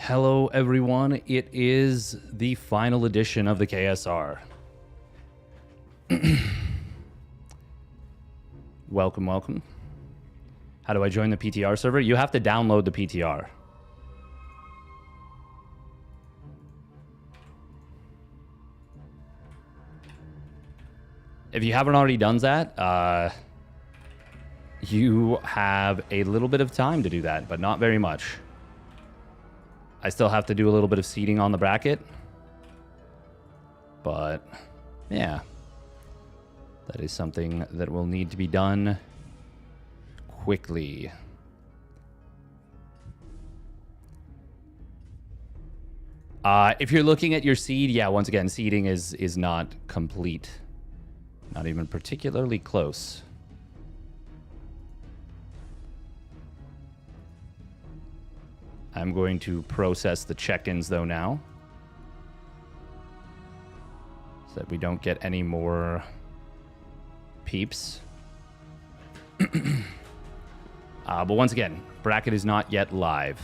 Hello, everyone. It is the final edition of the KSR. Welcome, welcome. How do I join the PTR server? You have to download the PTR. If you haven't already done that, you have a little bit of time to do that, but not very much. I still have to do a little bit of seeding on the bracket. But, yeah. That is something that will need to be done quickly. If you're looking at your seed, yeah, once again, seeding is not complete. Not even particularly close. I'm going to process the check-ins, though, now. So that we don't get any more peeps. But once again, bracket is not yet live.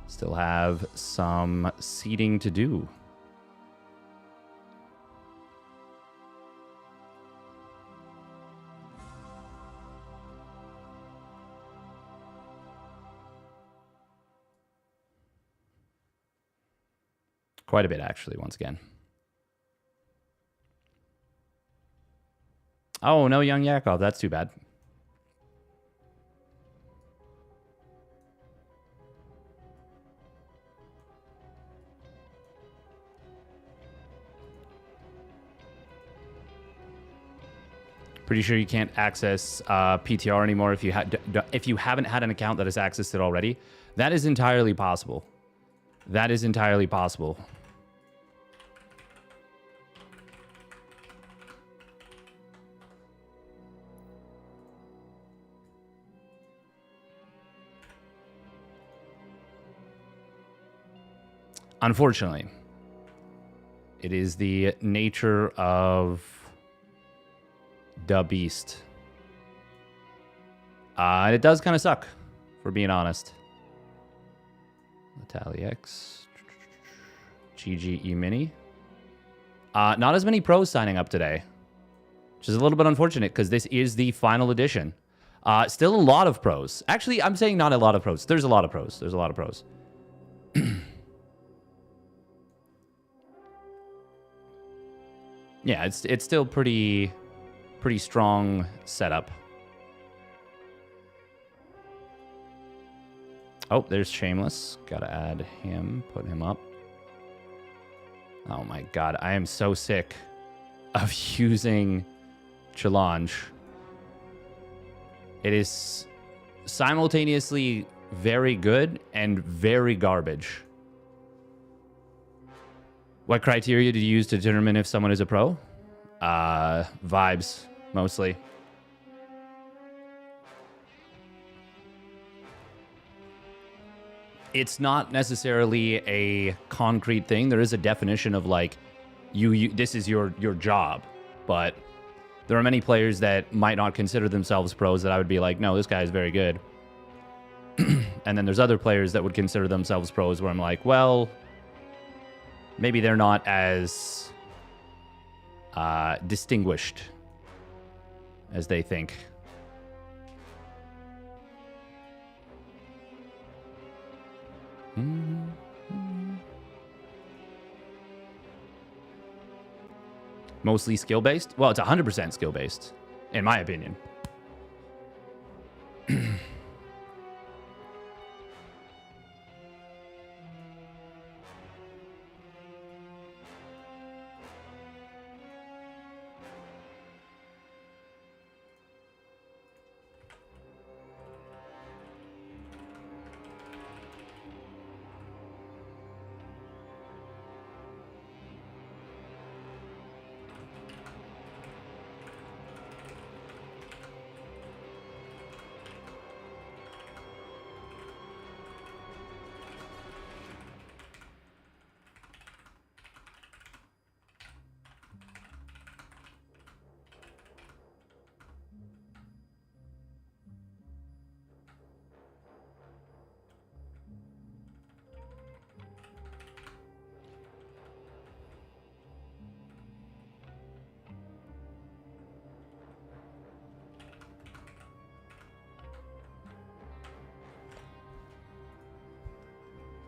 Still have some seeding to do. Quite a bit, actually, once again. Oh, no young Yakov. That's too bad. Pretty sure you can't access PTR anymore if you haven't had an account that has accessed it already. That is entirely possible. That is entirely possible. Unfortunately, it is the nature of the beast. And it does kind of suck, for being honest. Natalie X. GGE Mini. Not as many pros signing up today, which is a little bit unfortunate because this is the final edition. Still a lot of pros. Actually, I'm saying not a lot of pros. There's a lot of pros. There's a lot of pros. Yeah, it's still pretty strong setup. Oh, there's Shameless. Gotta add him, put him up. Oh my god, I am so sick of using Challenge. It is simultaneously very good and very garbage. What criteria do you use to determine if someone is a pro? Vibes, mostly. It's not necessarily a concrete thing. There is a definition of like, this is your job. But there are many players that might not consider themselves pros that I would be like, no, this guy is very good. And then there's other players that would consider themselves pros where I'm like, well, maybe they're not as distinguished as they think. Mostly skill-based? Well, it's 100% skill-based, in my opinion.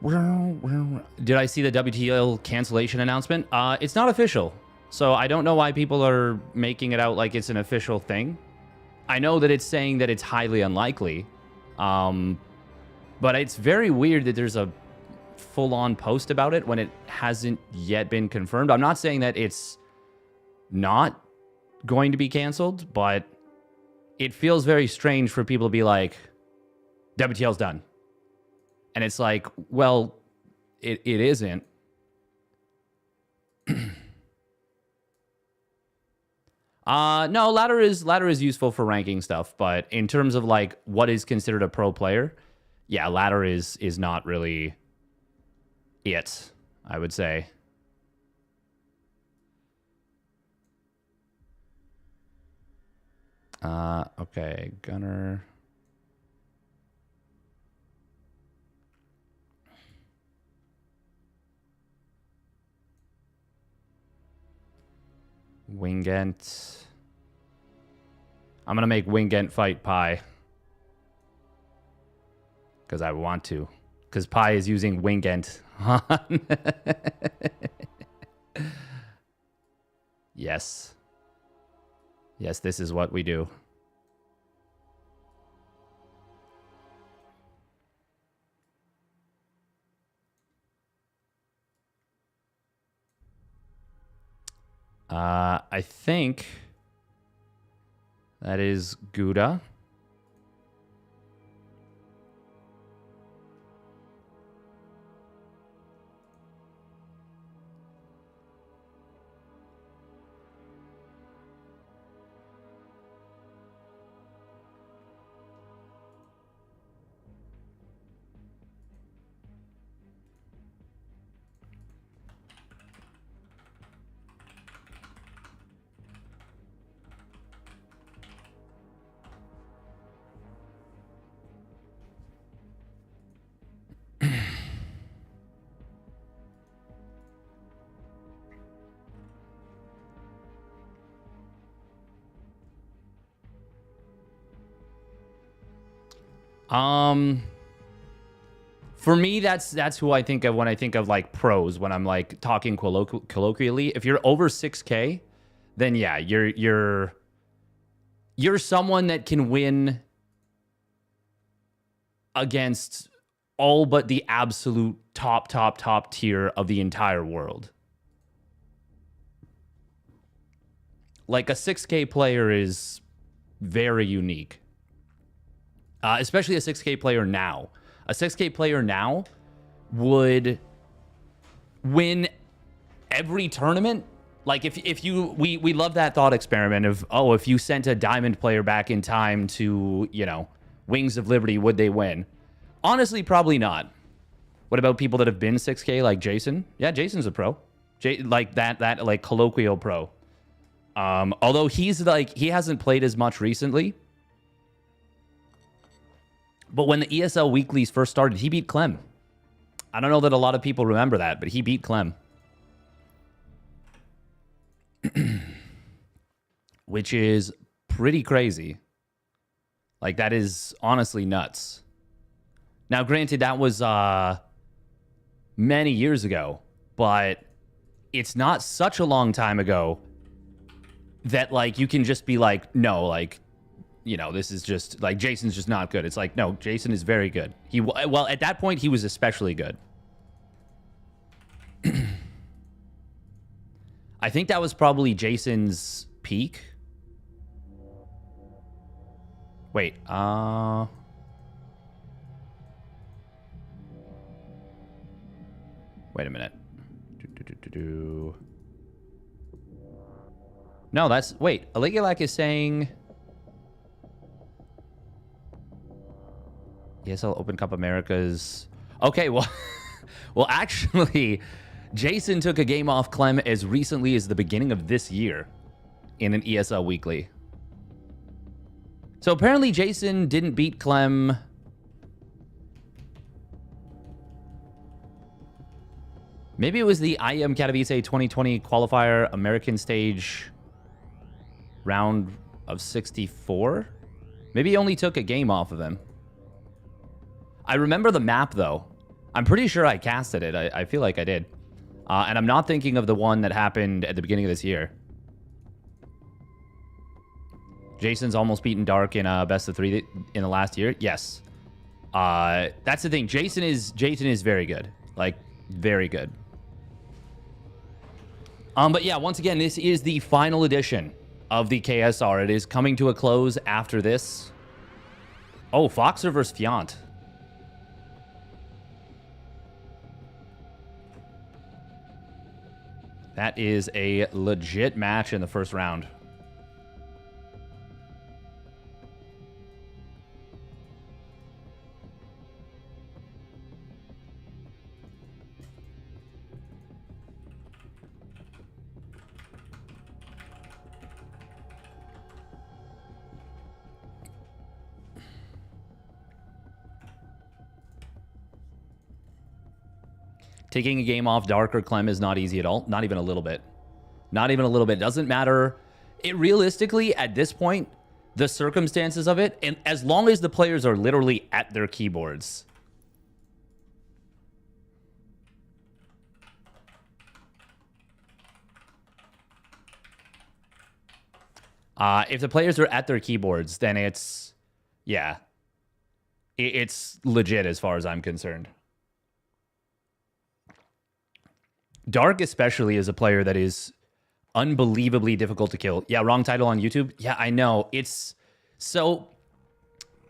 Did I see the WTL cancellation announcement? It's not official, so I don't know why people are making it out like it's an official thing. I know that it's saying that it's highly unlikely, but it's very weird that there's a full-on post about it when it hasn't yet been confirmed. I'm not saying that it's not going to be canceled, but it feels very strange for people to be like, WTL's done. And it's like, well, it isn't. No, ladder is useful for ranking stuff, but in terms of like what is considered a pro player, yeah, ladder is not really it, I would say. Okay, Gunner. Wingent. I'm going to make Wingent fight Pi. Because I want to. Because Pi is using Wingent. Yes. Yes, this is what we do. I think that is Gouda. For me, that's who I think of when I think of like pros, when I'm like talking colloquially. If you're over 6K, then yeah, you're someone that can win against all but the absolute top tier of the entire world. Like a 6K player is very unique. Especially a 6K player now. A 6K player now would win every tournament. Like if you we love that thought experiment of, oh, if you sent a diamond player back in time to, you know, Wings of Liberty, would they win? Honestly, probably not. What about people that have been 6K like Jason? Yeah, Jason's a pro. Like that like colloquial pro. Although he's like, he hasn't played as much recently. But when the ESL weeklies first started, he beat Clem. I don't know that a lot of people remember that, but he beat Clem. Which is pretty crazy. Like, that is honestly nuts. Now, granted, that was many years ago, but it's not such a long time ago that, like, you can just be like, no, like, you know, this is just, like, Jason's just not good. It's like, no, Jason is very good. Well, at that point, he was especially good. I think that was probably Jason's peak. Wait, wait a minute. No, that's... Wait, Aligulak is saying... ESL Open Cup Americas... Okay, well... well, actually, Jason took a game off Clem as recently as the beginning of this year in an ESL Weekly. So apparently Jason didn't beat Clem... Maybe it was the IEM Katowice 2020 qualifier American stage round of 64. Maybe he only took a game off of him. I remember the map, though. I'm pretty sure I casted it. I feel like I did. And I'm not thinking of the one that happened at the beginning of this year. Jason's almost beaten Dark in a best of 3 in the last year. Yes. That's the thing. Jason is very good. Like, very good. But yeah, once again, this is the final edition of the KSR. It is coming to a close after this. Oh, Foxer versus Fiant. That is a legit match in the first round. Taking a game off Dark or Clem is not easy at all. Not even a little bit. Not even a little bit. Doesn't matter. It realistically, at this point, the circumstances of it, and as long as the players are literally at their keyboards. If the players are at their keyboards, then it's, yeah. It's legit as far as I'm concerned. Dark especially is a player that is unbelievably difficult to kill. Yeah, wrong title on YouTube. Yeah, I know. It's so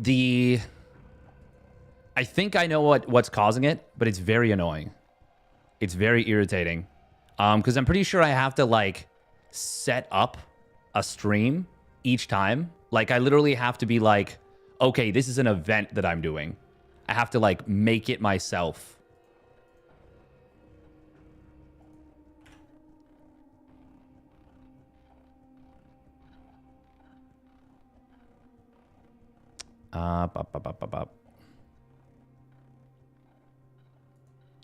I think I know what's causing it, but it's very annoying. It's very irritating. Because I'm pretty sure I have to like set up a stream each time. Like I literally have to be like, okay, this is an event that I'm doing. I have to like make it myself.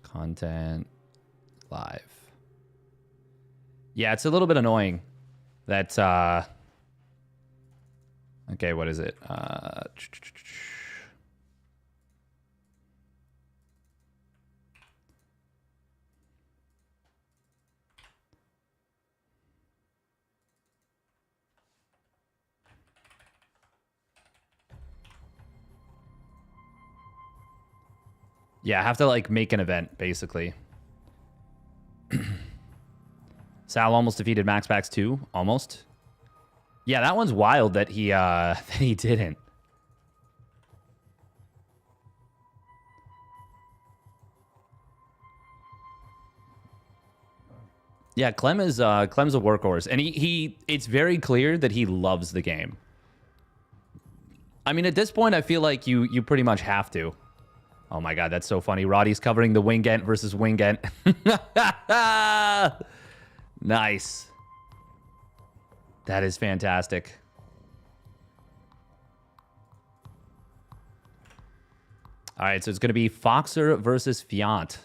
Content live. Yeah, it's a little bit annoying that okay, what is it? Yeah, I have to like make an event basically. Sal almost defeated Max Pax 2, almost. Yeah, that one's wild that he that he didn't. Yeah, Clem's a workhorse, and he it's very clear that he loves the game. I mean, at this point, I feel like you pretty much have to. Oh my god, that's so funny. Roddy's covering the Wingent versus Wingent. Nice. That is fantastic. All right, so it's going to be Foxer versus Fiant.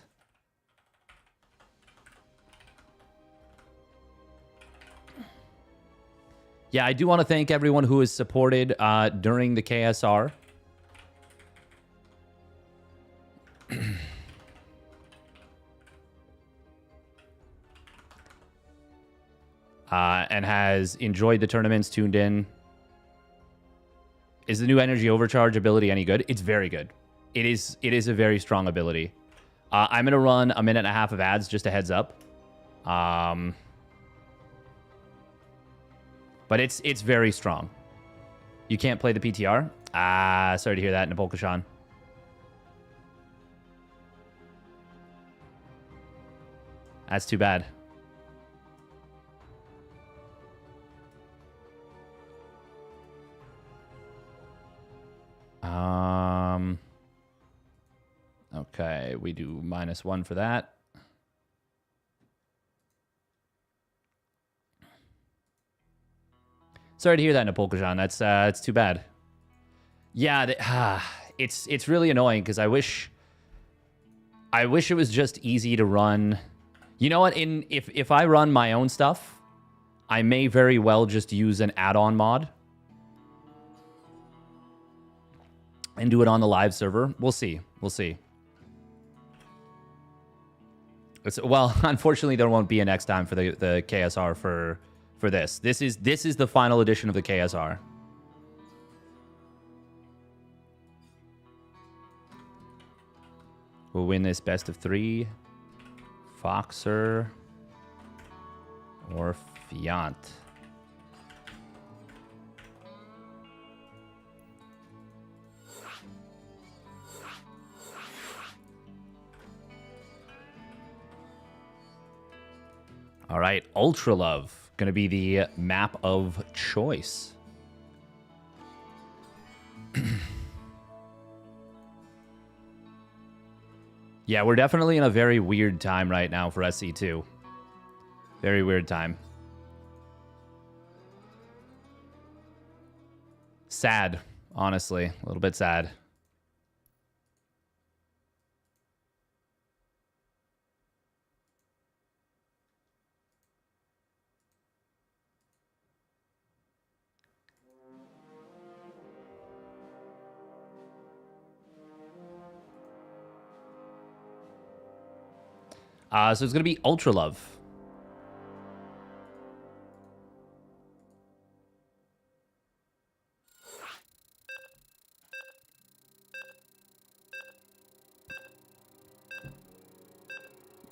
Yeah, I do want to thank everyone who has supported during the KSR. And has enjoyed the tournaments, tuned in. Is the new energy overcharge ability any good? It's very good. It is a very strong ability. I'm going to run a minute and a half of ads, just a heads up. But it's very strong. You can't play the PTR? Sorry to hear that, Napolkashan. That's too bad. Okay, we do -1 for that. Sorry to hear that, Napolkashan. That's too bad. Yeah, it's really annoying because I wish it was just easy to run. You know what? If I run my own stuff, I may very well just use an add-on mod and do it on the live server. We'll see. We'll see. Well, unfortunately, there won't be a next time for the KSR for this. This is the final edition of the KSR. We'll win this best of 3. Foxer or Fiant. All right, Ultra Love, going to be the map of choice. Yeah, we're definitely in a very weird time right now for SC2. Very weird time. Sad, honestly. A little bit sad. So it's going to be Ultra Love.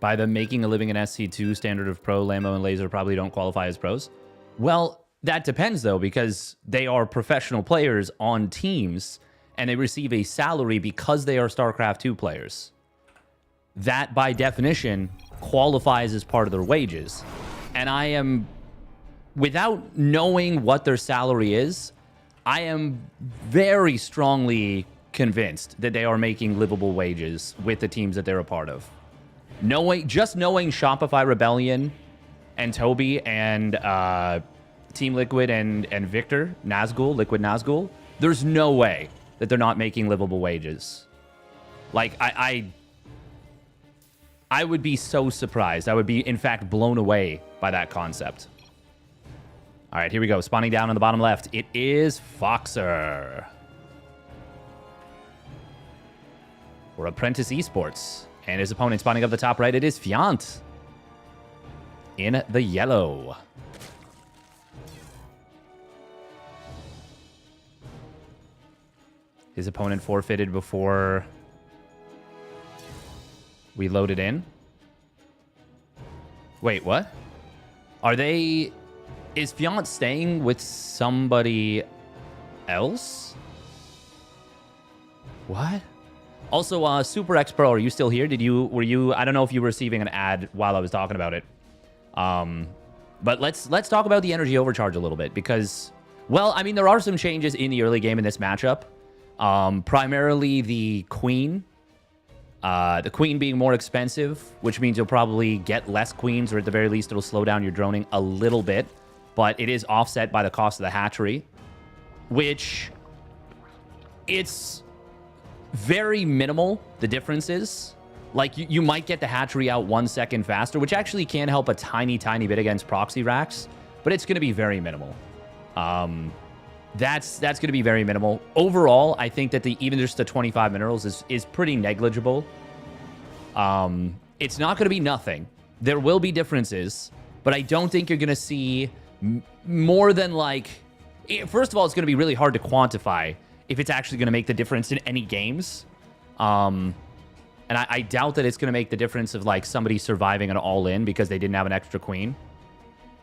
By the making a living in SC2 standard of pro, Lambo and Laser probably don't qualify as pros. Well, that depends, though, because they are professional players on teams, and they receive a salary because they are StarCraft 2 players. That, by definition, qualifies as part of their wages. And I am, without knowing what their salary is, I am very strongly convinced that they are making livable wages with the teams that they're a part of. Just knowing Shopify Rebellion and Toby and Team Liquid and Victor Nazgul, Liquid Nazgul, there's no way that they're not making livable wages. Like, I would be so surprised. I would be, in fact, blown away by that concept. All right, here we go. Spawning down on the bottom left. It is Foxer. For Apprentice Esports. And his opponent spawning up the top right. It is Fiant. In the yellow. His opponent forfeited before we loaded in. Wait, what? Are they... Is Fiant staying with somebody else? What? Also, Super X Pro, are you still here? Were you... I don't know if you were receiving an ad while I was talking about it. But let's talk about the energy overcharge a little bit because... Well, I mean, there are some changes in the early game in this matchup. Primarily the Queen. The Queen being more expensive, which means you'll probably get less Queens, or at the very least, it'll slow down your droning a little bit. But it is offset by the cost of the hatchery, which it's very minimal, the difference is. Like, you might get the hatchery out 1 second faster, which actually can help a tiny, tiny bit against proxy racks, but it's going to be very minimal. That's going to be very minimal. Overall, I think that even just the 25 minerals is pretty negligible. It's not going to be nothing. There will be differences, but I don't think you're going to see more than like... First of all, it's going to be really hard to quantify if it's actually going to make the difference in any games. And I doubt that it's going to make the difference of like somebody surviving an all-in because they didn't have an extra queen.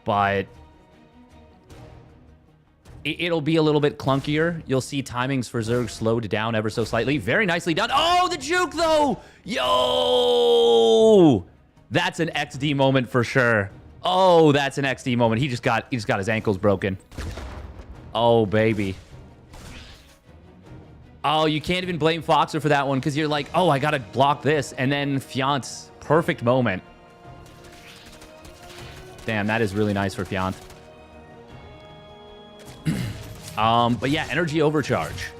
But... it'll be a little bit clunkier. You'll see timings for Zerg slowed down ever so slightly. Very nicely done. Oh, the juke, though! Yo! That's an XD moment for sure. Oh, that's an XD moment. He just got his ankles broken. Oh, baby. Oh, you can't even blame Foxer for that one because you're like, oh, I got to block this. And then Fiant's perfect moment. Damn, that is really nice for Fiant. But yeah, energy overcharge.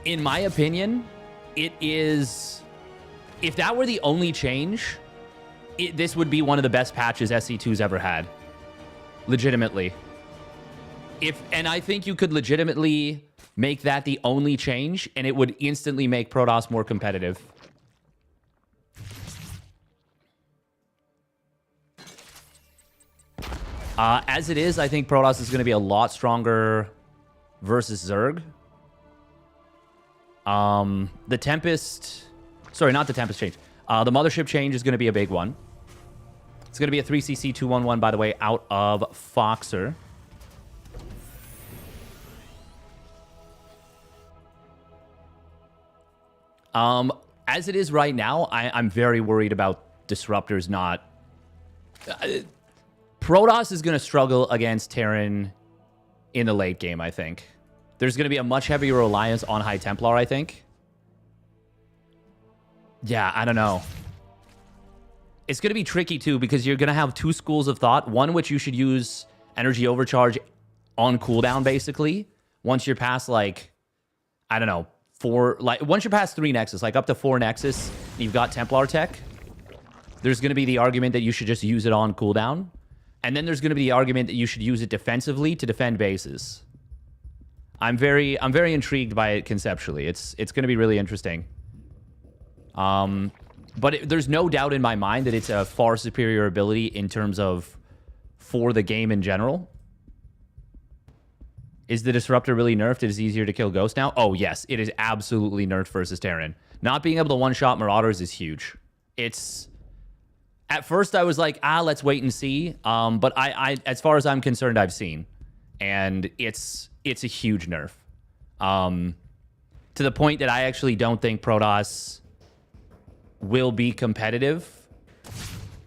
In my opinion, it is... If that were the only change, this would be one of the best patches SC2's ever had. Legitimately. And I think you could legitimately make that the only change, and it would instantly make Protoss more competitive. As it is, I think Protoss is going to be a lot stronger versus Zerg. The Tempest... Sorry, not the Tempest change. The Mothership change is going to be a big one. It's going to be a 3CC 211, by the way, out of Foxer. As it is right now, I'm very worried about Disruptors not... Protoss is going to struggle against Terran in the late game, I think. There's going to be a much heavier reliance on High Templar, I think. Yeah, I don't know. It's going to be tricky, too, because you're going to have two schools of thought. One, which you should use Energy Overcharge on cooldown, basically. Once you're past, like, I don't know, once you're past 3 Nexus, like up to 4 Nexus, you've got Templar tech. There's going to be the argument that you should just use it on cooldown. And then there's going to be the argument that you should use it defensively to defend bases. I'm very intrigued by it conceptually. It's going to be really interesting. But there's no doubt in my mind that it's a far superior ability in terms of for the game in general. Is the Disruptor really nerfed? It is easier to kill Ghost now? Oh, yes. It is absolutely nerfed versus Terran. Not being able to one-shot Marauders is huge. It's... At first, I was like, let's wait and see. But I as far as I'm concerned, I've seen. And it's a huge nerf. To the point that I actually don't think Protoss will be competitive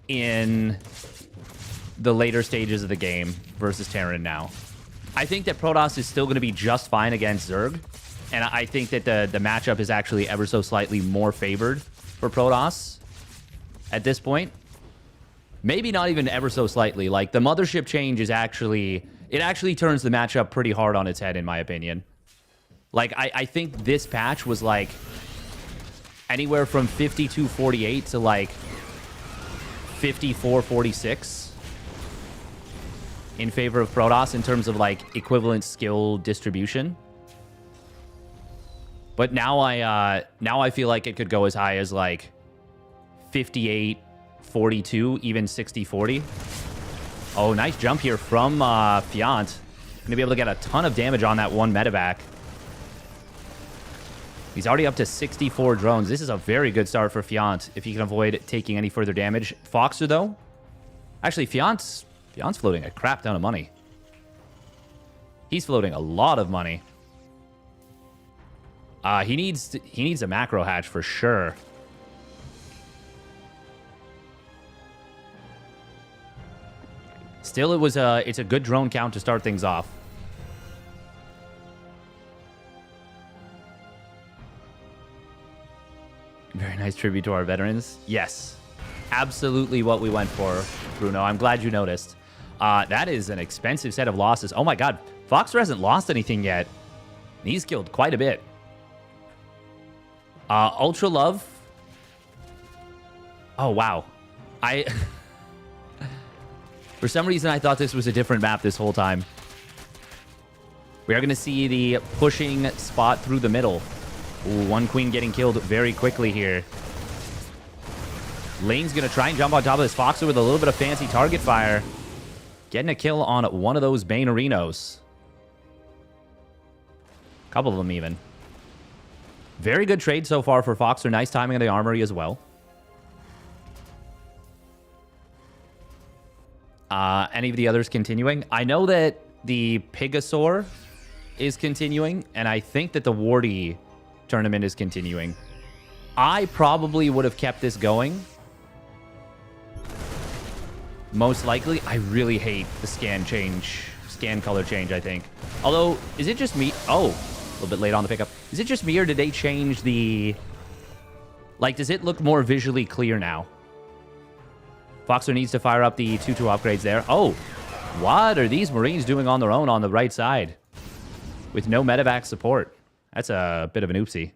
in the later stages of the game versus Terran now. I think that Protoss is still going to be just fine against Zerg. And I think that the matchup is actually ever so slightly more favored for Protoss at this point. Maybe not even ever so slightly. Like, the Mothership change is actually... It actually turns the matchup pretty hard on its head, in my opinion. Like, I think this patch was, like, anywhere from 52-48 to, like, 54-46 in favor of Protoss in terms of, like, equivalent skill distribution. But now I feel like it could go as high as, like, 58-42, even 60-40. Oh, nice jump here from Fiant. Going to be able to get a ton of damage on that one medevac. He's already up to 64 drones. This is a very good start for Fiant if he can avoid taking any further damage. Foxer, though? Actually, Fiant's floating a crap ton of money. He's floating a lot of money. He needs a macro hatch for sure. Still, it's a good drone count to start things off. Very nice tribute to our veterans. Yes, absolutely what we went for, Bruno. I'm glad you noticed. That is an expensive set of losses. Oh my god, Foxer hasn't lost anything yet. He's killed quite a bit. Ultra Love. Oh, wow. For some reason, I thought this was a different map this whole time. We are going to see the pushing spot through the middle. Ooh, one queen getting killed very quickly here. Lane's going to try and jump on top of this Foxer with a little bit of fancy target fire. Getting a kill on one of those Bainarinos. A couple of them even. Very good trade so far for Foxer. Nice timing of the armory as well. Any of the others continuing? I know that the Pigasaur is continuing, and I think that the Wardy tournament is continuing. I probably would have kept this going. Most likely. I really hate the scan color change, I think. Although, is it just me? Oh, a little bit late on the pickup. Is it just me, or did they change the... Like, does it look more visually clear now? Foxer needs to fire up the 2-2 upgrades there. Oh, what are these Marines doing on their own on the right side? With no medevac support. That's a bit of an oopsie.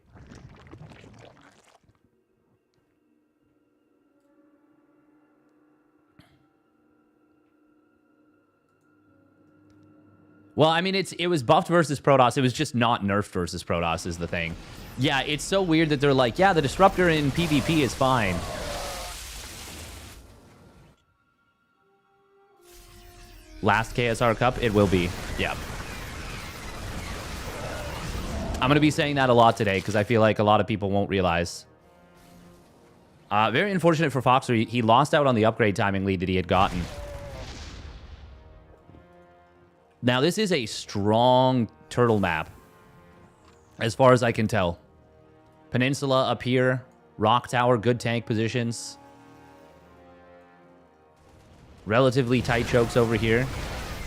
Well, I mean, it was buffed versus Protoss. It was just not nerfed versus Protoss is the thing. Yeah, it's so weird that they're like, yeah, the Disruptor in PvP is fine. Last KSR Cup, it will be. Yeah. I'm going to be saying that a lot today because I feel like a lot of people won't realize. Very unfortunate for Foxer. He lost out on the upgrade timing lead that he had gotten. Now, this is a strong turtle map, as far as I can tell. Peninsula up here. Rock Tower, good tank positions. Relatively tight chokes over here.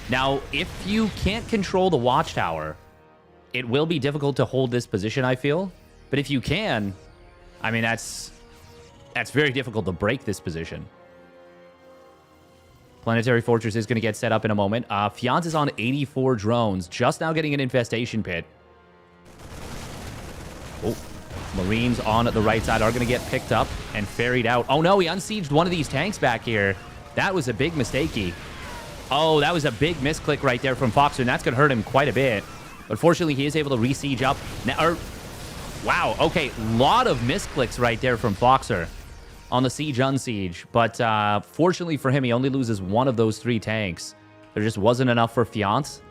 Now, if you can't control the Watchtower, it will be difficult to hold this position, I feel. But if you can, I mean, that's very difficult to break this position. Planetary Fortress is going to get set up in a moment. Fiance is on 84 drones, just now getting an infestation pit. Oh, Marines on the right side are going to get picked up and ferried out. Oh no, he unsieged one of these tanks back here. That was a big mistakey. Oh, that was a big misclick right there from Foxer, and that's going to hurt him quite a bit. But fortunately, he is able to re-siege up. Now, wow, okay, lot of misclicks right there from Foxer on the siege unsiege. But fortunately for him, he only loses one of those 3 tanks. There just wasn't enough for Fiance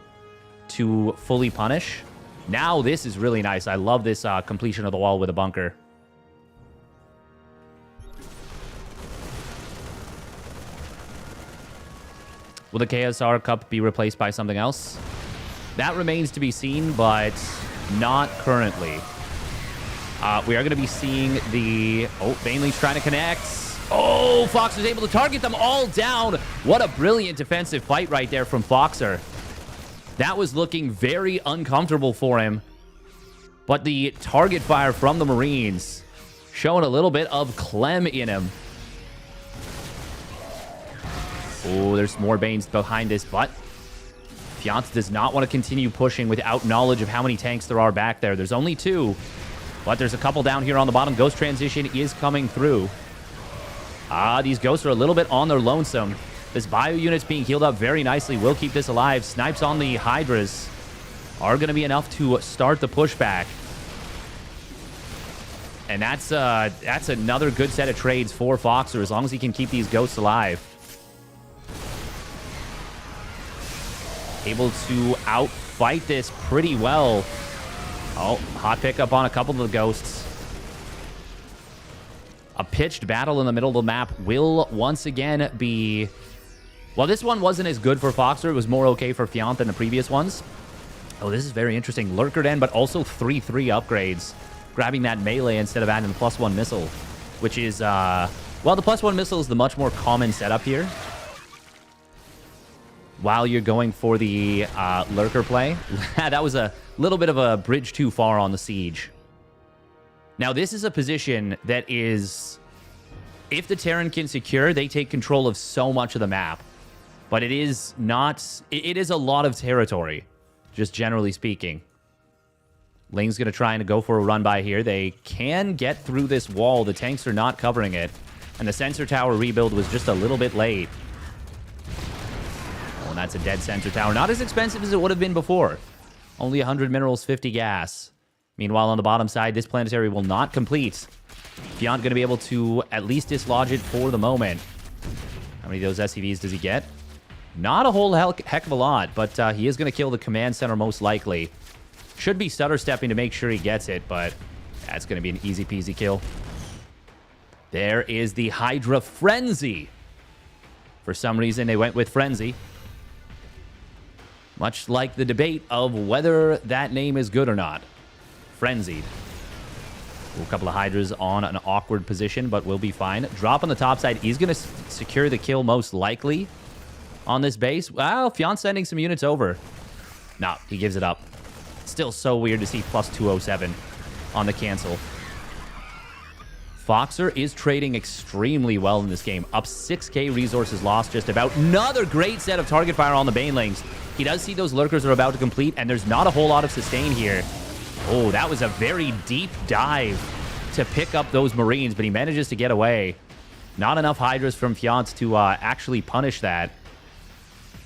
to fully punish. Now this is really nice. I love this completion of the wall with a bunker. Will the KSR Cup be replaced by something else? That remains to be seen, but not currently. We are going to be seeing the... Oh, Bainley's trying to connect. Oh, Fox was able to target them all down. What a brilliant defensive fight right there from Foxer. That was looking very uncomfortable for him. But the target fire from the Marines showing a little bit of Clem in him. Oh, there's more Banes behind this, but Fiance does not want to continue pushing without knowledge of how many tanks there are back there. There's only 2, but there's a couple down here on the bottom. Ghost transition is coming through. These ghosts are a little bit on their lonesome. This bio unit's being healed up very nicely. Will keep this alive. Snipes on the Hydras are going to be enough to start the pushback. And that's another good set of trades for Foxer as long as he can keep these ghosts alive. Able to outfight this pretty well. Oh, hot pickup on a couple of the ghosts. A pitched battle in the middle of the map will once again be... Well, this one wasn't as good for Foxer. It was more okay for Fiance than the previous ones. Oh, this is very interesting. Lurker Den, but also 3-3 upgrades. Grabbing that melee instead of adding the +1 missile, which is... well, the +1 missile is the much more common setup here. While you're going for the Lurker play. That was a little bit of a bridge too far on the siege. Now, this is a position that is... If the Terran can secure, they take control of so much of the map. But it is not... It is a lot of territory, just generally speaking. Ling's going to try and go for a run by here. They can get through this wall. The tanks are not covering it. And the sensor tower rebuild was just a little bit late. Oh, and that's a dead sensor tower. Not as expensive as it would have been before. Only 100 minerals, 50 gas. Meanwhile, on the bottom side, this planetary will not complete. Fiant going to be able to at least dislodge it for the moment. How many of those SCVs does he get? Not a whole heck of a lot, but he is going to kill the command center most likely. Should be stutter stepping to make sure he gets it, but that's going to be an easy peasy kill. There is the Hydra Frenzy. For some reason, they went with Frenzy. Much like the debate of whether that name is good or not. Frenzied. A couple of Hydras on an awkward position, but we'll be fine. Drop on the top side. He's going to secure the kill most likely on this base. Well, Fiance sending some units over. No, he gives it up. Still so weird to see plus 207 on the cancel. Foxer is trading extremely well in this game. Up 6k resources lost just about. Another great set of target fire on the Banelings. He does see those lurkers are about to complete, and there's not a whole lot of sustain here. Oh, that was a very deep dive to pick up those Marines, but he manages to get away. Not enough Hydras from Fiance to actually punish that.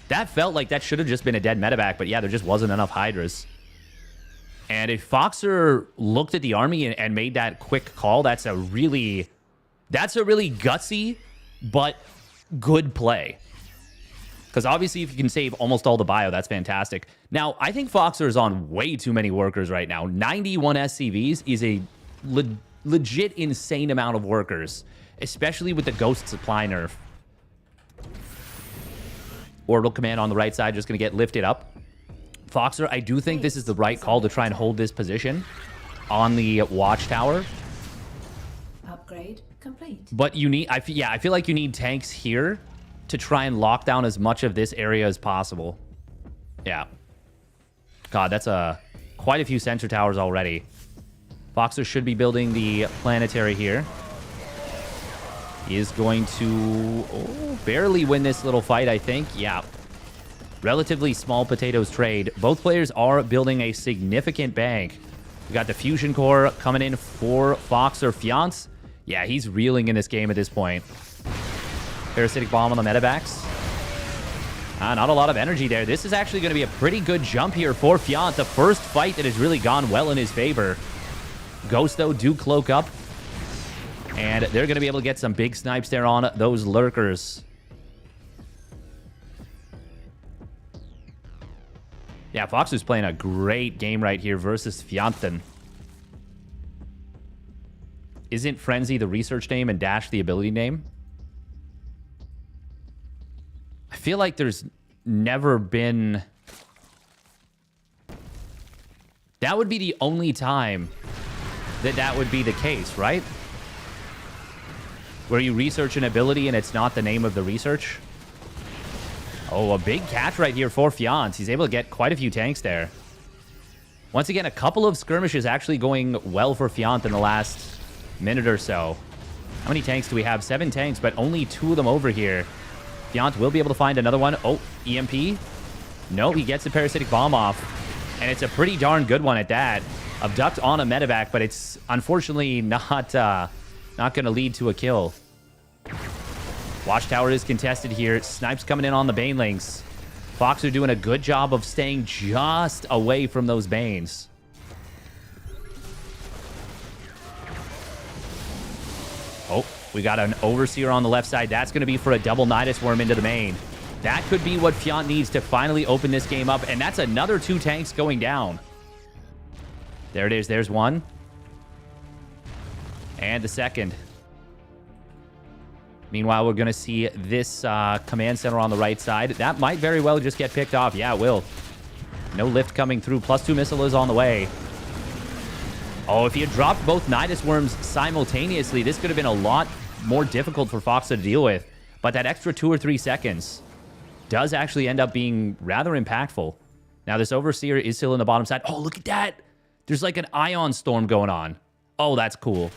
That felt like that should have just been a dead medevac, but yeah, there just wasn't enough Hydras. And if Foxer looked at the army and made that quick call, that's a really gutsy, but good play. Because obviously, if you can save almost all the bio, that's fantastic. Now, I think Foxer is on way too many workers right now. 91 SCVs is a legit insane amount of workers, especially with the Ghost Supply nerf. Orbital Command on the right side, just going to get lifted up. Foxer, I do think this is the right call to try and hold this position on the watchtower. Upgrade complete. But you need, I feel like you need tanks here to try and lock down as much of this area as possible. Yeah. God, that's quite a few sensor towers already. Foxer should be building the planetary here. He is going to barely win this little fight, I think. Yeah. Relatively small potatoes trade. Both players are building a significant bank. We got the fusion core coming in for Foxer. Fiance, yeah, he's reeling in this game at this point. Parasitic bomb on the medevacs. Not a lot of energy there. This is actually going to be a pretty good jump here for Fiance. The first fight that has really gone well in his favor. Ghosts, though, do cloak up. And they're going to be able to get some big snipes there on those lurkers. Yeah, Fox is playing a great game right here versus Fianten. Isn't Frenzy the research name and Dash the ability name? I feel like there's never been... That would be the only time that would be the case, right? Where you research an ability and it's not the name of the research. Oh, a big catch right here for Fiance. He's able to get quite a few tanks there. Once again, a couple of skirmishes actually going well for Fiance in the last minute or so. How many tanks do we have? 7 tanks, but only 2 of them over here. Fiance will be able to find another one. Oh, EMP. No, he gets the parasitic bomb off. And it's a pretty darn good one at that. Abduct on a medevac, but it's unfortunately not going to lead to a kill. Watchtower is contested here. Snipes coming in on the Banelings. Fox are doing a good job of staying just away from those Banes. Oh, we got an Overseer on the left side. That's going to be for a double Nidus Worm into the main. That could be what Fiant needs to finally open this game up. And that's another 2 tanks going down. There it is. There's one. And the second. Meanwhile, we're going to see this command center on the right side. That might very well just get picked off. Yeah, it will. No lift coming through. +2 missile is on the way. Oh, if he had dropped both Nidus Worms simultaneously, this could have been a lot more difficult for Fox to deal with. But that extra 2 or 3 seconds does actually end up being rather impactful. Now, this Overseer is still in the bottom side. Oh, look at that. There's like an ion storm going on. Oh, that's cool.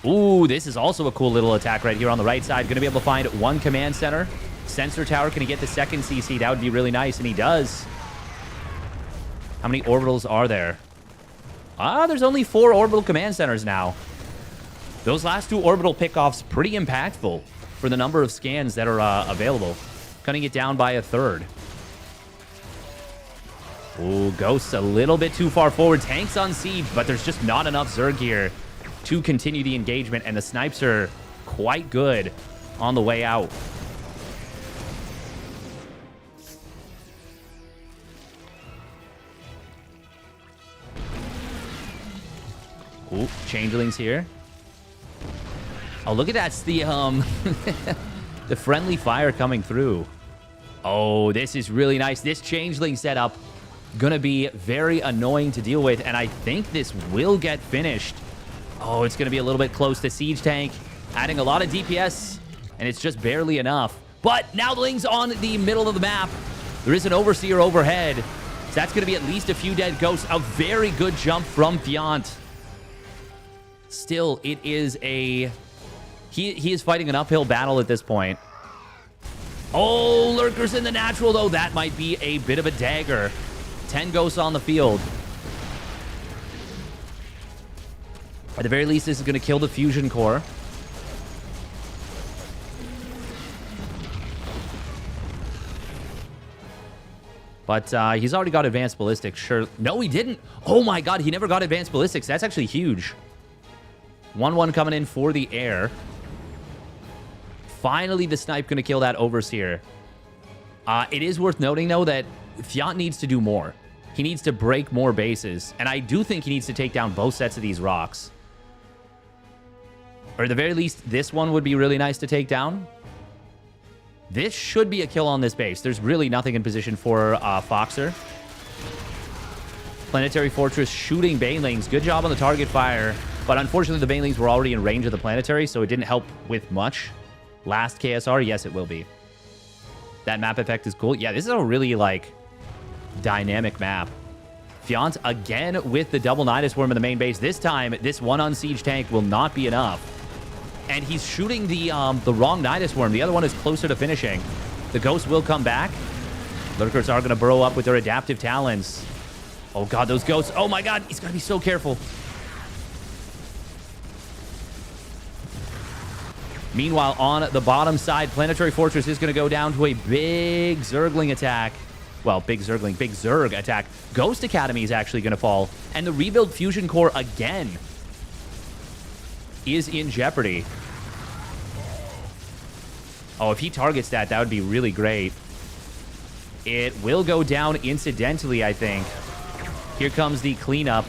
Ooh, this is also a cool little attack right here on the right side. Going to be able to find 1 command center. Sensor tower, can he get the second CC? That would be really nice, and he does. How many orbitals are there? There's only 4 orbital command centers now. Those last 2 orbital pickoffs, pretty impactful for the number of scans that are available. Cutting it down by a third. Ooh, Ghosts a little bit too far forward. Tanks on siege, but there's just not enough Zerg here to continue the engagement, and the snipes are quite good on the way out. Ooh, changelings here. Oh, look at that. It's the the friendly fire coming through. Oh, this is really nice. This changeling setup gonna be very annoying to deal with, and I think this will get finished. Oh, it's going to be a little bit close to Siege Tank, adding a lot of DPS, and it's just barely enough. But Nowling's on the middle of the map. There is an Overseer overhead, so that's going to be at least a few dead Ghosts. A very good jump from Fiant. Still, it is a... He is fighting an uphill battle at this point. Oh, Lurkers in the natural, though. That might be a bit of a dagger. 10 Ghosts on the field. At the very least, this is going to kill the fusion core. But he's already got advanced ballistics. Sure. No, he didn't. Oh my god, he never got advanced ballistics. That's actually huge. 1-1 coming in for the air. Finally, the snipe going to kill that Overseer. It is worth noting, though, that Fiant needs to do more. He needs to break more bases, and I do think he needs to take down both sets of these rocks. Or at the very least, this one would be really nice to take down. This should be a kill on this base. There's really nothing in position for Foxer. Planetary Fortress shooting Banelings. Good job on the target fire. But unfortunately, the Banelings were already in range of the Planetary, so it didn't help with much. Last KSR, yes, it will be. That map effect is cool. Yeah, this is a really, like, dynamic map. Fiant again with the double Nidus Worm in the main base. This time, this one on siege tank will not be enough. And he's shooting the wrong Nidus Worm. The other one is closer to finishing. The Ghost will come back. Lurkers are going to burrow up with their adaptive talons. Oh, God, those Ghosts. Oh, my God. He's got to be so careful. Meanwhile, on the bottom side, Planetary Fortress is going to go down to a big Zergling attack. Well, big Zergling, big Zerg attack. Ghost Academy is actually going to fall. And the rebuild Fusion Core again is in jeopardy. Oh, if he targets that, that would be really great. It will go down incidentally, I think. Here comes the cleanup.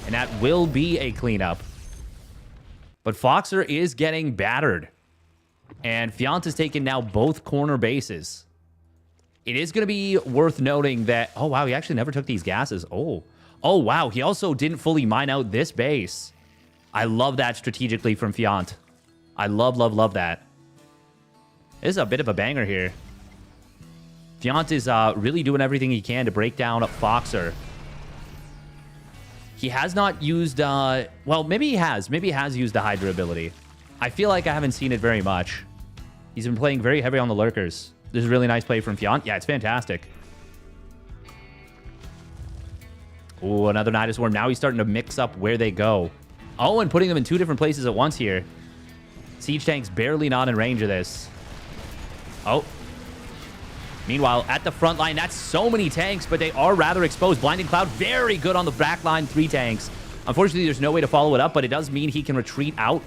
And that will be a cleanup. But Foxer is getting battered. And Fiant has taken now both corner bases. It is going to be worth noting that... Oh, wow, he actually never took these gases. Oh, wow, he also didn't fully mine out this base. I love that strategically from Fiant. I love, love, love that. This is a bit of a banger here. Fiant is really doing everything he can to break down Foxer. He has not used... well, maybe he has. Maybe he has used the Hydra ability. I feel like I haven't seen it very much. He's been playing very heavy on the Lurkers. This is a really nice play from Fiant. Yeah, it's fantastic. Oh, another Nidus Worm. Now he's starting to mix up where they go. Oh, and putting them in two different places at once here. Siege Tank's barely not in range of this. Oh. Meanwhile, at the front line, that's so many tanks, but they are rather exposed. Blinding Cloud, very good on the back line, 3 tanks. Unfortunately, there's no way to follow it up, but it does mean he can retreat out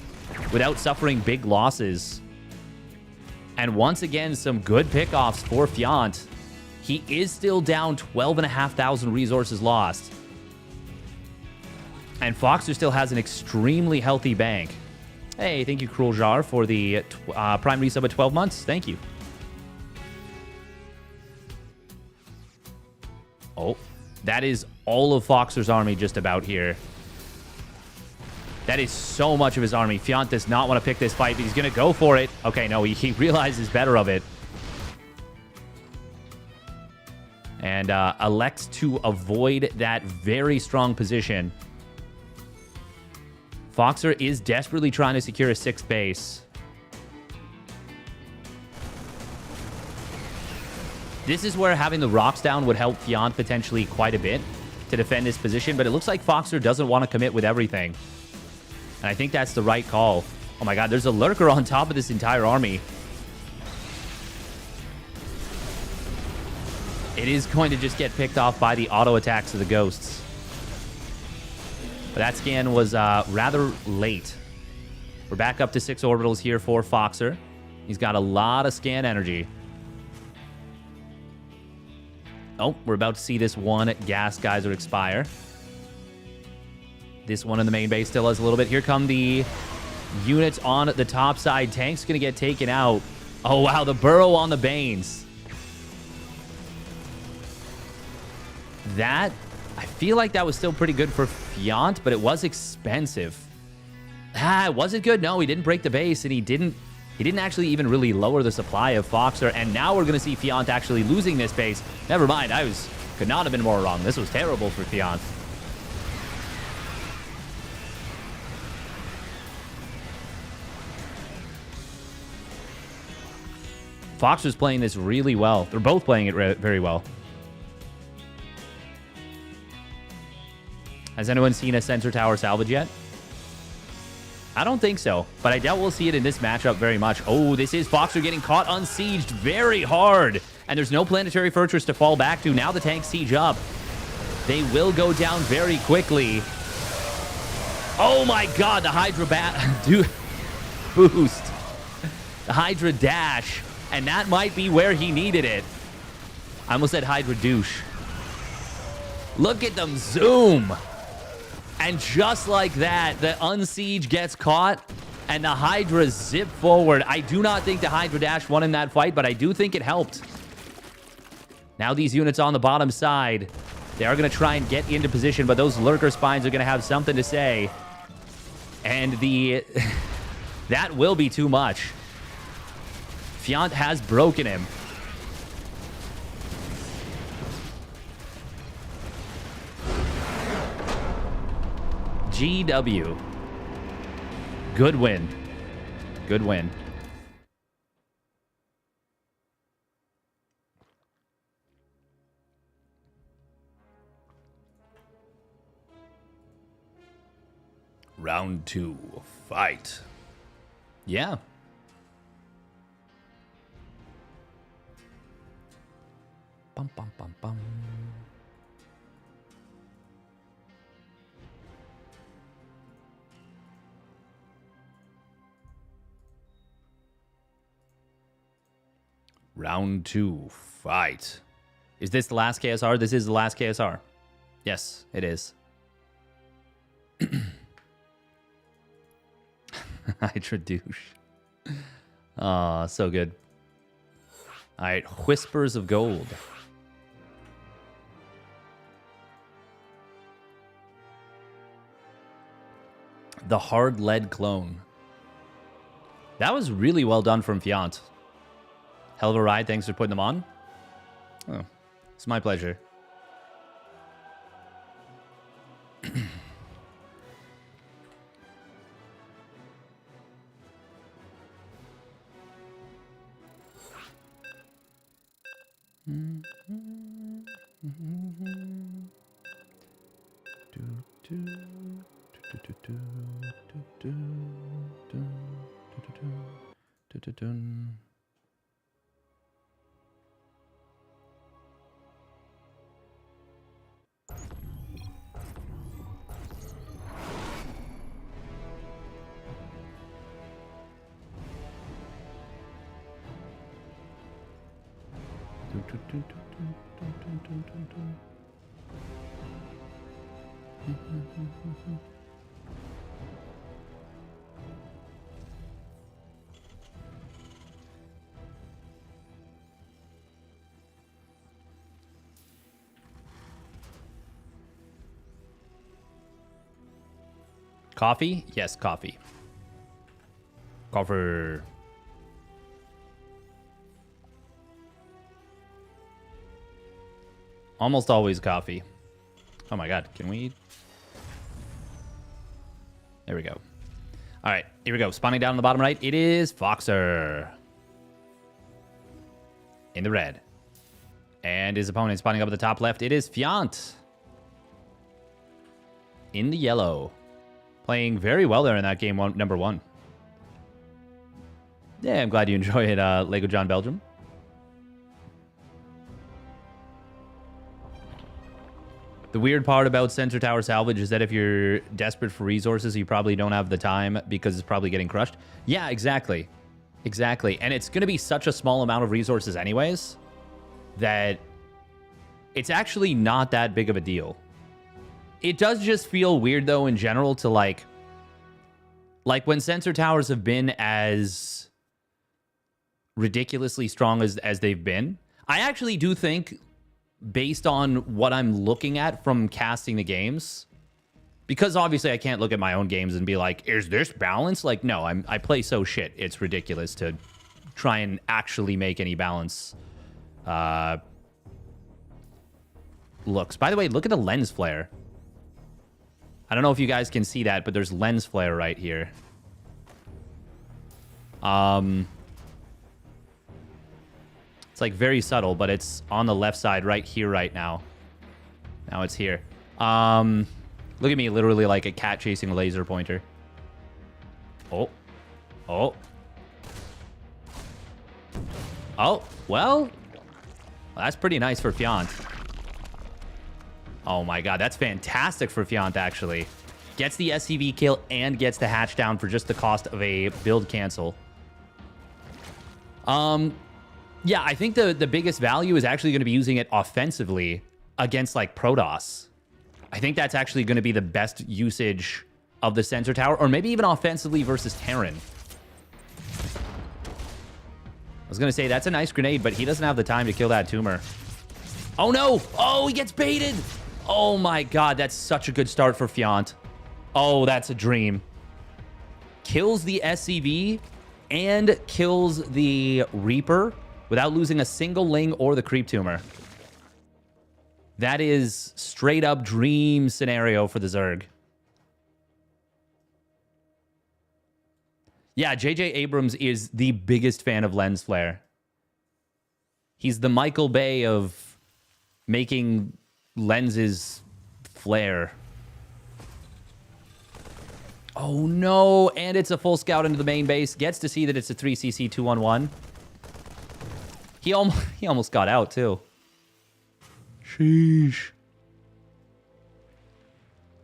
without suffering big losses. And once again, some good pickoffs for Fiant. He is still down 12,500 resources lost. And Foxer still has an extremely healthy bank. Hey, thank you, Cruel Jar, for the Prime resub at 12 months. Thank you. Oh, that is all of Foxer's army just about here. That is so much of his army. Fiant does not want to pick this fight, but he's going to go for it. Okay, no, he realizes better of it. And elects to avoid that very strong position. Foxer is desperately trying to secure a 6th base. This is where having the rocks down would help Fiant potentially quite a bit to defend his position, but it looks like Foxer doesn't want to commit with everything. And I think that's the right call. Oh my God, there's a Lurker on top of this entire army. It is going to just get picked off by the auto attacks of the Ghosts. But that scan was rather late. We're back up to 6 orbitals here for Foxer. He's got a lot of scan energy. Oh, we're about to see this one gas geyser expire. This one in the main base still has a little bit. Here come the units on the top side. Tank's going to get taken out. Oh, wow, the burrow on the Banes. That, I feel like that was still pretty good for Fiant, but it was expensive. Was it good? No, he didn't break the base, and he didn't actually even really lower the supply of Foxer, and now we're going to see Fiant actually losing this base. Never mind, could not have been more wrong. This was terrible for Fiant. Foxer's playing this really well. They're both playing it very well. Has anyone seen a Sensor Tower salvage yet? I don't think so, but I doubt we'll see it in this matchup very much. Oh, this is Foxer getting caught unsieged very hard. And there's no Planetary Fortress to fall back to. Now the tanks siege up. They will go down very quickly. Oh my God, the Hydra boost. The Hydra dash. And that might be where he needed it. I almost said Hydra douche. Look at them zoom. And just like that, the Unsiege gets caught and the Hydra zip forward. I do not think the Hydra dash won in that fight, but I do think it helped. Now these units on the bottom side, they are going to try and get into position, but those Lurker Spines are going to have something to say. And the... that will be too much. Fiant has broken him. GW. Good win. Good win. Round 2. Fight. Yeah. Bum, bum, bum, bum. Round 2. Fight. Is this the last KSR? This is the last KSR. Yes, it is. Hydra douche. Oh, so good. All right, Whispers of Gold. The Hard Lead Clone. That was really well done from Fiant. Hell of a ride. Thanks for putting them on. Oh, it's my pleasure. Coffee? Yes, coffee. Coffee. Almost always coffee. Oh my god, can we... There we go. All right, here we go. Spawning down on the bottom right, it is Foxer. In the red. And his opponent spawning up at the top left, it is Fiant. In the yellow. Playing very well there in that game number 1. Yeah, I'm glad you enjoy it, Lego John Belgium. The weird part about Sensor Tower Salvage is that if you're desperate for resources, you probably don't have the time because it's probably getting crushed. Yeah, exactly. Exactly. And it's going to be such a small amount of resources anyways that it's actually not that big of a deal. It does just feel weird, though, in general to, like when Sensor Towers have been as ridiculously strong as they've been. I actually do think, based on what I'm looking at from casting the games, because obviously I can't look at my own games and be like, is this balance? Like, no, I play so shit. It's ridiculous to try and actually make any balance looks. By the way, look at the lens flare. I don't know if you guys can see that, but there's lens flare right here. It's like very subtle, but it's on the left side right here right now. Now it's here. Look at me, literally like a cat chasing a laser pointer. Oh. Oh. Oh, well, that's pretty nice for Fiant. Oh my god, that's fantastic for Fiant, actually. Gets the SCV kill and gets the hatch down for just the cost of a build cancel. Yeah, I think the biggest value is actually going to be using it offensively against like Protoss. I think that's actually going to be the best usage of the sensor tower, or maybe even offensively versus Terran. I was going to say, that's a nice grenade, but he doesn't have the time to kill that tumor. Oh, no. Oh, he gets baited. Oh, my God. That's such a good start for Fiant. Oh, that's a dream. Kills the SCV and kills the Reaper without losing a single Ling or the Creep Tumor. That is straight up dream scenario for the Zerg. Yeah, JJ Abrams is the biggest fan of lens flare. He's the Michael Bay of making lenses flare. Oh no, and it's a full scout into the main base. Gets to see that it's a 3cc 2-on-1. He almost got out too. Sheesh.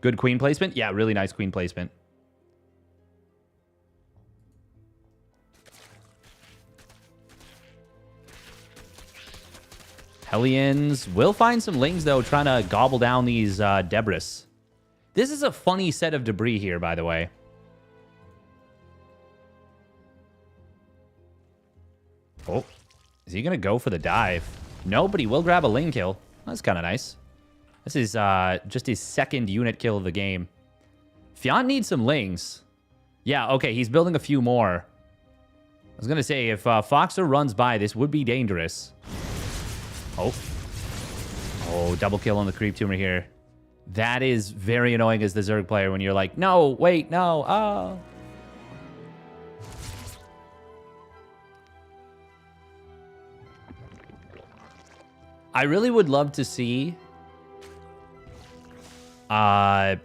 Good queen placement? Yeah, really nice queen placement. Hellions will find some Lings, though, trying to gobble down these Debris. This is a funny set of debris here, by the way. Oh, is he going to go for the dive? No, but he will grab a Ling kill. That's kind of nice. This is just his second unit kill of the game. Fiant needs some Lings. Yeah, okay, he's building a few more. I was going to say, if Foxer runs by, this would be dangerous. Oh. Oh, double kill on the Creep Tumor here. That is very annoying as the Zerg player when you're like, no, wait, no, oh. I really would love to see... well,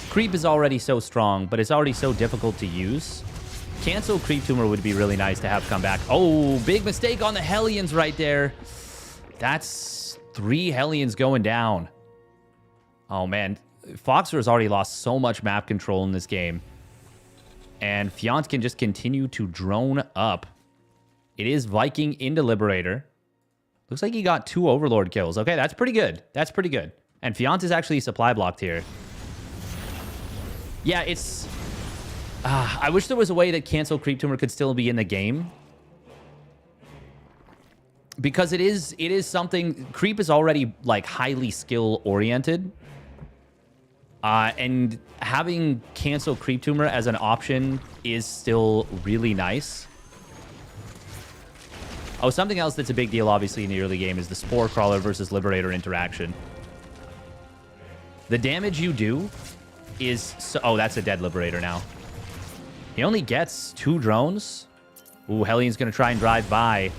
Creep is already so strong, but it's already so difficult to use. Cancel Creep Tumor would be really nice to have come back. Oh, big mistake on the Hellions right there. That's 3 Hellions going down. Oh, man. Foxer has already lost so much map control in this game. And Fiant can just continue to drone up. It is Viking into Liberator. Looks like he got 2 Overlord kills. Okay, that's pretty good. That's pretty good. And Fiant is actually supply blocked here. Yeah, it's... I wish there was a way that Cancel Creep Tumor could still be in the game. Because it is something... Creep is already, like, highly skill-oriented. And having Cancel Creep Tumor as an option is still really nice. Oh, something else that's a big deal, obviously, in the early game is the Spore Crawler versus Liberator interaction. The damage you do is... oh, that's a dead Liberator now. He only gets 2 drones. Ooh, Hellion's going to try and drive by.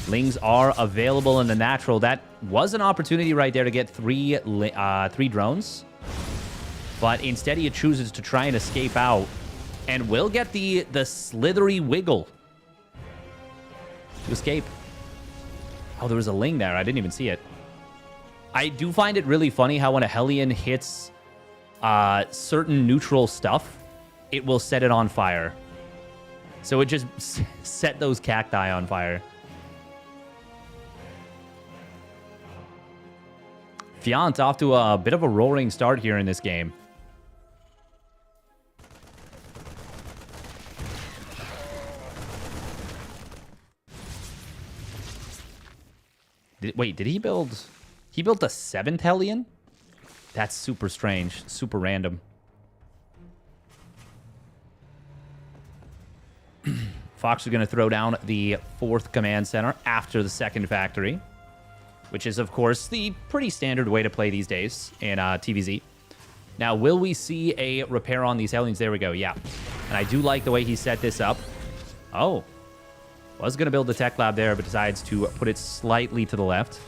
Lings are available in the natural. That was an opportunity right there to get 3 drones. But instead, he chooses to try and escape out. And will get the slithery wiggle to escape. Oh, there was a Ling there. I didn't even see it. I do find it really funny how when a Hellion hits certain neutral stuff, it will set it on fire. So it just set those cacti on fire. Fiant off to a bit of a roaring start here in this game. Wait, did he build... He built a 7th Hellion? That's super strange. Super random. Fox is going to throw down the 4th command center after the 2nd factory, which is, of course, the pretty standard way to play these days in TVZ. Now, will we see a repair on these Hellions? There we go, yeah. And I do like the way he set this up. Oh. Was going to build the tech lab there, but decides to put it slightly to the left.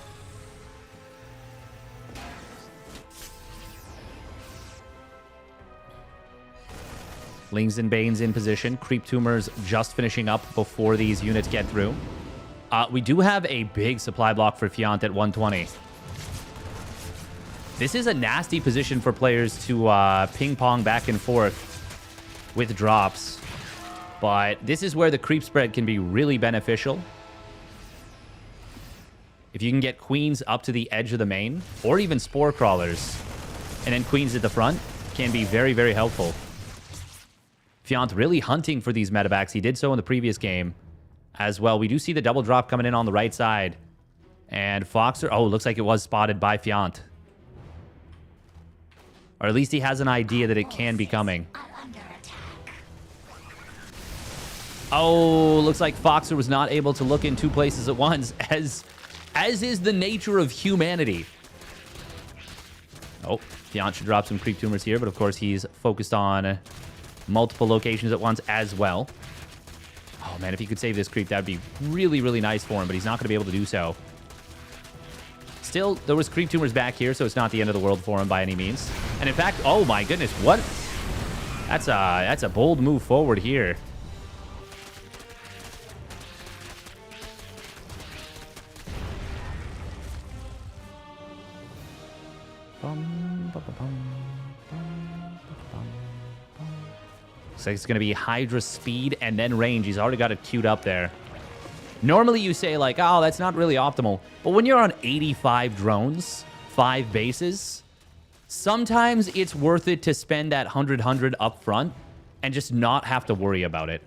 Lings and Banes in position. Creep Tumors just finishing up before these units get through. We do have a big supply block for Fiant at 120. This is a nasty position for players to ping-pong back and forth with drops. But this is where the creep spread can be really beneficial. If you can get queens up to the edge of the main, or even spore crawlers, and then queens at the front, can be very, very helpful. Fiant really hunting for these metabacks. He did so in the previous game as well. We do see the double drop coming in on the right side. And Foxer, oh, looks like it was spotted by Fiant. Or at least he has an idea that it can be coming. Oh, looks like Foxer was not able to look in two places at once, as is the nature of humanity. Oh, Fiant should drop some creep tumors here, but of course he's focused on multiple locations at once as well. Oh man, if he could save this creep, that'd be really, really nice for him, but he's not going to be able to do so. Still, there was creep tumors back here, so it's not the end of the world for him by any means. And in fact, oh my goodness, what? That's a bold move forward here. Looks like it's going to be Hydra speed and then range. He's already got it queued up there. Normally you say like, oh, that's not really optimal. But when you're on 85 drones, 5 bases, sometimes it's worth it to spend that 100 up front and just not have to worry about it.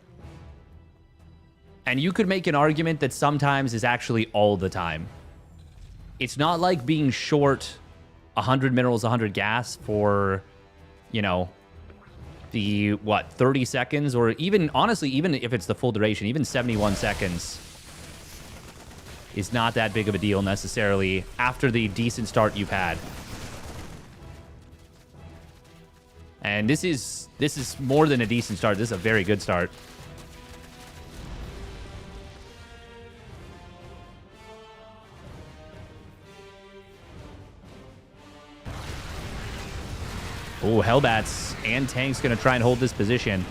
And you could make an argument that sometimes is actually all the time. It's not like being short 100 minerals, 100 gas for, you know, the, what, 30 seconds? Or even, honestly, even if it's the full duration, even 71 seconds is not that big of a deal necessarily after the decent start you've had. And this is more than a decent start. This is a very good start. Oh, Hellbats and Tank's going to try and hold this position.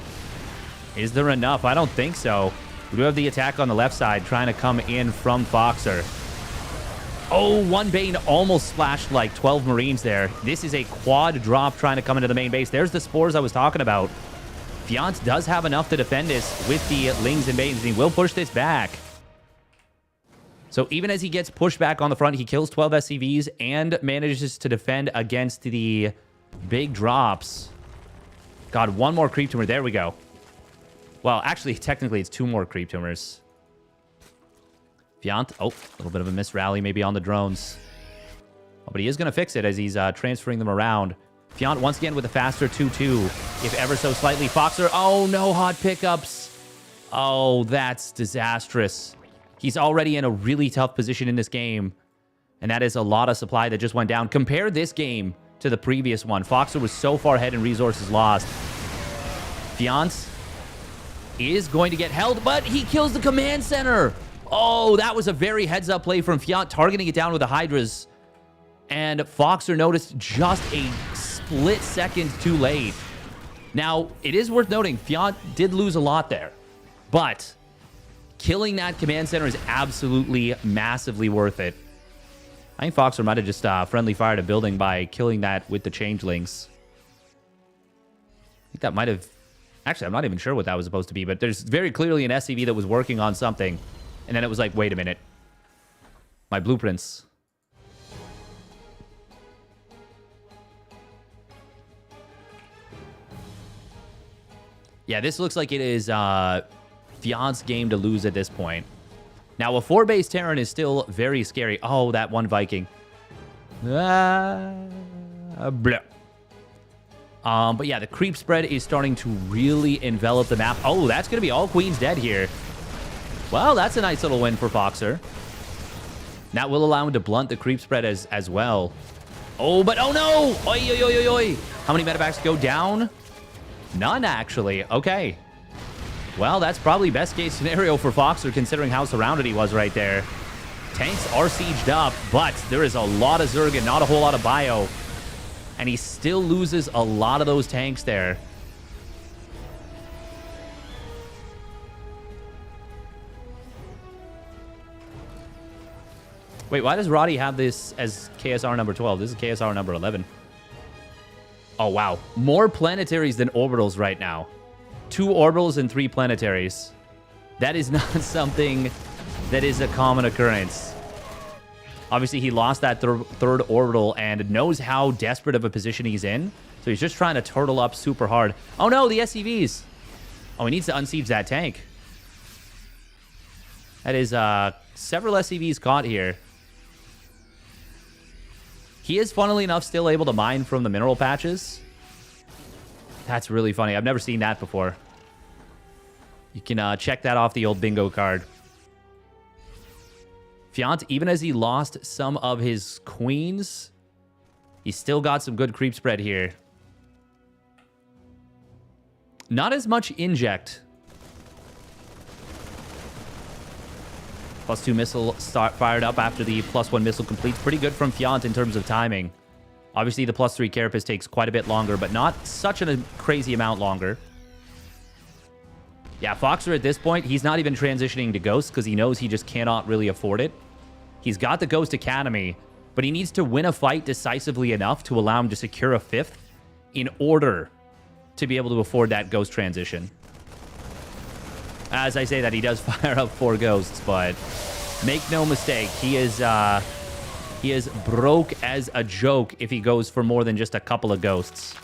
Is there enough? I don't think so. We do have the attack on the left side trying to come in from Foxer. Oh, one Bane almost splashed like 12 Marines there. This is a quad drop trying to come into the main base. There's the spores I was talking about. Fiant does have enough to defend this with the Lings and Banes, and he will push this back. So even as he gets pushed back on the front, he kills 12 SCVs and manages to defend against the big drops. God, one more creep tumor. There we go. Well, actually, technically, it's 2 more creep tumors. Fiant. Oh, a little bit of a missed rally maybe on the drones. Oh, but he is going to fix it as he's transferring them around. Fiant once again with a faster 2-2, if ever so slightly. Foxer. Oh, no hot pickups. Oh, that's disastrous. He's already in a really tough position in this game. And that is a lot of supply that just went down. Compare this game to the previous one. Foxer was so far ahead in resources lost. Fiant is going to get held, but he kills the command center. Oh, that was a very heads-up play from Fiant, targeting it down with the Hydras. And Foxer noticed just a split second too late. Now, it is worth noting, Fiant did lose a lot there. But killing that command center is absolutely massively worth it. I think Foxer might have just friendly fired a building by killing that with the changelings. I think that might have... Actually, I'm not even sure what that was supposed to be, but there's very clearly an SCV that was working on something. And then it was like, wait a minute. My blueprints. Yeah, this looks like it is Fiant's game to lose at this point. Now, a 4-base Terran is still very scary. Oh, that one Viking. Blah. But yeah, the creep spread is starting to really envelop the map. Oh, that's going to be all queens dead here. Well, that's a nice little win for Foxer. That will allow him to blunt the creep spread as well. Oh, but oh no! Oi, oi, oi, oi, oi. How many metabacks go down? None, actually. Okay. Well, that's probably best case scenario for Foxer, considering how surrounded he was right there. Tanks are sieged up, but there is a lot of Zerg and not a whole lot of bio. And he still loses a lot of those tanks there. Wait, why does Roddy have this as KSR number 12? This is KSR number 11. Oh, wow. More planetaries than orbitals right now. 2 orbitals and 3 planetaries. That is not something that is a common occurrence. Obviously, he lost that third orbital and knows how desperate of a position he's in. So he's just trying to turtle up super hard. Oh no, the SCVs. Oh, he needs to unsiege that tank. That is several SCVs caught here. He is, funnily enough, still able to mine from the mineral patches. That's really funny. I've never seen that before. You can check that off the old bingo card. Fiant, even as he lost some of his queens, he's still got some good creep spread here. Not as much inject. +2 missile fired up after the +1 missile completes. Pretty good from Fiant in terms of timing. Obviously, the +3 Carapace takes quite a bit longer, but not such a crazy amount longer. Yeah, Foxer at this point, he's not even transitioning to Ghost because he knows he just cannot really afford it. He's got the Ghost Academy, but he needs to win a fight decisively enough to allow him to secure a 5th in order to be able to afford that Ghost transition. As I say that, he does fire up 4 Ghosts, but make no mistake, he is broke as a joke if he goes for more than just a couple of Ghosts.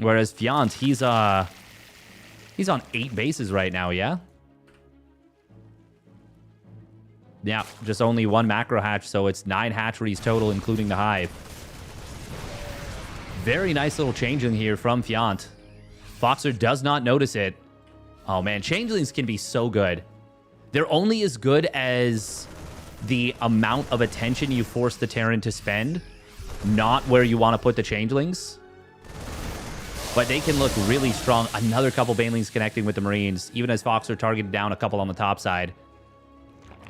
Whereas Fiant, he's on 8 bases right now, yeah? Yeah, just only 1 macro hatch, so it's 9 hatcheries total, including the hive. Very nice little changeling here from Fiant. Foxer does not notice it. Oh man, changelings can be so good. They're only as good as the amount of attention you force the Terran to spend, not where you want to put the changelings. But they can look really strong. Another couple Banelings connecting with the Marines, even as Foxer targeted down a couple on the top side.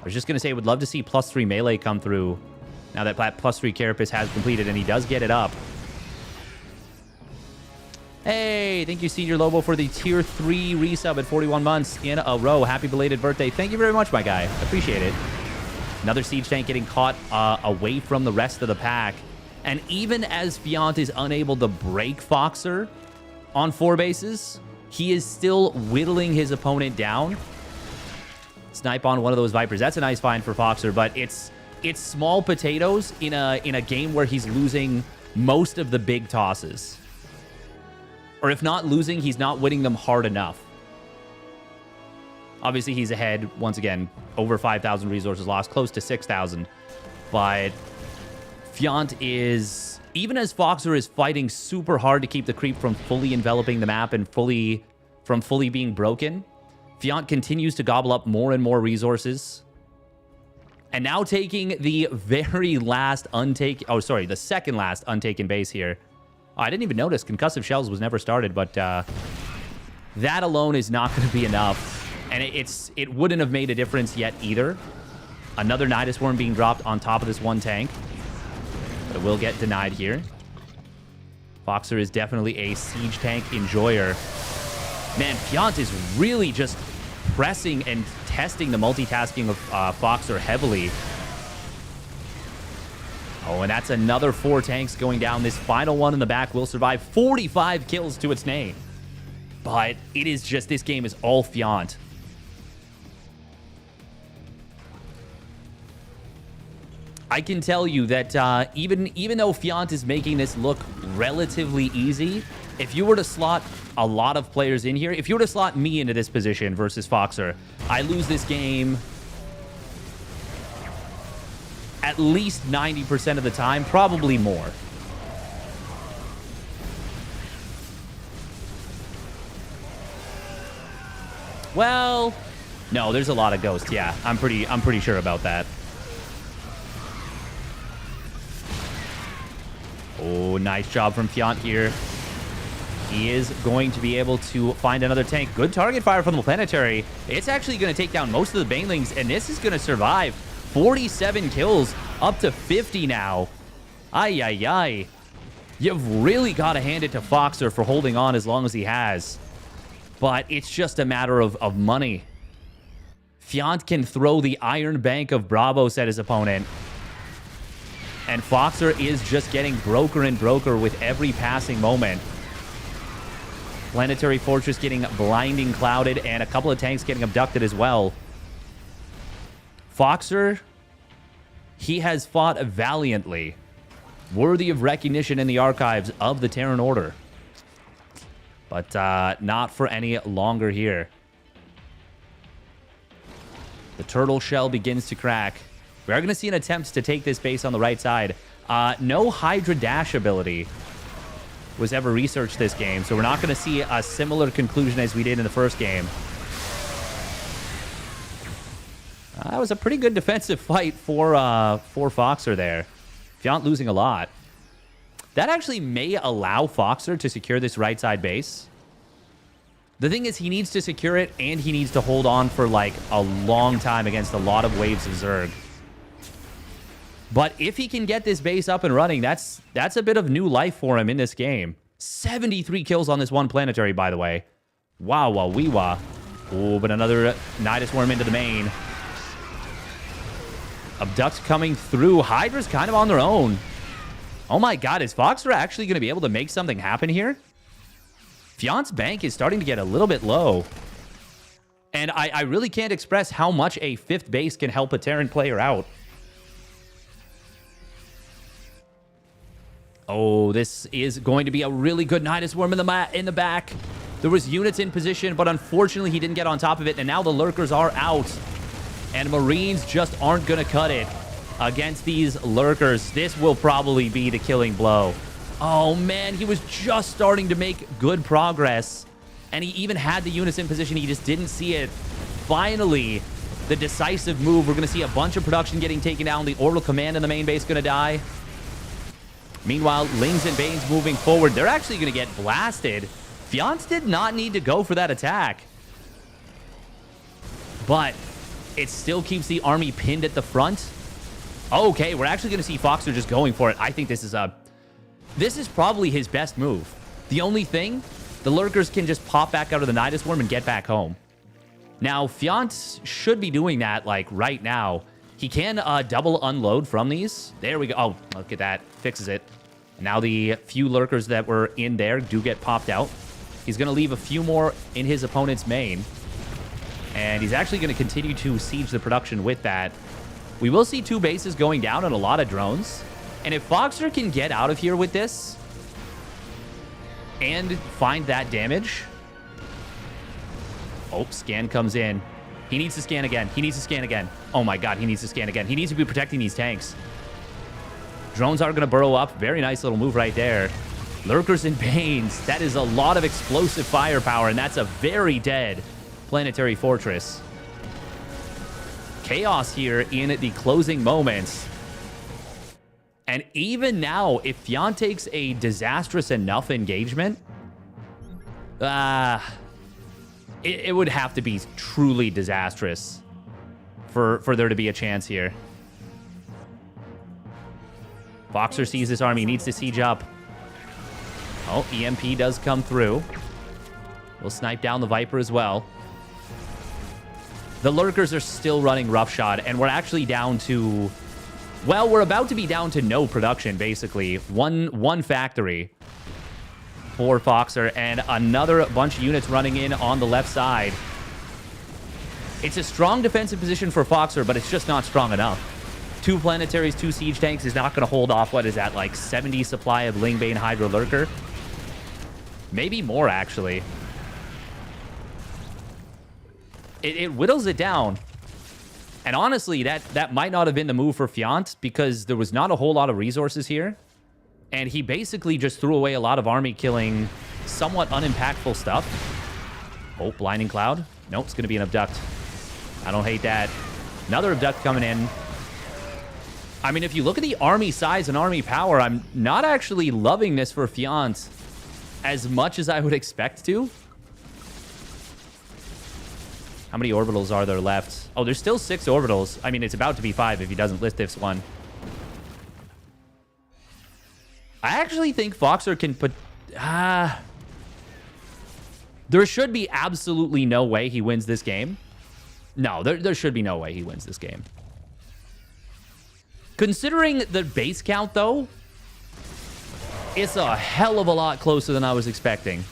I was just going to say, would love to see +3 melee come through now that +3 Carapace has completed, and he does get it up. Hey, thank you, Senior Lobo, for the tier 3 resub at 41 months in a row. Happy belated birthday. Thank you very much, my guy. Appreciate it. Another siege tank getting caught away from the rest of the pack. And even as Fiant is unable to break Foxer on 4 bases, he is still whittling his opponent down. Snipe on one of those Vipers. That's a nice find for Foxer, but it's small potatoes in a game where he's losing most of the big tosses. Or if not losing, he's not winning them hard enough. Obviously, he's ahead, once again, over 5,000 resources lost, close to 6,000. But Fiant is, even as Foxer is fighting super hard to keep the creep from fully enveloping the map and from fully being broken, Fiant continues to gobble up more and more resources. And now taking the very last the second last untaken base here. Oh, I didn't even notice concussive shells was never started, but that alone is not going to be enough. And it wouldn't have made a difference yet either. Another Nidus Worm being dropped on top of this one tank. But it will get denied here. Foxer is definitely a siege tank enjoyer. Man, Fiant is really just pressing and testing the multitasking of Foxer heavily. Oh, and that's another 4 tanks going down. This final one in the back will survive. 45 kills to its name. But it is just, this game is all Fiant. I can tell you that even though Fiant is making this look relatively easy, if you were to slot a lot of players in here, if you were to slot me into this position versus Foxer, I lose this game at least 90% of the time, probably more. Well, no, there's a lot of ghosts. Yeah, I'm pretty sure about that. Oh, nice job from Fiant here. He is going to be able to find another tank. Good target fire from the planetary. It's actually going to take down most of the Banelings, and this is going to survive. 47 kills, up to 50 now. Ay, ay, ay. You've really got to hand it to Foxer for holding on as long as he has. But it's just a matter of money. Fiant can throw the Iron Bank of Bravos at his opponent. And Foxer is just getting broker and broker with every passing moment. Planetary Fortress getting blinding clouded, and a couple of tanks getting abducted as well. Foxer, he has fought valiantly, worthy of recognition in the archives of the Terran Order. But not for any longer here. The turtle shell begins to crack. We are going to see an attempt to take this base on the right side. No Hydra dash ability was ever researched this game, so we're not going to see a similar conclusion as we did in the first game. That was a pretty good defensive fight for Foxer there. Fiant losing a lot. That actually may allow Foxer to secure this right side base. The thing is, he needs to secure it, and he needs to hold on for, like, a long time against a lot of waves of Zerg. But if he can get this base up and running, that's a bit of new life for him in this game. 73 kills on this one planetary, by the way. Wow, wow, wee wah. Oh, but another Nidus Worm into the main. Abduct coming through. Hydra's kind of on their own. Oh my god, is Foxer actually going to be able to make something happen here? Fiant's bank is starting to get a little bit low. And I really can't express how much a 5th base can help a Terran player out. Oh, this is going to be a really good Nidus Worm in the back. There was units in position, but unfortunately he didn't get on top of it, and now the Lurkers are out. And Marines just aren't going to cut it against these Lurkers. This will probably be the killing blow. Oh, man, he was just starting to make good progress, and he even had the units in position. He just didn't see it. Finally, the decisive move. We're going to see a bunch of production getting taken down. The Orbital Command in the main base going to die. Meanwhile, Lings and Banes moving forward. They're actually going to get blasted. Fiance did not need to go for that attack. But it still keeps the army pinned at the front. Okay, we're actually going to see Foxer just going for it. I think this is probably his best move. The only thing, the Lurkers can just pop back out of the Nidus Worm and get back home. Now, Fiant should be doing that, like, right now. He can double unload from these. There we go. Oh, look at that. Fixes it. And now the few Lurkers that were in there do get popped out. He's going to leave a few more in his opponent's main. And he's actually going to continue to siege the production with that. We will see 2 bases going down and a lot of drones. And if Foxer can get out of here with this and find that damage... Oh, scan comes in. He needs to scan again. He needs to scan again. Oh my god, he needs to scan again. He needs to be protecting these tanks. Drones are going to burrow up. Very nice little move right there. Lurkers and Banes. That is a lot of explosive firepower, and that's a very dead Planetary Fortress. Chaos here in the closing moments. And even now, if Fiant takes a disastrous enough engagement, it would have to be truly disastrous for there to be a chance here. Foxer sees this army, needs to siege up. Oh, EMP does come through. We'll snipe down the Viper as well. The Lurkers are still running roughshod, and we're actually down to... Well, we're about to be down to no production, basically. One factory for Foxer, and another bunch of units running in on the left side. It's a strong defensive position for Foxer, but it's just not strong enough. 2 planetaries, 2 siege tanks is not going to hold off, what is that, like 70 supply of Lingbane Hydra Lurker? Maybe more, actually. It whittles it down. And honestly, that might not have been the move for Fiant, because there was not a whole lot of resources here. And he basically just threw away a lot of army killing somewhat unimpactful stuff. Oh, Blinding Cloud. Nope, it's going to be an Abduct. I don't hate that. Another Abduct coming in. I mean, if you look at the army size and army power, I'm not actually loving this for Fiant as much as I would expect to. How many orbitals are there left? Oh, there's still 6 orbitals. I mean, it's about to be 5 if he doesn't list this one. I actually think Foxer can put... there should be absolutely no way he wins this game. No, there should be no way he wins this game. Considering the base count, though, it's a hell of a lot closer than I was expecting.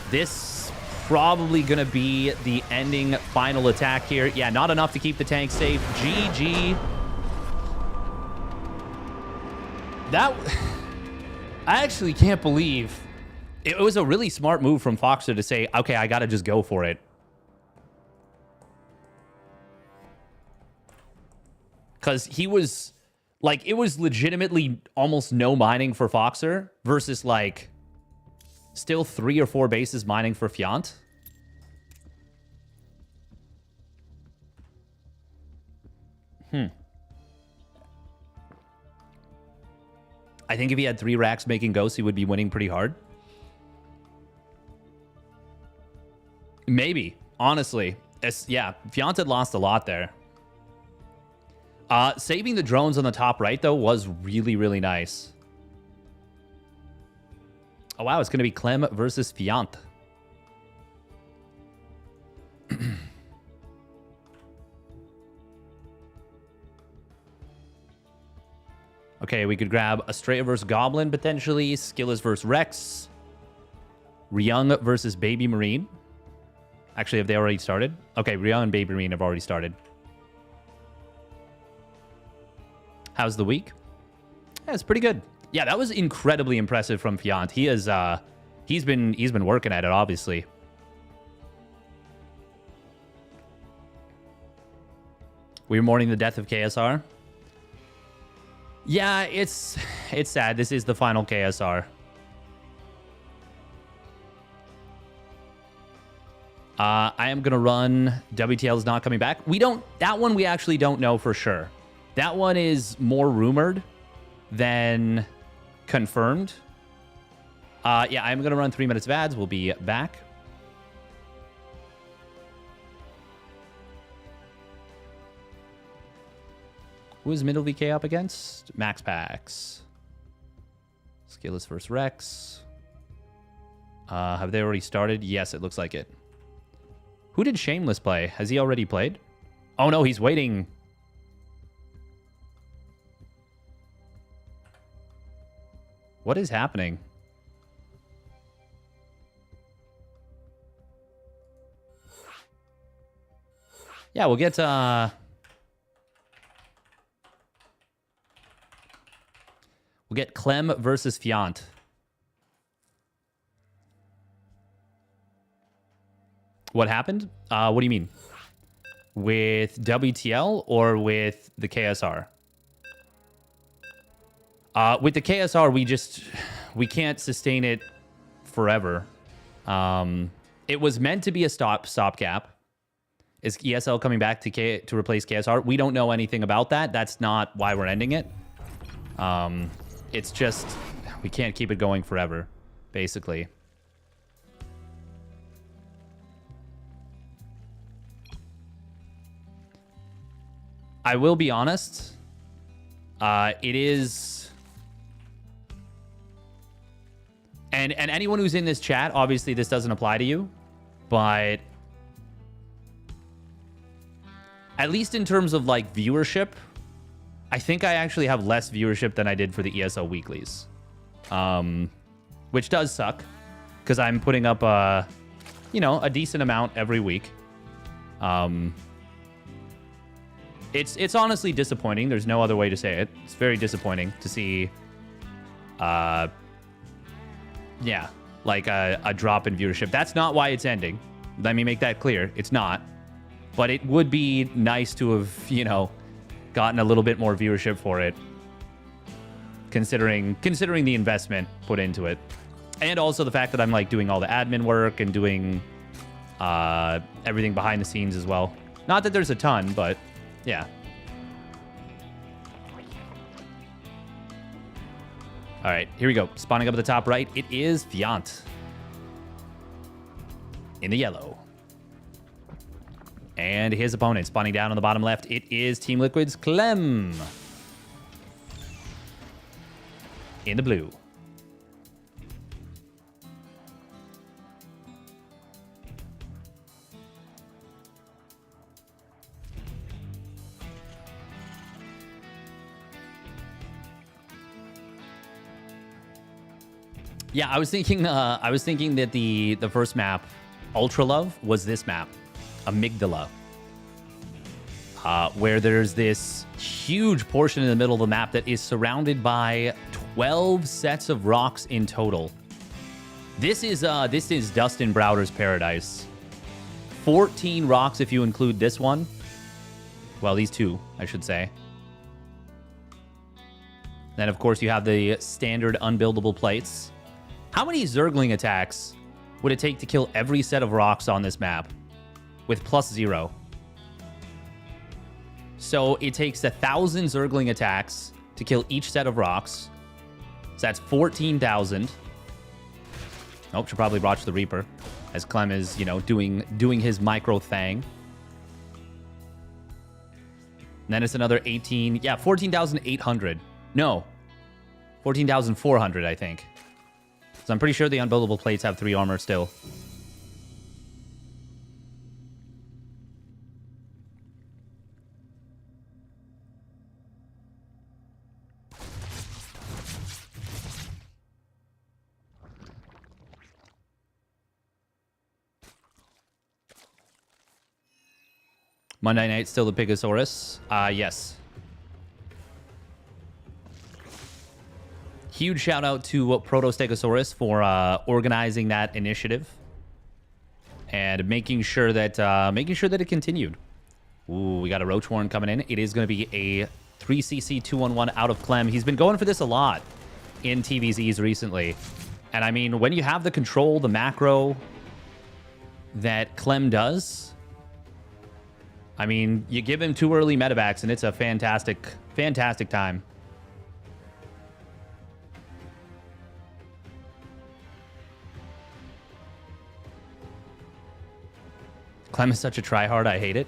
This probably going to be the ending final attack here. Yeah, not enough to keep the tank safe. GG. That... I actually can't believe... It was a really smart move from Foxer to say, okay, I got to just go for it. Because he was... Like, it was legitimately almost no mining for Foxer versus, like... Still 3 or 4 bases mining for Fiant. I think if he had 3 racks making ghosts, he would be winning pretty hard. Maybe, honestly. Yeah, Fiant had lost a lot there. Saving the drones on the top right, though, was really, really nice. Oh, wow, it's going to be Clem versus Fiant. Okay, we could grab Astrea versus Goblin, potentially. Skillers versus Rex. Ryung versus Baby Marine. Actually, have they already started? Okay, Ryung and Baby Marine have already started. How's the week? Yeah, it's pretty good. Yeah, that was incredibly impressive from Fiant. He is he's been working at it, obviously. We were mourning the death of KSR. Yeah, it's sad. This is the final KSR. I am gonna run WTL is not coming back. That one we actually don't know for sure. That one is more rumored than confirmed. Yeah, I'm gonna run 3 minutes of ads. We'll be back. Who is middle VK up against? Max Pax. Skilless versus Rex. Have they already started? Yes, it looks like it. Who did Shameless play? Has he already played? Oh no, he's waiting. What is happening? Yeah, we'll get Clem versus Fiant. What happened? What do you mean? With WTL or with the KSR? With the KSR, we can't sustain it forever. It was meant to be a stopgap. Is ESL coming back to replace KSR? We don't know anything about that. That's not why we're ending it. It's just we can't keep it going forever, basically. I will be honest. It is... And anyone who's in this chat, obviously this doesn't apply to you, but at least in terms of like viewership, I think I actually have less viewership than I did for the ESL weeklies, which does suck because I'm putting up a decent amount every week. It's honestly disappointing. There's no other way to say it. It's very disappointing to see, yeah, like a drop in viewership. That's not why it's ending. Let me make that clear. It's not. But it would be nice to have, gotten a little bit more viewership for it, considering the investment put into it, and also the fact that I'm like doing all the admin work and doing everything behind the scenes as well. Not that there's a ton, but yeah. All right, here we go. Spawning up at the top right, it is Fiant in the yellow. And his opponent spawning down on the bottom left, it is Team Liquid's Clem in the blue. Yeah, I was thinking that the first map, Ultra Love, was this map, Amygdala, where there's this huge portion in the middle of the map that is surrounded by 12 sets of rocks in total. This is Dustin Browder's paradise. 14 rocks if you include this one. Well, these two, I should say. Then, of course, you have the standard unbuildable plates. How many Zergling attacks would it take to kill every set of rocks on this map with +0? So it takes 1,000 Zergling attacks to kill each set of rocks. So that's 14,000. Oh, should probably watch the Reaper, as Clem is, you know, doing his micro thing. And then it's another 18. Yeah, 14,800. No, 14,400, I think. So I'm pretty sure the unbuildable plates have 3 armor still. Monday night, still the Pigosaurus. Yes. Huge shout out to Protostegosaurus for organizing that initiative and making sure that it continued. Ooh, we got a Roach Warren coming in. It is going to be a 3cc 2-on-1 out of Clem. He's been going for this a lot in TVZs recently. And I mean, when you have the control, the macro that Clem does, I mean, you give him 2 early medevacs and it's a fantastic, fantastic time. Clem is such a tryhard, I hate it.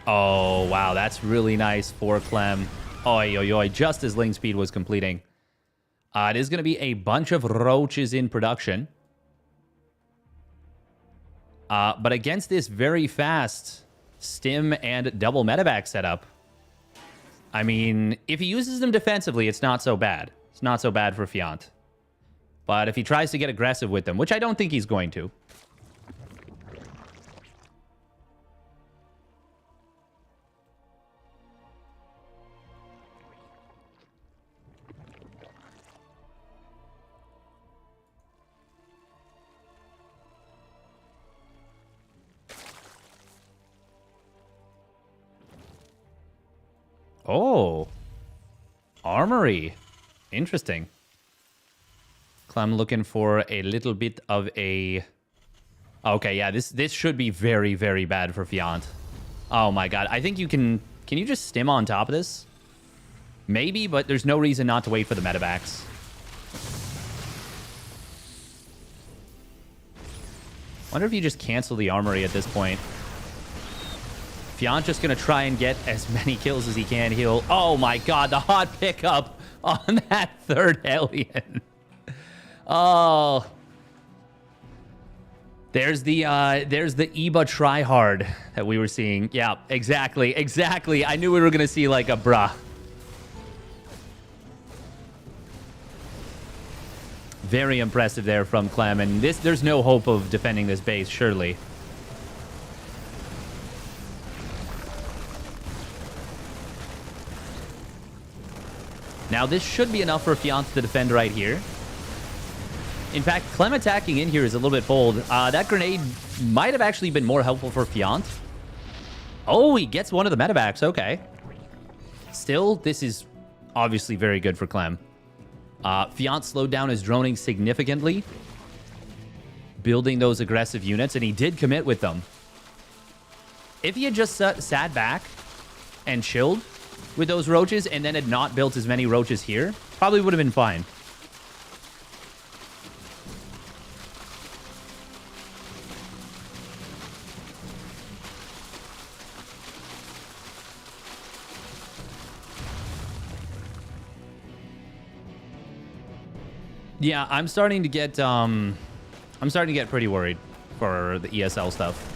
Oh, wow, that's really nice for Clem. Oi, oi, oi, just as lane speed was completing. It is going to be a bunch of roaches in production. But against this very fast stim and double medevac setup, I mean, if he uses them defensively, it's not so bad. It's not so bad for Fiant. But if he tries to get aggressive with them, which I don't think he's going to. Oh, armory. Interesting. Clem looking for a little bit of a... Okay, yeah, this should be very, very bad for Fiant. Oh my god, I think you can... Can you just stim on top of this? Maybe, but there's no reason not to wait for the medevacs. Wonder if you just cancel the armory at this point. Fiant just going to try and get as many kills as he can. He'll... Oh my god, the hot pickup on that third alien. Oh. There's the Eba tryhard that we were seeing. Yeah, exactly, exactly. I knew we were going to see like a bruh. Very impressive there from Clem, and there's no hope of defending this base, surely. Now, this should be enough for Fiant to defend right here. In fact, Clem attacking in here is a little bit bold. That grenade might have actually been more helpful for Fiant. Oh, he gets one of the medevacs. Okay. Still, this is obviously very good for Clem. Fiant slowed down his droning significantly, building those aggressive units, and he did commit with them. If he had just sat back and chilled with those roaches and then had not built as many roaches here, probably would have been fine. Yeah, I'm starting to get pretty worried for the ESL stuff.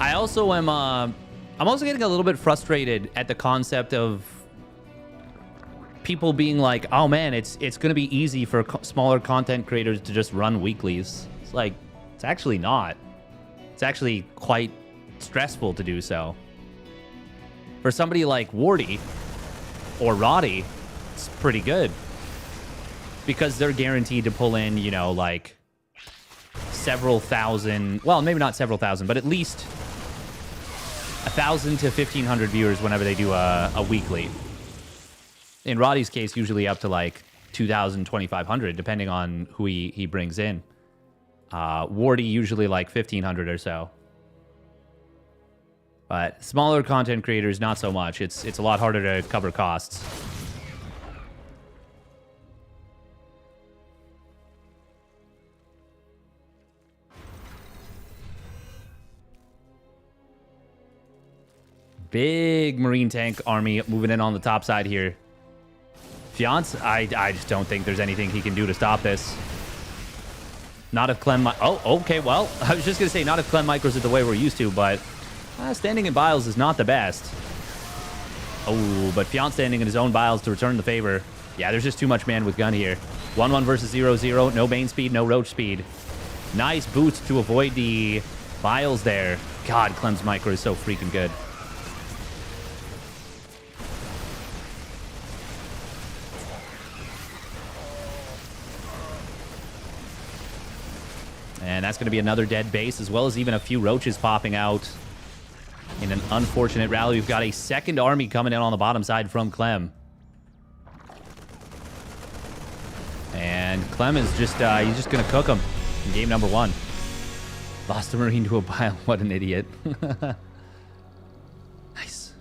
I also am, I'm also getting a little bit frustrated at the concept of people being like, oh man, it's going to be easy for smaller content creators to just run weeklies. It's like, it's actually not. It's actually quite stressful to do so. For somebody like Wardy or Roddy, it's pretty good. Because they're guaranteed to pull in, you know, like several thousand, well, maybe not several thousand, but at least 1,000 to 1,500 viewers whenever they do a weekly. In Roddy's case, usually up to like 2,000, 2,500, depending on who he brings in. Wardy usually like 1,500 or so. But smaller content creators, not so much. It's a lot harder to cover costs. Big Marine tank army moving in on the top side here. Fiance, I just don't think there's anything he can do to stop this. Not if Clem... Oh, okay, well, I was just going to say, not if Clem micros it the way we're used to, but standing in Biles is not the best. Oh, but Fiance standing in his own Biles to return the favor. Yeah, there's just too much man with gun here. 1-1 versus 0-0. No Bane speed, no Roach speed. Nice boost to avoid the Biles there. God, Clem's micro is so freaking good. And that's going to be another dead base, as well as even a few roaches popping out in an unfortunate rally. We've got a second army coming in on the bottom side from Clem. And Clem is just, he's just going to cook him in game number 1. Lost a Marine to a Bile. What an idiot. Nice.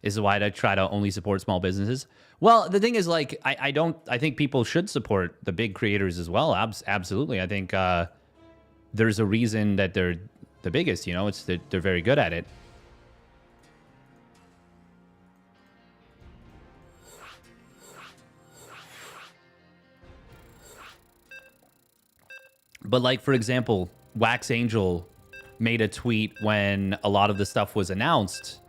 This is why I try to only support small businesses. Well, the thing is, like, I think people should support the big creators as well. Absolutely. I think there's a reason that they're the biggest, you know, it's that they're very good at it. But like, for example, Wax Angel made a tweet when a lot of the stuff was announced,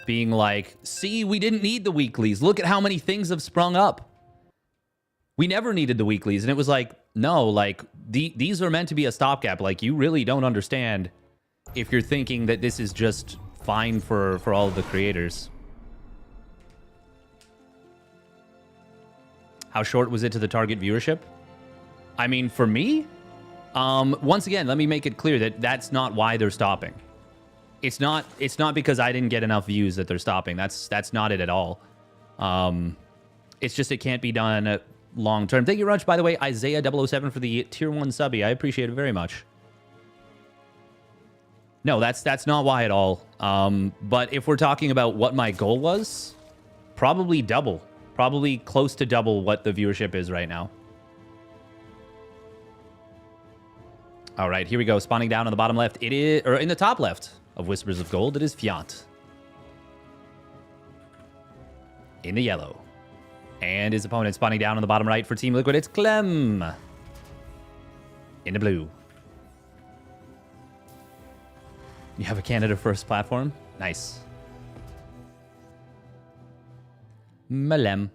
being like, see, we didn't need the weeklies. Look at how many things have sprung up. We never needed the weeklies. And it was like, no, like, these are meant to be a stopgap. Like, you really don't understand if you're thinking that this is just fine for all of the creators. How short was it to the target viewership? I mean, for me, once again, let me make it clear that that's not why they're stopping. It's not because I didn't get enough views that they're stopping. That's not it at all. It's just it can't be done long term. Thank you, Runch, by the way. Isaiah 007 for the tier 1 subby. I appreciate it very much. No, that's not why at all. But if we're talking about what my goal was, probably double. Probably close to double what the viewership is right now. All right, here we go. Spawning down on the bottom left. It is, or in the top left of Whispers of Gold, it is Fiant. In the yellow. And his opponent spawning down on the bottom right for Team Liquid, it's Clem. In the blue. You have a Canada First platform? Nice. Malem.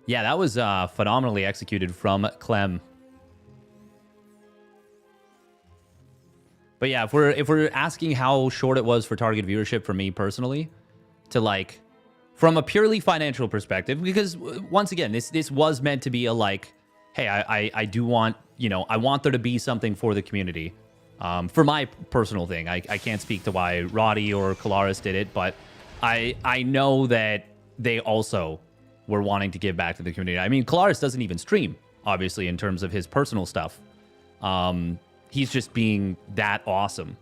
Yeah, that was phenomenally executed from Clem. But yeah, if we're asking how short it was for target viewership for me personally, to like, from a purely financial perspective, because once again, this was meant to be a like, hey, I do want, you know, I want there to be something for the community. For my personal thing, I can't speak to why Roddy or Kalaris did it, but I know that they also were wanting to give back to the community. I mean, Kalaris doesn't even stream, obviously, in terms of his personal stuff. He's just being that awesome.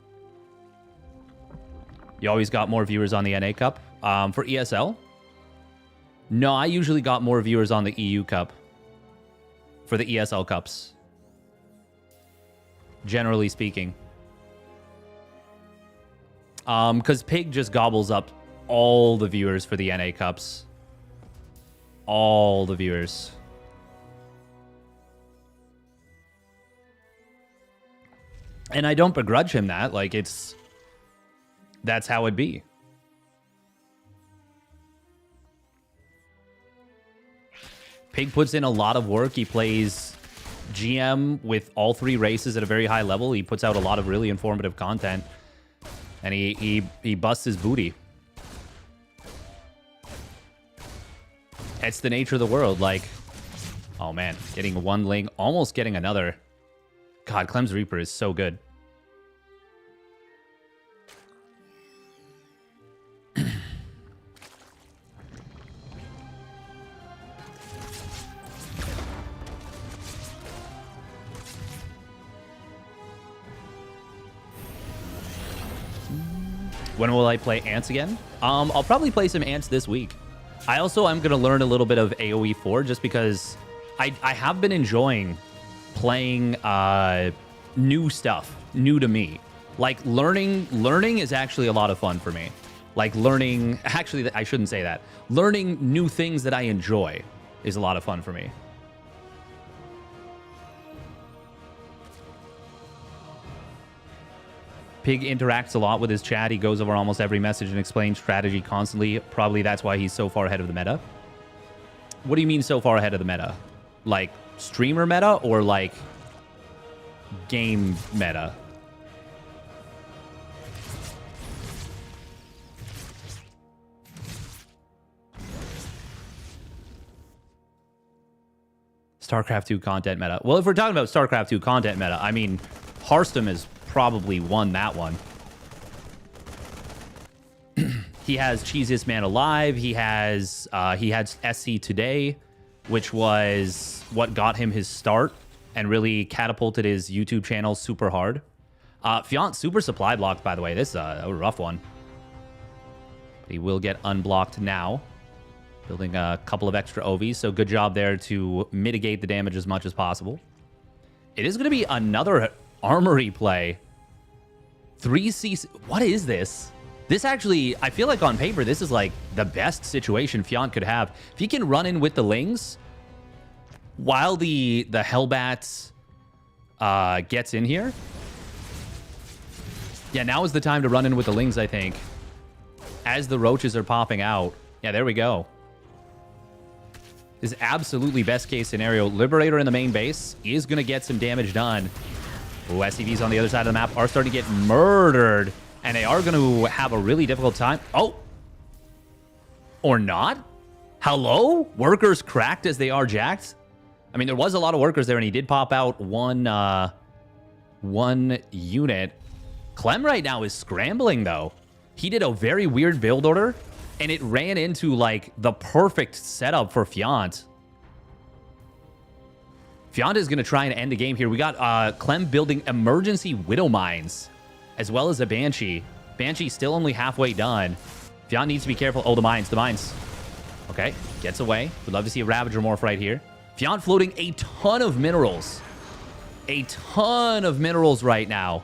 You always got more viewers on the NA Cup. For ESL? No, I usually got more viewers on the EU Cup. For the ESL Cups. Generally speaking. Because Pig just gobbles up all the viewers for the NA Cups. All the viewers. And I don't begrudge him that. Like, that's how it be. Pig puts in a lot of work. He plays GM with all 3 races at a very high level. He puts out a lot of really informative content. And he busts his booty. It's the nature of the world. Like, oh man, getting 1 ling, almost getting another. God, Clem's Reaper is so good. When will I play Ants again? I'll probably play some Ants this week. I also am going to learn a little bit of AoE 4 just because I have been enjoying playing new stuff, new to me. Like learning is actually a lot of fun for me. Like learning, actually, I shouldn't say that. Learning new things that I enjoy is a lot of fun for me. Pig interacts a lot with his chat. He goes over almost every message and explains strategy constantly. Probably that's why he's so far ahead of the meta. What do you mean so far ahead of the meta? Like streamer meta or like game meta? StarCraft 2 content meta. Well, if we're talking about StarCraft 2 content meta, I mean, Hearthstone has probably won that one. He has Cheesiest Man Alive. He had SC Today, which was what got him his start and really catapulted his YouTube channel super hard. Fiant super supply blocked, by the way. This is a rough one. But he will get unblocked now. Building a couple of extra OVs, so good job there to mitigate the damage as much as possible. It is going to be another armory play. 3C... What is this? This actually, I feel like on paper, this is like the best situation Fiant could have. If he can run in with the Lings while the Hellbats gets in here. Yeah, now is the time to run in with the Lings, I think. As the roaches are popping out. Yeah, there we go. This is absolutely best case scenario. Liberator in the main base is going to get some damage done. Ooh, SCVs on the other side of the map are starting to get murdered. And they are going to have a really difficult time. Oh. Or not? Hello? Workers cracked as they are jacked? I mean, there was a lot of workers there, and he did pop out one unit. Clem right now is scrambling, though. He did a very weird build order, and it ran into, like, the perfect setup for Fiant. Fiant is going to try and end the game here. We got Clem building emergency Widow Mines, as well as a Banshee. Banshee's still only halfway done. Fiant needs to be careful. Oh, the mines. Okay, gets away. We'd love to see a Ravager morph right here. Fiant floating a ton of minerals. A ton of minerals right now.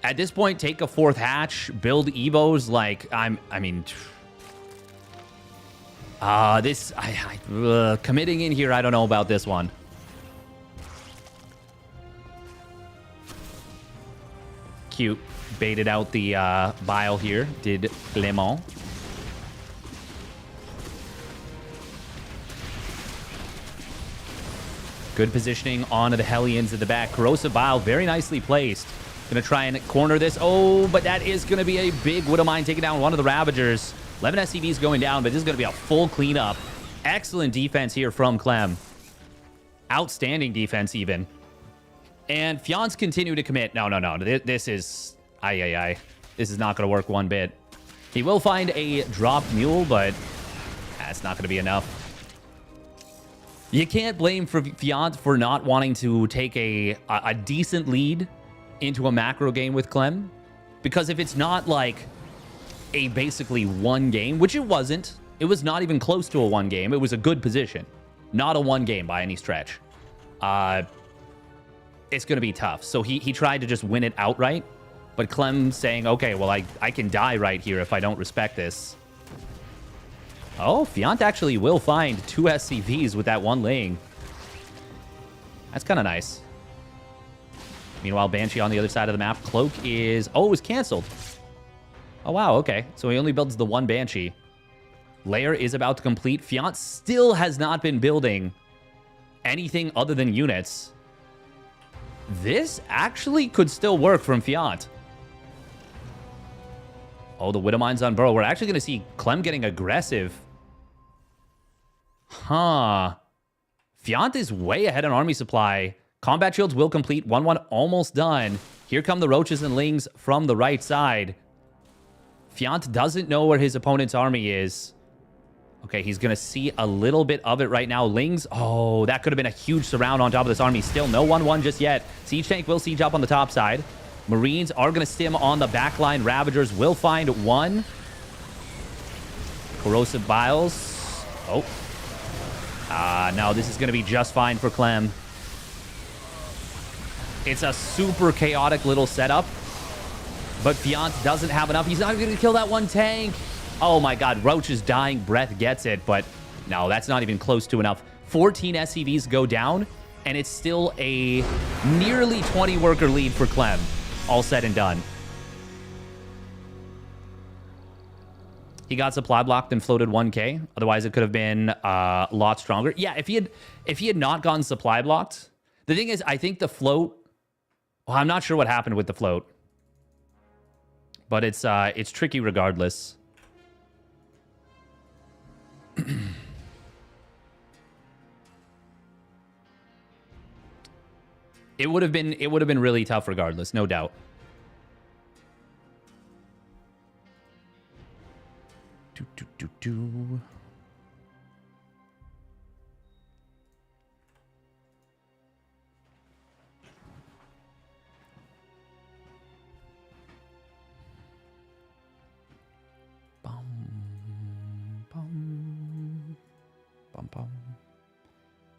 At this point, take a 4th hatch, build Evos. Like, committing in here, I don't know about this one. Cute. Baited out the bile here, did Clement. Good positioning onto the Hellions at the back. Corrosive Bile, very nicely placed. Gonna try and corner this. Oh, but that is gonna be a big Widow Mine taking down one of the Ravagers. 11 SCVs going down, but this is gonna be a full cleanup. Excellent defense here from Clem. Outstanding defense, even. And Fiant's continue to commit. No. This is... This is not going to work one bit. He will find a dropped mule, but that's not going to be enough. You can't blame Fiant for not wanting to take a decent lead into a macro game with Clem. Because if it's not like a basically one game, which it wasn't. It was not even close to a one game. It was a good position. Not a one game by any stretch. It's going to be tough. So he tried to just win it outright. But Clem saying, okay, well, I can die right here if I don't respect this. Oh, Fiant actually will find 2 SCVs with that one laying. That's kind of nice. Meanwhile, Banshee on the other side of the map. Cloak is... Oh, it was canceled. Oh, wow. Okay. So he only builds the one Banshee. Lair is about to complete. Fiant still has not been building anything other than units. This actually could still work from Fiant. Oh, the Widowmines on Burrow. We're actually going to see Clem getting aggressive. Huh. Fiant is way ahead on army supply. Combat shields will complete. 1-1 almost done. Here come the Roaches and Lings from the right side. Fiant doesn't know where his opponent's army is. Okay, he's going to see a little bit of it right now. Lings, oh, that could have been a huge surround on top of this army. Still no 1-1 just yet. Siege Tank will siege up on the top side. Marines are going to stim on the backline. Ravagers will find one. Corrosive Biles. Oh. No, this is going to be just fine for Clem. It's a super chaotic little setup. But Fiant doesn't have enough. He's not going to kill that one tank. Oh my god, Roach's dying breath gets it, but no, that's not even close to enough. 14 SCVs go down, and it's still a nearly 20 worker lead for Clem, all said and done. He got supply blocked and floated 1k. Otherwise, it could have been a lot stronger. Yeah, if he had not gotten supply blocked, the thing is, I think the float. Well, I'm not sure what happened with the float, but it's tricky regardless. It would have been really tough regardless, no doubt.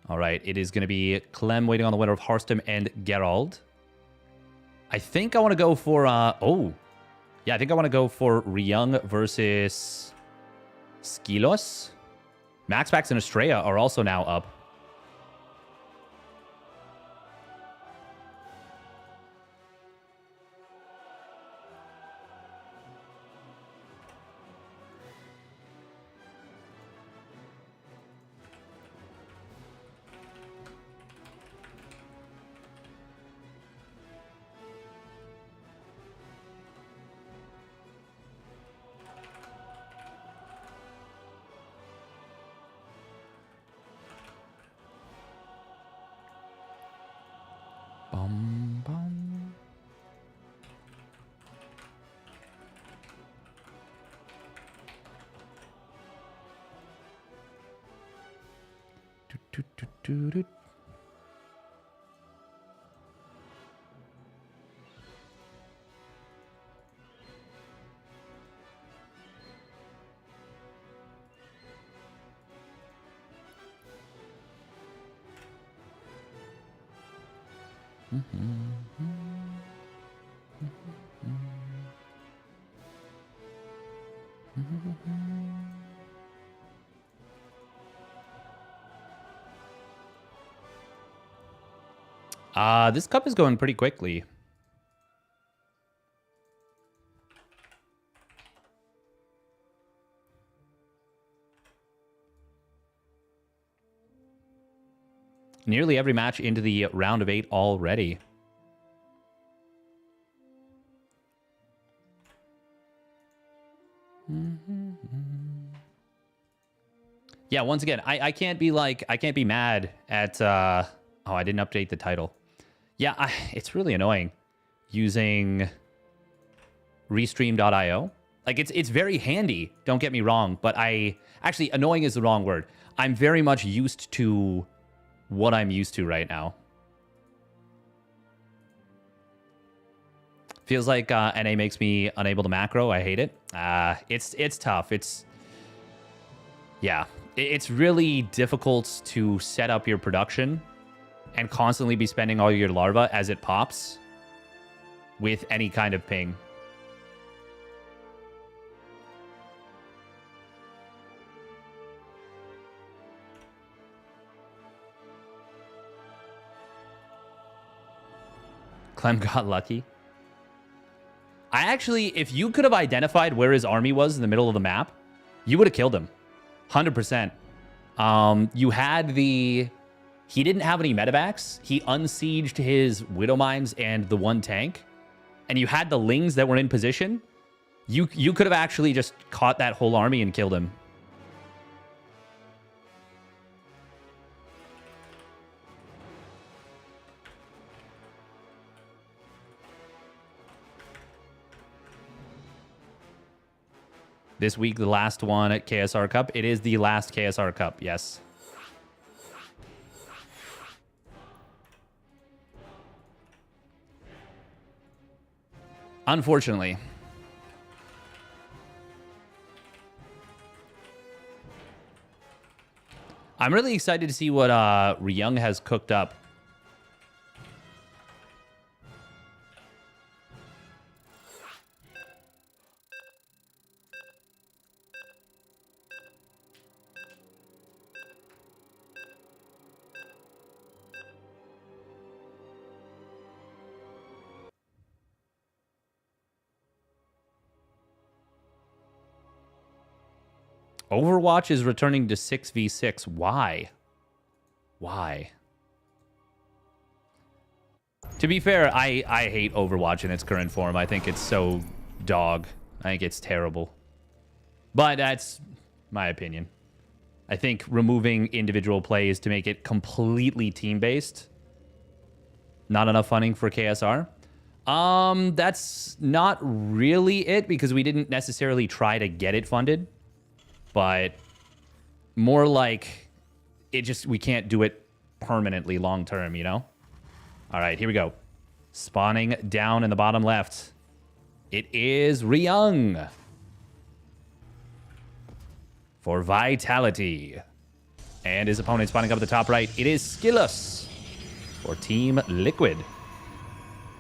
All right, it is going to be Clem waiting on the winner of Harstem and Gerald. I think I want to go for... oh. Yeah, I think I want to go for Ryung versus Skilos. Max Pax and Estrella are also now up. This cup is going pretty quickly. Nearly every match into the round of 8 already. Yeah, once again, I can't be like, I can't be mad at, oh, I didn't update the title. Yeah, it's really annoying using Restream.io. Like, it's very handy, don't get me wrong, but actually, annoying is the wrong word. I'm very much used to what I'm used to right now. Feels like NA makes me unable to macro. I hate it. It's tough. Yeah, it's really difficult to set up your production and constantly be spending all your larva as it pops with any kind of ping. Clem got lucky. I actually, if you could have identified where his army was in the middle of the map, you would have killed him. 100%. You had the... He didn't have any medevacs. He unsieged his Widow Mines and the one tank. And you had the Lings that were in position. You could have actually just caught that whole army and killed him. This week, the last one at KSR Cup. It is the last KSR Cup, yes. Unfortunately. I'm really excited to see what Ryung has cooked up. Overwatch is returning to 6v6. Why? Why? To be fair, I hate Overwatch in its current form. I think it's so dog. I think it's terrible. But that's my opinion. I think removing individual plays to make it completely team-based. Not enough funding for KSR. That's not really it because we didn't necessarily try to get it funded. But more like it just, we can't do it permanently long term, you know? All right, here we go. Spawning down in the bottom left. It is Ryung for Vitality. And his opponent spawning up at the top right. It is Skillus for Team Liquid.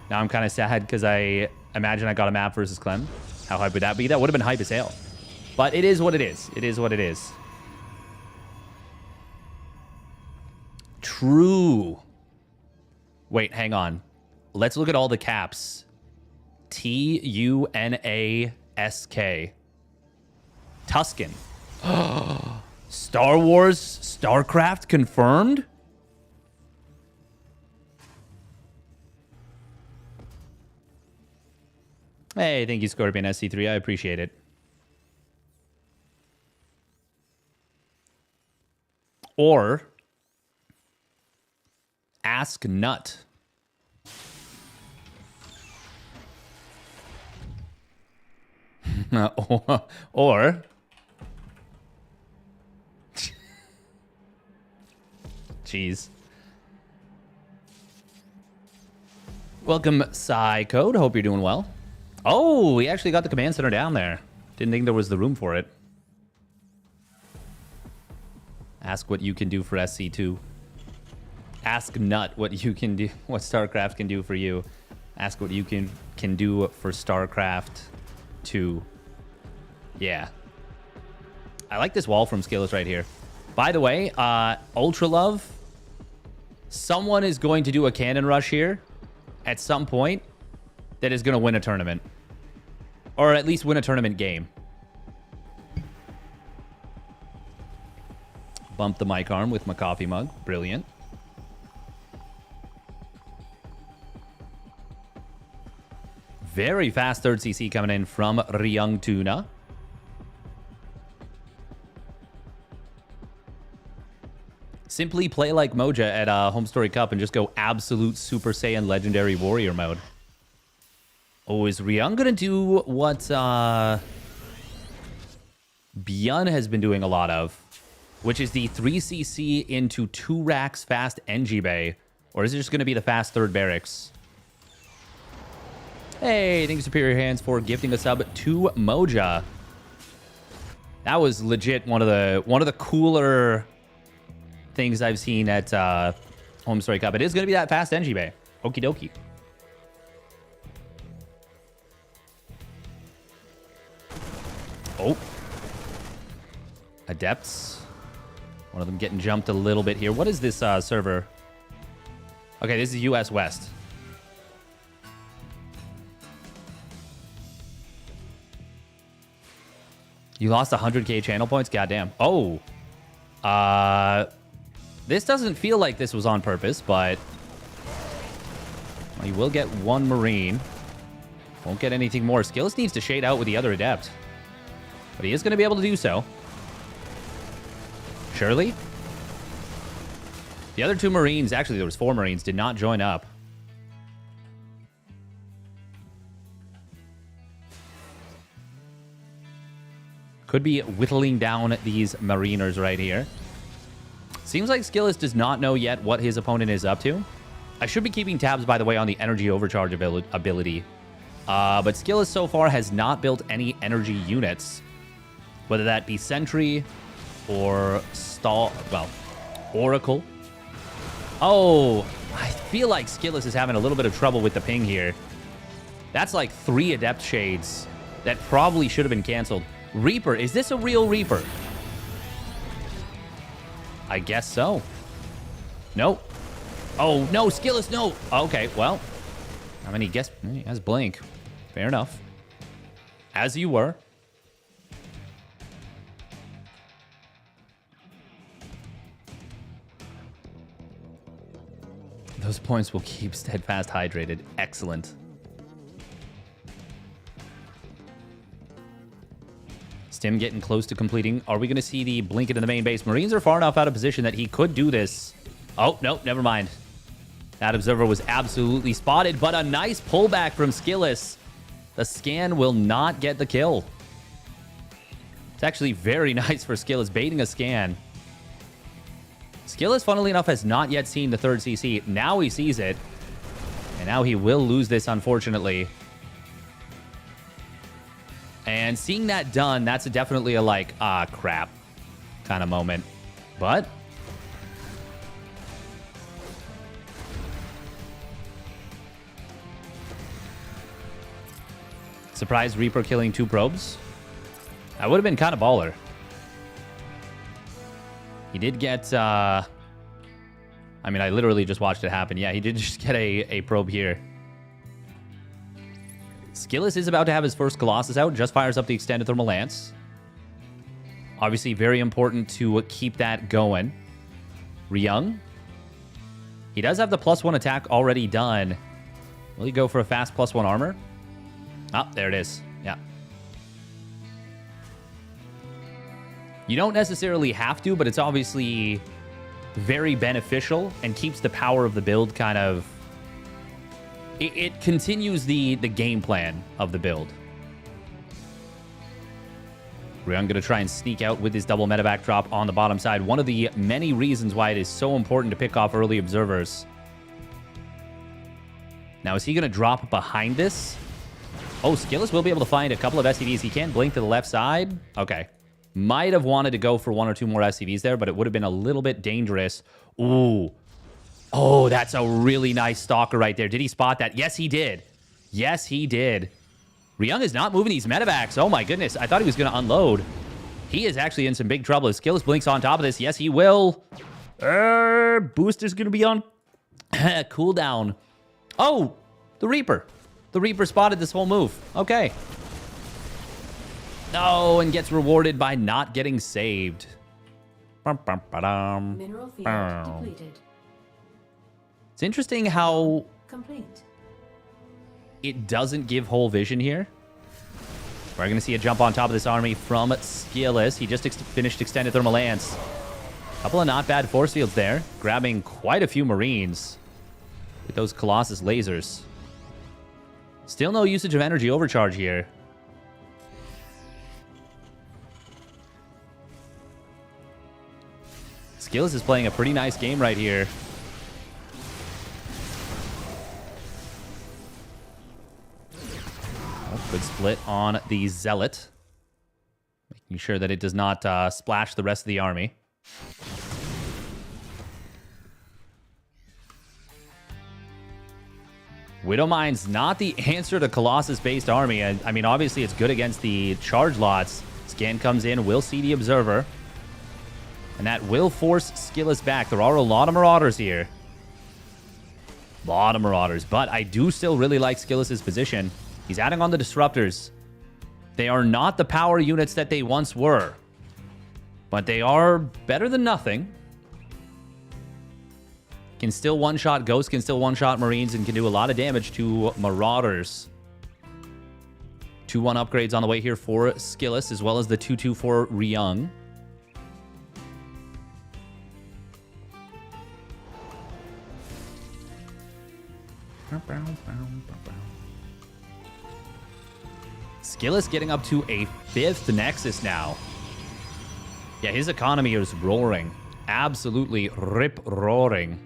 Now I'm kind of sad because I imagine I got a map versus Clem. How hype would that be? That would have been hype as hell. But it is what it is. It is what it is. True. Wait, hang on. Let's look at all the caps. Tunask. Tuscan. Star Wars StarCraft confirmed? Hey, thank you, Scorpion SC3. I appreciate it. Or Ask Nut. or Jeez. Welcome, Psy Code. Hope you're doing well. Oh, we actually got the command center down there. Didn't think there was the room for it. Ask what you can do for SC2. Ask Nut what you can do, what StarCraft can do for you. Ask what you can do for StarCraft 2. Yeah. I like this wall from Skillus right here. By the way, Ultra Love, someone is going to do a cannon rush here at some point that is going to win a tournament. Or at least win a tournament game. Bump the mic arm with my coffee mug. Brilliant. Very fast third CC coming in from Ryung Tuna. Simply play like Moja at Home Story Cup and just go absolute Super Saiyan Legendary Warrior mode. Oh, is Ryung going to do what Byun has been doing a lot of? Which is the 3cc into 2 racks fast NG Bay. Or is it just going to be the fast third barracks? Hey, thank you Superior Hands for gifting a sub to Moja. That was legit one of the cooler things I've seen at Home Story Cup. It is going to be that fast NG Bay. Okie dokie. Oh. Adepts. One of them getting jumped a little bit here. What is this server? Okay, this is US West. You lost 100k channel points? Goddamn. Oh. This doesn't feel like this was on purpose, but... Well, you will get one Marine. Won't get anything more. Skillus needs to shade out with the other Adept. But he is going to be able to do so. Surely. The other two Marines, actually there was 4 Marines, did not join up. Could be whittling down these Mariners right here. Seems like Skillus does not know yet what his opponent is up to. I should be keeping tabs, by the way, on the energy overcharge ability. But Skillus so far has not built any energy units. Whether that be Sentry or Oracle. Oh, I feel like Skillus is having a little bit of trouble with the ping here. That's like 3 Adept Shades that probably should have been canceled. Reaper, is this a real Reaper? I guess so. Nope. Oh, no, Skillus, no. Okay, well. I mean, he has Blink. Fair enough. As you were. Those points will keep Steadfast hydrated. Excellent. Stim getting close to completing. Are we going to see the blink into the main base? Marines are far enough out of position that he could do this. Oh, no, never mind. That Observer was absolutely spotted, but a nice pullback from Skillus. The scan will not get the kill. It's actually very nice for Skillus, baiting a scan. Skillus, funnily enough, has not yet seen the 3rd CC. Now he sees it. And now he will lose this, unfortunately. And seeing that done, that's definitely a like, ah, crap kind of moment. But surprise Reaper killing 2 probes. That would have been kind of baller. He did get, I mean, I literally just watched it happen. Yeah, he did just get a probe here. Skillus is about to have his first Colossus out. Just fires up the extended thermal lance. Obviously, very important to keep that going. Ryung. He does have the +1 attack already done. Will he go for a fast +1 armor? Oh, there it is. Yeah. You don't necessarily have to, but it's obviously very beneficial and keeps the power of the build kind of... It continues the game plan of the build. Ryung going to try and sneak out with his double medevac drop on the bottom side. One of the many reasons why it is so important to pick off early observers. Now, is he going to drop behind this? Oh, Skillus will be able to find a couple of SCVs. He can't blink to the left side. Okay. Might have wanted to go for 1 or 2 more SCVs there, but it would have been a little bit dangerous. Ooh. Oh, that's a really nice stalker right there. Did he spot that? Yes, he did. Yes, he did. Ryung is not moving these medevacs. Oh, my goodness. I thought he was going to unload. He is actually in some big trouble. His Skillus blinks on top of this. Yes, he will. Booster's going to be on cooldown. Oh, the Reaper. The Reaper spotted this whole move. Okay. No, and gets rewarded by not getting saved. Mineral field depleted. It's interesting how Complete. it doesn't give whole vision here. We're going to see a jump on top of this army from Skillus. He just finished extended thermal lance. Couple of not bad force fields there, grabbing quite a few Marines with those Colossus lasers. Still no usage of energy overcharge here. Skillus is playing a pretty nice game right here. Oh, good split on the Zealot. Making sure that it does not splash the rest of the army. Widowmine's not the answer to Colossus-based army. I mean, obviously, it's good against the charge lots. Scan comes in. We'll see the Observer. And that will force Skillus back. There are a lot of Marauders here. A lot of Marauders. But I do still really like Skillus's position. He's adding on the Disruptors. They are not the power units that they once were. But they are better than nothing. Can still one-shot Ghosts, can still one-shot Marines, and can do a lot of damage to Marauders. 2-1 upgrades on the way here for Skillis, as well as the 2-2 for Ryung. Skillis getting up to a 5th Nexus now. Yeah, his economy is roaring. Absolutely rip-roaring.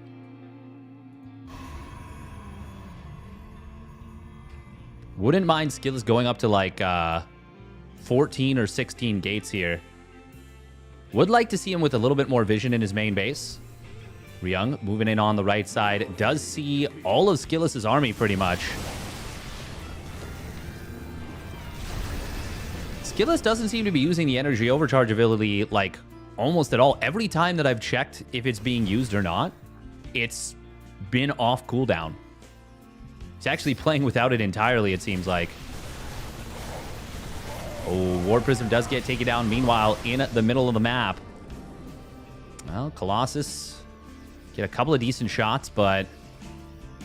Wouldn't mind Skillis going up to like 14 or 16 gates here. Would like to see him with a little bit more vision in his main base. Ryung moving in on the right side. Does see all of Skillis' army pretty much. Skillis doesn't seem to be using the energy overcharge ability like almost at all. Every time that I've checked if it's being used or not, it's been off cooldown. He's actually playing without it entirely, it seems like. Oh, War Prism does get taken down. Meanwhile, in the middle of the map. Well, Colossus get a couple of decent shots, but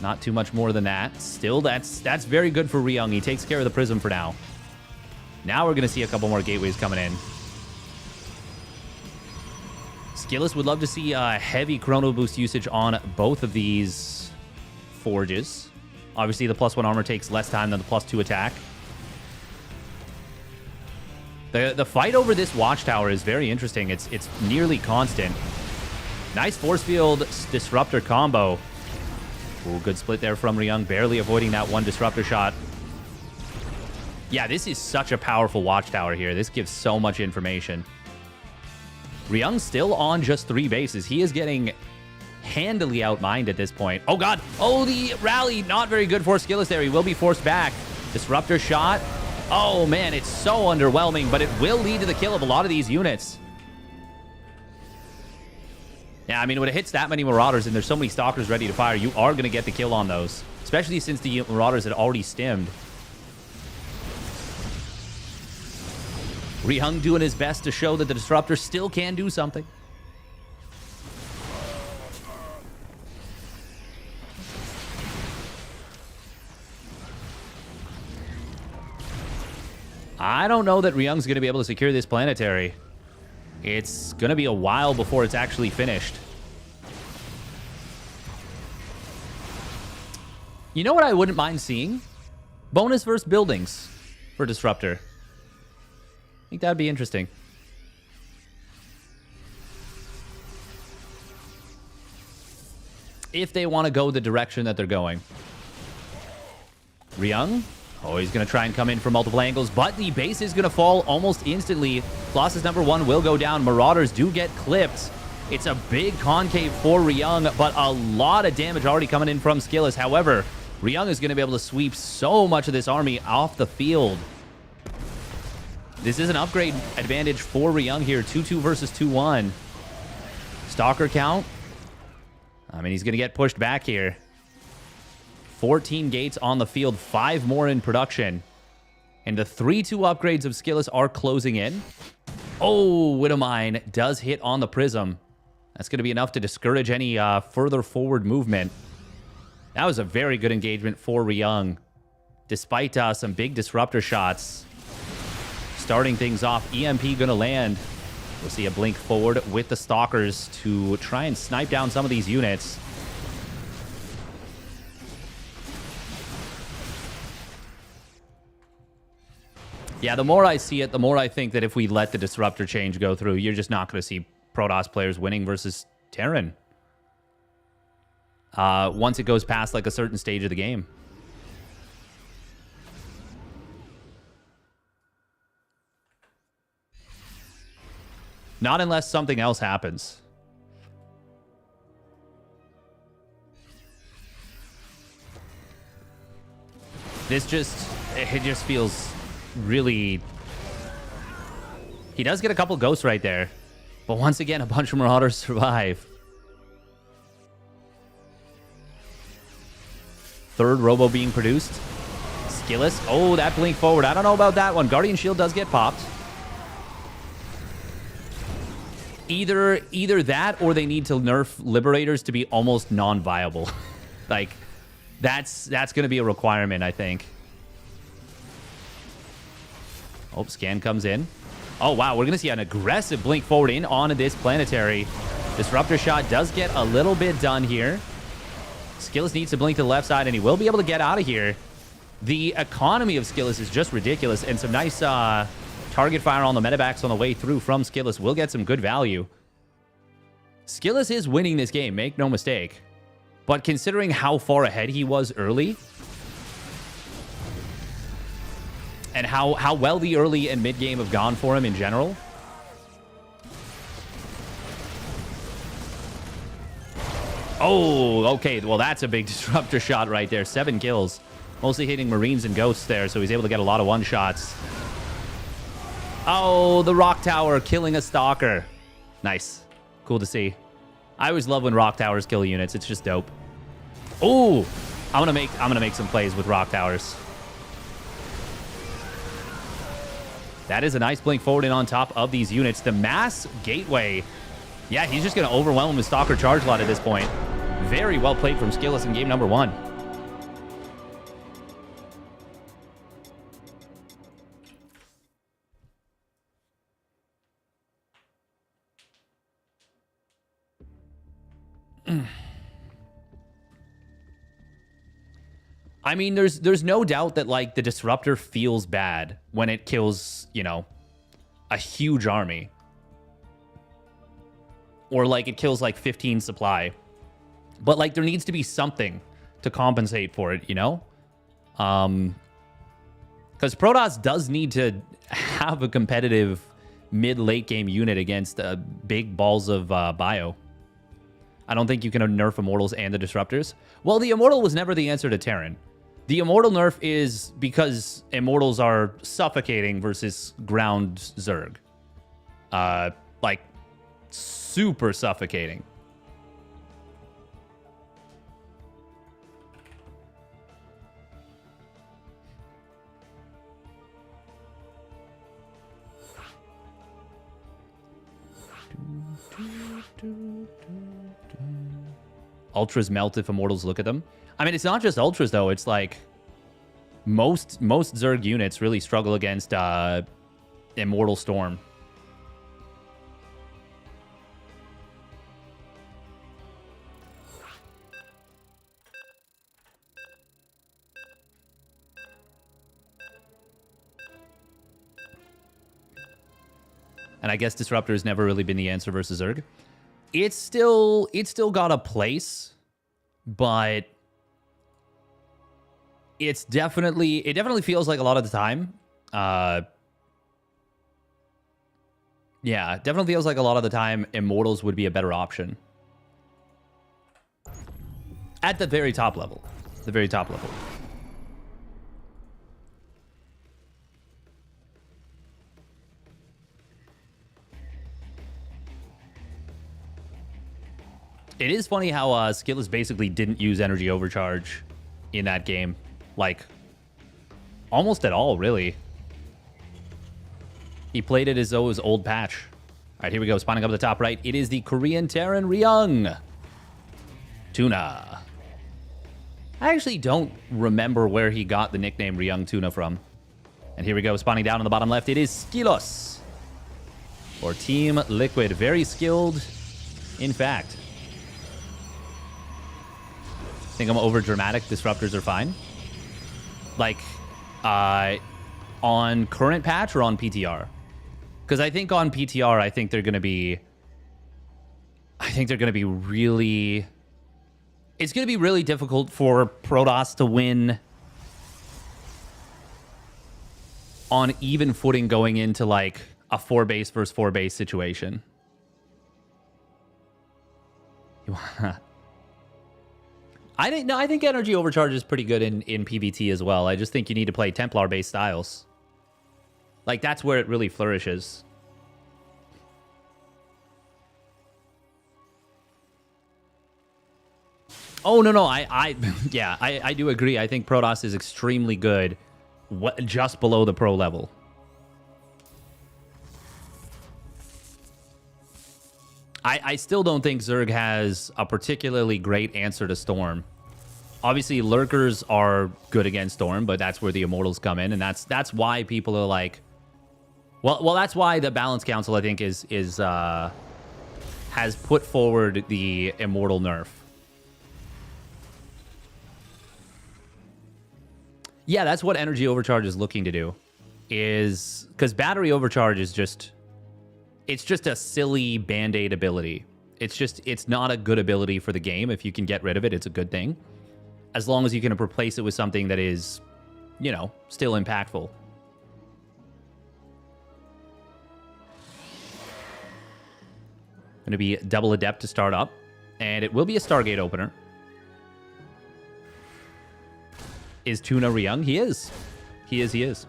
not too much more than that. Still, that's very good for Ryung. He takes care of the Prism for now. Now we're going to see a couple more gateways coming in. Skillis would love to see heavy Chrono Boost usage on both of these forges. Obviously, the +1 armor takes less time than the +2 attack. The fight over this watchtower is very interesting. It's nearly constant. Nice force field disruptor combo. Ooh, good split there from Ryung, barely avoiding that one disruptor shot. Yeah, this is such a powerful watchtower here. This gives so much information. Ryung's still on just 3 bases. He is getting handily outmined at this point. Oh, God. Oh, the rally. Not very good for Skillis there. He will be forced back. Disruptor shot. Oh, man, it's so underwhelming, but it will lead to the kill of a lot of these units. Yeah, I mean, when it hits that many Marauders and there's so many Stalkers ready to fire, you are going to get the kill on those, especially since the Marauders had already stimmed. Ryung doing his best to show that the Disruptor still can do something. I don't know that Ryung's going to be able to secure this planetary. It's going to be a while before it's actually finished. You know what I wouldn't mind seeing? Bonus versus buildings for Disruptor. I think that'd be interesting. If they want to go the direction that they're going. Ryung? Oh, he's going to try and come in from multiple angles, but the base is going to fall almost instantly. Colossus #1 will go down. Marauders do get clipped. It's a big concave for Ryung, but a lot of damage already coming in from Skillis. However, Ryung is going to be able to sweep so much of this army off the field. This is an upgrade advantage for Ryung here. 2-2 versus 2-1. Stalker count. I mean, he's going to get pushed back here. 14 gates on the field, 5 more in production. And the 3-2 upgrades of Skillis are closing in. Oh, Widowmine does hit on the Prism. That's going to be enough to discourage any further forward movement. That was a very good engagement for Ryung. Despite some big disruptor shots. Starting things off, EMP going to land. We'll see a blink forward with the Stalkers to try and snipe down some of these units. Yeah, the more I see it, the more I think that if we let the Disruptor change go through, you're just not going to see Protoss players winning versus Terran. Once it goes past like a certain stage of the game. Not unless something else happens. It just feels really... He does get a couple ghosts right there. But once again, a bunch of Marauders survive. Third Robo being produced. Skillus. Oh, that blink forward. I don't know about that one. Guardian Shield does get popped. Either that or they need to nerf Liberators to be almost non-viable. Like, that's going to be a requirement, I think. Oh, scan comes in. Oh, wow. We're going to see an aggressive blink forward in onto this planetary. Disruptor shot does get a little bit done here. Skillus needs to blink to the left side, and he will be able to get out of here. The economy of Skillus is just ridiculous, and some nice target fire on the medevacs on the way through from Skillus will get some good value. Skillus is winning this game, make no mistake. But considering how far ahead he was early, and how well the early and mid game have gone for him in general, oh, okay. Well, that's a big disruptor shot right there. 7 kills. Mostly hitting Marines and Ghosts there, so he's able to get a lot of one-shots. Oh, the Rock Tower killing a Stalker. Nice. Cool to see. I always love when Rock Towers kill units. It's just dope. Oh, I'm gonna make some plays with Rock Towers. That is a nice blink forward in on top of these units. The mass gateway. Yeah, he's just going to overwhelm his Stalker charge lot at this point. Very well played from Skillus in game number 1. I mean, there's no doubt that, like, the Disruptor feels bad when it kills, you know, a huge army. Or, like, it kills, like, 15 supply. But, like, there needs to be something to compensate for it, you know? Because Protoss does need to have a competitive mid-late game unit against big balls of bio. I don't think you can nerf Immortals and the Disruptors. Well, the Immortal was never the answer to Terran. The Immortal nerf is because Immortals are suffocating versus ground Zerg. Like, super suffocating. Ultras melt if Immortals look at them. I mean, it's not just Ultras, though. It's like most Zerg units really struggle against Immortal Storm. And I guess Disruptor has never really been the answer versus Zerg. It's still got a place, but it definitely feels like a lot of the time. Yeah, it definitely feels like a lot of the time Immortals would be a better option. At the very top level. The very top level. It is funny how Skillus basically didn't use energy overcharge in that game. Like, almost at all, really. He played it as though it was old patch. All right, here we go. Spawning up at the top right. It is the Korean Terran Ryung. Tuna. I actually don't remember where he got the nickname Ryung Tuna from. And here we go. Spawning down on the bottom left. It is Skillus. Or Team Liquid. Very skilled, in fact. Think I'm over dramatic. Disruptors are fine. Like, on current patch or on PTR? Because I think on PTR, I think they're going to be really... It's going to be really difficult for Protoss to win on even footing going into, like, a 4-base versus 4-base situation. I think energy overcharge is pretty good in PvT as well. I just think you need to play Templar-based styles. Like, that's where it really flourishes. Oh, no. I do agree. I think Protoss is extremely good just below the pro level. I still don't think Zerg has a particularly great answer to Storm. Obviously, Lurkers are good against Storm, but that's where the Immortals come in, and that's why people are like, well, that's why the Balance Council, I think, has put forward the Immortal nerf. Yeah, that's what Energy Overcharge is looking to do, is because Battery Overcharge is just, it's just a silly Band-Aid ability. It's not a good ability for the game. If you can get rid of it, it's a good thing. As long as you can replace it with something that is, you know, still impactful. Going to be double Adept to start up. And it will be a Stargate opener. Is Tuna Ryung? He is. He is.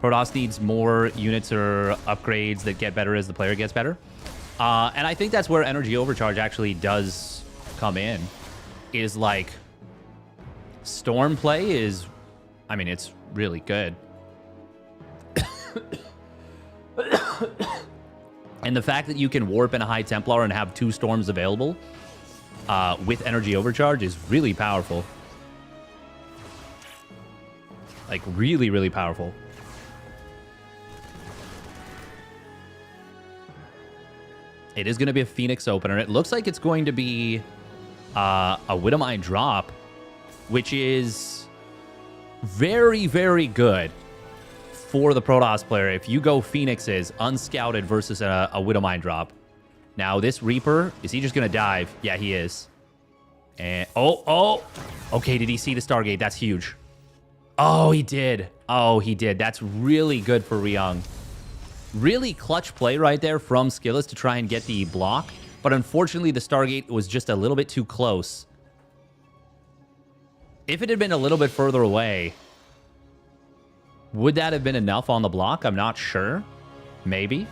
Protoss needs more units or upgrades that get better as the player gets better. And I think that's where Energy Overcharge actually does come in. Is like, Storm play is, I mean, it's really good. And the fact that you can warp in a High Templar and have 2 Storms available with Energy Overcharge is really powerful. Like, really, really powerful. It is going to be a Phoenix opener. It looks like it's going to be a Widowmine drop, which is very, very good for the Protoss player if you go Phoenixes unscouted versus a Widowmine drop. Now, this Reaper, is he just going to dive? Yeah, he is. And, oh. Okay, did he see the Stargate? That's huge. Oh, he did. That's really good for Ryung. Really clutch play right there from Skillous to try and get the block. But unfortunately, the Stargate was just a little bit too close. If it had been a little bit further away, would that have been enough on the block? I'm not sure. Maybe.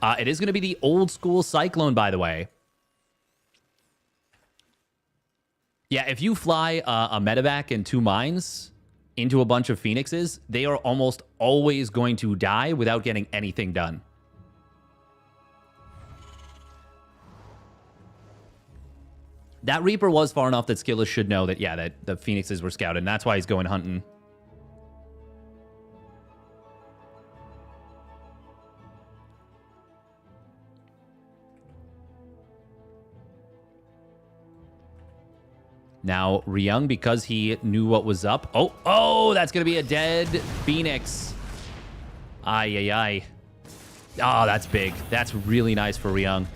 It is going to be the old school Cyclone, by the way. Yeah, if you fly a medevac and 2 mines into a bunch of Phoenixes, they are almost always going to die without getting anything done. That Reaper was far enough that Skillous should know that, yeah, that the Phoenixes were scouted, and that's why he's going hunting. Now, Ryung, because he knew what was up. Oh, that's going to be a dead Phoenix. Ay. Oh, that's big. That's really nice for Ryung.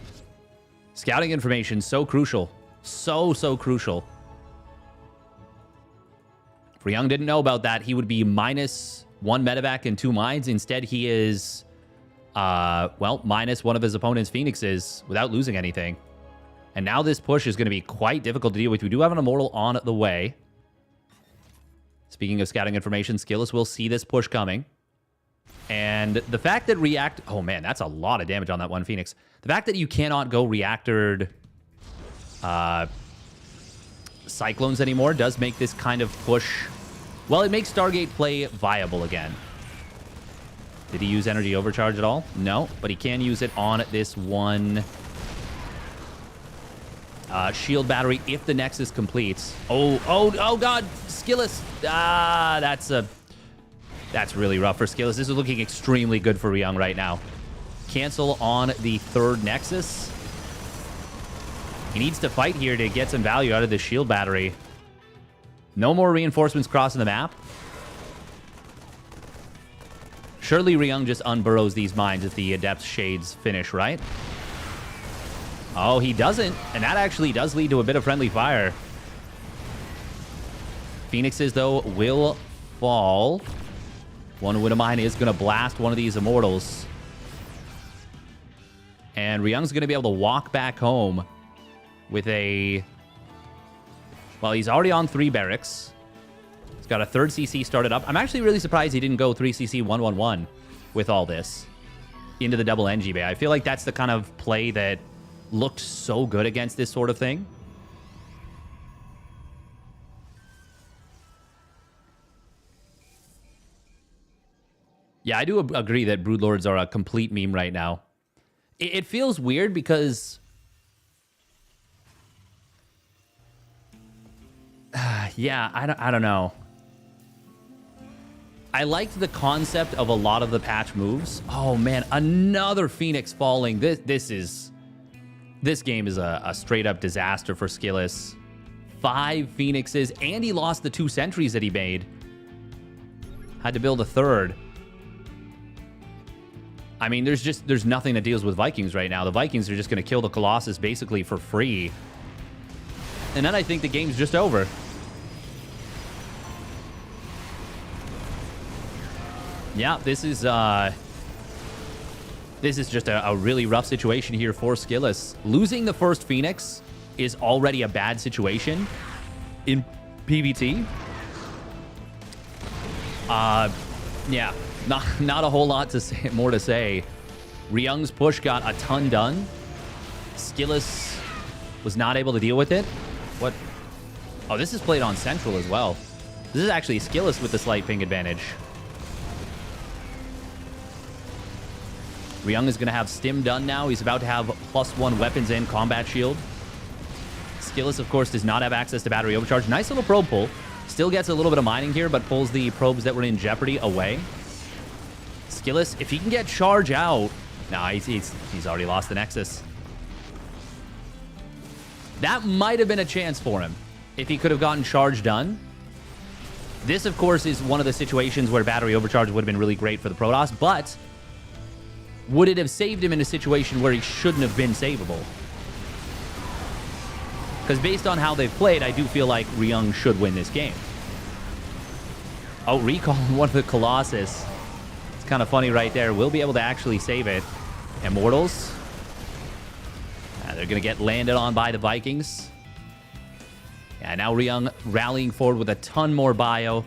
Scouting information, so crucial. So crucial. If Ryung didn't know about that, he would be minus 1 medevac and 2 mines. Instead, he is, well, minus 1 of his opponent's Phoenixes without losing anything. And now this push is going to be quite difficult to deal with. We do have an Immortal on the way. Speaking of scouting information, Skillous will see this push coming. And the fact that React... Oh, man, that's a lot of damage on that one Phoenix. The fact that you cannot go Reactored Cyclones anymore does make this kind of push... Well, it makes Stargate play viable again. Did he use Energy Overcharge at all? No, but he can use it on this one... shield battery if the Nexus completes. Oh God, Skillous. That's really rough for Skillous. This is looking extremely good for Ryung right now. Cancel on the 3rd Nexus. He needs to fight here to get some value out of the shield battery. No more reinforcements crossing the map. Surely Ryung just unburrows these mines if the Adept Shades finish, right? Oh, he doesn't. And that actually does lead to a bit of friendly fire. Phoenixes, though, will fall. One Widowmine is going to blast one of these Immortals. And Ryung's going to be able to walk back home with a... Well, he's already on 3 barracks. He's got a 3rd CC started up. I'm actually really surprised he didn't go 3 CC 111 with all this into the double NG bay. I feel like that's the kind of play that looked so good against this sort of thing. Yeah, I do agree that Broodlords are a complete meme right now. It feels weird because... yeah, I don't know. I liked the concept of a lot of the patch moves. Oh, man, another Phoenix falling. This game is a straight-up disaster for Skillous. 5 Phoenixes, and he lost the 2 sentries that he made. Had to build a third. I mean, there's nothing that deals with Vikings right now. The Vikings are just going to kill the Colossus basically for free. And then I think the game's just over. Yeah, this is just a really rough situation here for Skillous. Losing the first Phoenix is already a bad situation in PvT. Yeah, not a whole lot to say, more to say. Ryung's push got a ton done. Skillous was not able to deal with it. What? Oh, this is played on Central as well. This is actually Skillous with the slight ping advantage. Ryung is going to have Stim done now. He's about to have +1 weapons and combat shield. Skillous, of course, does not have access to battery overcharge. Nice little probe pull. Still gets a little bit of mining here, but pulls the probes that were in jeopardy away. Skillous, if he can get charge out... Nah, he's already lost the Nexus. That might have been a chance for him if he could have gotten charge done. This, of course, is one of the situations where battery overcharge would have been really great for the Protoss, but would it have saved him in a situation where he shouldn't have been savable? Because based on how they've played, I do feel like Ryung should win this game. Oh, recall one of the Colossus. It's kind of funny right there. We'll be able to actually save it. Immortals. They're going to get landed on by the Vikings. Yeah, now Ryung rallying forward with a ton more bio.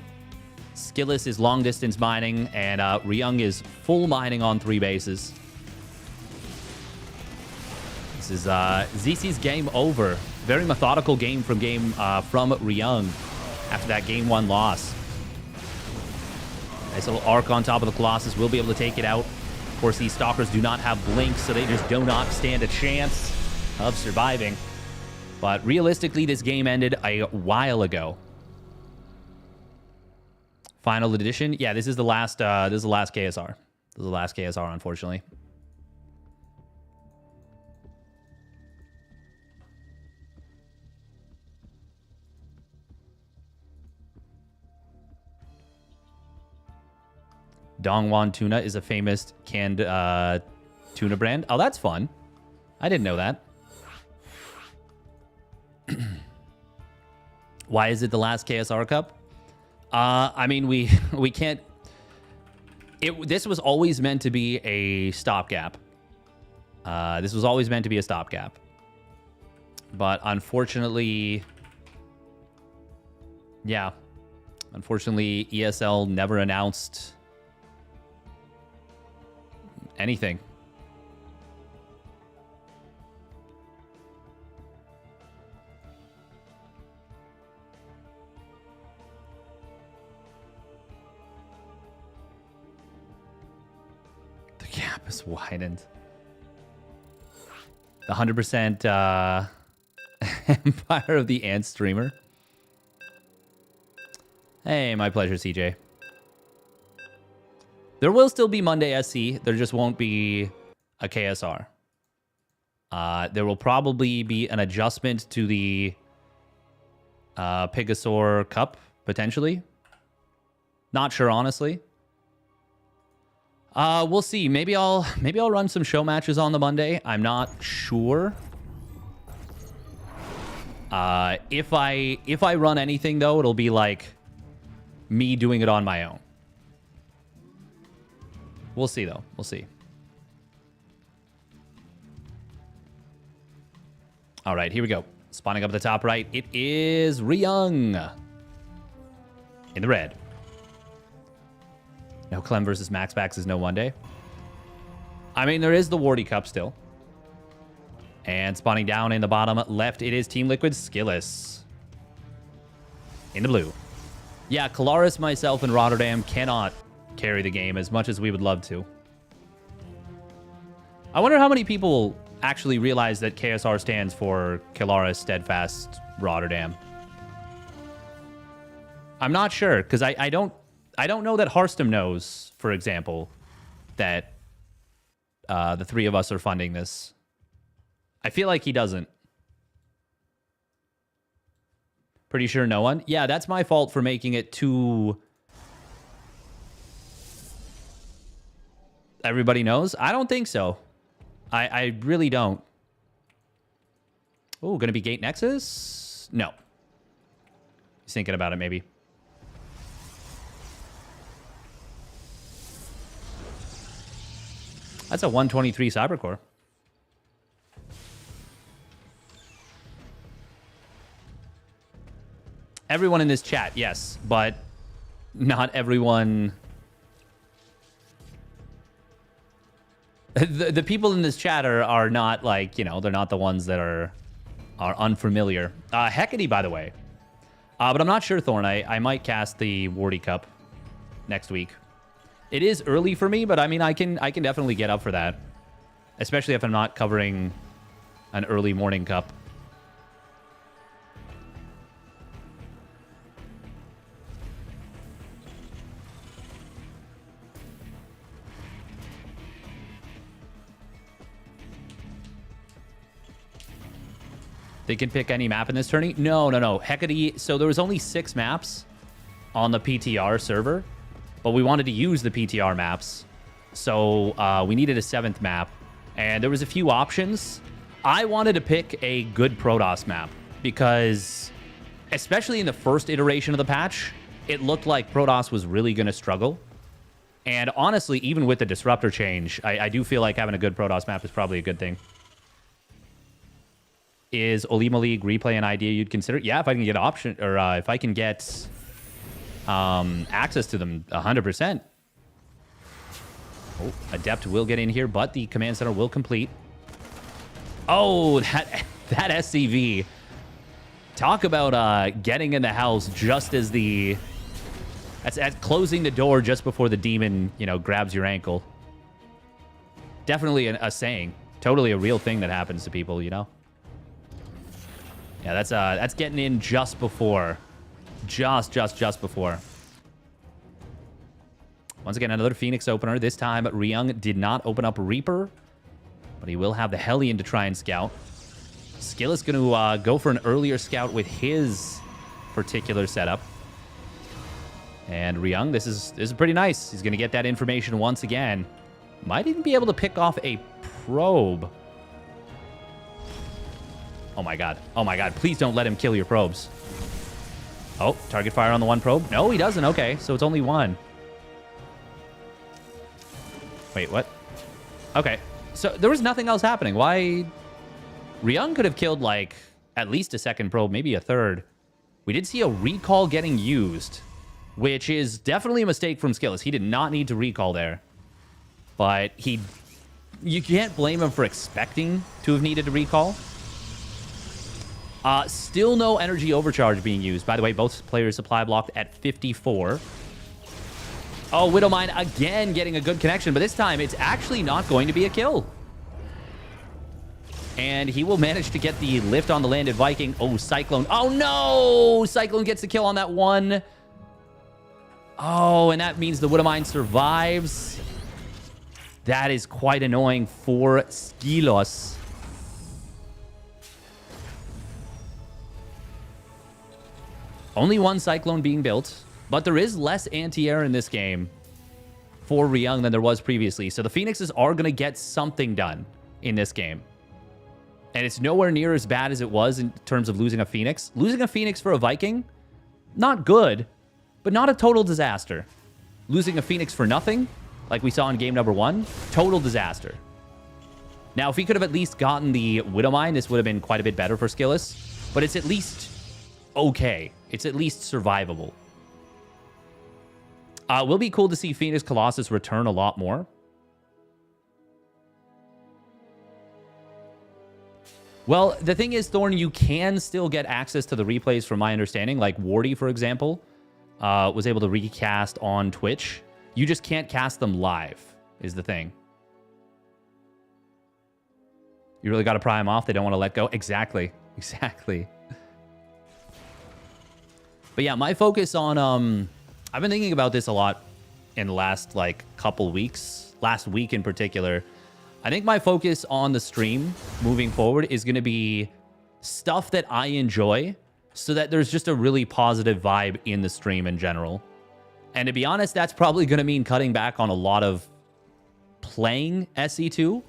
Skillous is long distance mining, and Ryung is full mining on 3 bases. This is ZC's game over. Very methodical game from Ryung after that game 1 loss. Nice little arc on top of the Colossus. We'll be able to take it out. Of course, these Stalkers do not have blinks, so they just do not stand a chance of surviving. But realistically, this game ended a while ago. Final edition. Yeah, this is the last. This is the last KSR. This is the last KSR, unfortunately. Dongwon Tuna is a famous canned tuna brand. Oh, that's fun. I didn't know that. Why is it the last KSR Cup? I mean, we can't... This was always meant to be a stopgap. This was always meant to be a stopgap. But unfortunately... Yeah. Unfortunately, ESL never announced anything. The gap is widened. The 100% Empire of the Ant streamer. Hey, my pleasure, CJ. There will still be Monday SC. There just won't be a KSR. There will probably be an adjustment to the PTR Cup, potentially. Not sure, honestly. We'll see. Maybe I'll run some show matches on the Monday. I'm not sure. If I run anything though, it'll be like me doing it on my own. We'll see, though. We'll see. All right, here we go. Spawning up at the top right. It is Ryung in the red. No Clem versus Maxbax is no one day. I mean, there is the Wardy Cup still. And spawning down in the bottom left, it is Team Liquid Skillous in the blue. Yeah, Kalaris, myself, and Rotterdam cannot carry the game as much as we would love to. I wonder how many people actually realize that KSR stands for Kilara Steadfast Rotterdam. I'm not sure, because I don't know that Harstem knows, for example, that the three of us are funding this. I feel like he doesn't. Pretty sure no one. Yeah, that's my fault for making it too... Everybody knows? I don't think so. I really don't. Oh, gonna be Gate Nexus? No. He's thinking about it, maybe. That's a 123 Cybercore. Everyone in this chat, yes, but not everyone... The people in this chat are not, like, you know, they're not the ones that are unfamiliar. Hecate, by the way. But I'm not sure, Thorn. I might cast the Wardy Cup next week. It is early for me, but I mean, I can definitely get up for that. Especially if I'm not covering an early morning cup. They can pick any map in this tourney? No. Hecate, so there was only 6 maps on the PTR server, but we wanted to use the PTR maps. So we needed a 7th map, and there was a few options. I wanted to pick a good Protoss map because, especially in the first iteration of the patch, it looked like Protoss was really going to struggle. And honestly, even with the Disruptor change, I do feel like having a good Protoss map is probably a good thing. Is Olima League replay an idea you'd consider? Yeah, if I can get option, or if I can get access to them, 100%. Oh, Adept will get in here, but the command center will complete. Oh, that SCV. Talk about getting in the house just as the... That's closing the door just before the demon, you know, grabs your ankle. Definitely a saying. Totally a real thing that happens to people, you know? Yeah, that's getting in just before. Just before. Once again, another Phoenix opener. This time, Ryung did not open up Reaper, but he will have the Hellion to try and scout. Skill is going to go for an earlier scout with his particular setup. And Ryung, this is pretty nice. He's going to get that information once again. Might even be able to pick off a probe. Oh my god. Oh my god. Please don't let him kill your probes. Oh, target fire on the one probe. No, he doesn't. Okay, so it's only one. Wait, what? Okay, so there was nothing else happening. Why? Ryung could have killed, like, at least a second probe, maybe a third. We did see a recall getting used, which is definitely a mistake from Skillis. He did not need to recall there. But you can't blame him for expecting to have needed to recall. Still no energy overcharge being used. By the way, both players supply blocked at 54. Oh, Widowmine again getting a good connection, but this time it's actually not going to be a kill. And he will manage to get the lift on the landed Viking. Oh, Cyclone. Oh, no! Cyclone gets the kill on that one. Oh, and that means the Widowmine survives. That is quite annoying for Skilos. Only one Cyclone being built, but there is less anti-air in this game for Ryung than there was previously. So the Phoenixes are going to get something done in this game. And it's nowhere near as bad as it was in terms of losing a Phoenix. Losing a Phoenix for a Viking, not good, but not a total disaster. Losing a Phoenix for nothing, like we saw in game number 1, total disaster. Now, if he could have at least gotten the Widowmine, this would have been quite a bit better for Skillis. But it's at least okay. It's at least survivable. Will be cool to see Phoenix Colossus return a lot more. Well, the thing is, Thorn, you can still get access to the replays from my understanding. Like Wardy, for example, was able to recast on Twitch. You just can't cast them live, is the thing. You really got to pry them off. They don't want to let go. Exactly. Exactly. But yeah, my focus on... I've been thinking about this a lot in the last, like, couple weeks. Last week in particular. I think my focus on the stream moving forward is going to be stuff that I enjoy so that there's just a really positive vibe in the stream in general. And to be honest, that's probably going to mean cutting back on a lot of playing SE2.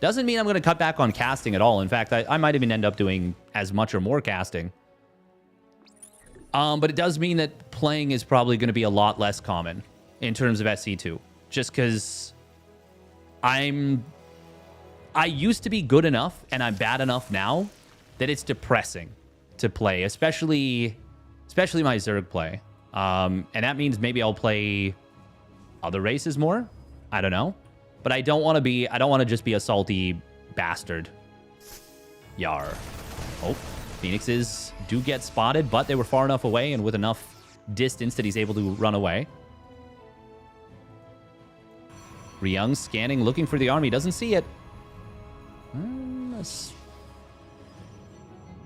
Doesn't mean I'm going to cut back on casting at all. In fact, I might even end up doing as much or more casting. But it does mean that playing is probably going to be a lot less common in terms of SE2. Just because I used to be good enough and I'm bad enough now that it's depressing to play, especially my Zerg play. And that means maybe I'll play other races more. I don't know. But I don't want to just be a salty bastard. Yar. Oh, Phoenixes do get spotted, but they were far enough away and with enough distance that he's able to run away. Ryung scanning, looking for the army. Doesn't see it.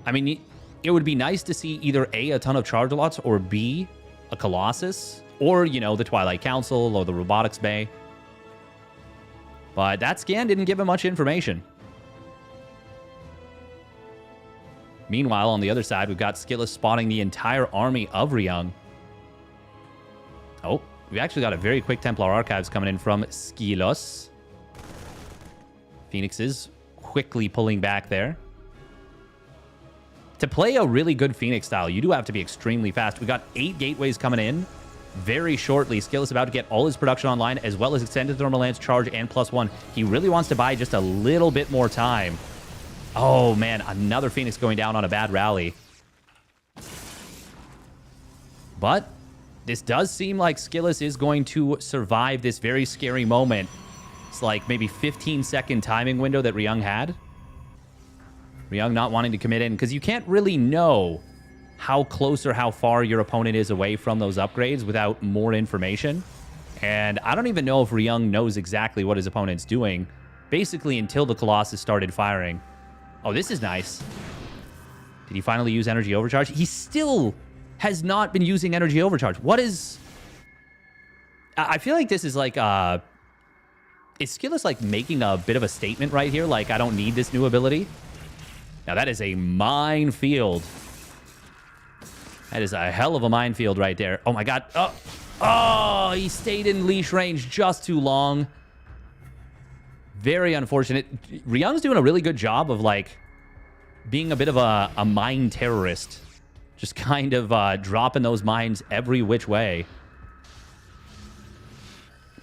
I mean, it would be nice to see either A, a ton of charge lots, or B, a Colossus, or, you know, the Twilight Council or the Robotics Bay. But that scan didn't give him much information. Meanwhile, on the other side, we've got Skillus spotting the entire army of Ryung. Oh, we actually got a very quick Templar Archives coming in from Skillus. Phoenixes quickly pulling back there. To play a really good Phoenix style, you do have to be extremely fast. We got 8 gateways coming in very shortly. Skillus about to get all his production online, as well as extended thermal lance charge and +1. He really wants to buy just a little bit more time. Oh, man, another Phoenix going down on a bad rally. But this does seem like Skillus is going to survive this very scary moment. It's like maybe 15-second timing window that Ryung had. Ryung not wanting to commit in, because you can't really know how close or how far your opponent is away from those upgrades without more information. And I don't even know if Ryung knows exactly what his opponent's doing, basically until the Colossus started firing. Oh, this is nice. Did he finally use energy overcharge? He still has not been using energy overcharge. What is... I feel like this is like... Is Skillus like making a bit of a statement right here? Like, I don't need this new ability? Now, that is a minefield. That is a hell of a minefield right there. Oh, my God. Oh, he stayed in leash range just too long. Very unfortunate. Ryung's doing a really good job of, like, being a bit of a mine terrorist. Just kind of dropping those mines every which way.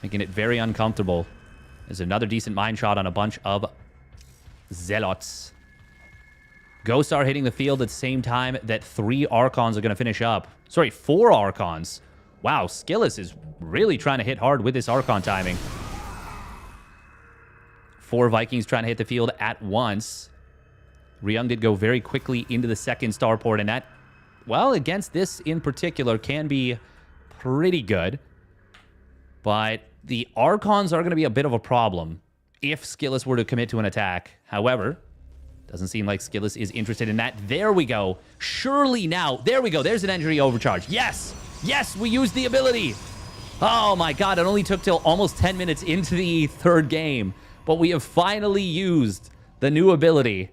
Making it very uncomfortable. There's another decent mine shot on a bunch of Zealots. Ghosts are hitting the field at the same time that 3 Archons are going to finish up. Sorry, 4 Archons. Wow, Skillus is really trying to hit hard with this Archon timing. 4 Vikings trying to hit the field at once. Ryung did go very quickly into the second starport, and that, well, against this in particular, can be pretty good. But the Archons are going to be a bit of a problem if Skillus were to commit to an attack. However, doesn't seem like Skillus is interested in that. There we go. Surely now. There we go. There's an energy overcharge. Yes. Yes, we used the ability. Oh, my God. It only took till almost 10 minutes into the 3rd game. But we have finally used the new ability.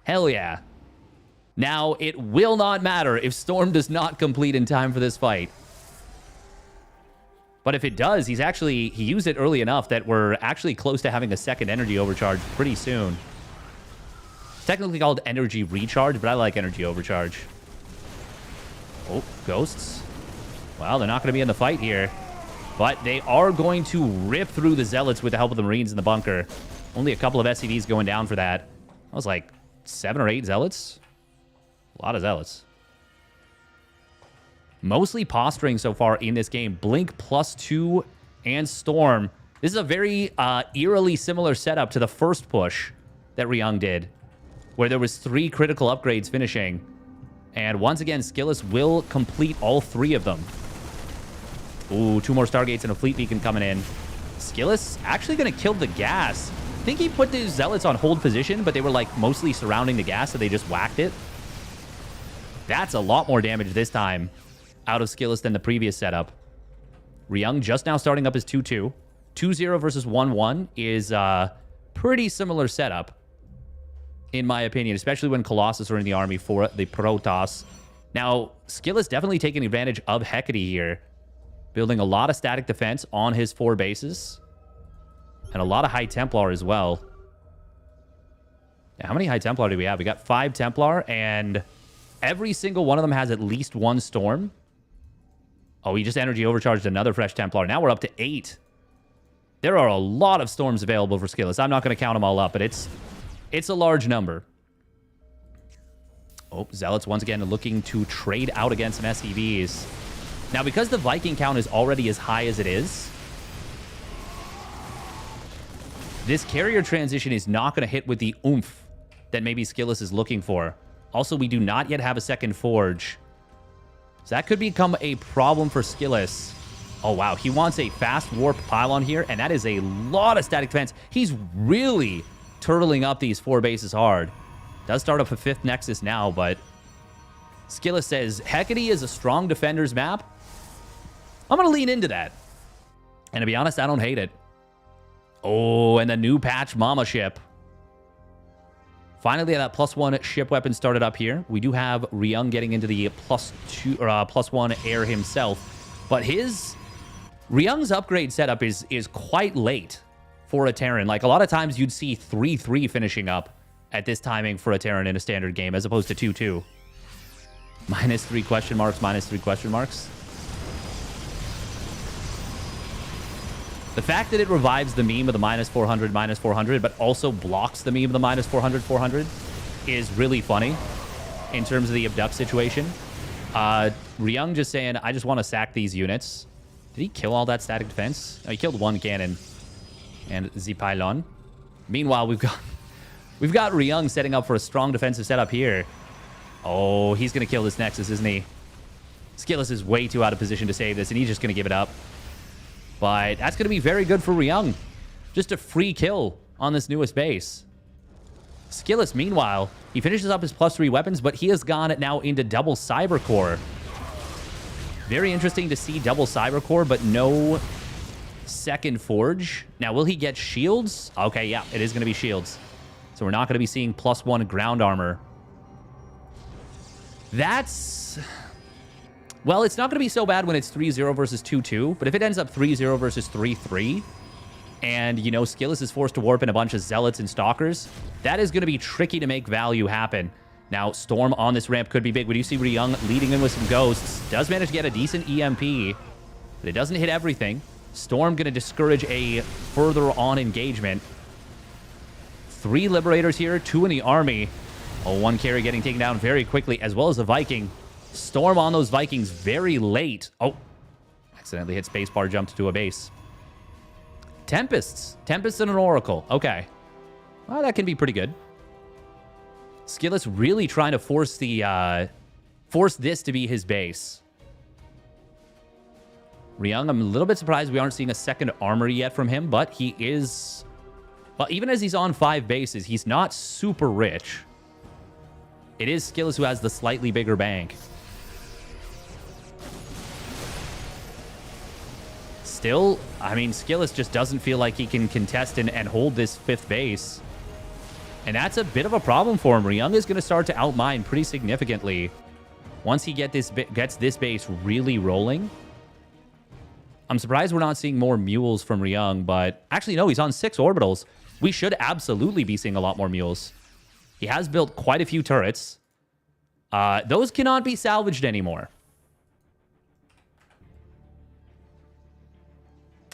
Hell yeah. Now, it will not matter if Storm does not complete in time for this fight. But if it does, he used it early enough that we're actually close to having a second energy overcharge pretty soon. It's technically called energy recharge, but I like energy overcharge. Oh, ghosts. Well, they're not going to be in the fight here. But they are going to rip through the Zealots with the help of the Marines in the bunker. Only a couple of SCVs going down for that. That was like 7 or 8 Zealots. A lot of Zealots. Mostly posturing so far in this game. Blink +2 and Storm. This is a very eerily similar setup to the first push that Ryung did, where there was 3 critical upgrades finishing. And once again, Skillus will complete all 3 of them. Ooh, 2 more Stargates and a Fleet Beacon coming in. Skillus actually going to kill the gas. I think he put the Zealots on hold position, but they were like mostly surrounding the gas, so they just whacked it. That's a lot more damage this time out of Skillus than the previous setup. Ryung just now starting up his 2-2. 2-0 versus 1-1 is a pretty similar setup, in my opinion, especially when Colossus are in the army for the Protoss. Now, Skillus definitely taking advantage of Hecate here, building a lot of static defense on his 4 bases, and a lot of High Templar as well. Now, how many High Templar do we have? We got 5 Templar, and every single one of them has at least 1 Storm. Oh, he just energy overcharged another fresh Templar. Now we're up to 8. There are a lot of Storms available for Skillus. I'm not going to count them all up, but it's a large number. Oh, Zealots once again looking to trade out against some SCVs. Now, because the Viking count is already as high as it is, this carrier transition is not going to hit with the oomph that maybe Skillus is looking for. Also, we do not yet have a second Forge, so that could become a problem for Skillus. Oh, wow. He wants a fast warp pylon here, and that is a lot of static defense. He's really turtling up these 4 bases hard. Does start up a 5th Nexus now, but Skillus says Hecate is a strong defender's map. I'm going to lean into that. And to be honest, I don't hate it. Oh, and the new patch Mama ship. Finally, that +1 ship weapon started up here. We do have Ryung getting into the +1 air himself. But Ryung's upgrade setup is quite late for a Terran. Like, a lot of times you'd see 3-3 finishing up at this timing for a Terran in a standard game, as opposed to 2-2. -3 question marks, -3 question marks. The fact that it revives the meme of the -400, -400, but also blocks the meme of the -400, 400 is really funny in terms of the abduct situation. Ryung just saying, I just want to sack these units. Did he kill all that static defense? No, he killed 1 cannon and the pylon. Meanwhile, we've got Ryung setting up for a strong defensive setup here. Oh, he's going to kill this Nexus, isn't he? Skillus is way too out of position to save this, and he's just going to give it up. But that's going to be very good for Ryung. Just a free kill on this newest base. Skillus, meanwhile, he finishes up his +3 weapons, but he has gone now into double Cyber Core. Very interesting to see double Cyber Core, but no second Forge. Now, will he get shields? Okay, yeah, it is going to be shields. So we're not going to be seeing +1 ground armor. That's... Well, it's not going to be so bad when it's 3-0 versus 2-2, but if it ends up 3-0 versus 3-3, and, you know, Skillus is forced to warp in a bunch of Zealots and Stalkers, that is going to be tricky to make value happen. Now, Storm on this ramp could be big. We do see Ryung leading in with some Ghosts. Does manage to get a decent EMP, but it doesn't hit everything. Storm going to discourage a further on engagement. 3 Liberators here, 2 in the army. Oh, 1 carry getting taken down very quickly, as well as the Viking. Storm on those Vikings very late. Oh, accidentally hit spacebar, jumped to a base. Tempests. Tempest and an Oracle. Okay. Well, that can be pretty good. Skillus really trying to force this to be his base. Ryung, I'm a little bit surprised we aren't seeing a second armory yet from him, but he is... Well, even as he's on 5 bases, he's not super rich. It is Skillus who has the slightly bigger bank. Still, I mean, Skillus just doesn't feel like he can contest and hold this 5th base. And that's a bit of a problem for him. Ryung is going to start to outmine pretty significantly once he gets this base really rolling. I'm surprised we're not seeing more mules from Ryung, but actually, no, he's on 6 orbitals. We should absolutely be seeing a lot more mules. He has built quite a few turrets. Those cannot be salvaged anymore.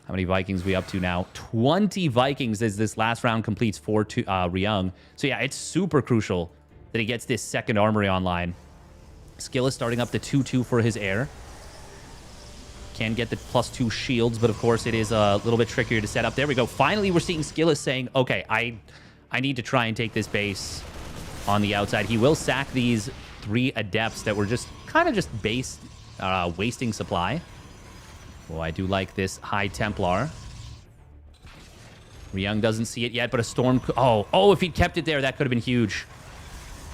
How many Vikings we up to now? 20 Vikings as this last round completes for Ryung. So yeah, it's super crucial that he gets this second armory online. Skillus starting up the 2-2 for his air. Can get the +2 shields, but of course it is a little bit trickier to set up. There we go. Finally, we're seeing Skillus saying, okay, I need to try and take this base on the outside. He will sack these 3 Adepts that were just kind of just wasting supply. Oh, I do like this High Templar. Ryung doesn't see it yet, but a Storm... Oh, if he'd kept it there, that could have been huge.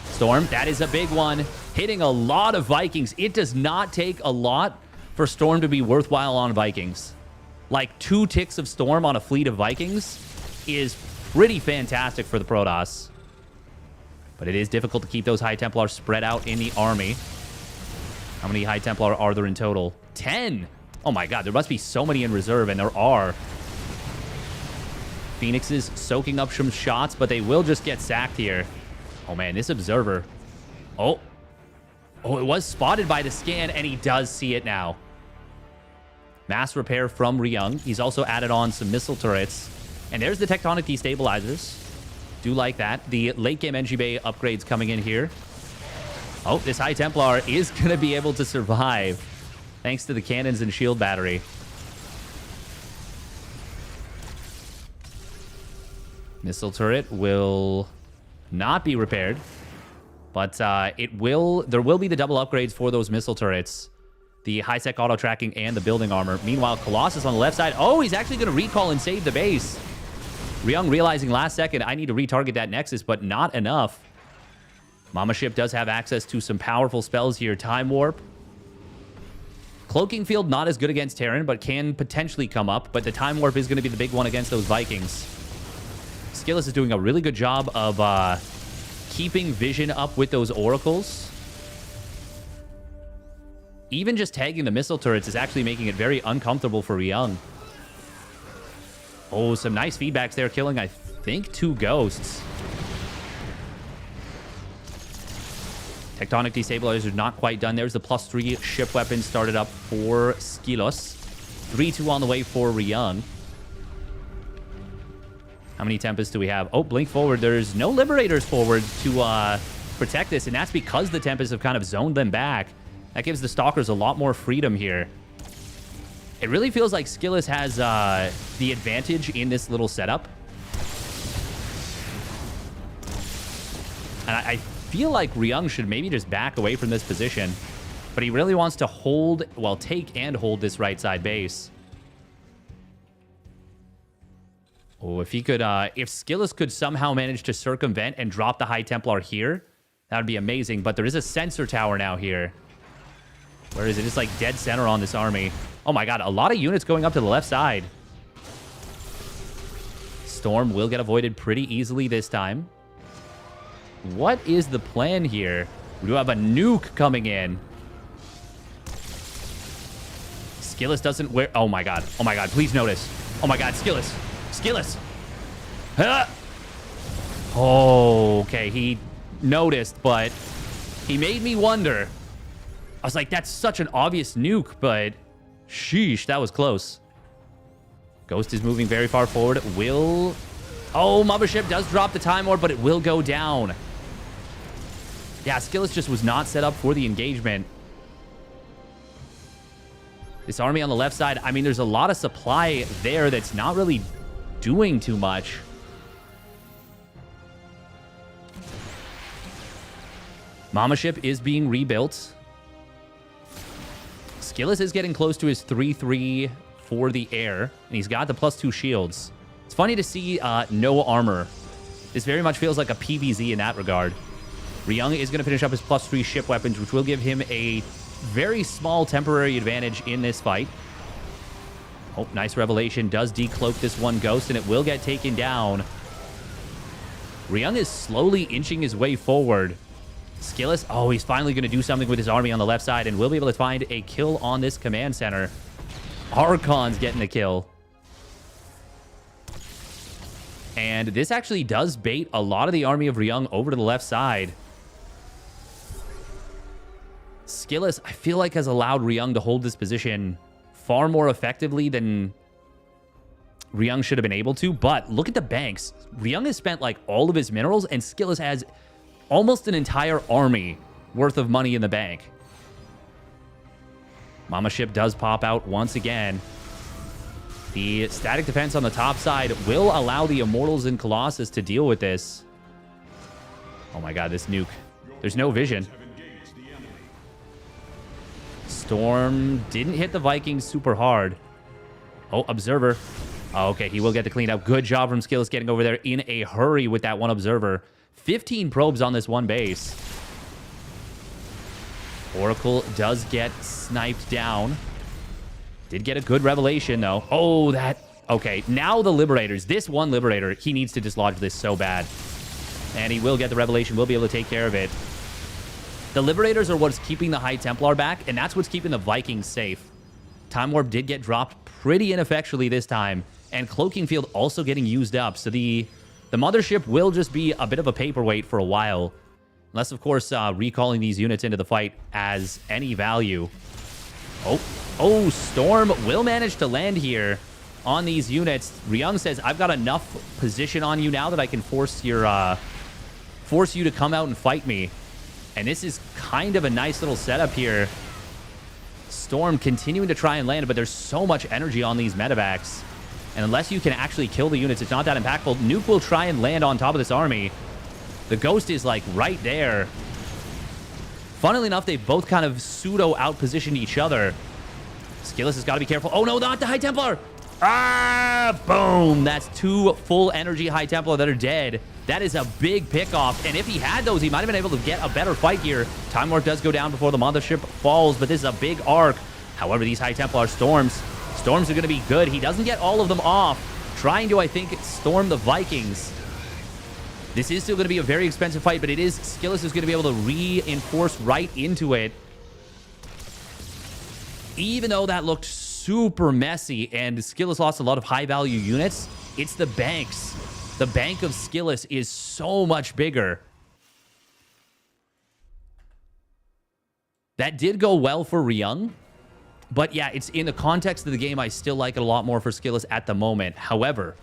Storm, that is a big one. Hitting a lot of Vikings. It does not take a lot for Storm to be worthwhile on Vikings. Like 2 ticks of Storm on a fleet of Vikings is pretty fantastic for the Protoss. But it is difficult to keep those High Templars spread out in the army. How many High Templar are there in total? 10! Oh my god, there must be so many in reserve, and there are. Phoenixes soaking up some shots, but they will just get sacked here. Oh man, this Observer. Oh, it was spotted by the scan, and he does see it now. Mass repair from Ryung. He's also added on some missile turrets. And there's the Tectonic Destabilizers. Do like that. The late game NG Bay upgrades coming in here. Oh, this High Templar is going to be able to survive thanks to the cannons and shield battery. Missile turret will not be repaired, but there will be the double upgrades for those missile turrets. The high-sec auto-tracking and the building armor. Meanwhile, Colossus on the left side. Oh, he's actually going to recall and save the base. Ryung realizing last second, I need to retarget that Nexus, but not enough. Mama Ship does have access to some powerful spells here. Time Warp. Cloaking Field, not as good against Terran, but can potentially come up. But the Time Warp is going to be the big one against those Vikings. Skillus is doing a really good job of keeping vision up with those Oracles. Even just tagging the missile turrets is actually making it very uncomfortable for Ryung. Oh, some nice feedbacks there, killing, I think, 2 ghosts. Tectonic Destabilizers not quite done. There's the +3 ship weapon started up for Skillus. 3-2 on the way for Ryung. How many Tempests do we have? Oh, blink forward. There's no Liberators forward to protect this, and that's because the Tempests have kind of zoned them back. That gives the Stalkers a lot more freedom here. It really feels like Skillus has the advantage in this little setup. And I feel like Ryung should maybe just back away from this position. But he really wants to hold, well, take and hold this right side base. Oh, if he could, if Skillus could somehow manage to circumvent and drop the High Templar here, that would be amazing. But there is a sensor tower now here. Where is it? It's like dead center on this army. Oh my god, a lot of units going up to the left side. Storm will get avoided pretty easily this time. What is the plan here? We do have a nuke coming in. Skillus doesn't wear... Oh my god, please notice. Oh my god, Skillus. Skillus. Ah! Oh, okay, he noticed, but he made me wonder. I was like, that's such an obvious nuke, but sheesh, that was close. Ghost is moving very far forward. Will... Oh, Mothership does drop the Time Orb, but it will go down. Yeah, Skillus just was not set up for the engagement. This army on the left side, I mean, there's a lot of supply there that's not really doing too much. Mama Ship is being rebuilt. Skillus is getting close to his 3-3 for the air, and he's got the +2 shields. It's funny to see no armor. This very much feels like a PvZ in that regard. Ryung is going to finish up his +3 ship weapons, which will give him a very small temporary advantage in this fight. Oh, nice revelation. Does decloak this one ghost, and it will get taken down. Ryung is slowly inching his way forward. Skillus, oh, he's finally going to do something with his army on the left side, and we'll be able to find a kill on this command center. Archon's getting the kill. And this actually does bait a lot of the army of Ryung over to the left side. Skillus, I feel like, has allowed Ryung to hold this position far more effectively than Ryung should have been able to. But look at the banks. Ryung has spent like all of his minerals, and Skillus has almost an entire army worth of money in the bank. Mama Ship does pop out once again. The static defense on the top side will allow the Immortals and Colossus to deal with this. Oh my god, this nuke. There's no vision. Storm didn't hit the Vikings super hard. Oh, Observer. Oh, okay, he will get the clean up. Good job from Skillus getting over there in a hurry with that one Observer. 15 probes on this one base. Oracle does get sniped down. Did get a good revelation, though. Oh, that... Okay, now the Liberators. This one Liberator, he needs to dislodge this so bad. And he will get the revelation. Will be able to take care of it. The Liberators are what's keeping the High Templar back, and that's what's keeping the Vikings safe. Time Warp did get dropped pretty ineffectually this time, and Cloaking Field also getting used up. So the Mothership will just be a bit of a paperweight for a while. Unless, of course, recalling these units into the fight as any value. Oh, Storm will manage to land here on these units. Ryung says, I've got enough position on you now that I can force you to come out and fight me. And this is kind of a nice little setup here. Storm continuing to try and land, but there's so much energy on these medevacs. And unless you can actually kill the units, it's not that impactful. Nuke will try and land on top of this army. The Ghost is, like, right there. Funnily enough, they've both kind of pseudo-outpositioned each other. Skillus has got to be careful. Oh, no, not the High Templar! Ah, boom! That's 2 full energy High Templar that are dead. That is a big pickoff. And if he had those, he might have been able to get a better fight here. Time Warp does go down before the Mothership falls, but this is a big arc. However, these High Templar Storms are going to be good. He doesn't get all of them off. Trying to, I think, storm the Vikings. This is still going to be a very expensive fight, but it is... Skillus is going to be able to reinforce right into it. Even though that looked super messy and Skillus lost a lot of high-value units, it's the banks. The bank of Skillus is so much bigger. That did go well for Ryung. But yeah, it's in the context of the game, I still like it a lot more for Skillus at the moment. However,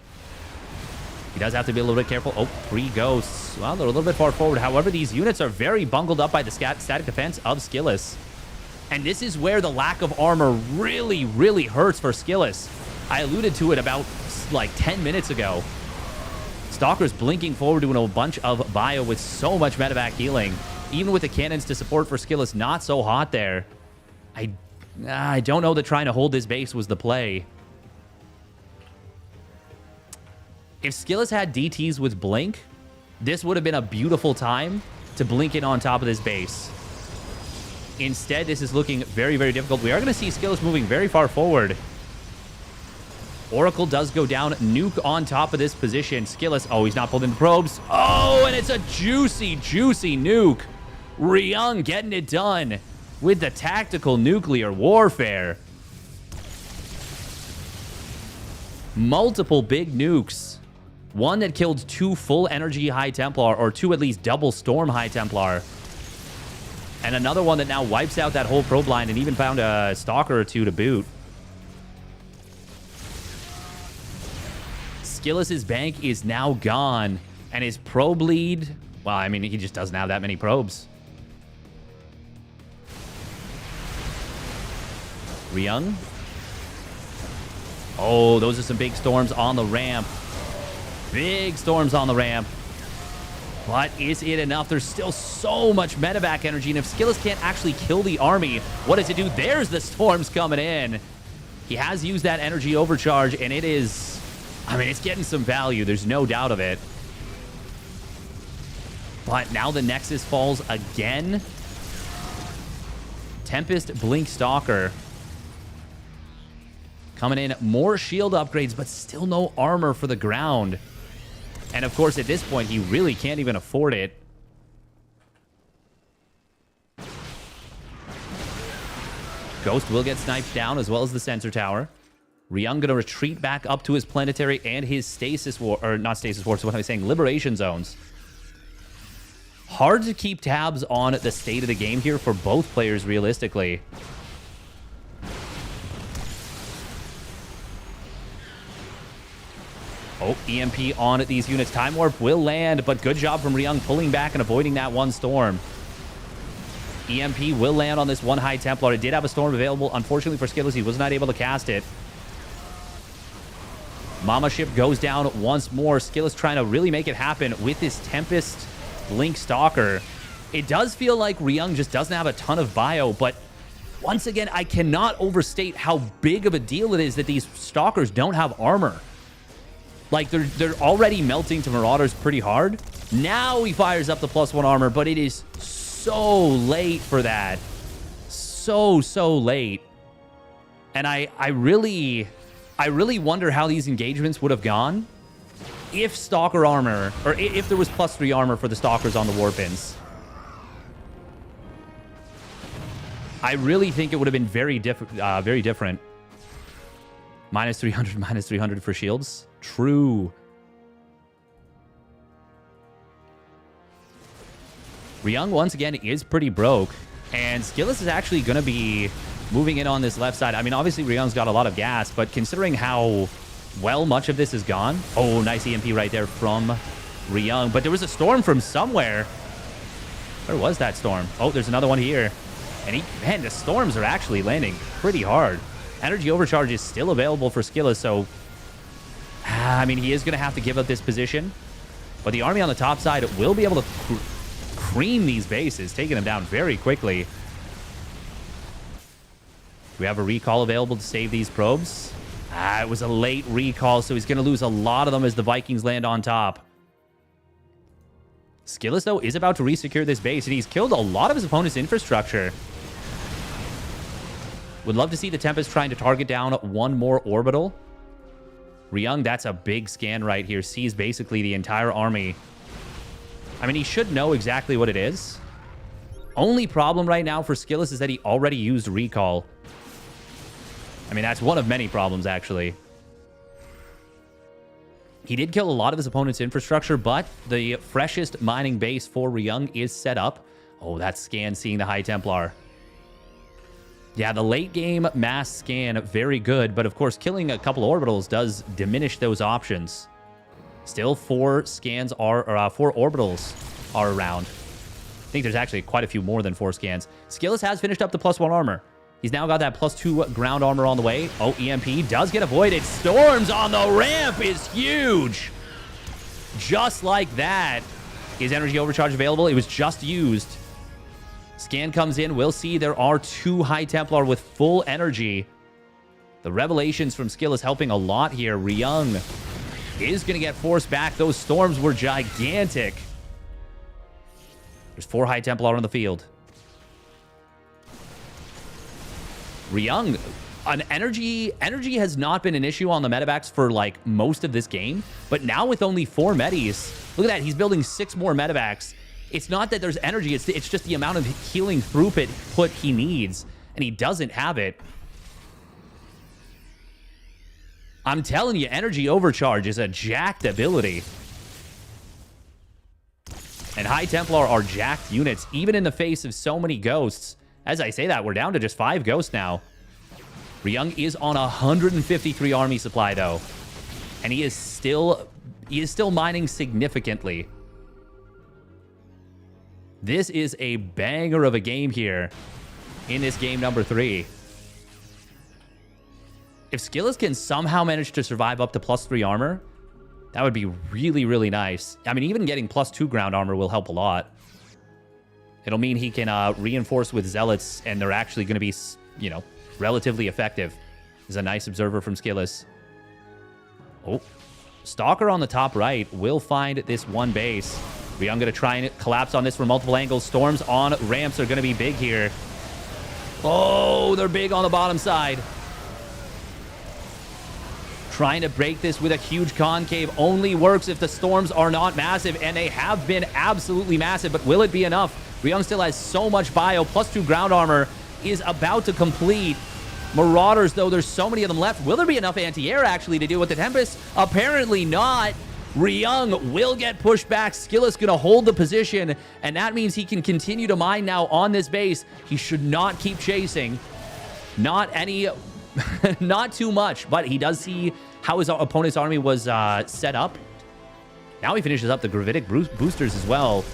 he does have to be a little bit careful. Oh, 3 ghosts. Well, they're a little bit far forward. However, these units are very bungled up by the static defense of Skillus. And this is where the lack of armor really, really hurts for Skillus. I alluded to it about, like, 10 minutes ago. Stalker's blinking forward doing a bunch of bio with so much medevac healing. Even with the cannons to support for Skillus, not so hot there. I don't know that trying to hold this base was the play. If Skillus had DTs with Blink, this would have been a beautiful time to blink in on top of this base. Instead, this is looking very, very difficult. We are going to see Skillus moving very far forward. Oracle does go down. Nuke on top of this position. Skillus, oh, he's not pulled in the probes. Oh, and it's a juicy, juicy nuke. Ryung getting it done with the tactical nuclear warfare. Multiple big nukes. One that killed 2 full energy High Templar, or 2 at least double Storm High Templar. And another one that now wipes out that whole probe line and even found a Stalker or 2 to boot. Skillus's bank is now gone. And his probe lead, well, I mean, he just doesn't have that many probes. Ryung. Oh, those are some big storms on the ramp. Big storms on the ramp. But is it enough? There's still so much medevac energy, and if Skillus can't actually kill the army, what does it do? There's the storms coming in. He has used that energy overcharge, and it is... I mean, it's getting some value. There's no doubt of it. But now the Nexus falls again. Tempest, Blink, Stalker. Coming in, more shield upgrades, but still no armor for the ground. And of course, at this point, he really can't even afford it. Ghost will get sniped down, as well as the sensor tower. Ryung gonna retreat back up to his planetary and his stasis war, or not stasis wars, so what am I saying? Liberation zones. Hard to keep tabs on the state of the game here for both players, realistically. Oh, EMP on at these units. Time Warp will land, but good job from Ryung pulling back and avoiding that one storm. EMP will land on this one High Templar. It did have a storm available. Unfortunately for Skillus, he was not able to cast it. Mama Ship goes down once more. Skillus trying to really make it happen with this Tempest Blink Stalker. It does feel like Ryung just doesn't have a ton of bio, but Once again, I cannot overstate how big of a deal it is that these Stalkers don't have armor. Like, they're already melting to Marauders pretty hard. Now he fires up the +1 armor, but it is so late for that. So late. And I really wonder how these engagements would have gone if Stalker armor, or if there was +3 armor for the Stalkers on the Warpins. I really think it would have been very different. -300, -300 for shields. True. Ryung, once again, is pretty broke. And Skillus is actually going to be moving in on this left side. I mean, obviously, Ryung's got a lot of gas, but considering how well much of this is gone... Oh, nice EMP right there from Ryung. But there was a storm from somewhere. Where was that storm? Oh, there's another one here. And man, the storms are actually landing pretty hard. Energy overcharge is still available for Skillus, so... I mean, he is going to have to give up this position. But the army on the top side will be able to cream these bases, taking them down very quickly. Do we have a recall available to save these probes? It was a late recall, so he's going to lose a lot of them as the Vikings land on top. Skillus, though, is about to resecure this base, and he's killed a lot of his opponent's infrastructure. Would love to see the Tempest trying to target down one more orbital. Ryung, that's a big scan right here. Sees basically the entire army. I mean, he should know exactly what it is. Only problem right now for Skillus is that he already used recall. I mean, that's one of many problems, actually. He did kill a lot of his opponent's infrastructure, but the freshest mining base for Ryung is set up. Oh, that scan seeing the High Templar. Yeah, the late game mass scan, very good. But of course, killing a couple orbitals does diminish those options. Still, 4 orbitals are around. I think there's actually quite a few more than 4 scans. Skillus has finished up the +1 armor. He's now got that +2 ground armor on the way. Oh, EMP does get avoided. Storms on the ramp is huge. Just like that. Is energy overcharge available? It was just used. Scan comes in. We'll see there are 2 High Templar with full energy. The revelations from Skillus helping a lot here. Ryung is going to get forced back. Those storms were gigantic. There's 4 High Templar on the field. Ryung, energy has not been an issue on the medevacs for like most of this game, but now with only 4 medis, look at that, he's building 6 more medevacs. It's not that there's energy, it's just the amount of healing throughput he needs, and he doesn't have it. I'm telling you, energy overcharge is a jacked ability. And High Templar are jacked units, even in the face of so many ghosts. As I say that, we're down to just 5 ghosts now. Ryung is on 153 army supply, though. And he is still mining significantly. This is a banger of a game here in this game number 3. If Skillus can somehow manage to survive up to +3 armor, that would be really, really nice. I mean, even getting +2 ground armor will help a lot. It'll mean he can reinforce with Zealots, and they're actually going to be, you know, relatively effective. This is a nice observer from Skillus. Oh, Stalker on the top right will find this one base. Ryung going to try and collapse on this from multiple angles. Storms on ramps are going to be big here. Oh, they're big on the bottom side. Trying to break this with a huge concave only works if the storms are not massive, and they have been absolutely massive, but will it be enough? Ryung still has so much bio. +2 ground armor is about to complete. Marauders, though, there's so many of them left. Will there be enough anti-air, actually, to deal with the Tempest? Apparently not. Ryung will get pushed back. Skillus going to hold the position, and that means he can continue to mine now on this base. He should not keep chasing. Not any... not too much, but he does see how his opponent's army was set up. Now he finishes up the gravitic boosters as well.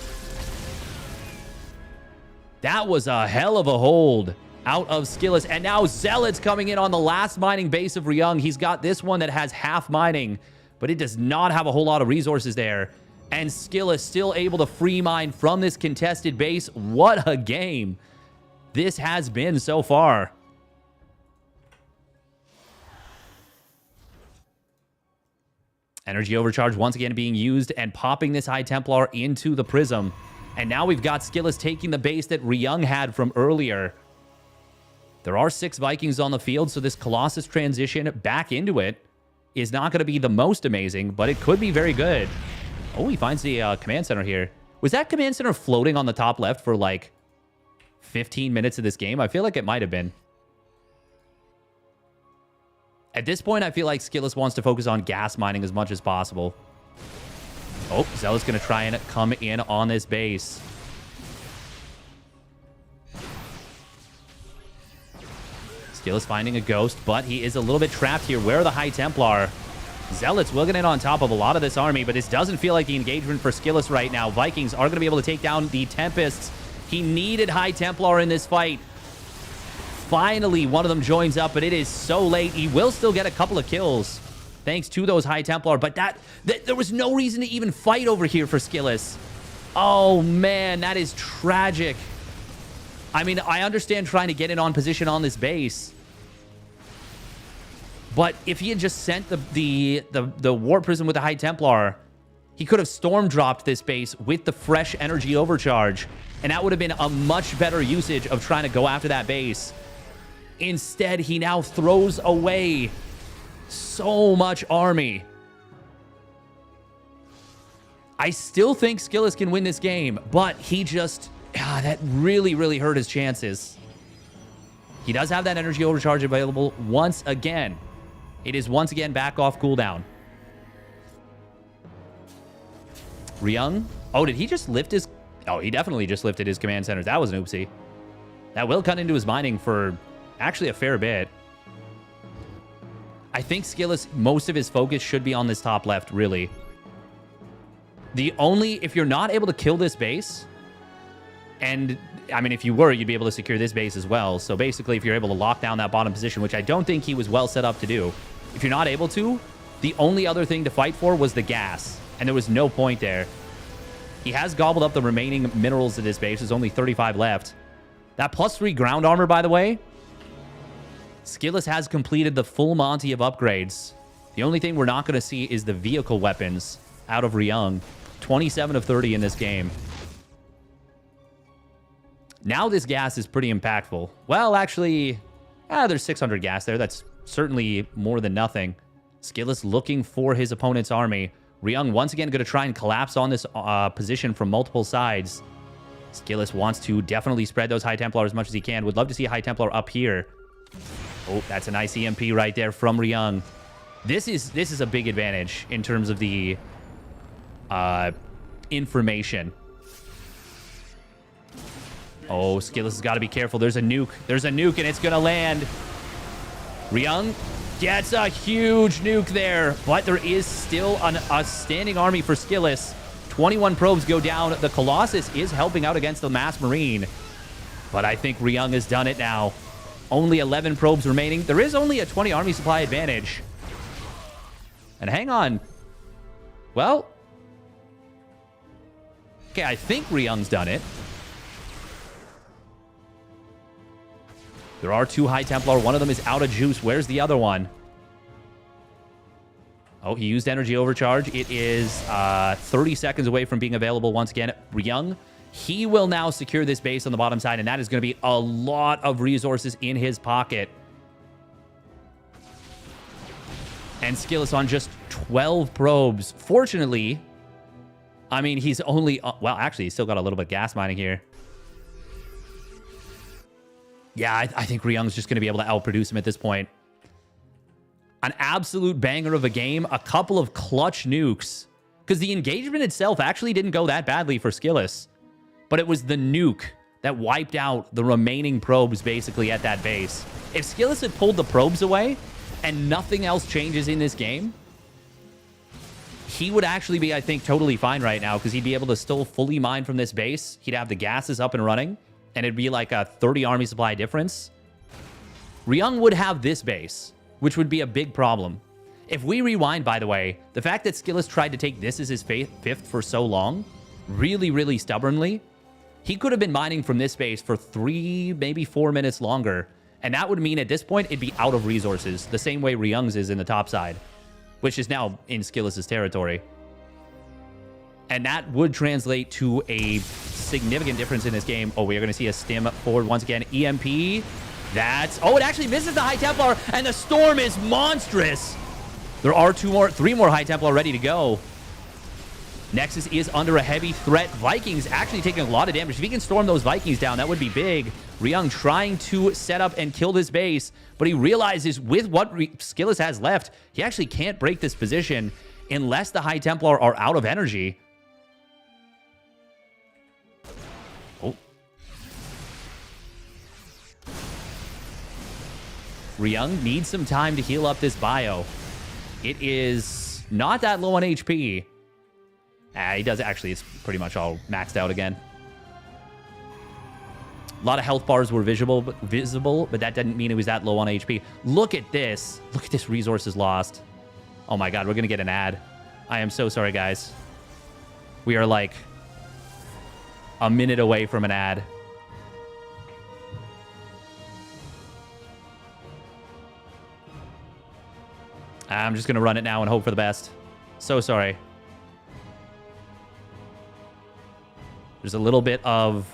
That was a hell of a hold out of Skillus. And now Zealots coming in on the last mining base of Ryung. He's got this one that has half mining, but it does not have a whole lot of resources there. And Skillus still able to free mine from this contested base. What a game. this has been so far. Energy overcharge once again being used and popping this High Templar into the Prism. And now we've got Skillous taking the base that Ryung had from earlier. There are 6 Vikings on the field, so this Colossus transition back into it is not going to be the most amazing, but it could be very good. Oh, he finds the command center here. Was that command center floating on the top left for like 15 minutes of this game? I feel like it might have been. At this point, I feel like Skillous wants to focus on gas mining as much as possible. Oh, Zealot's going to try and come in on this base. Skillous finding a ghost, but he is a little bit trapped here. Where are the High Templar? Zealots will get in on top of a lot of this army, but this doesn't feel like the engagement for Skillous right now. Vikings are going to be able to take down the Tempests. He needed High Templar in this fight. Finally, one of them joins up, but it is so late. He will still get a couple of kills thanks to those High Templar, but there was no reason to even fight over here for Skillous. Oh, man, that is tragic. I mean, I understand trying to get in on position on this base, but if he had just sent the War Prism with the High Templar, he could have storm dropped this base with the fresh energy overcharge, and that would have been a much better usage of trying to go after that base. Instead, he now throws away so much army. I still think Skillous can win this game, but he just... that really, really hurt his chances. He does have that energy overcharge available once again. It is once again back off cooldown. Ryung. Oh, did he just lift his... Oh, he definitely just lifted his command centers. That was an oopsie. That will cut into his mining for actually a fair bit. I think Skillous, most of his focus should be on this top left, really. If you're not able to kill this base... And, I mean, if you were, you'd be able to secure this base as well. So basically, if you're able to lock down that bottom position, which I don't think he was well set up to do, if you're not able to, the only other thing to fight for was the gas. And there was no point there. He has gobbled up the remaining minerals of this base. There's only 35 left. That +3 ground armor, by the way, Skillous has completed the full Monty of upgrades. The only thing we're not going to see is the vehicle weapons out of Ryung. 27 of 30 in this game. Now this gas is pretty impactful. Well, actually, there's 600 gas there. That's certainly more than nothing. Skillous looking for his opponent's army. Ryung once again going to try and collapse on this position from multiple sides. Skillous wants to definitely spread those High Templar as much as he can. Would love to see a High Templar up here. Oh, that's a nice EMP right there from Ryung. This is a big advantage in terms of the information. Oh, Skillous has got to be careful. There's a nuke. There's a nuke, and it's going to land. Ryung gets a huge nuke there, but there is still a standing army for Skillous. 21 probes go down. The Colossus is helping out against the Mass Marine, but I think Ryung has done it now. Only 11 probes remaining. There is only a 20 army supply advantage. And hang on. Well, okay, I think Ryung's done it. There are 2 High Templar. One of them is out of juice. Where's the other one? Oh, he used energy overcharge. It is 30 seconds away from being available once again. Ryung, he will now secure this base on the bottom side, and that is going to be a lot of resources in his pocket. And Skillous on just 12 probes. Fortunately, I mean, he's only... well, actually, he's still got a little bit of gas mining here. Yeah, I think Ryung's just going to be able to outproduce him at this point. An absolute banger of a game. A couple of clutch nukes. Because the engagement itself actually didn't go that badly for Skillous. But it was the nuke that wiped out the remaining probes basically at that base. If Skillous had pulled the probes away and nothing else changes in this game, he would actually be, I think, totally fine right now because he'd be able to still fully mine from this base. He'd have the gases up and running. And it'd be like a 30 army supply difference. Ryung would have this base, which would be a big problem. If we rewind, by the way, the fact that Skillous tried to take this as his fifth for so long, really, really stubbornly, He could have been mining from this base for 3, maybe 4 minutes longer. And that would mean at this point, it'd be out of resources, the same way Ryung's is in the top side, which is now in Skillous' territory. And that would translate to a significant difference in this game. Oh, we are going to see a stim forward once again. EMP. That's... Oh, it actually misses the High Templar, and the Storm is monstrous. There are 3 more High Templar ready to go. Nexus is under a heavy threat. Vikings actually taking a lot of damage. If he can storm those Vikings down, that would be big. Ryung trying to set up and kill this base, but he realizes with what Skillous has left, he actually can't break this position unless the High Templar are out of energy. Oh. Ryung needs some time to heal up this bio. It is not that low on HP. He does actually. It's pretty much all maxed out again. A lot of health bars were visible, but that didn't mean it was that low on HP. Look at this. Look at this resources lost. Oh my god, we're going to get an ad. I am so sorry, guys. We are like a minute away from an ad. I'm just going to run it now and hope for the best. So sorry. There's a little bit of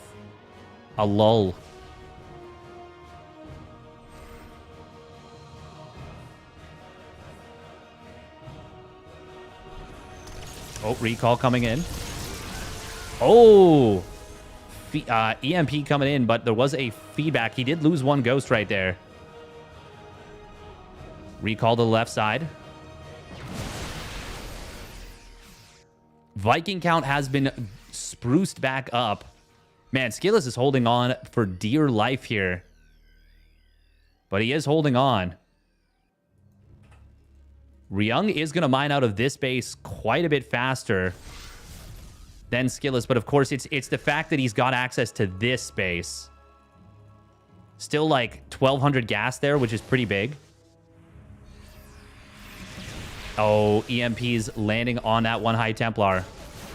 a lull. Oh, recall coming in. Oh! EMP coming in, but there was a feedback. He did lose 1 ghost right there. Recall to the left side. Viking count has been spruced back up. Man, Skillous is holding on for dear life here. But he is holding on. Ryung is going to mine out of this base quite a bit faster than Skillous. But of course, it's the fact that he's got access to this space. Still like 1,200 gas there, which is pretty big. Oh, EMP's landing on that 1 High Templar.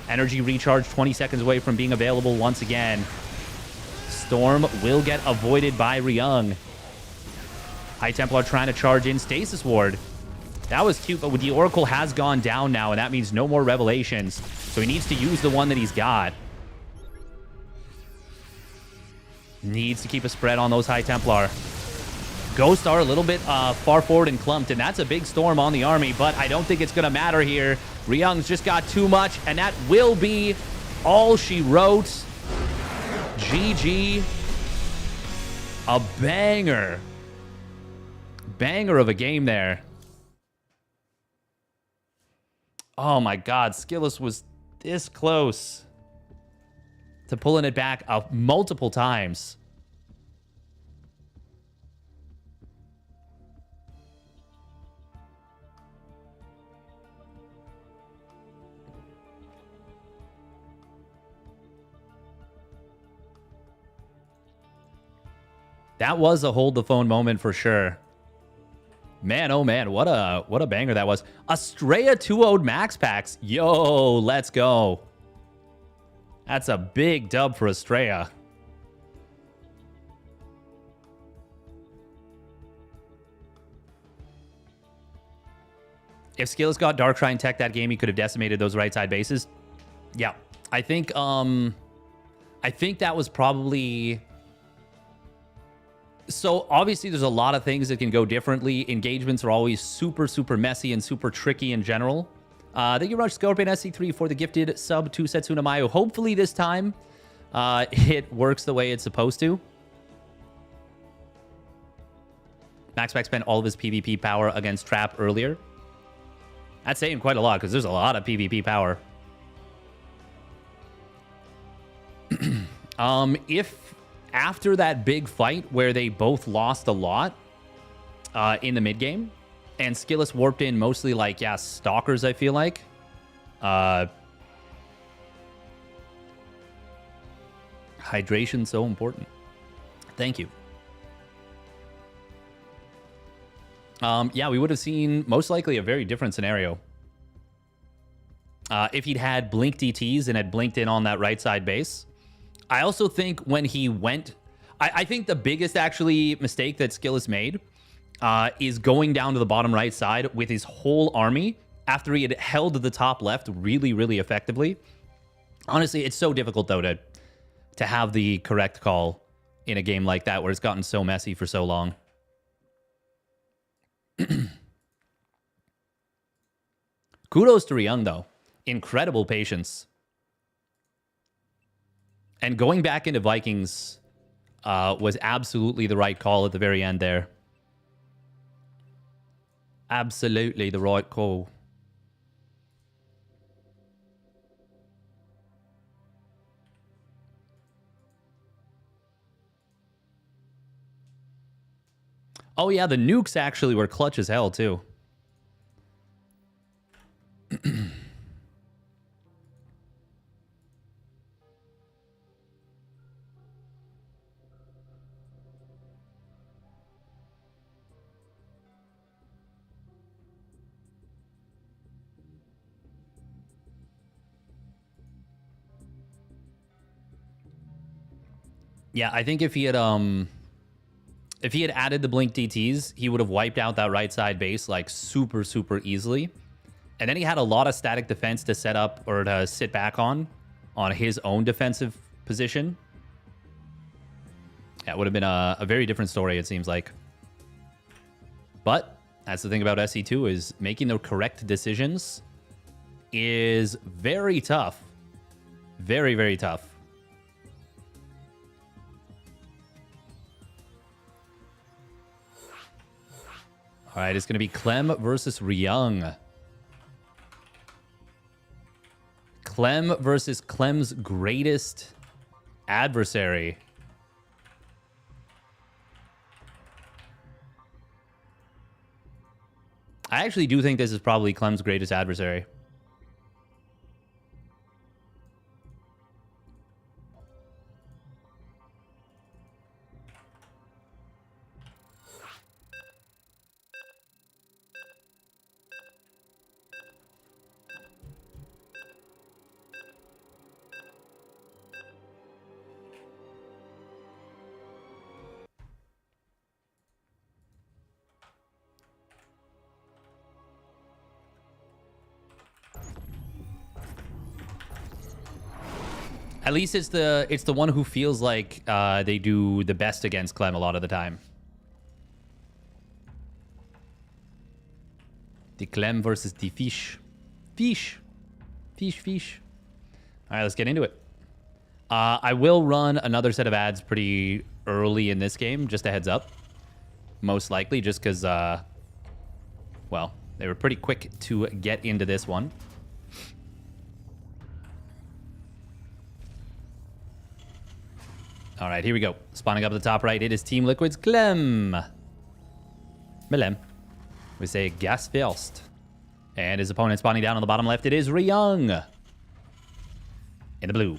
Energy recharge 20 seconds away from being available once again. Storm will get avoided by Ryung. High Templar trying to charge in Stasis Ward. That was cute, but the Oracle has gone down now, and that means no more Revelations. So he needs to use the one that he's got. Needs to keep a spread on those High Templar. Ghosts are a little bit far forward and clumped, and that's a big storm on the army, but I don't think it's going to matter here. Ryung's just got too much, and that will be all she wrote. GG. A banger. Banger of a game there. Oh my god, Skillous was this close to pulling it back multiple times. That was a hold the phone moment for sure. Man, oh man, what a banger that was. Estrella 2-0'd max packs. Yo, let's go. That's a big dub for Estrella. If Skillous got Darkshrine Tech that game, he could have decimated those right side bases. Yeah, I think that was probably... So, obviously, there's a lot of things that can go differently. Engagements are always super, super messy and super tricky in general. Thank you, Rush Scorpion SC3 for the gifted sub to Setsuna Mayu. Hopefully this time, it works the way it's supposed to. MaxPack spent all of his PvP power against Trap earlier. That's saying quite a lot, because there's a lot of PvP power. If... After that big fight where they both lost a lot in the mid game, and Skillous warped in mostly like, yeah, stalkers, I feel like. Hydration so important. Thank you. Yeah, we would have seen most likely a very different scenario. If he'd had blink DTs and had blinked in on that right side base. I also think when he went, I think the biggest actually mistake that Skillis made is going down to the bottom right side with his whole army after he had held the top left really, really effectively. Honestly, it's so difficult, though, to have the correct call in a game like that where it's gotten so messy for so long. Kudos to Ryung, though. Incredible patience. And going back into Vikings was absolutely the right call at the very end there. Absolutely the right call. Oh, yeah, the nukes actually were clutch as hell, too. Yeah, I think if he had added the blink DTs, he would have wiped out that right side base like super, super easily. And then he had a lot of static defense to set up or to sit back on his own defensive position. Yeah, it would have been a very different story, it seems like. But that's the thing about SE2 is making the correct decisions is very tough. Very, very tough. All right, it's going to be Clem versus Ryung. Clem versus Clem's greatest adversary. I actually do think this is probably Clem's greatest adversary. At least it's the one who feels like they do the best against Clem a lot of the time. The Clem versus the Fish. Fish. Fish, fish. All right, let's get into it. I will run another set of ads pretty early in this game, just a heads up. Most likely, just because, well, they were pretty quick to get into this one. All right, here we go. Spawning up at the top right, it is Team Liquid's Clem. Melem. We say gas first. And his opponent spawning down on the bottom left, it is Ryung. In the blue.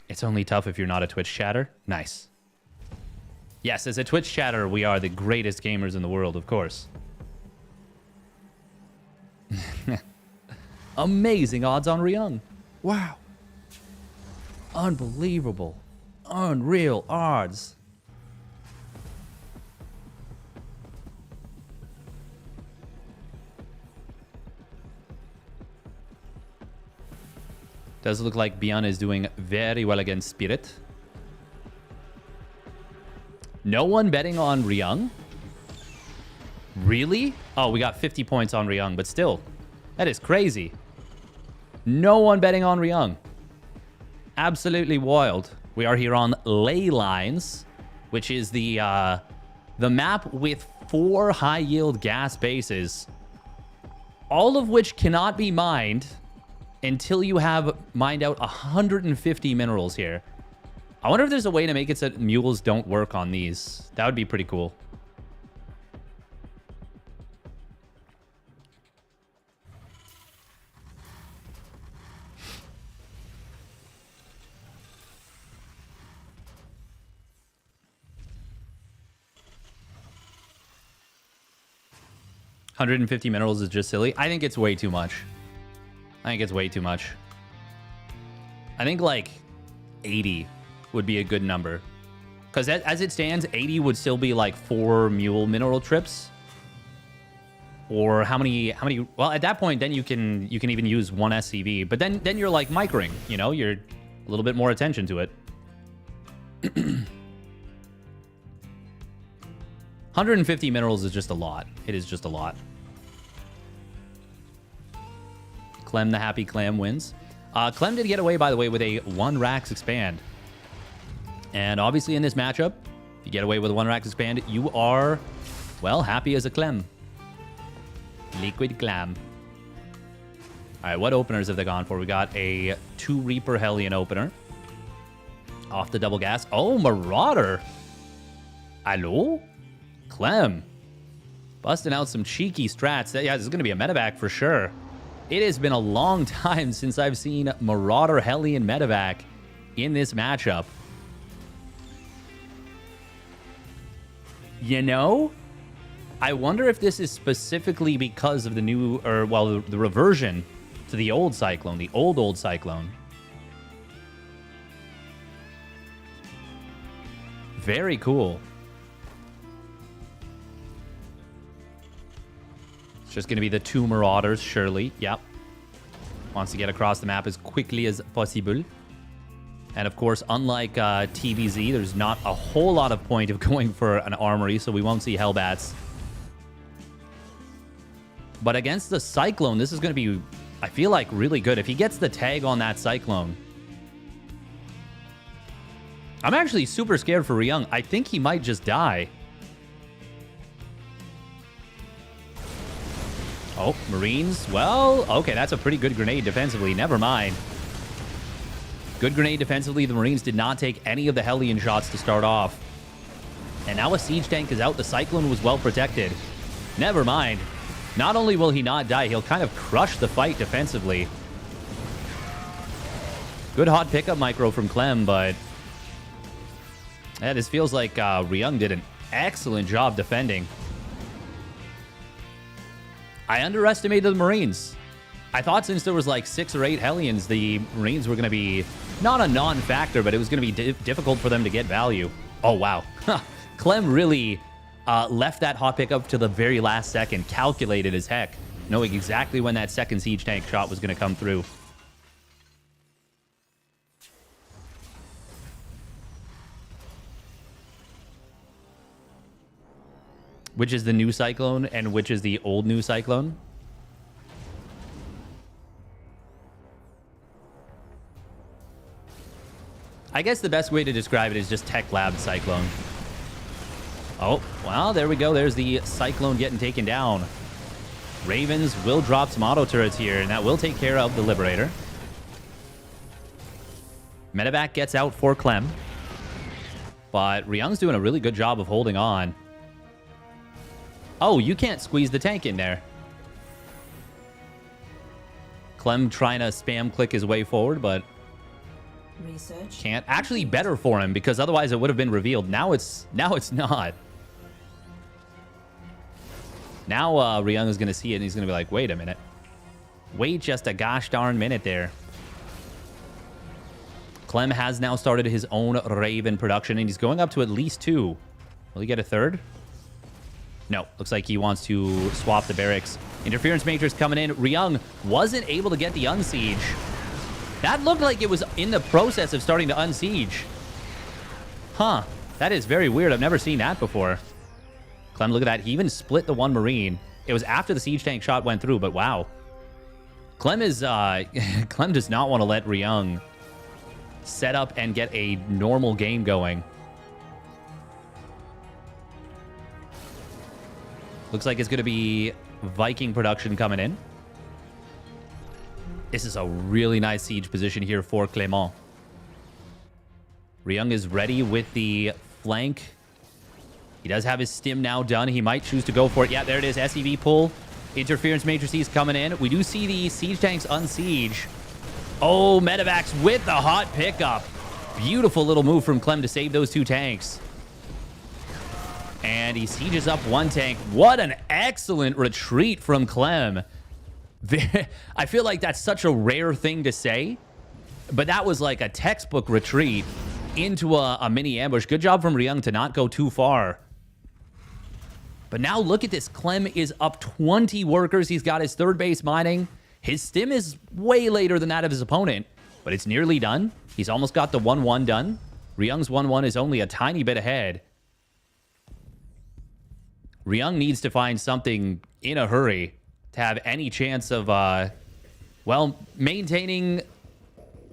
It's only tough if you're not a Twitch chatter. Nice. Yes, as a Twitch chatter, we are the greatest gamers in the world, of course. Amazing odds on Ryung. Wow. Unbelievable. Unreal odds. Does look like Bian is doing very well against Spirit. No one betting on Ryung? Really? Oh, we got 50 points on Ryung, but still. That is crazy. No one betting on Ryung. Absolutely wild. We are here on Ley Lines, which is the map with 4 high-yield gas bases, all of which cannot be mined until you have mined out 150 minerals here. I wonder if there's a way to make it so that mules don't work on these. That would be pretty cool. 150 minerals is just silly. I think it's way too much. I think it's way too much. I think like 80 would be a good number. Because as it stands, 80 would still be like 4 mule mineral trips. Or how many, well, at that point, then you can even use 1 SCV. But then you're like microing, you know, you're a little bit more attention to it. 150 minerals is just a lot. It is just a lot. Clem the Happy Clam wins. Clem did get away, by the way, with a 1 Rax expand. And obviously in this matchup, if you get away with a 1 Rax expand, you are, well, happy as a Clem. Liquid Clam. All right, what openers have they gone for? We got a 2 Reaper Hellion opener. Off the double gas. Oh, Marauder. Hello? Clem. Busting out some cheeky strats. Yeah, this is going to be a medevac for sure. It has been a long time since I've seen Marauder Hellion medevac in this matchup. You know, I wonder if this is specifically because of the new, or well, the reversion to the old Cyclone, the old Cyclone. Very cool. It's just going to be the 2 Marauders, surely. Yep. Wants to get across the map as quickly as possible. And of course, unlike TVZ, there's not a whole lot of point of going for an armory, so we won't see Hellbats. But against the Cyclone, this is going to be, I feel like, really good. If he gets the tag on that Cyclone. I'm actually super scared for Ryung. I think he might just die. Oh, Marines. Well, okay, that's a pretty good grenade defensively. Never mind. Good grenade defensively. The Marines did not take any of the Hellion shots to start off. And now a siege tank is out. The Cyclone was well protected. Never mind. Not only will he not die, he'll kind of crush the fight defensively. Good hot pickup micro from Clem, but yeah, this feels like Ryung did an excellent job defending. I underestimated the Marines. I thought since there was like 6 or 8 Hellions, the Marines were going to be not a non-factor, but it was going to be difficult for them to get value. Oh, wow. Clem really left that hot pickup to the very last second, calculated as heck, knowing exactly when that second siege tank shot was going to come through. Which is the new Cyclone and which is the old new Cyclone? I guess the best way to describe it is just Tech Lab Cyclone. Oh, well, there we go. There's the Cyclone getting taken down. Ravens will drop some auto turrets here, and that will take care of the Liberator. Medevac gets out for Clem. But Ryung's doing a really good job of holding on. Oh, you can't squeeze the tank in there. Clem trying to spam click his way forward, but Research. can't. Actually, better for him, because otherwise it would have been revealed. Now it's not. Now Ryung is going to see it, and he's going to be like, wait a minute. Wait just a gosh darn minute there. Clem has now started his own Raven production, and he's going up to at least 2. Will he get a 3rd? No, looks like he wants to swap the barracks. Interference Matrix coming in. Ryung wasn't able to get the unsiege. That looked like it was in the process of starting to unsiege. Huh. That is very weird. I've never seen that before. Clem, look at that. He even split the 1 Marine. It was after the siege tank shot went through, but wow. Clem is, Clem does not want to let Ryung set up and get a normal game going. Looks like it's going to be Viking production coming in. This is a really nice siege position here for Clément. Ryung is ready with the flank. He does have his stim now done. He might choose to go for it. Yeah, there it is. SEV pull. Interference matrices coming in. We do see the siege tanks unsiege. Oh, medevacs with the hot pickup. Beautiful little move from Clem to save those 2 tanks. And he sieges up one tank. What an excellent retreat from Clem. I feel like that's such a rare thing to say, but that was like a textbook retreat into a mini ambush. Good job from Ryung to not go too far. But now look at this. Clem is up 20 workers. He's got his third base mining. His stim is way later than that of his opponent, but it's nearly done. He's almost got the 1-1 done. Ryung's 1-1 is only a tiny bit ahead. Ryung needs to find something in a hurry to have any chance of, well, maintaining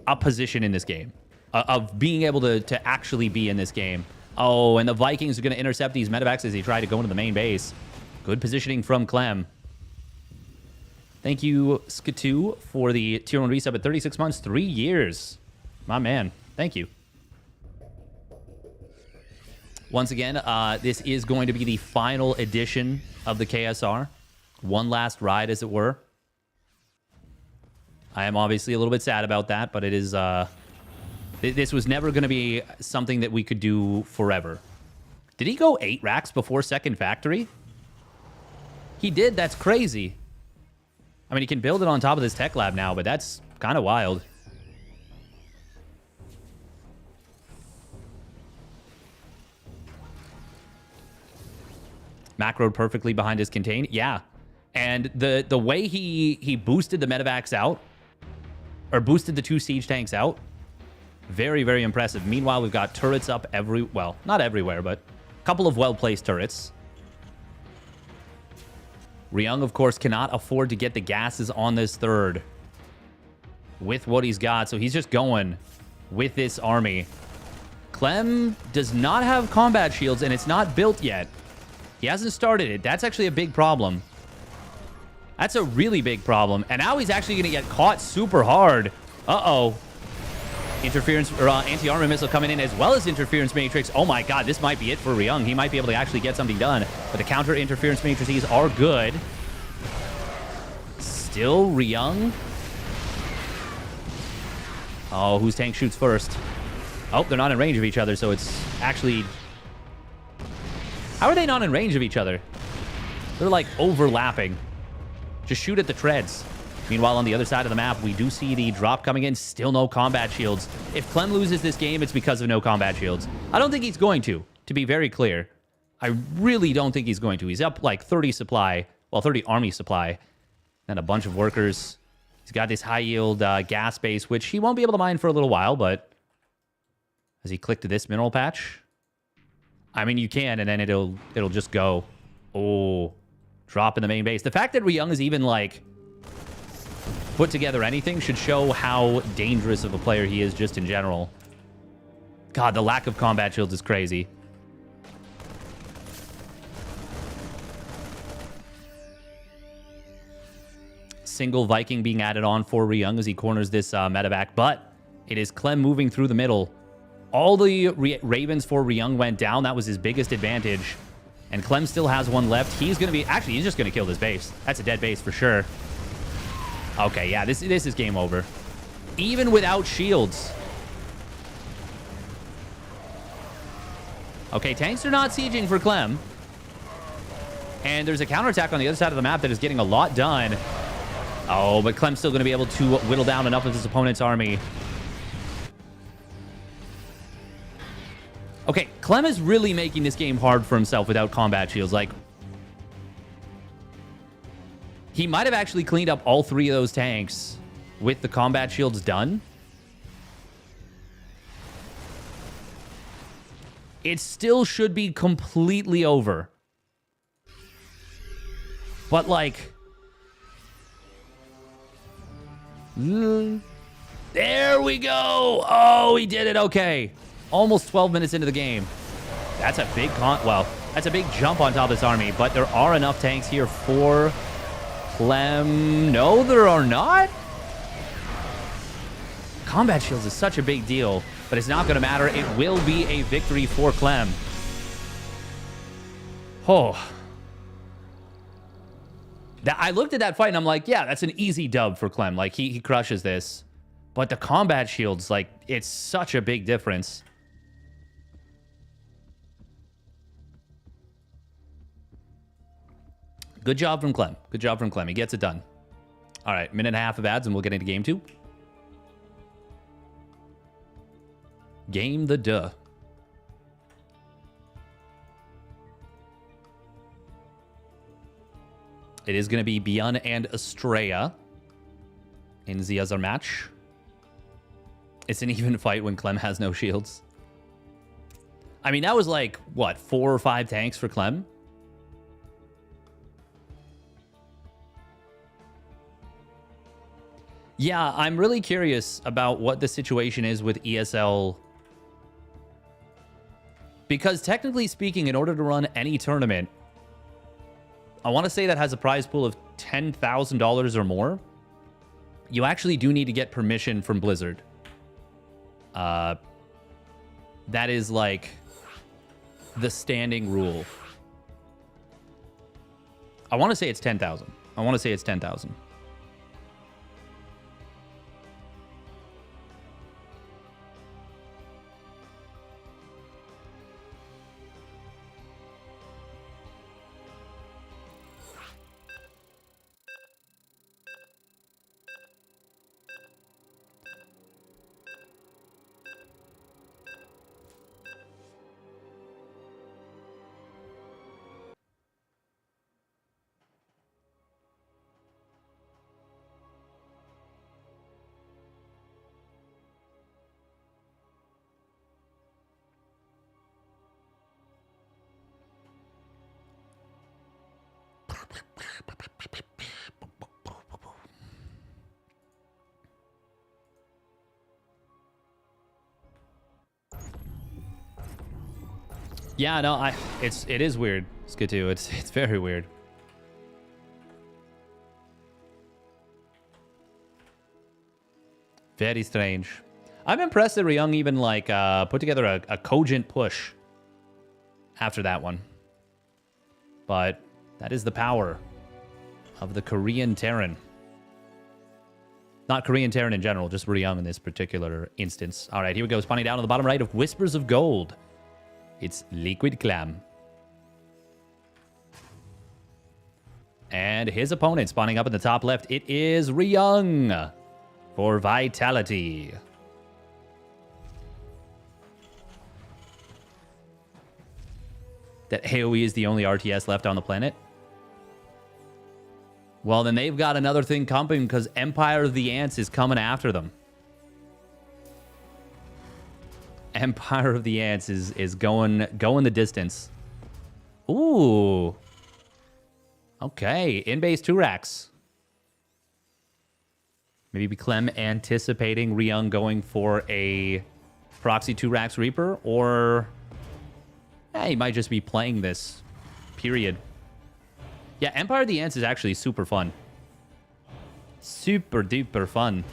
a position in this game, of being able to actually be in this game. Oh, and the Vikings are going to intercept these medevacs as they try to go into the main base. Good positioning from Clem. Thank you, Skatu, for the tier 1 resub at 36 months, 3 years. My man, thank you. Once again, this is going to be the final edition of the KSR. One last ride, as it were. I am obviously a little bit sad about that, but it is... this was never going to be something that we could do forever. Did he go 8 racks before second factory? He did. That's crazy. I mean, he can build it on top of this tech lab now, but that's kind of wild. Macroed perfectly behind his contain. Yeah. And the way he boosted the medevacs out, or boosted the 2 siege tanks out, very, very impressive. Meanwhile, we've got turrets up well, not everywhere, but a couple of well-placed turrets. Ryung, of course, cannot afford to get the gases on this third with what he's got, so he's just going with this army. Clem does not have combat shields, and it's not built yet. He hasn't started it. That's actually a big problem. That's a really big problem. And now he's actually going to get caught super hard. Uh-oh. Interference, or anti-armor missile coming in, as well as interference matrix. Oh my god, this might be it for Ryung. He might be able to actually get something done. But the counter interference matrices are good. Still Ryung. Oh, whose tank shoots first? Oh, they're not in range of each other, so it's actually... How are they not in range of each other? They're like overlapping. Just shoot at the treads. Meanwhile, on the other side of the map, we do see the drop coming in. Still no combat shields. If Clem loses this game, it's because of no combat shields. I don't think he's going to be very clear. I really don't think he's going to. He's up like 30 supply, well, 30 army supply, and a bunch of workers. He's got this high-yield gas base, which he won't be able to mine for a little while, but has he clicked to this mineral patch? I mean, you can, and then it'll just go. Oh, drop in the main base. The fact that Ryung is even, like, put together anything should show how dangerous of a player he is just in general. God, the lack of combat shields is crazy. Single Viking being added on for Ryung as he corners this medevac, but it is Clem moving through the middle. All the Ravens for Ryung went down. That was his biggest advantage. And Clem still has one left. He's going to be... Actually, he's just going to kill this base. That's a dead base for sure. Okay, yeah, this is game over. Even without shields. Okay, tanks are not sieging for Clem. And there's a counterattack on the other side of the map that is getting a lot done. Oh, but Clem's still going to be able to whittle down enough of his opponent's army. Okay, Clem is really making this game hard for himself without combat shields. Like, he might have actually cleaned up all 3 of those tanks with the combat shields done. It still should be completely over. But, like... There we go! Oh, he did it. Okay. Almost 12 minutes into the game. That's a big that's a big jump on top of this army, but there are enough tanks here for Clem. No, there are not. Combat shields is such a big deal, but it's not going to matter. It will be a victory for Clem. Oh. I looked at that fight and I'm like, yeah, that's an easy dub for Clem. Like, he crushes this. But the combat shields, like, it's such a big difference. Good job from Clem. Good job from Clem. He gets it done. All right, minute and a half of ads, and we'll get into game 2. Game the duh. It is going to be Bian and Estrella in the other match. It's an even fight when Clem has no shields. I mean, that was like, what, 4 or 5 tanks for Clem? Yeah, I'm really curious about what the situation is with ESL. Because technically speaking, in order to run any tournament, I want to say that has a prize pool of $10,000 or more, you actually do need to get permission from Blizzard. That is like the standing rule. I want to say it's 10,000. I want to say it's 10,000. Yeah, no, it is weird, Skitoo. It's very weird. Very strange. I'm impressed that Ryung even like put together a cogent push after that one. But that is the power of the Korean Terran. Not Korean Terran in general, just Ryung in this particular instance. All right, here we go. Spawning down on the bottom right of Whispers of Gold. It's Liquid Clam. And his opponent spawning up in the top left. It is Ryung for Vitality. That AoE is the only RTS left on the planet. Well, then they've got another thing coming because Empire of the Ants is coming after them. Empire of the Ants is going the distance. Ooh. Okay, in-base 2 racks. Maybe Clem anticipating Ryung going for a proxy 2 racks Reaper, or he might just be playing this, period. Yeah, Empire of the Ants is actually super fun. Super duper fun.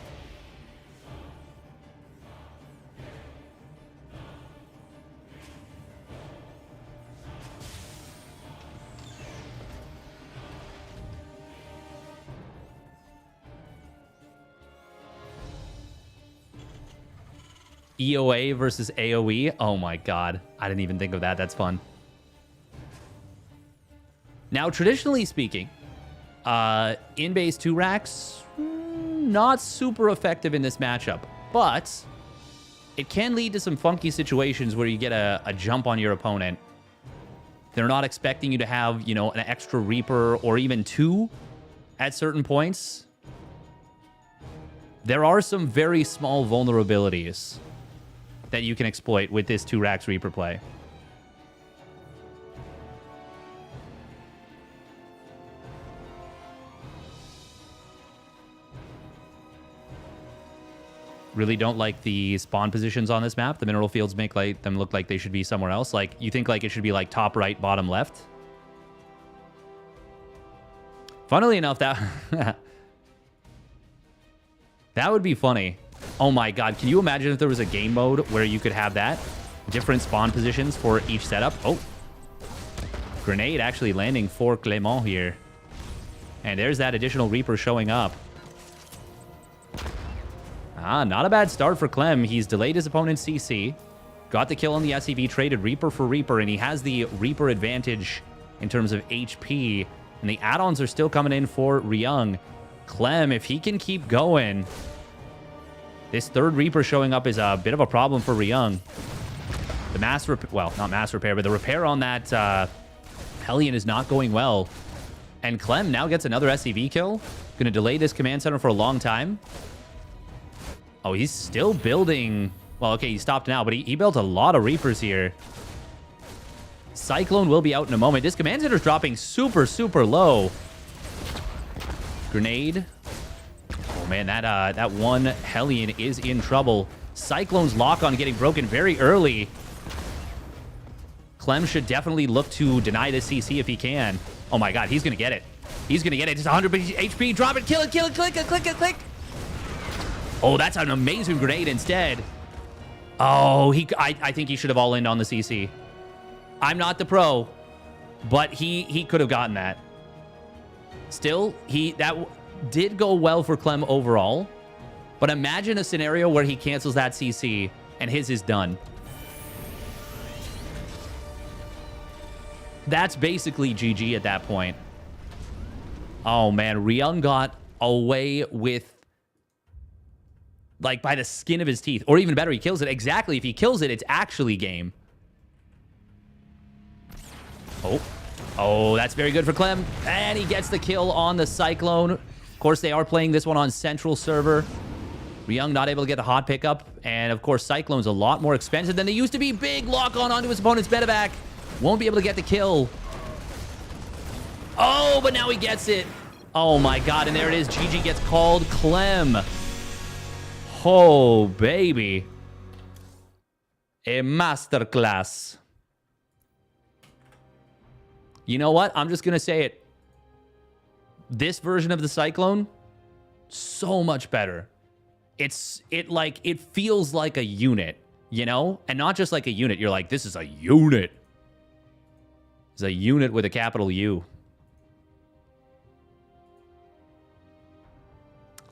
EOA versus AoE. Oh my god. I didn't even think of that. That's fun. Now, traditionally speaking, in-base 2 racks, not super effective in this matchup, but it can lead to some funky situations where you get a jump on your opponent. They're not expecting you to have, you know, an extra Reaper or even 2 at certain points. There are some very small vulnerabilities that you can exploit with this 2 racks Reaper play. Really don't like the spawn positions on this map. The mineral fields make them look like they should be somewhere else. Like, you think like it should be like top right, bottom left. Funnily enough, that that would be funny. Oh my god, can you imagine if there was a game mode where you could have that? Different spawn positions for each setup. Oh. Grenade actually landing for Clément here. And there's that additional Reaper showing up. Ah, not a bad start for Clem. He's delayed his opponent's CC. Got the kill on the SEV, traded Reaper for Reaper, and he has the Reaper advantage in terms of HP And the add-ons are still coming in for Ryung. Clem, if he can keep going, this third Reaper showing up is a bit of a problem for Ryung. The mass repair, well, not mass repair, but the repair on that Hellion is not going well. And Clem now gets another SCV kill. Going to delay this command center for a long time. Oh, he's still building. Well, okay, he stopped now, but he built a lot of Reapers here. Cyclone will be out in a moment. This command center's dropping super, super low. Grenade. Oh, man, that one Hellion is in trouble. Cyclone's lock-on getting broken very early. Clem should definitely look to deny this CC if he can. Oh, my God, he's going to get it. He's going to get it. It's 100 HP. Drop it. Kill it. Kill it. Click it. Click it. Click. Oh, that's an amazing grenade instead. Oh, I think he should have all-in on the CC. I'm not the pro, but he could have gotten that. Still, that did go well for Clem overall. But imagine a scenario where he cancels that CC and his is done. That's basically GG at that point. Oh, man. Ryung got away with, like, by the skin of his teeth. Or even better, he kills it. Exactly. If he kills it, it's actually game. Oh, that's very good for Clem. And he gets the kill on the Cyclone. Of course, they are playing this one on Central Server. Ryung not able to get the hot pickup. And, of course, Cyclone's a lot more expensive than they used to be. Big lock-on onto his opponent's medevac. Won't be able to get the kill. Oh, but now he gets it. Oh, my God. And there it is. GG gets called. Clem. Oh, baby. A masterclass. You know what? I'm just going to say it. This version of the Cyclone, so much better. It feels like a unit, you know? And not just like a unit. You're like, this is a unit. It's a unit with a capital U.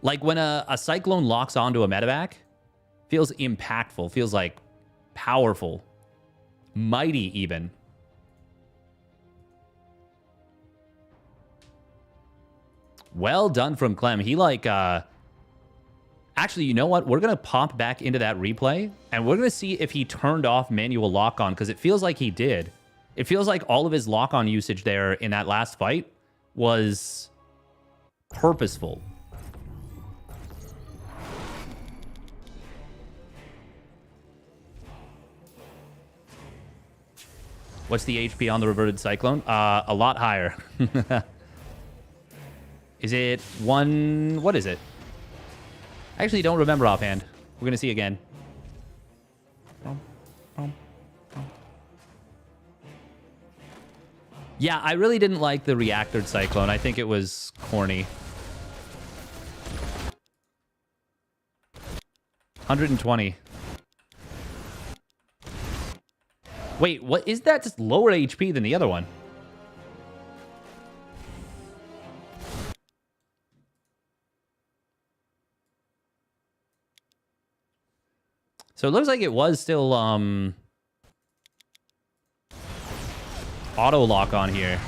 Like when a Cyclone locks onto a medevac, feels impactful, feels like powerful, mighty even. Well done from Clem. He actually, you know what? We're going to pop back into that replay, and we're going to see if he turned off manual lock-on, because it feels like he did. It feels like all of his lock-on usage there in that last fight was purposeful. What's the HP on the reverted Cyclone? A lot higher. Is it one? What is it? I actually don't remember offhand. We're going to see again. Yeah, I really didn't like the reactored Cyclone. I think it was corny. 120. Wait, what is that? Just lower HP than the other one. So it looks like it was still auto lock on here.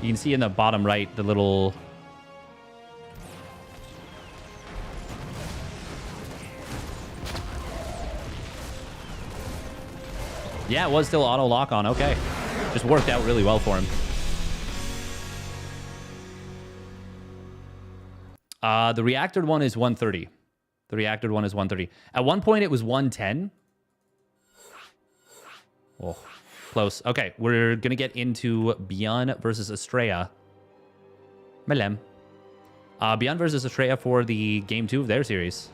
You can see in the bottom right the little yeah, it was still auto lock on. Okay. Just worked out really well for him. The reactored one is 130. The reactored one is 130. At one point, it was 110. Oh, close. Okay, we're going to get into Beyond versus Estrella. Melem. Beyond versus Estrella for the Game 2 of their series.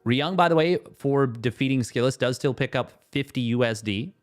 Ryung, by the way, for defeating Skillus, does still pick up 50 USD.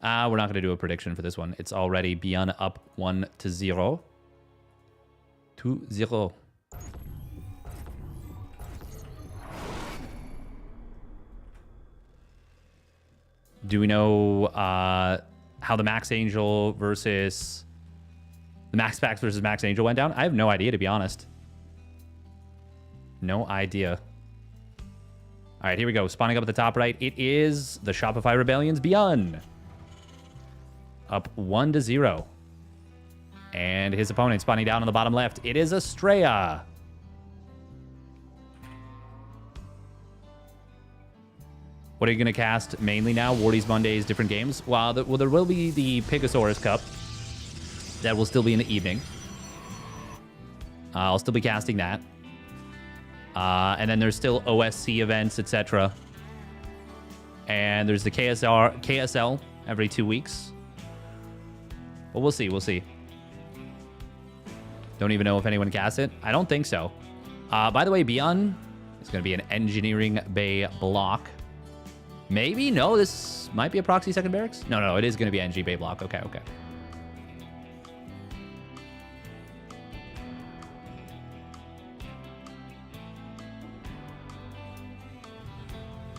We're not going to do a prediction for this one. It's already beyond up 1-0. 2-0. Do we know how the Max Angel versus... the Max Pax versus Max Angel went down? I have no idea, to be honest. No idea. All right, here we go. Spawning up at the top right. It is the Shopify Rebellion's Beyond. Up 1-0. And his opponent spawning down on the bottom left. It is Estrella. What are you going to cast mainly now? Wardy's Mondays, different games? Well, there will be the KSR Cup. That will still be in the evening. I'll still be casting that. And then there's still OSC events, etc. And there's the KSL every 2 weeks. But we'll see, we'll see. Don't even know if anyone casts it. I don't think so. By the way, Beyond is going to be an Engineering Bay block. Maybe? No, this might be a proxy second barracks. No, it is going to be NG Bay block. Okay.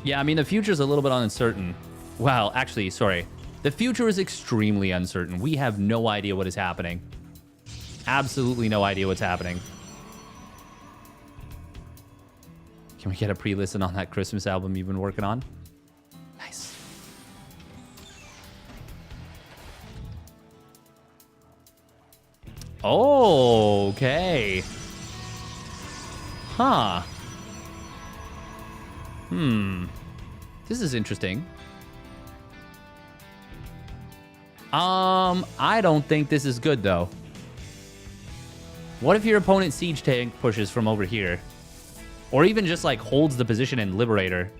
Yeah, I mean, the future's a little bit uncertain. Well, actually, sorry. The future is extremely uncertain. We have no idea what is happening. Absolutely no idea what's happening. Can we get a pre-listen on that Christmas album you've been working on? Nice. Oh, okay. Huh. This is interesting. I don't think this is good, though. What if your opponent's siege tank pushes from over here? Or even just, like, holds the position in Liberator?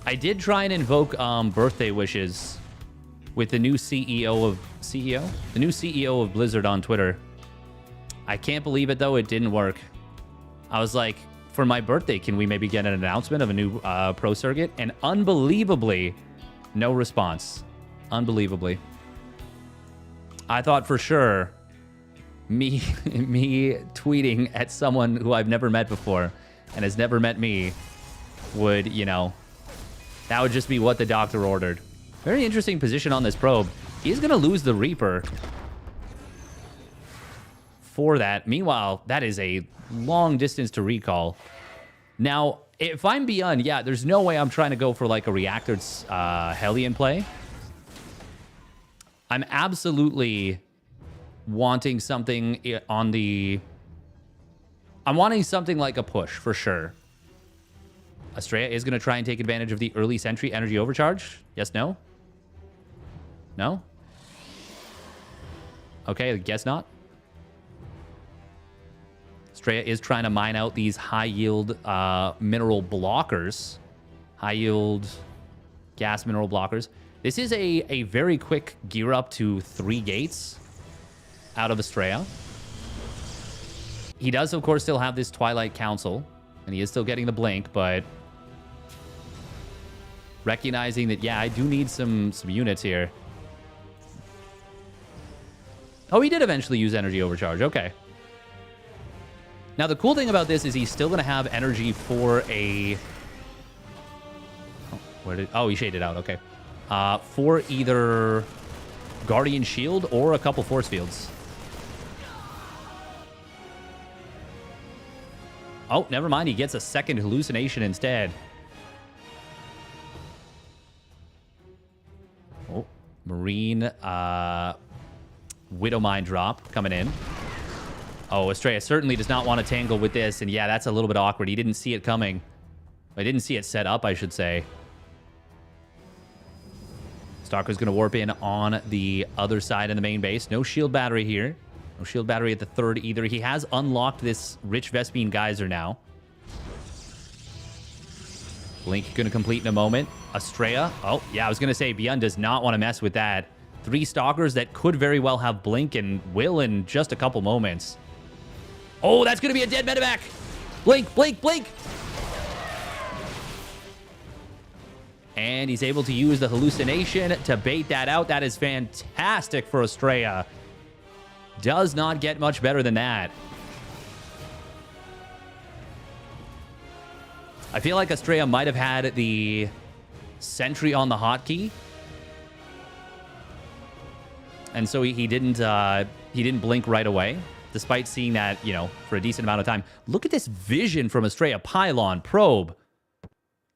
I did try and invoke birthday wishes with the new CEO of the new CEO of Blizzard on Twitter. I can't believe it though, it didn't work. I was like, for my birthday, can we maybe get an announcement of a new pro circuit? And unbelievably, no response. Unbelievably. I thought for sure me tweeting at someone who I've never met before and has never met me would, you know, that would just be what the doctor ordered. Very interesting position on this probe. He's going to lose the Reaper for that. Meanwhile, that is a long distance to recall. Now, if I'm Beyond, yeah, there's no way I'm trying to go for like a reactored Hellion play. I'm absolutely wanting something on the... I'm wanting something like a push, for sure. Estrella is going to try and take advantage of the early sentry energy overcharge. Yes, no? No? Okay, I guess not. Estrella is trying to mine out these high-yield mineral blockers. High-yield gas mineral blockers. This is a very quick gear up to 3 gates out of Estrella. He does, of course, still have this Twilight Council, and he is still getting the blink, but recognizing that, yeah, I do need some units here. Oh, he did eventually use energy overcharge. Okay. Now, the cool thing about this is he's still going to have energy for a... Oh, he shaded out. Okay. For either Guardian Shield or a couple force fields. Oh, never mind. He gets a second hallucination instead. Oh, Marine Widowmine drop coming in. Oh, Estrella certainly does not want to tangle with this. And yeah, that's a little bit awkward. He didn't see it coming. I didn't see it set up, I should say. Stalker's going to warp in on the other side of the main base. No shield battery here. No shield battery at the third either. He has unlocked this Rich Vespine Geyser now. Blink going to complete in a moment. Estrella. Oh, yeah, I was going to say Beyond does not want to mess with that. 3 Stalkers that could very well have Blink and will in just a couple moments. Oh, that's going to be a dead medevac. Blink, blink, blink. And he's able to use the hallucination to bait that out. That is fantastic for Estrella. Does not get much better than that. I feel like Estrella might have had the sentry on the hotkey. And so he didn't blink right away, despite seeing that, you know, for a decent amount of time. Look at this vision from Estrella. Pylon, probe.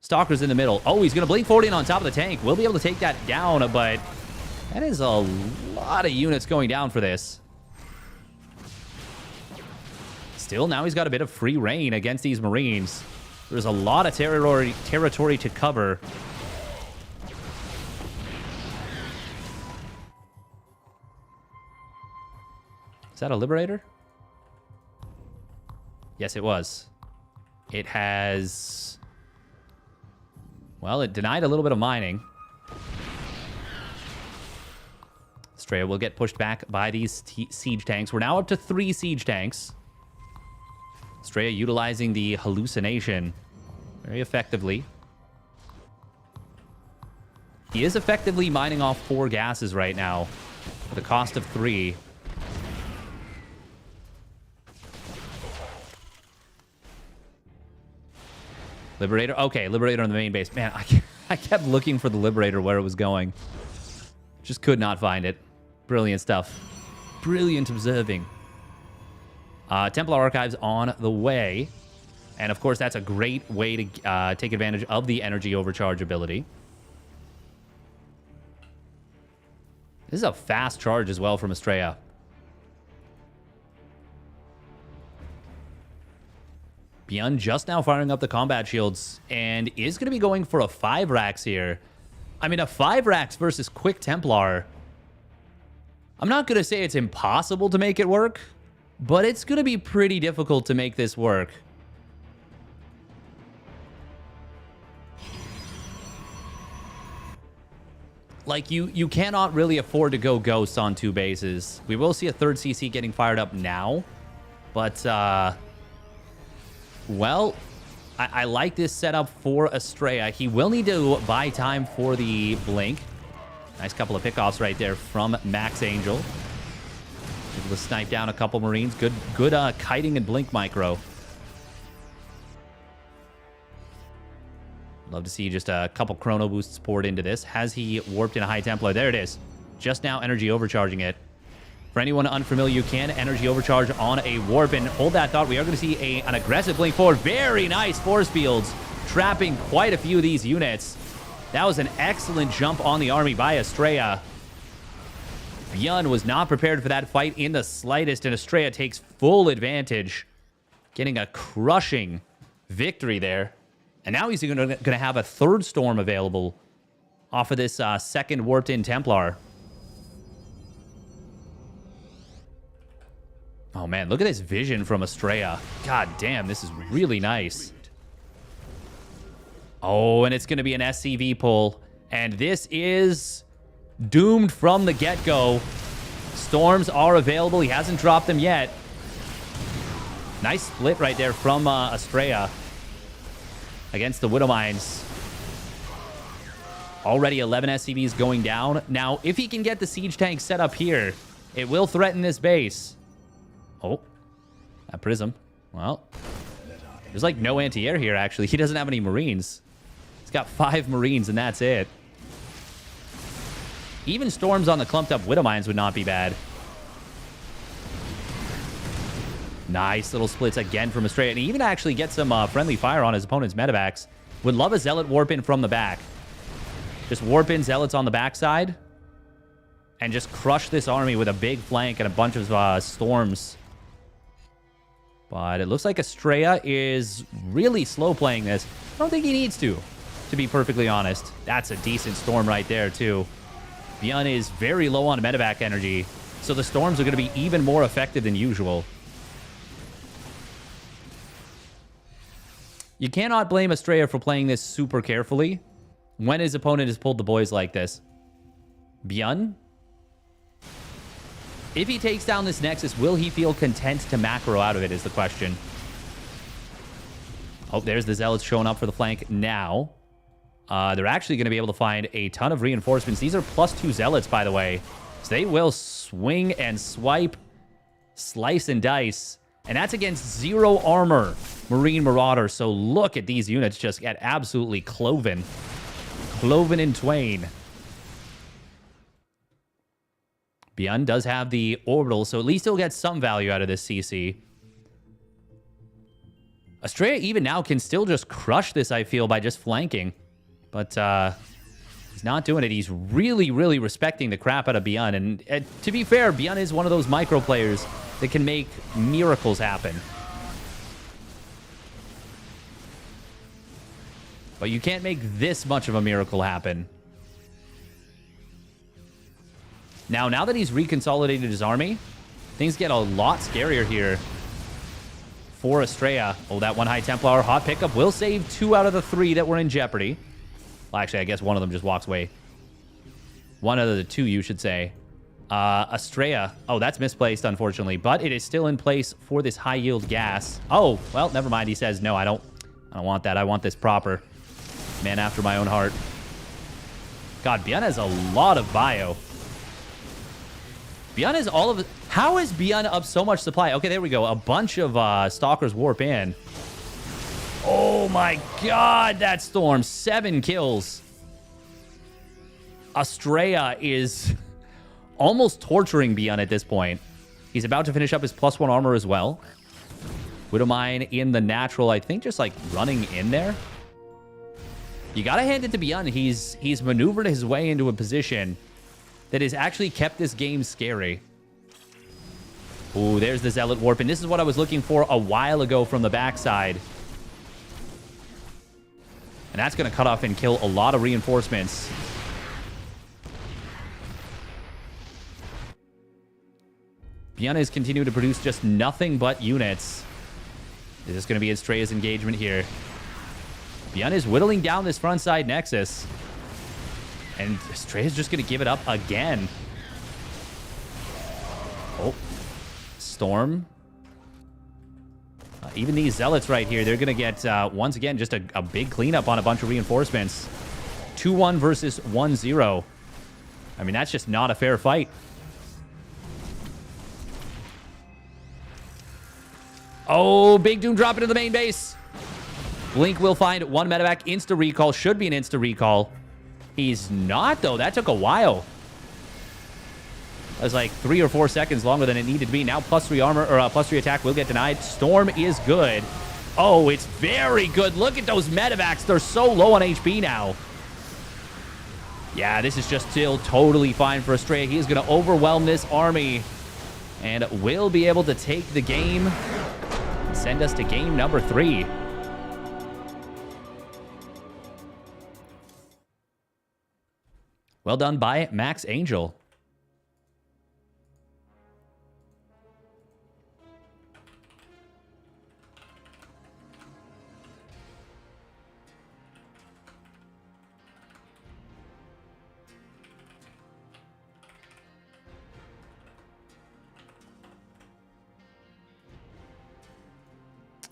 Stalker's in the middle. Oh, he's going to blink forward in on top of the tank. We'll be able to take that down, but that is a lot of units going down for this. Still, now he's got a bit of free reign against these Marines. There's a lot of territory to cover. Is that a Liberator? Yes, it was. It has... Well, it denied a little bit of mining. Estrella will get pushed back by these siege tanks. We're now up to 3 siege tanks. Estrella utilizing the hallucination very effectively. He is effectively mining off 4 gases right now for the cost of 3. Liberator. Okay, Liberator on the main base. Man, I kept looking for the Liberator where it was going. Just could not find it. Brilliant stuff. Brilliant observing. Templar Archives on the way. And, of course, that's a great way to take advantage of the energy overcharge ability. This is a fast charge as well from Estrella. Beyond just now firing up the combat shields and is going to be going for a 5 racks here. I mean, a 5 racks versus Quick Templar. I'm not going to say it's impossible to make it work, but it's going to be pretty difficult to make this work. Like, you cannot really afford to go Ghosts on 2 bases. We will see a 3rd CC getting fired up now, but, well, I like this setup for Estrella. He will need to buy time for the blink. Nice couple of pickoffs right there from Max Angel. Able to snipe down a couple Marines. Good kiting and blink micro. Love to see just a couple chrono boosts poured into this. Has he warped in a High Templar? There it is. Just now energy overcharging it. For anyone unfamiliar, you can energy overcharge on a warp, and hold that thought. We are going to see an aggressive blink forward. Very nice force fields, trapping quite a few of these units. That was an excellent jump on the army by Estrella. Beyond was not prepared for that fight in the slightest, and Estrella takes full advantage, getting a crushing victory there. And now he's going to have a 3rd storm available off of this 2nd warped in Templar. Oh, man, look at this vision from Estrella. God damn, this is really nice. Oh, and it's going to be an SCV pull. And this is doomed from the get-go. Storms are available. He hasn't dropped them yet. Nice split right there from Estrella against the Widow Mines. Already 11 SCVs going down. Now, if he can get the siege tank set up here, it will threaten this base. Oh, that Prism. Well, there's like no anti-air here, actually. He doesn't have any Marines. He's got 5 Marines, and that's it. Even storms on the clumped up Widow Mines would not be bad. Nice little splits again from Estrella. And he even actually gets some friendly fire on his opponent's medevacs. Would love a Zealot warp in from the back. Just warp in Zealots on the backside. And just crush this army with a big flank and a bunch of storms. But it looks like Estrella is really slow playing this. I don't think he needs to be perfectly honest. That's a decent storm right there, too. Beyond is very low on medevac energy, so the storms are going to be even more effective than usual. You cannot blame Estrella for playing this super carefully when his opponent has pulled the boys like this. Byun? If he takes down this Nexus, will he feel content to macro out of it is the question. Oh, there's the Zealots showing up for the flank now. They're actually going to be able to find a ton of reinforcements. These are +2 Zealots, by the way. So they will swing and swipe, slice and dice. And that's against 0 armor Marine Marauder. So look at these units just get absolutely cloven. Cloven in twain. Byun does have the orbital, so at least he'll get some value out of this CC. Estrella even now can still just crush this, I feel, by just flanking. But he's not doing it. He's really, really respecting the crap out of Byun. And to be fair, Byun is one of those micro players that can make miracles happen. But you can't make this much of a miracle happen. Now that he's reconsolidated his army, things get a lot scarier here for Estrella. Oh, that one High Templar hot pickup will save 2 out of the 3 that were in jeopardy. Well, actually, I guess one of them just walks away. One out of the 2, you should say. Estrella. Oh, that's misplaced, unfortunately. But it is still in place for this high-yield gas. Oh, well, never mind. He says, no, I don't want that. I want this proper. Man after my own heart. God, Byun has a lot of bio. Byun is all of it. How is Byun up so much supply? Okay, there we go. A bunch of Stalkers warp in. Oh my god, that Storm. 7 kills. Estrella is almost torturing Byun at this point. He's about to finish up his +1 armor as well. Widowmine in the natural, I think just like running in there. You gotta hand it to Byun. He's maneuvered his way into a position that has actually kept this game scary. Ooh, there's the Zealot Warp. And this is what I was looking for a while ago from the backside. And that's going to cut off and kill a lot of reinforcements. Byun is continuing to produce just nothing but units. Is this going to be Estrella's engagement here? Byun is whittling down this front side Nexus. And Estrella's just going to give it up again. Oh. Storm. Even these Zealots right here, they're going to get, once again, just a big cleanup on a bunch of reinforcements. 2-1 versus 1-0. I mean, that's just not a fair fight. Oh, Big Doom drop into the main base. Blink will find 1 medevac. Insta-recall. Should be an insta-recall. He's not, though. That took a while. That was like 3 or 4 seconds longer than it needed to be. Now +3 armor, or +3 attack will get denied. Storm is good. Oh, it's very good. Look at those medevacs. They're so low on HP now. Yeah, this is just still totally fine for Estrella. He is going to overwhelm this army and will be able to take the game and send us to game number 3. Well done by Max Angel.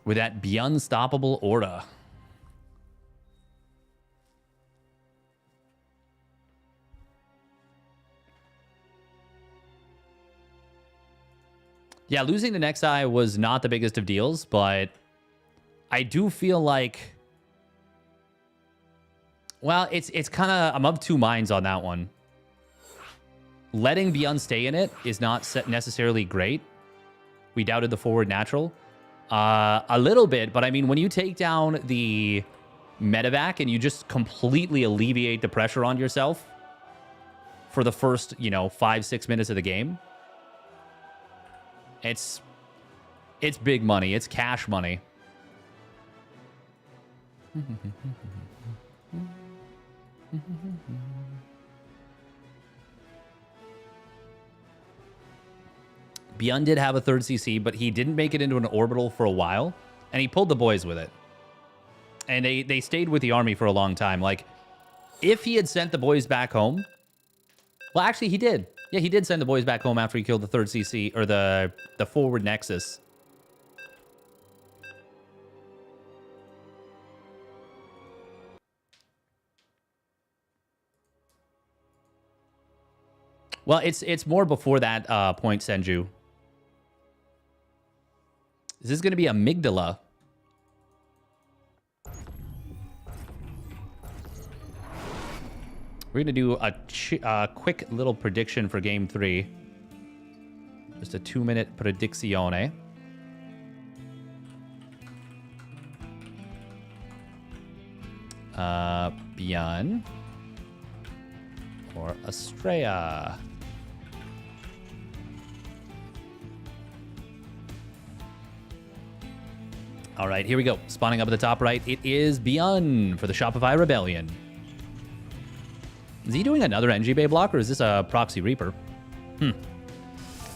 With that Byun-stoppable Orda. Yeah, losing to Nexi was not the biggest of deals, but I do feel like, well, it's kind of, I'm of 2 minds on that one. Letting Byun stay in it is not necessarily great. We doubted the forward natural. A little bit, but I mean, when you take down the medevac and you just completely alleviate the pressure on yourself for the first, 5-6 minutes of the game, it's big money. It's cash money. Byun did have a 3rd CC, but he didn't make it into an orbital for a while, and he pulled the boys with it. And they stayed with the army for a long time. Like, if he had sent the boys back home... Well, actually, he did. Yeah, he did send the boys back home after he killed the third CC, or the forward Nexus. Well, it's more before that point, Senju. Is this going to be Amygdala? We're going to do a quick little prediction for Game 3. Just a 2-minute predizione. Bian. Or Estrella. All right, here we go. Spawning up at the top right, it is Bian for the Shopify Rebellion. Is he doing another NG Bay block, or is this a Proxy Reaper?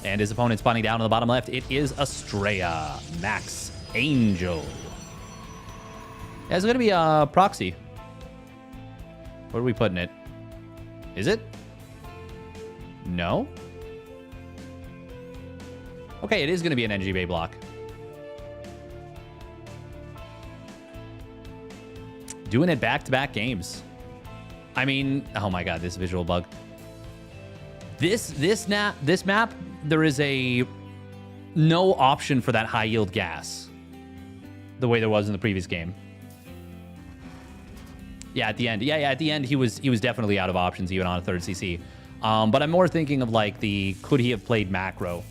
And his opponent spawning down on the bottom left, it is Estrella, Max Angel. Yeah, it's going to be a Proxy. Where are we putting it? Is it? No? Okay, it is going to be an NG Bay block. Doing it back-to-back games. I mean, oh my god, this visual bug. This map, there is no option for that high yield gas, the way there was in the previous game. Yeah, at the end, at the end he was definitely out of options even on a third CC. But I'm more thinking of like could he have played macro?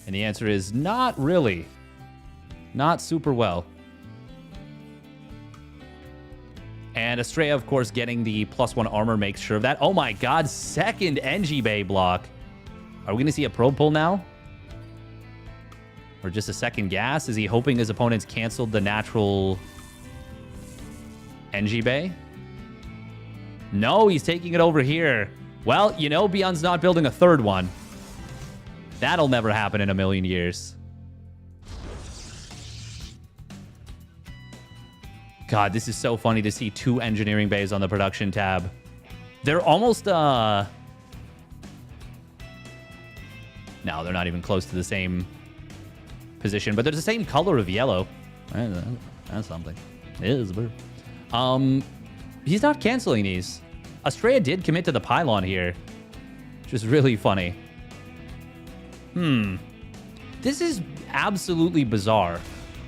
And the answer is not really, not super well. And Estrella, of course, getting the +1 armor makes sure of that. Oh my god, second NG Bay block. Are we going to see a probe pull now? Or just a second gas? Is he hoping his opponents canceled the natural NG Bay? No, he's taking it over here. Well, you know, Beyond's not building a third one. That'll never happen in a million years. God, this is so funny to see two engineering bays on the production tab. They're almost, no, they're not even close to the same position, but they're the same color of yellow. That's something. It is, bro. He's not canceling these. Estrella did commit to the pylon here, which is really funny. This is absolutely bizarre.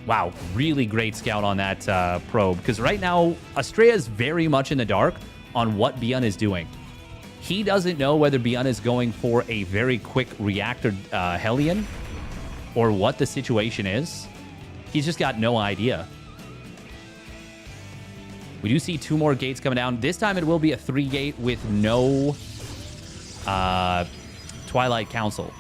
Wow, really great scout on that probe, because right now, Estrella is very much in the dark on what Bian is doing. He doesn't know whether Bian is going for a very quick reactor Hellion or what the situation is. He's just got no idea. We do see two more gates coming down. This time it will be a 3-gate with no Twilight Council.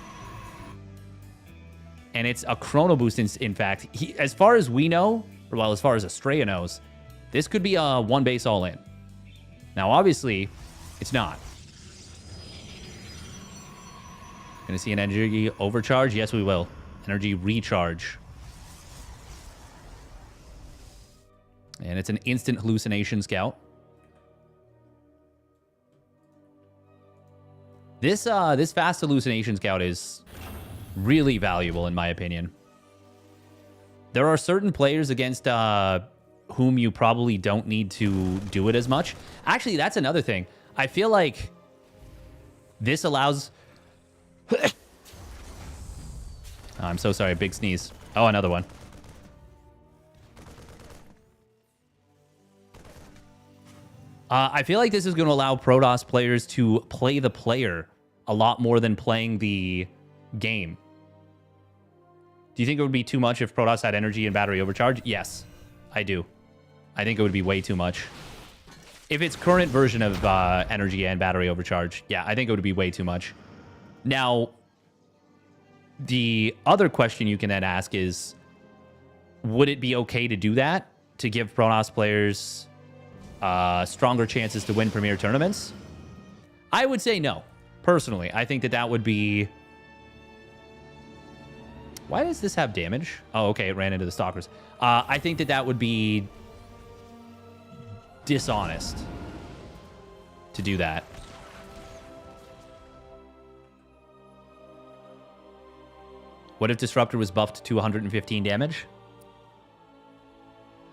And it's a chrono boost, in fact. As far as we know, or well, as far as Estrella knows, this could be a one base all in. Now, obviously, it's not. Gonna see an energy overcharge? Yes, we will. Energy recharge. And it's an instant hallucination scout. This fast hallucination scout is really valuable, in my opinion. There are certain players against whom you probably don't need to do it as much. Actually, that's another thing. I feel like this allows... Oh, I'm so sorry. Big sneeze. Oh, another one. I feel like this is going to allow Protoss players to play the player a lot more than playing the game. Do you think it would be too much if Protoss had energy and battery overcharge? Yes, I do. I think it would be way too much. If it's current version of energy and battery overcharge, yeah, I think it would be way too much. Now, the other question you can then ask is, would it be okay to do that? To give Protoss players stronger chances to win premier tournaments? I would say no. Personally, I think that would be... Why does this have damage? Oh, okay, it ran into the stalkers. I think that would be dishonest to do that. What if Disruptor was buffed to 115 damage?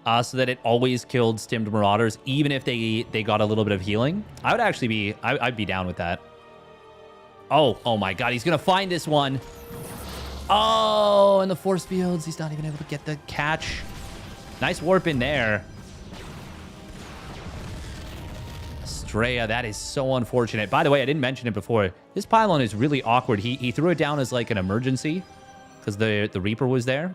So that it always killed stimmed Marauders, even if they got a little bit of healing. I would actually be... I'd be down with that. Oh my god, he's going to find this one. Oh, and the force fields. He's not even able to get the catch. Nice warp in there. Estrella, that is so unfortunate. By the way, I didn't mention it before. This pylon is really awkward. He threw it down as like an emergency because the Reaper was there.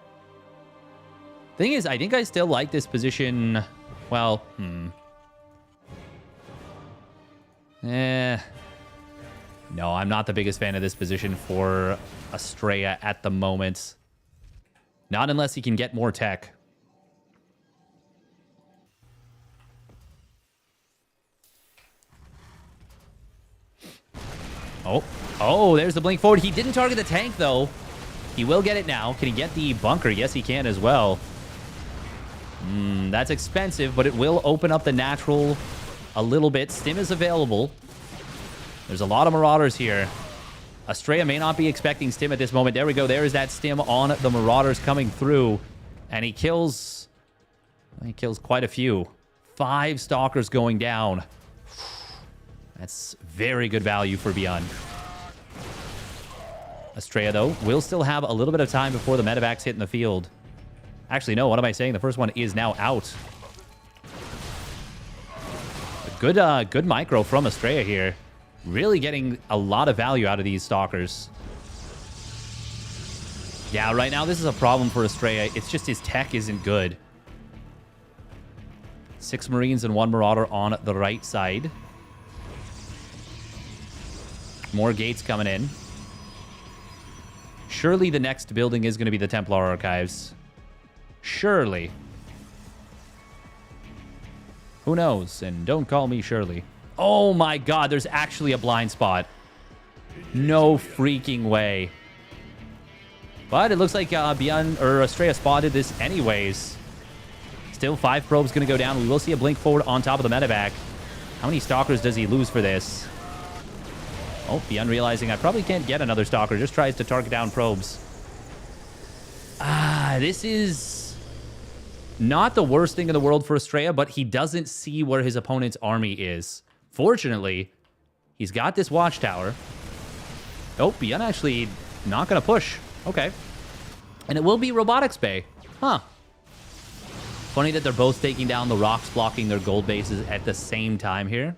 Thing is, I think I still like this position. Well, no, I'm not the biggest fan of this position for Estrella at the moment. Not unless he can get more tech. Oh, there's the blink forward. He didn't target the tank, though. He will get it now. Can he get the bunker? Yes, he can as well. That's expensive, but it will open up the natural a little bit. Stim is available. There's a lot of Marauders here. Estrella may not be expecting Stim at this moment. There we go. There is that Stim on the Marauders coming through. And he kills quite a few. 5 Stalkers going down. That's very good value for Beyond. Estrella, though, will still have a little bit of time before the medevacs hit in the field. Actually, no. What am I saying? The first one is now out. A good micro from Estrella here. Really getting a lot of value out of these Stalkers. Yeah, right now this is a problem for Estrella. It's just his tech isn't good. 6 Marines and 1 Marauder on the right side. More gates coming in. Surely the next building is going to be the Templar Archives. Surely. Who knows? And don't call me Shirley. Oh my god, there's actually a blind spot. No freaking way. But it looks like Estrella spotted this anyways. Still 5 probes going to go down. We will see a blink forward on top of the medevac. How many Stalkers does he lose for this? Oh, Beyond realizing I probably can't get another Stalker. Just tries to target down probes. This is not the worst thing in the world for Estrella, but he doesn't see where his opponent's army is. Fortunately, he's got this watchtower. Oh, Beyond actually not going to push. Okay. And it will be Robotics Bay. Huh. Funny that they're both taking down the rocks, blocking their gold bases at the same time here.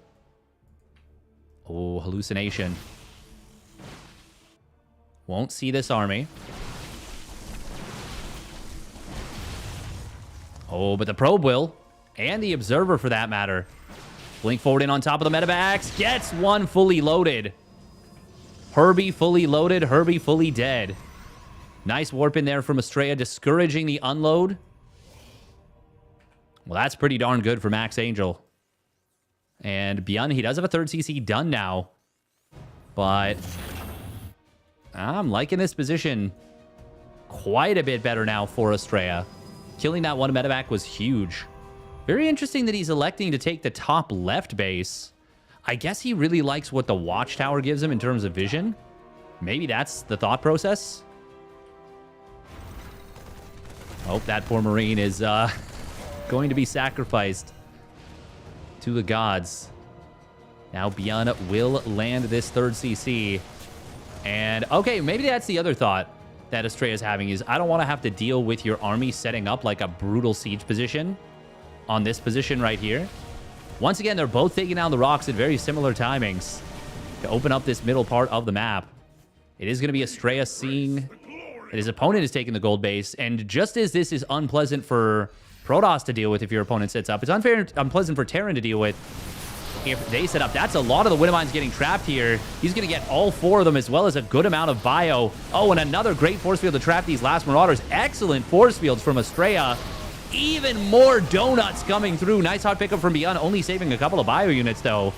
Oh, hallucination. Won't see this army. Oh, but the probe will. And the observer, for that matter. Blink forward in on top of the medevacs. Gets one fully loaded. Herbie fully loaded. Herbie fully dead. Nice warp in there from Estrella, discouraging the unload. Well, that's pretty darn good for Max Angel. And Beyond, he does have a 3rd CC done now. But I'm liking this position quite a bit better now for Estrella. Killing that one medevac was huge. Very interesting that he's electing to take the top left base. I guess he really likes what the watchtower gives him in terms of vision. Maybe that's the thought process. Oh, that poor Marine is going to be sacrificed to the gods. Now Beyond will land this 3rd CC. And, okay, maybe that's the other thought that Estrella is having is, I don't want to have to deal with your army setting up like a brutal siege position on this position right here. Once again, they're both taking down the rocks at very similar timings to open up this middle part of the map. It is going to be Estrella seeing that his opponent is taking the gold base. And just as this is unpleasant for Protoss to deal with if your opponent sets up, it's unpleasant for Terran to deal with if they set up. That's a lot of the Widowmines getting trapped here. He's going to get all 4 of them, as well as a good amount of bio. Oh, and another great force field to trap these last Marauders. Excellent force fields from Estrella. Even more donuts coming through. Nice hot pickup from Beyond, only saving a couple of bio units, though.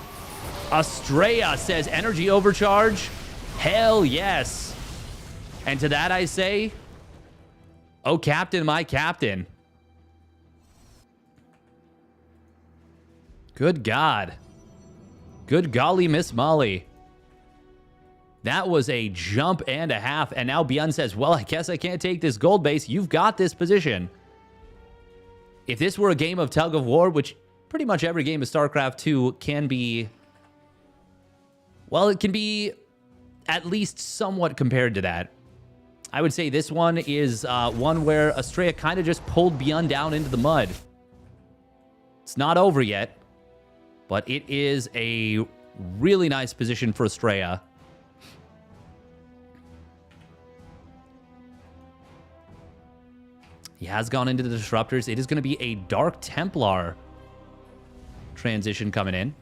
Estrella says energy overcharge. Hell yes. And to that I say, oh, Captain, my Captain. Good God. Good golly, Miss Molly. That was a jump and a half. And now Beyond says, well, I guess I can't take this gold base. You've got this position. If this were a game of tug of war, which pretty much every game of StarCraft 2 can be... Well, it can be at least somewhat compared to that. I would say this one is one where Estrella kind of just pulled Beyond down into the mud. It's not over yet, but it is a really nice position for Estrella. He has gone into the Disruptors. It is going to be a Dark Templar transition coming in.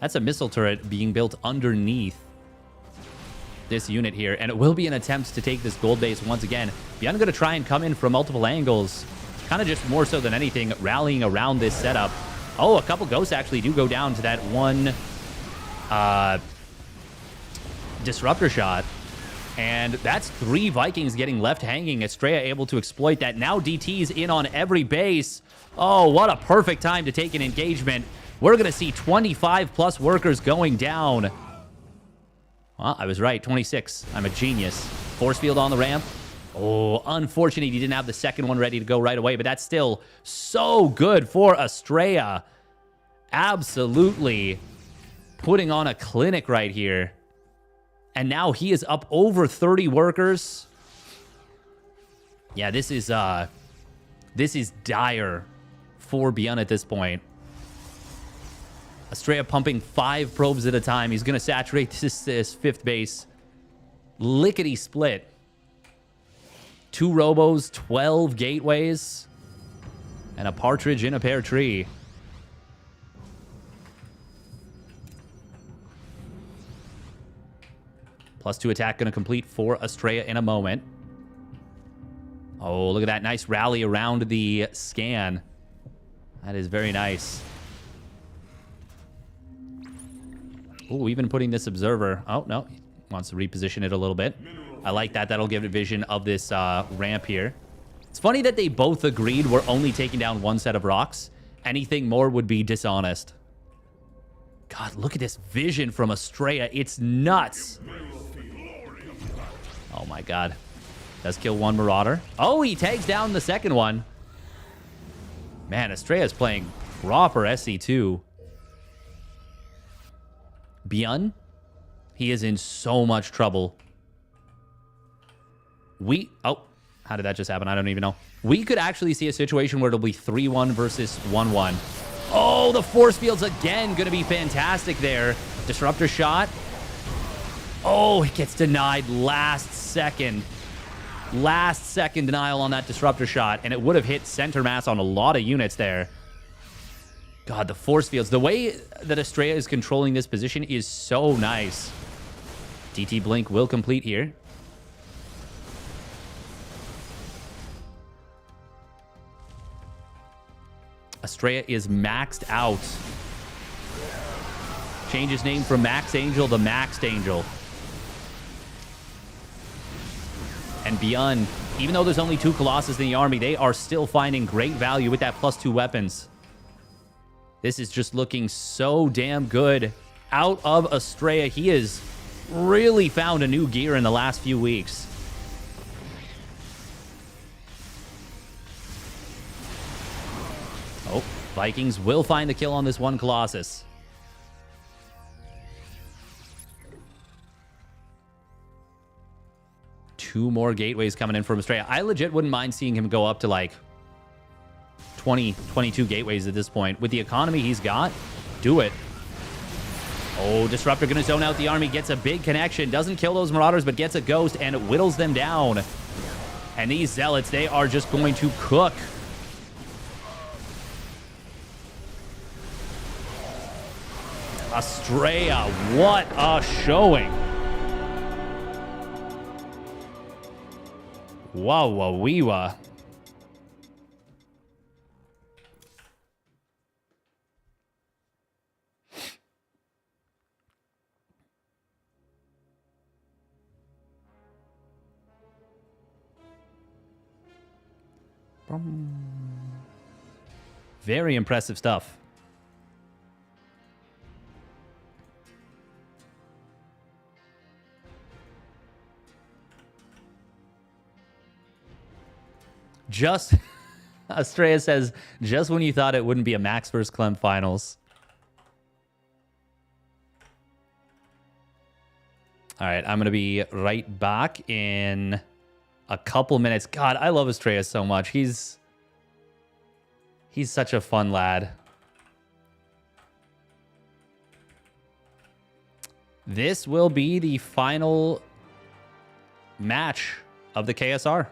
That's a missile turret being built underneath this unit here, and it will be an attempt to take this gold base once again. Beyond going to try and come in from multiple angles, kind of just more so than anything, rallying around this setup. Oh, a couple ghosts actually do go down to that one disruptor shot. And that's 3 Vikings getting left hanging. Estrella able to exploit that. Now DT's in on every base. Oh, what a perfect time to take an engagement. We're going to see 25 plus workers going down. Well, I was right. 26. I'm a genius. Force field on the ramp. Oh, unfortunate he didn't have the second one ready to go right away, but that's still so good for Estrella. Absolutely putting on a clinic right here. And now he is up over 30 workers. Yeah, this is dire for Beyond at this point. Estrella pumping 5 probes at a time. He's going to saturate this 5th base. Lickety split. 2 robos, 12 gateways, and a partridge in a pear tree. +2 attack going to complete for Estrella in a moment. Oh, look at that nice rally around the scan. That is very nice. Oh, even putting this observer. Oh, no. He wants to reposition it a little bit. I like that. That'll give it vision of this ramp here. It's funny that they both agreed we're only taking down 1 set of rocks. Anything more would be dishonest. God, look at this vision from Estrella. It's nuts. Oh, my God. Does kill 1 Marauder. Oh, he tags down the second one. Man, Estrella's playing proper SC2. Beyond, he is in so much trouble. Oh, how did that just happen? I don't even know. We could actually see a situation where it'll be 3-1 versus 1-1. Oh, the force field's again going to be fantastic there. Disruptor shot. Oh, it gets denied last second. Last second denial on that disruptor shot, and it would have hit center mass on a lot of units there. God, the force fields. The way that Estrella is controlling this position is so nice. DT Blink will complete here. Estrella is maxed out. Change his name from Max Angel to Maxed Angel. And Beyond, even though there's only 2 Colossus in the army, they are still finding great value with that +2 weapons. This is just looking so damn good out of Estrella. He has really found a new gear in the last few weeks. Oh, Vikings will find the kill on this 1 Colossus. Two more gateways coming in from Estrella. I legit wouldn't mind seeing him go up to like 20, 22 gateways at this point. With the economy he's got, do it. Oh, Disruptor going to zone out the army. Gets a big connection. Doesn't kill those Marauders, but gets a ghost and whittles them down. And these Zealots, they are just going to cook. Estrella, what a showing. Wow-wa-wee-wa. Very impressive stuff. Just, Estrella says, just when you thought it wouldn't be a Max vs. Clem finals. All right, I'm going to be right back in a couple minutes. God, I love Estrella so much. He's such a fun lad. This will be the final match of the KSR.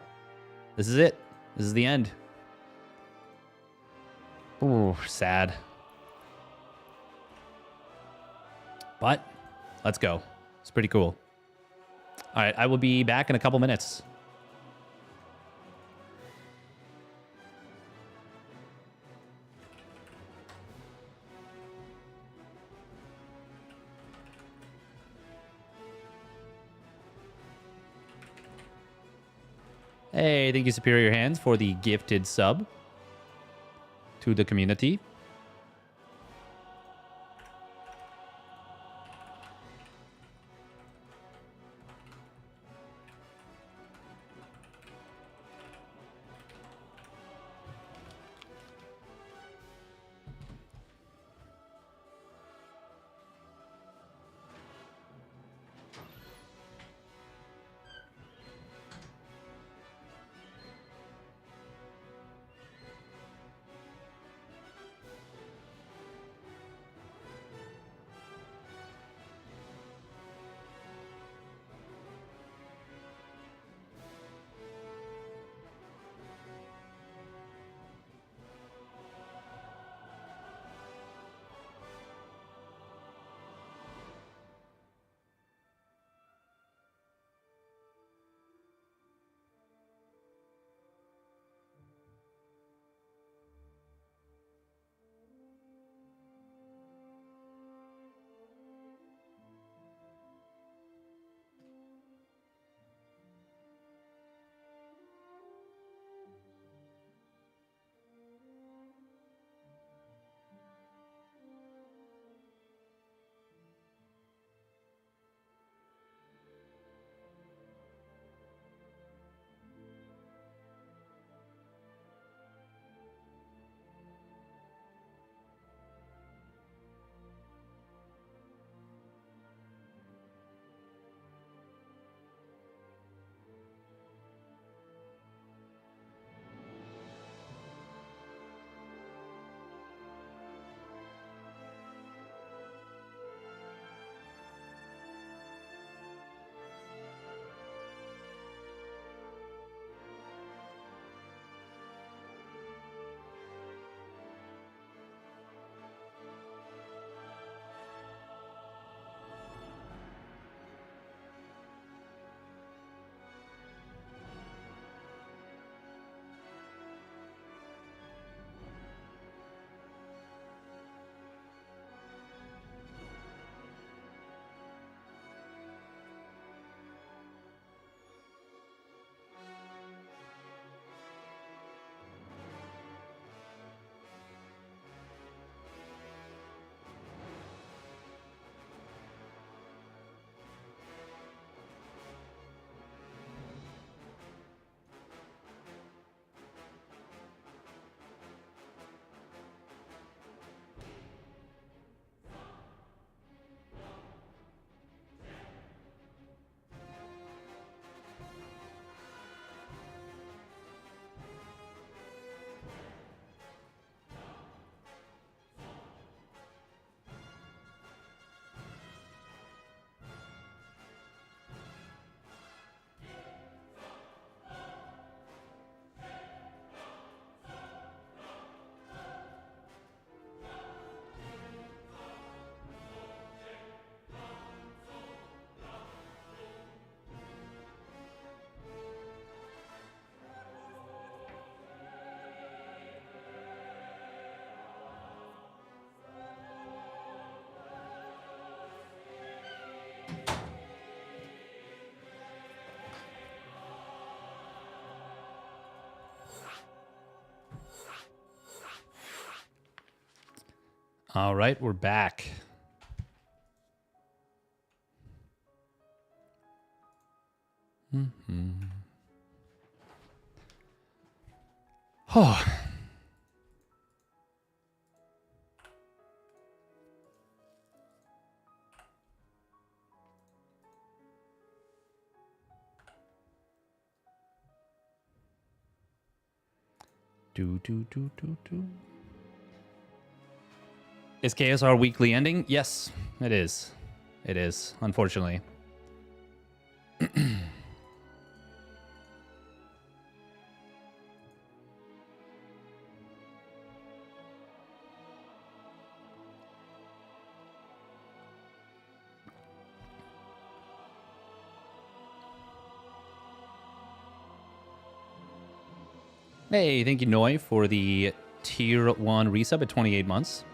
This is it. This is the end. Ooh, sad. But let's go. It's pretty cool. All right, I will be back in a couple minutes. Hey, thank you, Superior Hands, for the gifted sub to the community. All right, we're back. Oh. Do. Is KSR weekly ending? Yes, it is. It is, unfortunately. Hey, thank you, Noi, for the tier 1 resub at 28 months.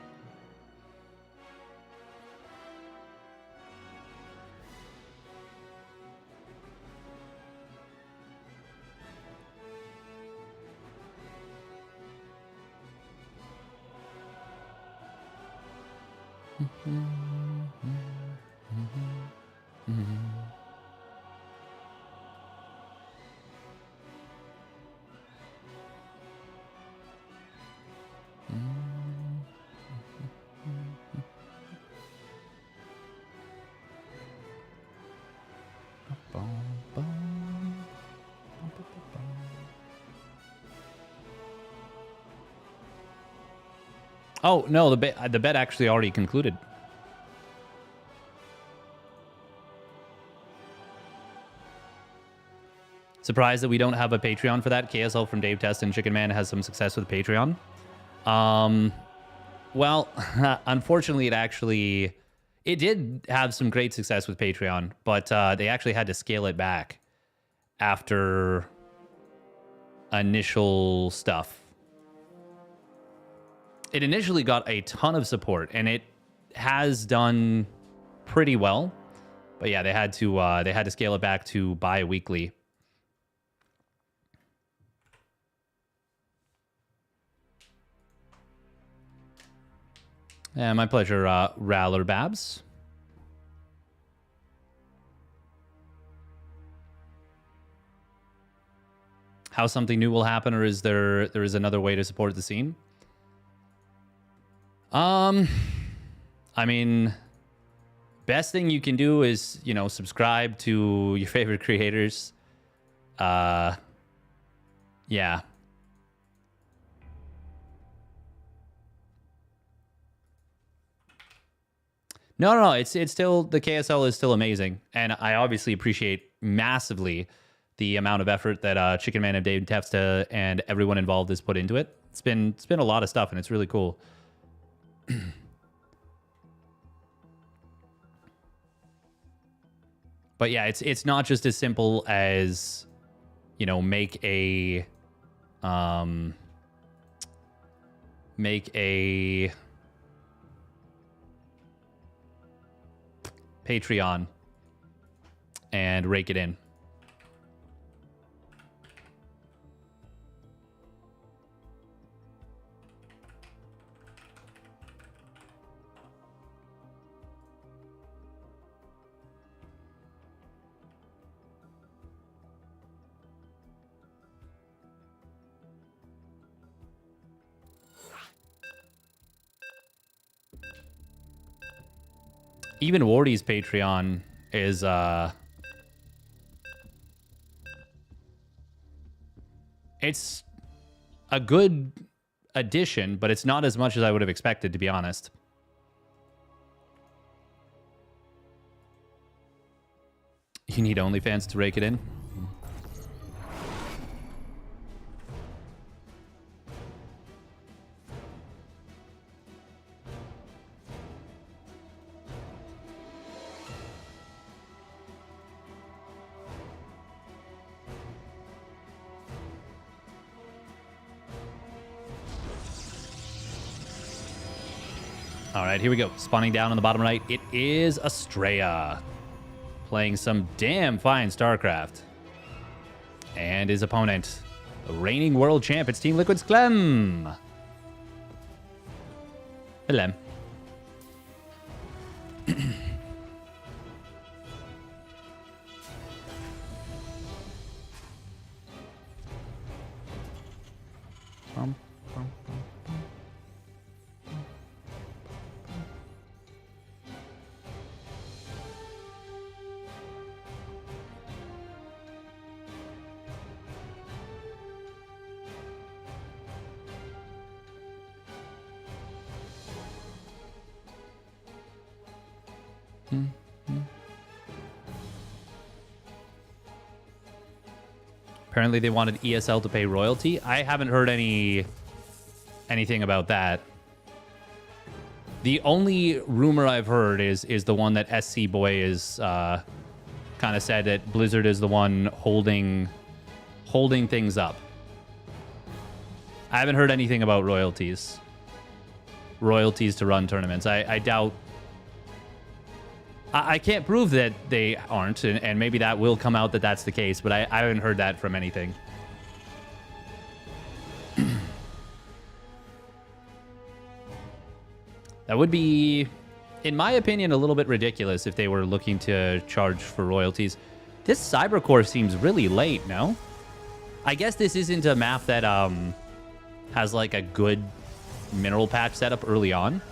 Oh, no, the bet actually already concluded. Surprised that we don't have a Patreon for that. KSL from Dave Test and Chicken Man has some success with Patreon. Well, unfortunately, it did have some great success with Patreon, but they actually had to scale it back after initial stuff. It initially got a ton of support, and it has done pretty well. But yeah, they had to scale it back to bi-weekly. Yeah, my pleasure, Raller Babs. How something new will happen, or is there is another way to support the scene? I mean, best thing you can do is, you know, subscribe to your favorite creators. Yeah. No. It's still, the KSL is still amazing, and I obviously appreciate massively the amount of effort that Chicken Man and Dave Tefsta and everyone involved has put into it. It's been a lot of stuff, and it's really cool. But yeah, it's not just as simple as, you know, make a Patreon and rake it in. Even Wardy's Patreon is it's a good addition, but it's not as much as I would have expected, to be honest. You need OnlyFans to rake it in. All right, here we go. Spawning down on the bottom right, it is Estrella. Playing some damn fine StarCraft. And his opponent, the reigning world champ, it's Team Liquid's Clem. Hello. Apparently they wanted ESL to pay royalty. I haven't heard anything about that. The only rumor I've heard is the one that SC Boy is kind of said that Blizzard is the one holding things up. I haven't heard anything about royalties. Royalties to run tournaments. I doubt. I can't prove that they aren't, and maybe that will come out that that's the case, but I haven't heard that from anything. That would be, in my opinion, a little bit ridiculous if they were looking to charge for royalties. This Cybercore seems really late, no? I guess this isn't a map that has like a good mineral patch setup early on.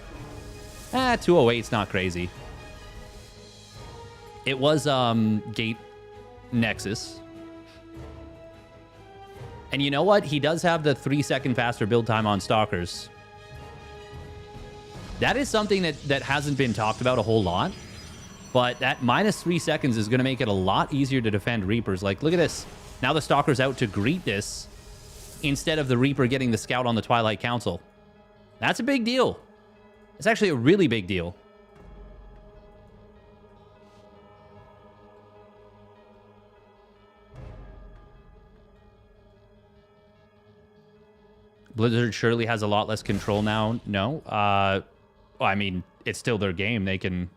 208's not crazy. It was Gate Nexus. And you know what? He does have the 3-second faster build time on Stalkers. That is something that hasn't been talked about a whole lot. But that minus 3 seconds is going to make it a lot easier to defend Reapers. Like, look at this. Now the Stalker's out to greet this instead of the Reaper getting the scout on the Twilight Council. That's a big deal. It's actually a really big deal. Blizzard surely has a lot less control now. No. Well, I mean, it's still their game. They can...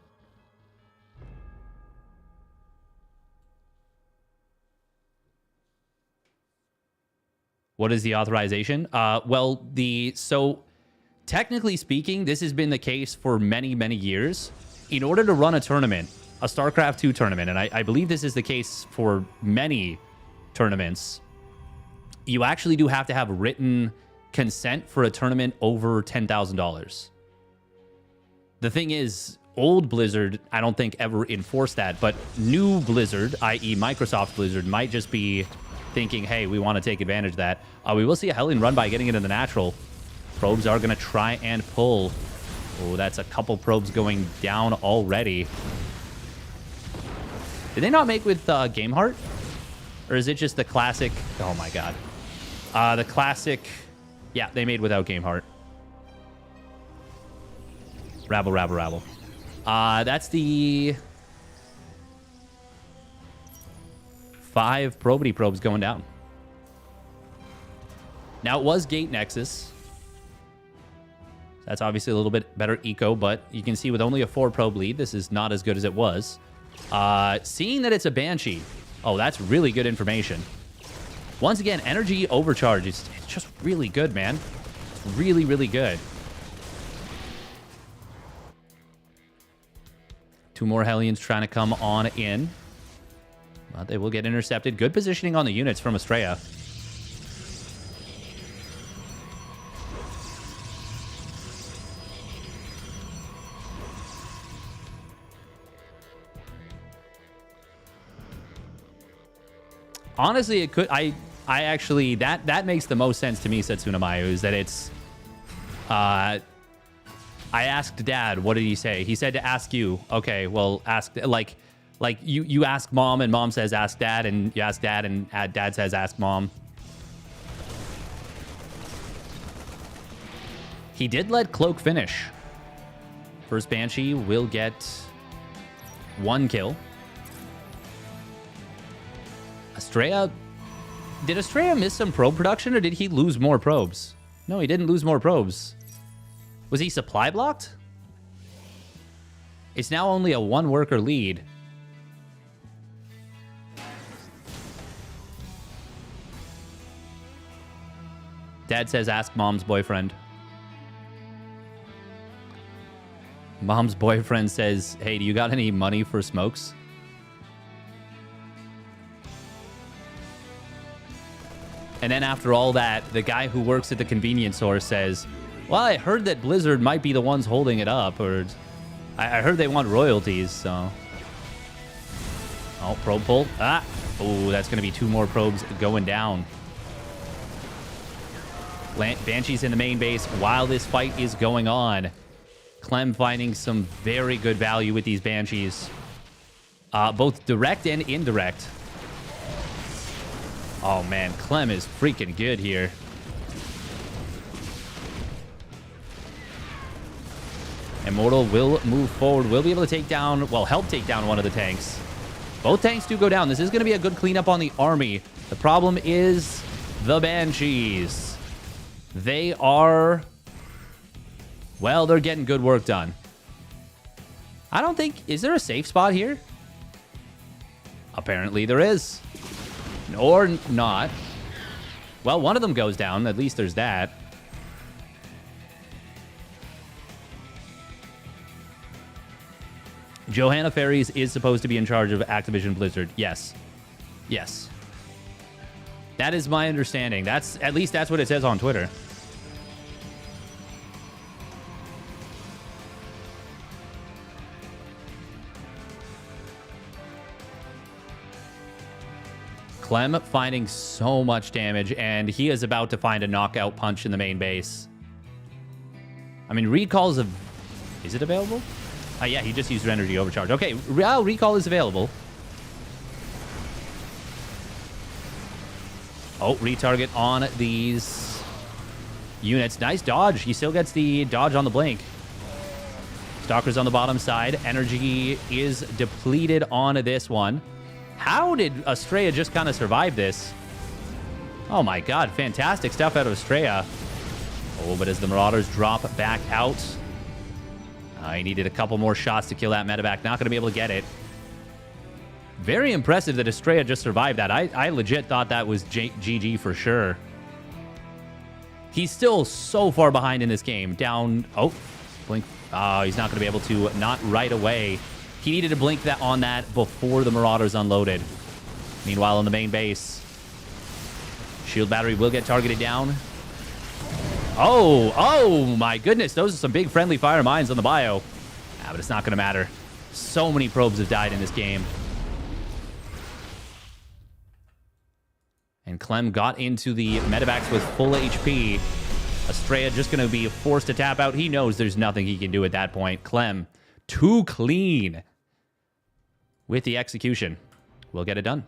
What is the authorization? Well, so technically speaking, this has been the case for many, many years. In order to run a tournament, a StarCraft 2 tournament, and I believe this is the case for many tournaments, you actually do have to have written consent for a tournament over $10,000. The thing is, old Blizzard, I don't think ever enforced that, but new Blizzard, i.e. Microsoft Blizzard, might just be thinking, hey, we want to take advantage of that. We will see a Hellion run by getting it in the natural. Probes are going to try and pull. Oh, that's a couple probes going down already. Did they not make with Game Heart? Or is it just the classic? Oh my god. The classic... Yeah, they made without Game Heart. Rabble, rabble, rabble. That's the 5 probity probes going down. Now, it was Gate Nexus. That's obviously a little bit better eco, but you can see with only a 4 probe lead, this is not as good as it was. Seeing that it's a Banshee. Oh, that's really good information. Once again, energy overcharge is just really good, man. It's really, really good. 2 more Hellions trying to come on in. But they will get intercepted. Good positioning on the units from Estrella. Honestly, it could... I actually... That makes the most sense to me, Setsuna Mayu, is that it's... I asked Dad, what did he say? He said to ask you. Okay, well, ask... Like you ask Mom, and Mom says ask Dad, and you ask Dad, and Dad says ask Mom. He did let Cloak finish. First Banshee will get 1 kill. Estrella... Did Estrella miss some probe production, or did he lose more probes? No, he didn't lose more probes. Was he supply blocked? It's now only a 1-worker lead. Dad says ask Mom's boyfriend. Mom's boyfriend says, hey, do you got any money for smokes? And then after all that, the guy who works at the convenience store says, well, I heard that Blizzard might be the ones holding it up, or I heard they want royalties, so. Oh, probe pull. Ah. Oh, that's going to be 2 more probes going down. Banshee's in the main base while this fight is going on. Clem finding some very good value with these Banshees. Both direct and indirect. Oh, man. Clem is freaking good here. Immortal will move forward. Will be able to take down, well, help take down one of the tanks. Both tanks do go down. This is going to be a good cleanup on the army. The problem is the Banshees. They are, well, they're getting good work done. I don't think, is there a safe spot here? Apparently there is. Or not. Well, one of them goes down. At least there's that. Johanna Ferries is supposed to be in charge of Activision Blizzard. Yes. Yes. That is my understanding. At least that's what it says on Twitter. Clem finding so much damage, and he is about to find a knockout punch in the main base. I mean, recall's is it available? Yeah, he just used energy overcharge. Okay, recall is available. Oh, retarget on these units. Nice dodge. He still gets the dodge on the blink. Stalker's on the bottom side. Energy is depleted on this one. How did Estrella just kind of survive this? Oh my god, fantastic stuff out of Estrella. Oh, but as the Marauders drop back out, he needed a couple more shots to kill that medevac. Not going to be able to get it. Very impressive that Estrella just survived that. I legit thought that was GG for sure. He's still so far behind in this game. Down. Oh, blink. Oh, he's not going to be able to. Not right away. He needed to blink that on that before the Marauders unloaded. Meanwhile, in the main base, shield battery will get targeted down. Oh my goodness. Those are some big friendly fire mines on the bio. But it's not going to matter. So many probes have died in this game. And Clem got into the medevacs with full HP. Estrella just going to be forced to tap out. He knows there's nothing he can do at that point. Clem, too clean with the execution. We'll get it done.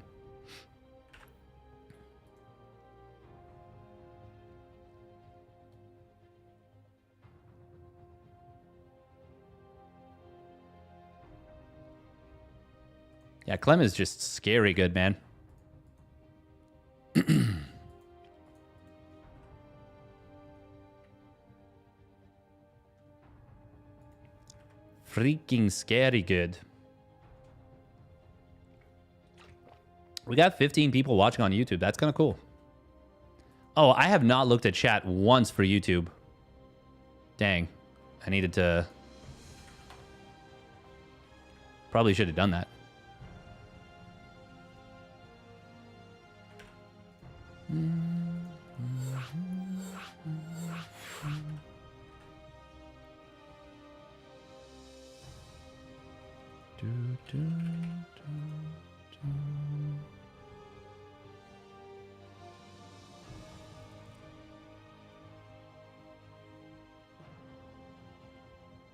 Yeah, Clem is just scary good, man. Freaking scary good. We got 15 people watching on YouTube. That's kind of cool. Oh, I have not looked at chat once for YouTube. Dang. I needed to... Probably should have done that.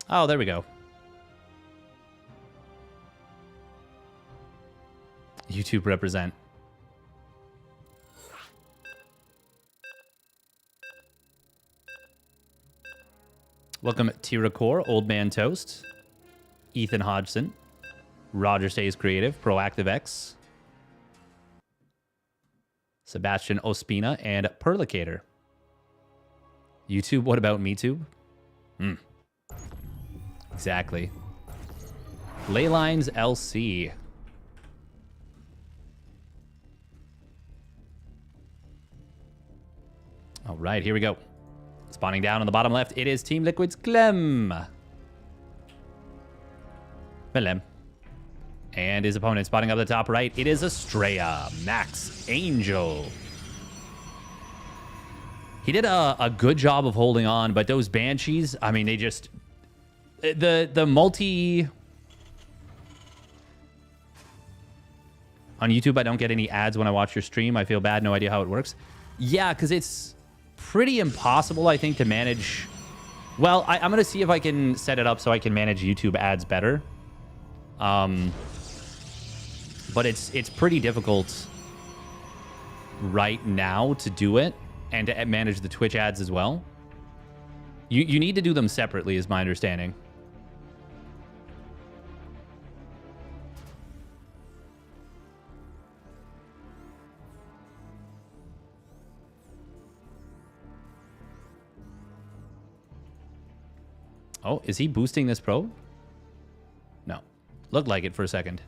Oh, there we go. YouTube represent. Welcome, Tiracor, Old Man Toast, Ethan Hodgson, Roger Stays Creative, Proactive X, Sebastian Ospina, and Perlicator. YouTube, what about MeTube? Exactly. Leylines LC. All right, here we go. Spawning down on the bottom left, it is Team Liquid's Clem. Belem. And his opponent spotting up the top right. It is Estrella, Max Angel. He did a good job of holding on, but those Banshees, I mean, they just... The multi... On YouTube, I don't get any ads when I watch your stream. I feel bad. No idea how it works. Yeah, because it's pretty impossible, I think, to manage... Well, I'm going to see if I can set it up so I can manage YouTube ads better. But it's pretty difficult right now to do it and to manage the Twitch ads as well. You need to do them separately, is my understanding. Oh, is he boosting this probe? No. Looked like it for a second.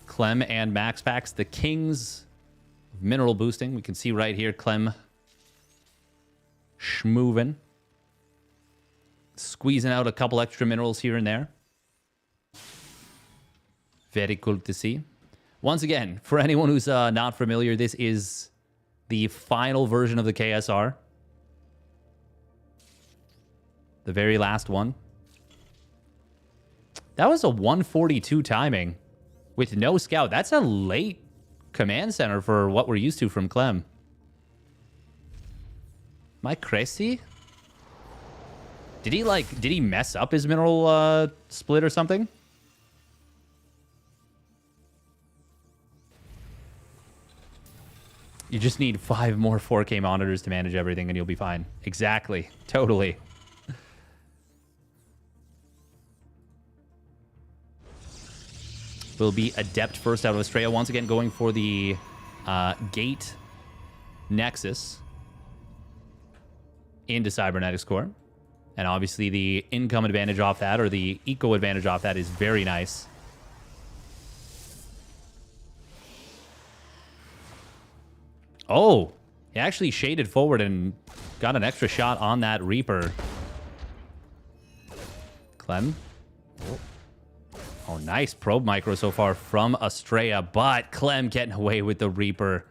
Clem and Max packs, the kings of mineral boosting. We can see right here, Clem schmoovin'. Squeezing out a couple extra minerals here and there. Very cool to see. Once again, for anyone who's not familiar, this is the final version of the KSR. The very last one. That was a 142 timing with no scout. That's a late command center for what we're used to from Clem. Am I crazy? Did he mess up his mineral split or something? You just need 5 more 4K monitors to manage everything and you'll be fine. Exactly. Totally. Will be Adept first out of Estrella. Once again, going for the Gate Nexus into Cybernetics Core. And obviously the income advantage off that, or the eco advantage off that, is very nice. Oh, he actually shaded forward and got an extra shot on that Reaper. Clem. Oh, nice probe micro so far from Estrella, but Clem getting away with the Reaper.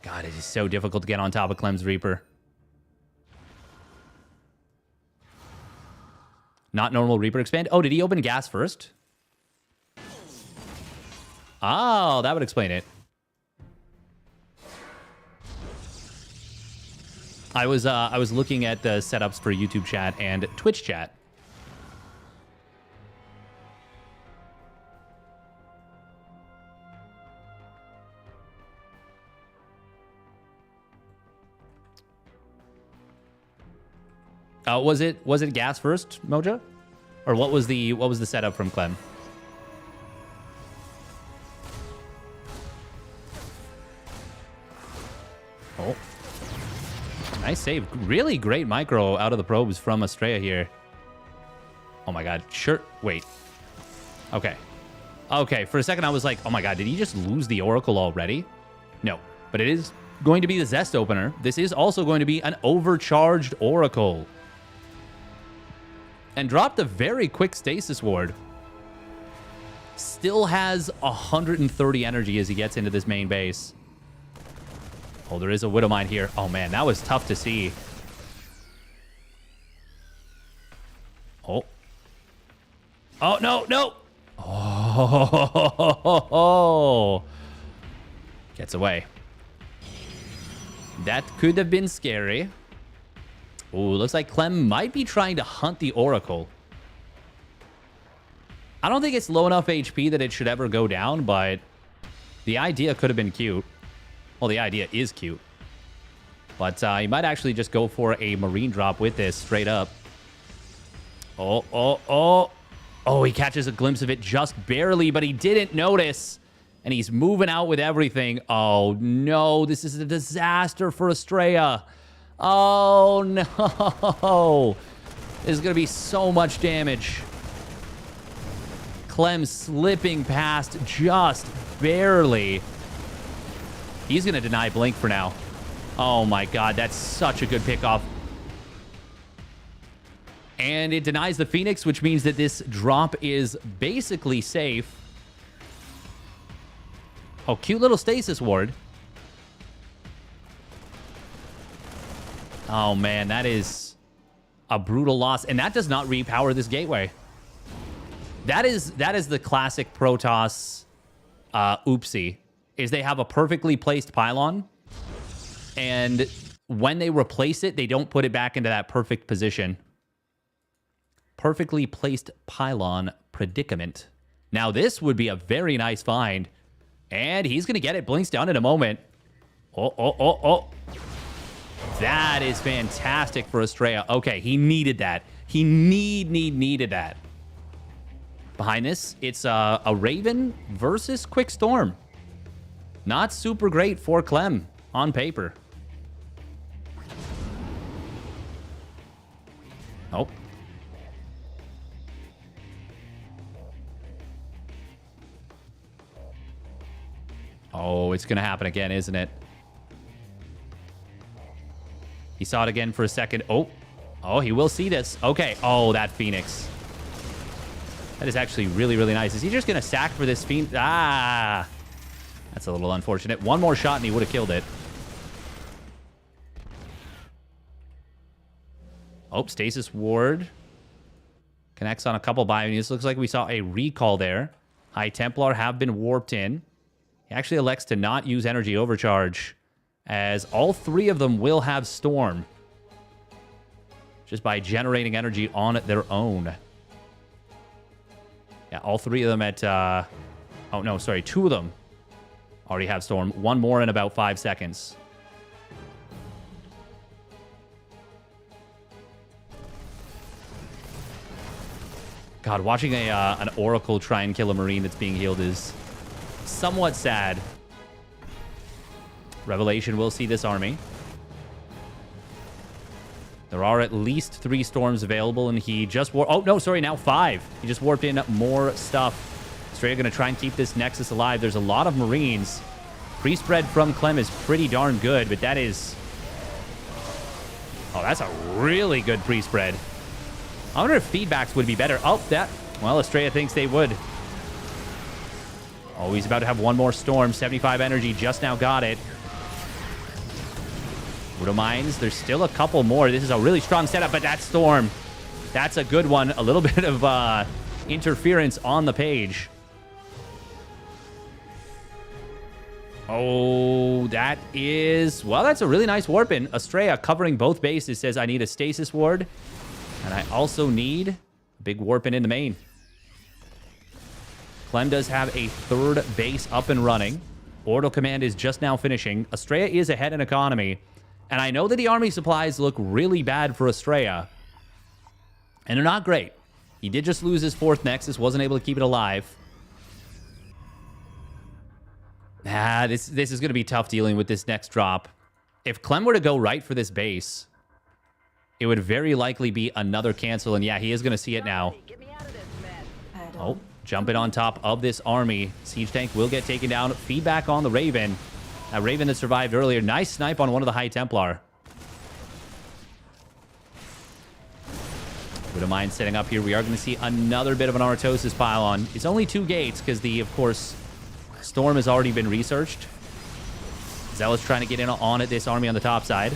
God, it is so difficult to get on top of Clem's Reaper. Not normal Reaper expand. Oh, did he open gas first? Oh, that would explain it. I was looking at the setups for YouTube chat and Twitch chat. Was it gas first, Moja? Or what was the setup from Clem? Oh. Nice save. Really great micro out of the probes from Estrella here. Oh my god. Sure. Wait. Okay. Okay, for a second I was like, oh my god, did he just lose the Oracle already? No. But it is going to be the Zest opener. This is also going to be an overcharged Oracle. And dropped a very quick stasis ward. Still has 130 energy as he gets into this main base. Oh, there is a Widowmine here. Oh man, that was tough to see. Oh. Oh, no, no. Oh. Gets away. That could have been scary. Ooh, looks like Clem might be trying to hunt the Oracle. I don't think it's low enough HP that it should ever go down, but the idea could have been cute. Well, the idea is cute. But he might actually just go for a Marine drop with this, straight up. Oh, oh, oh. Oh, he catches a glimpse of it just barely, but he didn't notice. And he's moving out with everything. Oh, no. This is a disaster for Estrella. Oh, no. This is going to be so much damage. Clem slipping past just barely. He's going to deny Blink for now. Oh, my God. That's such a good pickoff. And it denies the Phoenix, which means that this drop is basically safe. Oh, cute little stasis ward. Oh, man, that is a brutal loss. And that does not repower this gateway. That is the classic Protoss oopsie, is they have a perfectly placed pylon. And when they replace it, they don't put it back into that perfect position. Perfectly placed pylon predicament. Now, this would be a very nice find. And he's going to get it. Blinks down in a moment. Oh. That is fantastic for Estrella. Okay, he needed that. He needed that. Behind this, it's a Raven versus Quick Storm. Not super great for Clem on paper. Oh. Oh, it's going to happen again, isn't it? He saw it again for a second. Oh, he will see this. Okay. Oh, that Phoenix. That is actually really nice. Is he just going to sack for this Phoenix? Ah, that's a little unfortunate. One more shot and he would have killed it. Oh, Stasis Ward connects on a couple bio units. Looks like we saw a recall there. High Templar have been warped in. He actually elects to not use energy overcharge, as all three of them will have Storm just by generating energy on their own. Yeah, all three of them at... oh, no, sorry. Two of them already have Storm. One more in about 5 seconds. God, watching an Oracle try and kill a Marine that's being healed is somewhat sad. Revelation will see this army. There are at least 3 storms available, and he just warped... Oh, no, sorry, now 5. He just warped in more stuff. Estrella going to try and keep this Nexus alive. There's a lot of Marines. Pre-spread from Clem is pretty darn good, but that is... Oh, that's a really good pre-spread. I wonder if feedbacks would be better. Oh, that... Well, Estrella thinks they would. Oh, he's about to have one more storm. 75 energy, just now got it. Widow Mines, there's still a couple more. This is a really strong setup, but that storm, that's a good one. A little bit of interference on the page. Oh, that is... Well, that's a really nice warp in. Estrella covering both bases says, I need a stasis ward. And I also need a big warp in the main. Clem does have a 3rd base up and running. Orbital Command is just now finishing. Estrella is ahead in economy. And I know that the army supplies look really bad for Estrella. And they're not great. He did just lose his 4th Nexus. Wasn't able to keep it alive. This is going to be tough dealing with this next drop. If Clem were to go right for this base, it would very likely be another cancel. And yeah, he is going to see it now. Oh, jumping on top of this army. Siege Tank will get taken down. Feedback on the Raven. That Raven that survived earlier. Nice snipe on one of the High Templar. Widow Mine setting up here. We are going to see another bit of an Artosis pylon. It's only 2 gates because the, of course, Storm has already been researched. Zealous trying to get in on it. This army on the top side.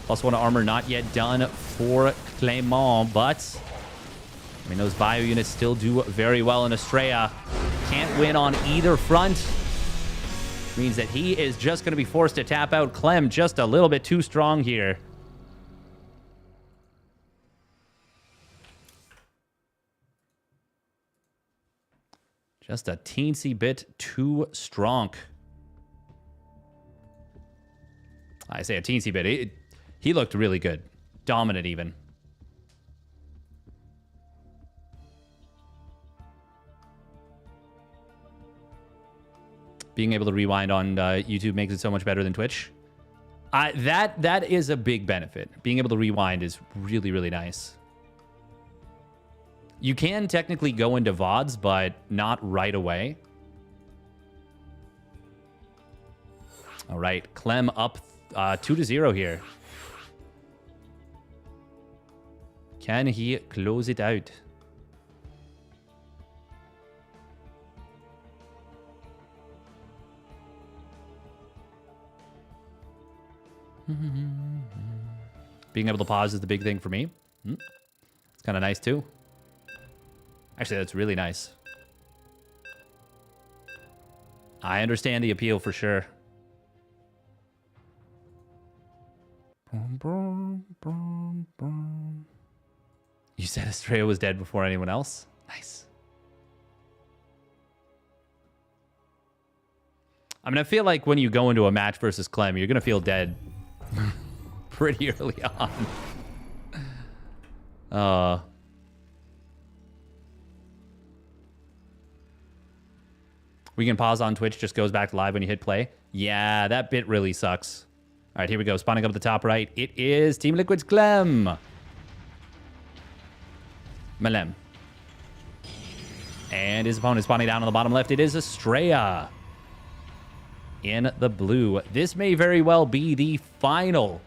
+1 armor not yet done for Clément, but... I mean, those bio units still do very well in Estrella. Can't win on either front. Means that he is just going to be forced to tap out. Clem just a little bit too strong here. Just a teensy bit too strong. I say a teensy bit. He looked really good. Dominant even. Being able to rewind on YouTube makes it so much better than Twitch. That is a big benefit. Being able to rewind is really nice. You can technically go into VODs, but not right away. All right, Clem up 2-0 here. Can he close it out? Being able to pause is the big thing for me. It's kind of nice too. Actually, that's really nice. I understand the appeal for sure. You said Estrella was dead before anyone else? Nice. I mean, I feel like when you go into a match versus Clem, you're going to feel dead pretty early on. We can pause on Twitch, just goes back to live when you hit play. Yeah, that bit really sucks. All right, here we go. Spawning up at the top right. It is Team Liquid's Clem. Malem. And his opponent spawning down on the bottom left. It is Estrella in the blue. This may very well be the final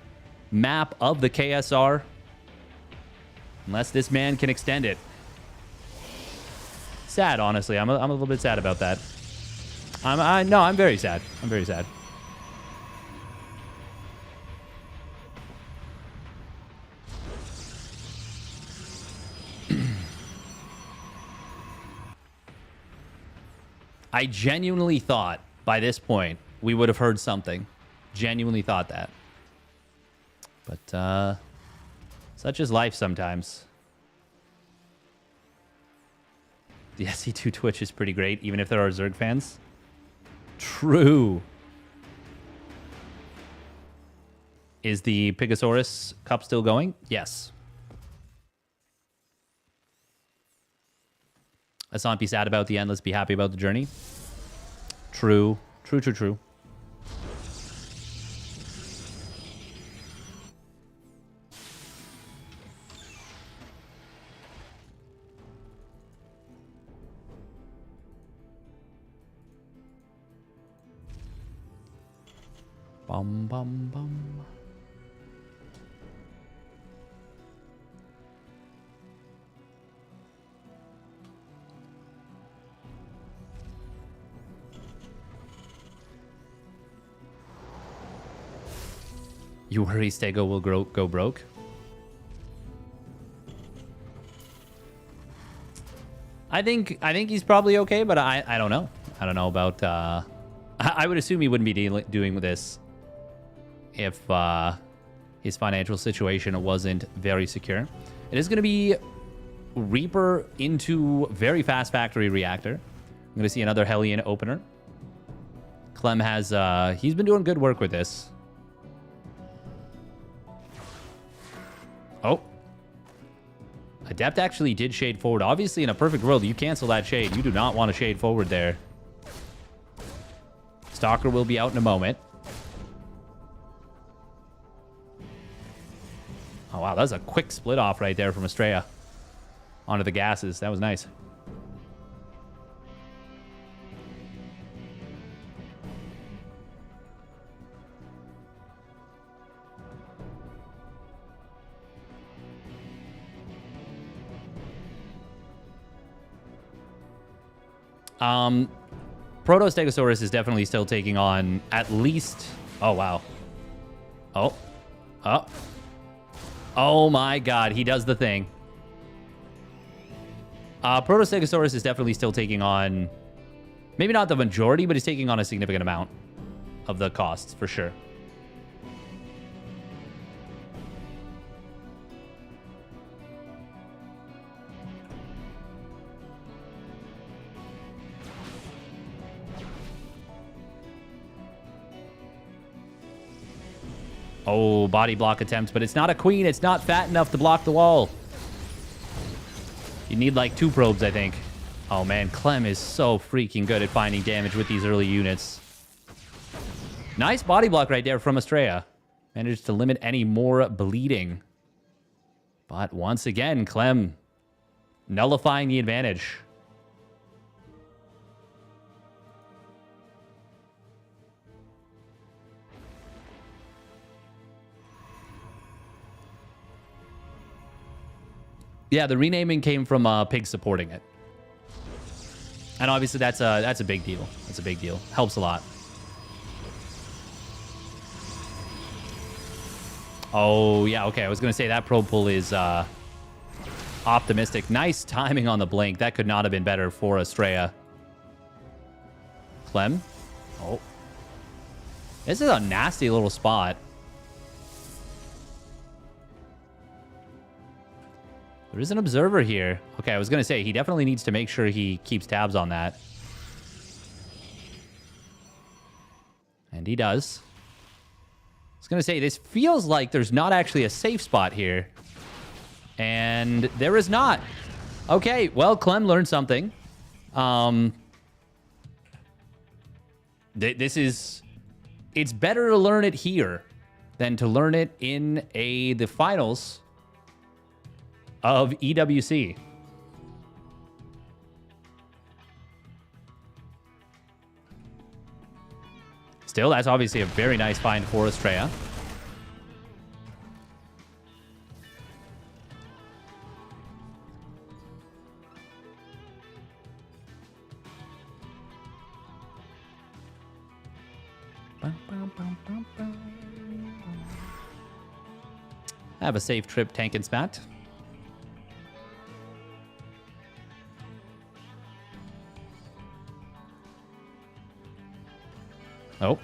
map of the KSR. Unless this man can extend it. Sad, honestly. I'm a little bit sad about that. No, I'm very sad. I'm very sad. I genuinely thought by this point we would have heard something. Genuinely thought that. But such is life sometimes. The SC2 Twitch is pretty great, even if there are Zerg fans. True. Is the Pigasaurus Cup still going? Yes. Let's not be sad about the end. Let's be happy about the journey. True. True, true, true. Bum, bum, bum. You worry Stego will go broke? I think he's probably okay, but I don't know. I don't know about... I would assume he wouldn't be doing this if his financial situation wasn't very secure. It is going to be Reaper into very fast factory reactor. I'm going to see another Hellion opener. Clem has... he's been doing good work with this. Oh. Adept actually did shade forward. Obviously, in a perfect world, you cancel that shade. You do not want to shade forward there. Stalker will be out in a moment. Oh, wow. That was a quick split off right there from Estrella onto the gases. That was nice. Proto-Stegosaurus is definitely still taking on at least... Oh, wow. Oh. Oh. Oh, my God. He does the thing. Proto-Stegosaurus is definitely still taking on... Maybe not the majority, but he's taking on a significant amount of the costs, for sure. Oh, body block attempts, but it's not a queen. It's not fat enough to block the wall. You need like 2 probes, I think. Oh, man. Clem is so freaking good at finding damage with these early units. Nice body block right there from Estrella. Managed to limit any more bleeding. But once again, Clem nullifying the advantage. Yeah, the renaming came from Pig supporting it. And obviously that's a big deal. That's a big deal. Helps a lot. Oh, yeah, okay. I was going to say that probe pull is optimistic. Nice timing on the blink. That could not have been better for Estrella. Clem. Oh. This is a nasty little spot. There is an observer here. Okay, I was going to say, he definitely needs to make sure he keeps tabs on that. And he does. I was going to say, this feels like there's not actually a safe spot here. And there is not. Okay, well, Clem learned something. This is... It's better to learn it here than to learn it in the finals of EWC. Still, that's obviously a very nice find for Estrella. Have a safe trip, Tank and Spat. Oh,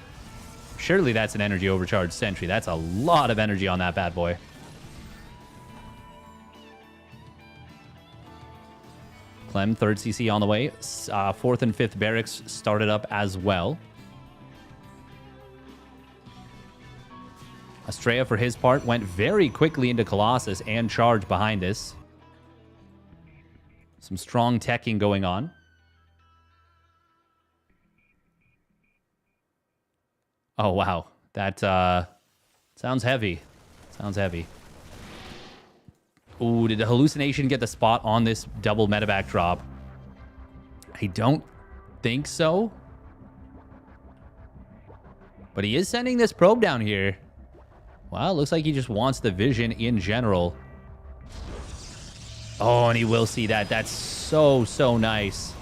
surely that's an energy overcharge sentry. That's a lot of energy on that bad boy. Clem, 3rd CC on the way. 4th and 5th barracks started up as well. Estrella, for his part, went very quickly into Colossus and charged behind this. Some strong teching going on. Oh, wow. That sounds heavy. Sounds heavy. Ooh, did the hallucination get the spot on this double medevac drop? I don't think so. But he is sending this probe down here. Wow, looks like he just wants the vision in general. Oh, and he will see that. That's so, so nice.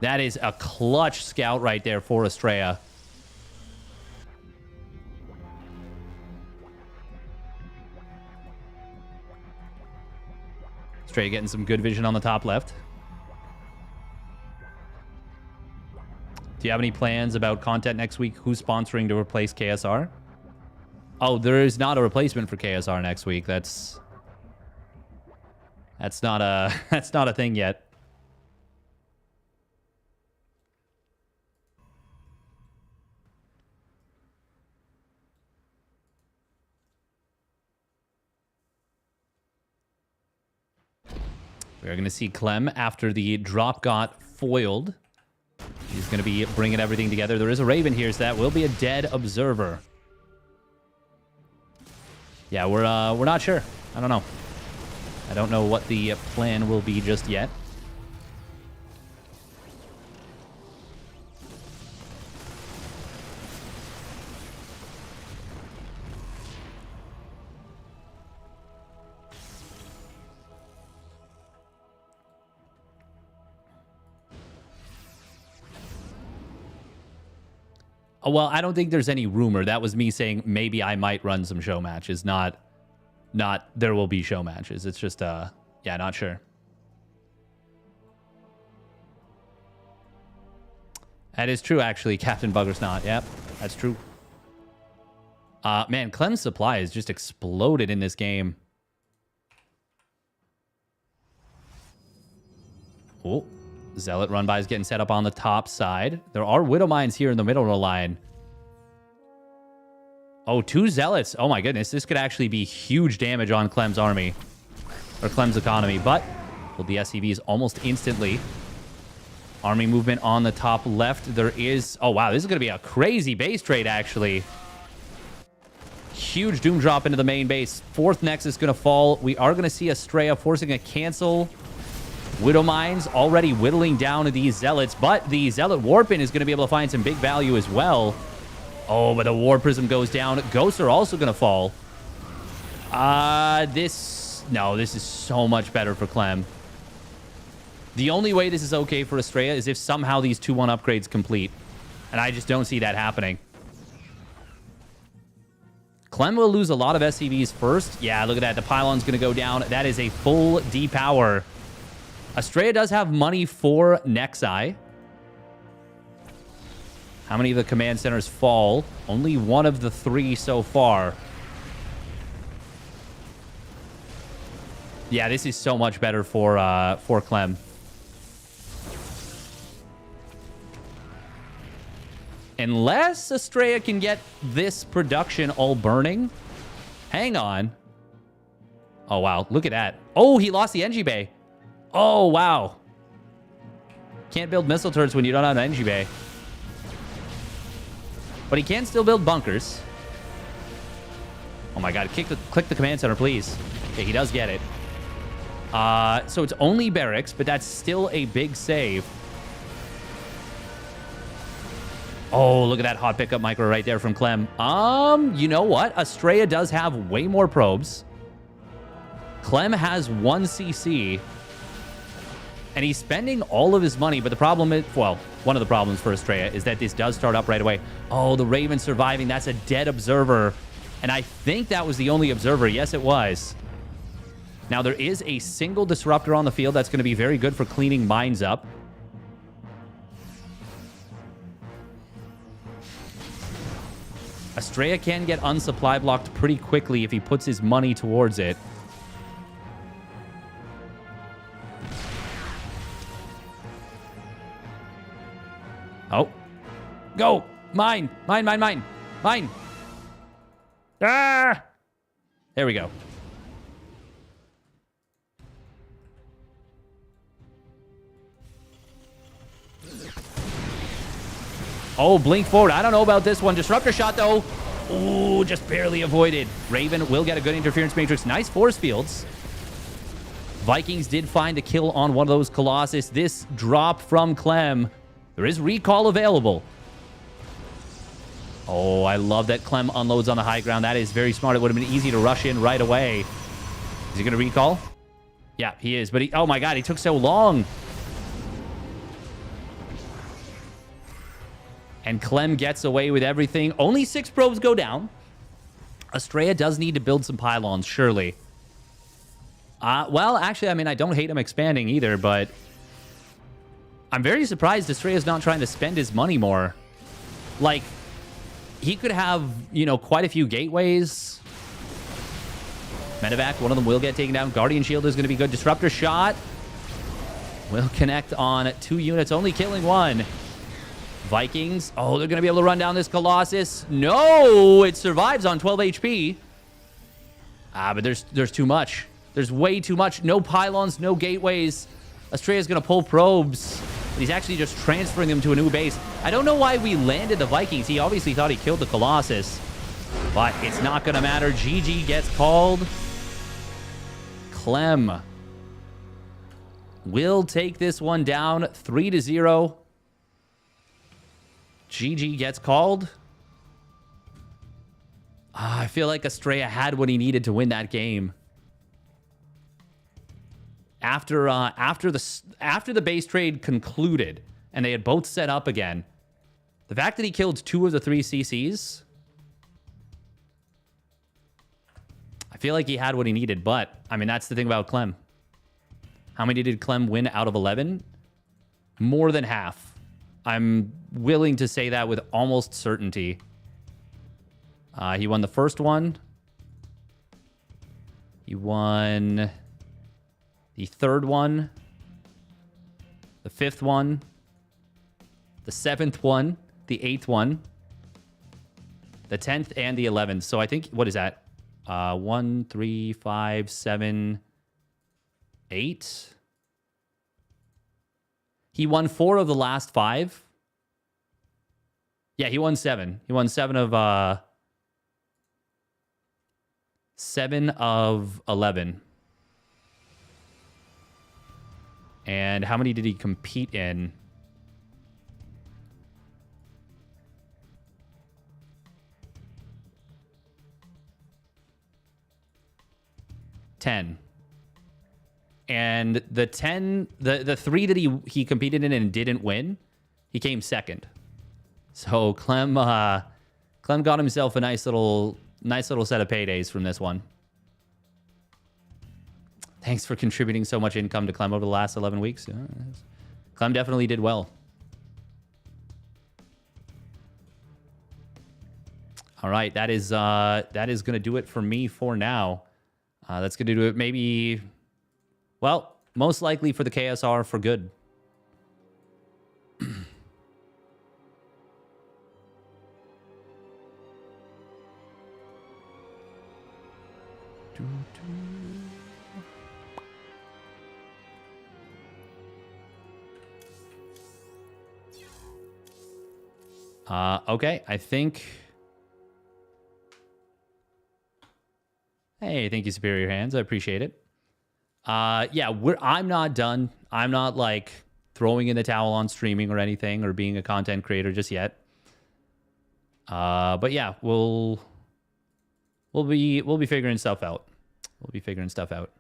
That is a clutch scout right there for Estrella. Estrella getting some good vision on the top left. Do you have any plans about content next week? Who's sponsoring to replace KSR? Oh, there is not a replacement for KSR next week. That's not a thing yet. We're going to see Clem after the drop got foiled. He's going to be bringing everything together. There is a Raven here, so that will be a dead observer. Yeah, we're not sure. I don't know. I don't know what the plan will be just yet. Oh, well, I don't think there's any rumor. That was me saying maybe I might run some show matches, not there will be show matches. It's just, yeah, not sure. That is true, actually, Captain Buggersnot. Yep, that's true. Man, Clem's supply has just exploded in this game. Oh. Zealot run-by is getting set up on the top side. There are Widow Mines here in the middle of the line. Oh, 2 Zealots. Oh my goodness. This could actually be huge damage on Clem's army. Or Clem's economy. But, well, the SCVs almost instantly. Army movement on the top left. There is... Oh, wow. This is going to be a crazy base trade, actually. Huge Doom drop into the main base. 4th Nexus going to fall. We are going to see Estrella forcing a cancel... Widow Mines already whittling down these Zealots, but the Zealot Warpin is going to be able to find some big value as well. Oh, but the War Prism goes down. Ghosts are also going to fall. This No, this is so much better for Clem. The only way this is okay for Estrella is if somehow these 2-1 upgrades complete. And I just don't see that happening. Clem will lose a lot of SCVs first. Yeah, look at that. The pylon's going to go down. That is a full depower. Estrella does have money for Nexi. How many of the command centers fall? Only one of the 3 so far. Yeah, this is so much better for Clem. Unless Estrella can get this production all burning. Hang on. Oh, wow. Look at that. Oh, he lost the NG Bay. Oh, wow. Can't build missile turrets when you don't have an NG Bay. But he can still build bunkers. Oh, my God. Click the command center, please. Okay, he does get it. So it's only barracks, but that's still a big save. Oh, look at that hot pickup micro right there from Clem. You know what? Estrella does have way more probes. Clem has 1 CC. And he's spending all of his money, but the problem is, well, one of the problems for Estrella is that this does start up right away. Oh, the Raven surviving. That's a dead observer. And I think that was the only observer. Yes, it was. Now, there is a single disruptor on the field that's going to be very good for cleaning mines up. Estrella can get unsupply blocked pretty quickly if he puts his money towards it. Oh. Go! Mine! Mine, mine, mine! Mine! Ah! There we go. Oh, blink forward. I don't know about this one. Disruptor shot, though. Ooh, just barely avoided. Raven will get a good interference matrix. Nice force fields. Vikings did find a kill on one of those Colossus. This drop from Clem. There is recall available. Oh, I love that Clem unloads on the high ground. That is very smart. It would have been easy to rush in right away. Is he going to recall? Yeah, he is. But he... Oh, my God. He took so long. And Clem gets away with everything. Only 6 probes go down. Estrella does need to build some pylons, surely. Well, actually, I mean, I don't hate him expanding either, but... I'm very surprised Estrella's not trying to spend his money more. Like, he could have, you know, quite a few gateways. Medevac, one of them will get taken down. Guardian Shield is going to be good. Disruptor shot will connect on 2 units, only killing 1. Vikings. Oh, they're going to be able to run down this Colossus. No, it survives on 12 HP. But there's too much. There's way too much. No pylons, no gateways. Estrella's going to pull probes. But he's actually just transferring them to a new base. I don't know why we landed the Vikings. He obviously thought he killed the Colossus. But it's not going to matter. GG gets called. Clem will take this one down 3-0. GG gets called. I feel like Estrella had what he needed to win that game. After the base trade concluded and they had both set up again, the fact that he killed 2 of the 3 CCs, I feel like he had what he needed. But I mean, that's the thing about Clem. How many did Clem win out of 11? More than half. I'm willing to say that with almost certainty. He won the first one. He won the third one. The 5th one. The 7th one. The 8th one. The 10th and the 11th. So I think, what is that? 1, 3, 5, 7, 8. He won 4 of the last 5. Yeah, he won 7. He won 7 of 11. And how many did he compete in? And the 10, the 3 that he competed in and didn't win, he came second. So Clem got himself a nice little set of paydays from this one. Thanks for contributing so much income to Clem over the last 11 weeks. Clem definitely did well. All right, that is going to do it for me for now. That's going to do it maybe, well, most likely for the KSR for good. Okay, I think... Hey, thank you, Superior Hands. I appreciate it. Yeah, I'm not done. I'm not, like, throwing in the towel on streaming or anything or being a content creator just yet. But yeah, we'll be figuring stuff out. We'll be figuring stuff out.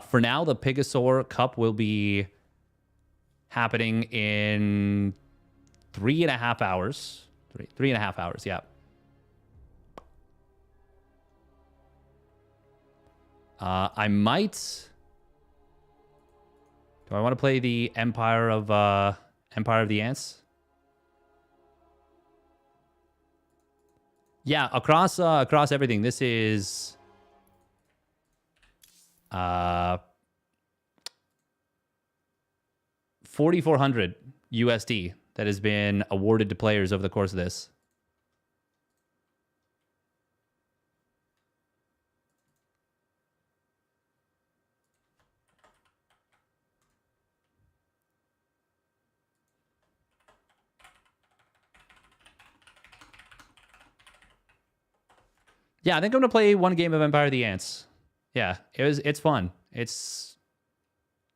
For now, the PTR Cup will be happening in 3.5 hours. 3.5 hours, yeah. I might... Do I want to play the Empire of the Ants? Yeah, across everything. This is 4,400 USD that has been awarded to players over the course of this. Yeah, I think I'm gonna play one game of Empire of the Ants. Yeah, it's fun. It's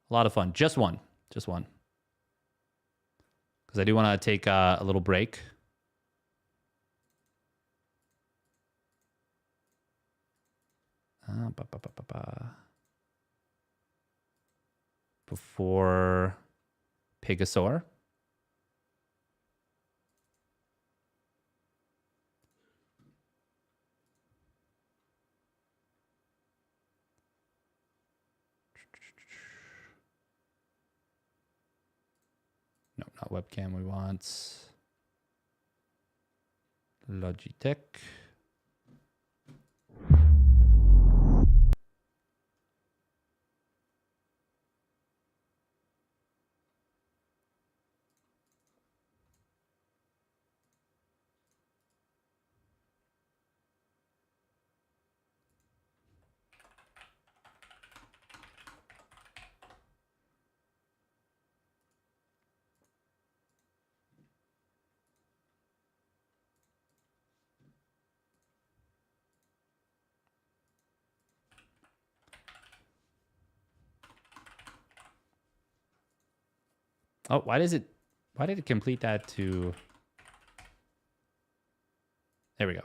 a lot of fun. Just one. Because I do want to take a little break. Before PTR. No, not webcam. We want Logitech. Oh, why did it complete that to... There we go.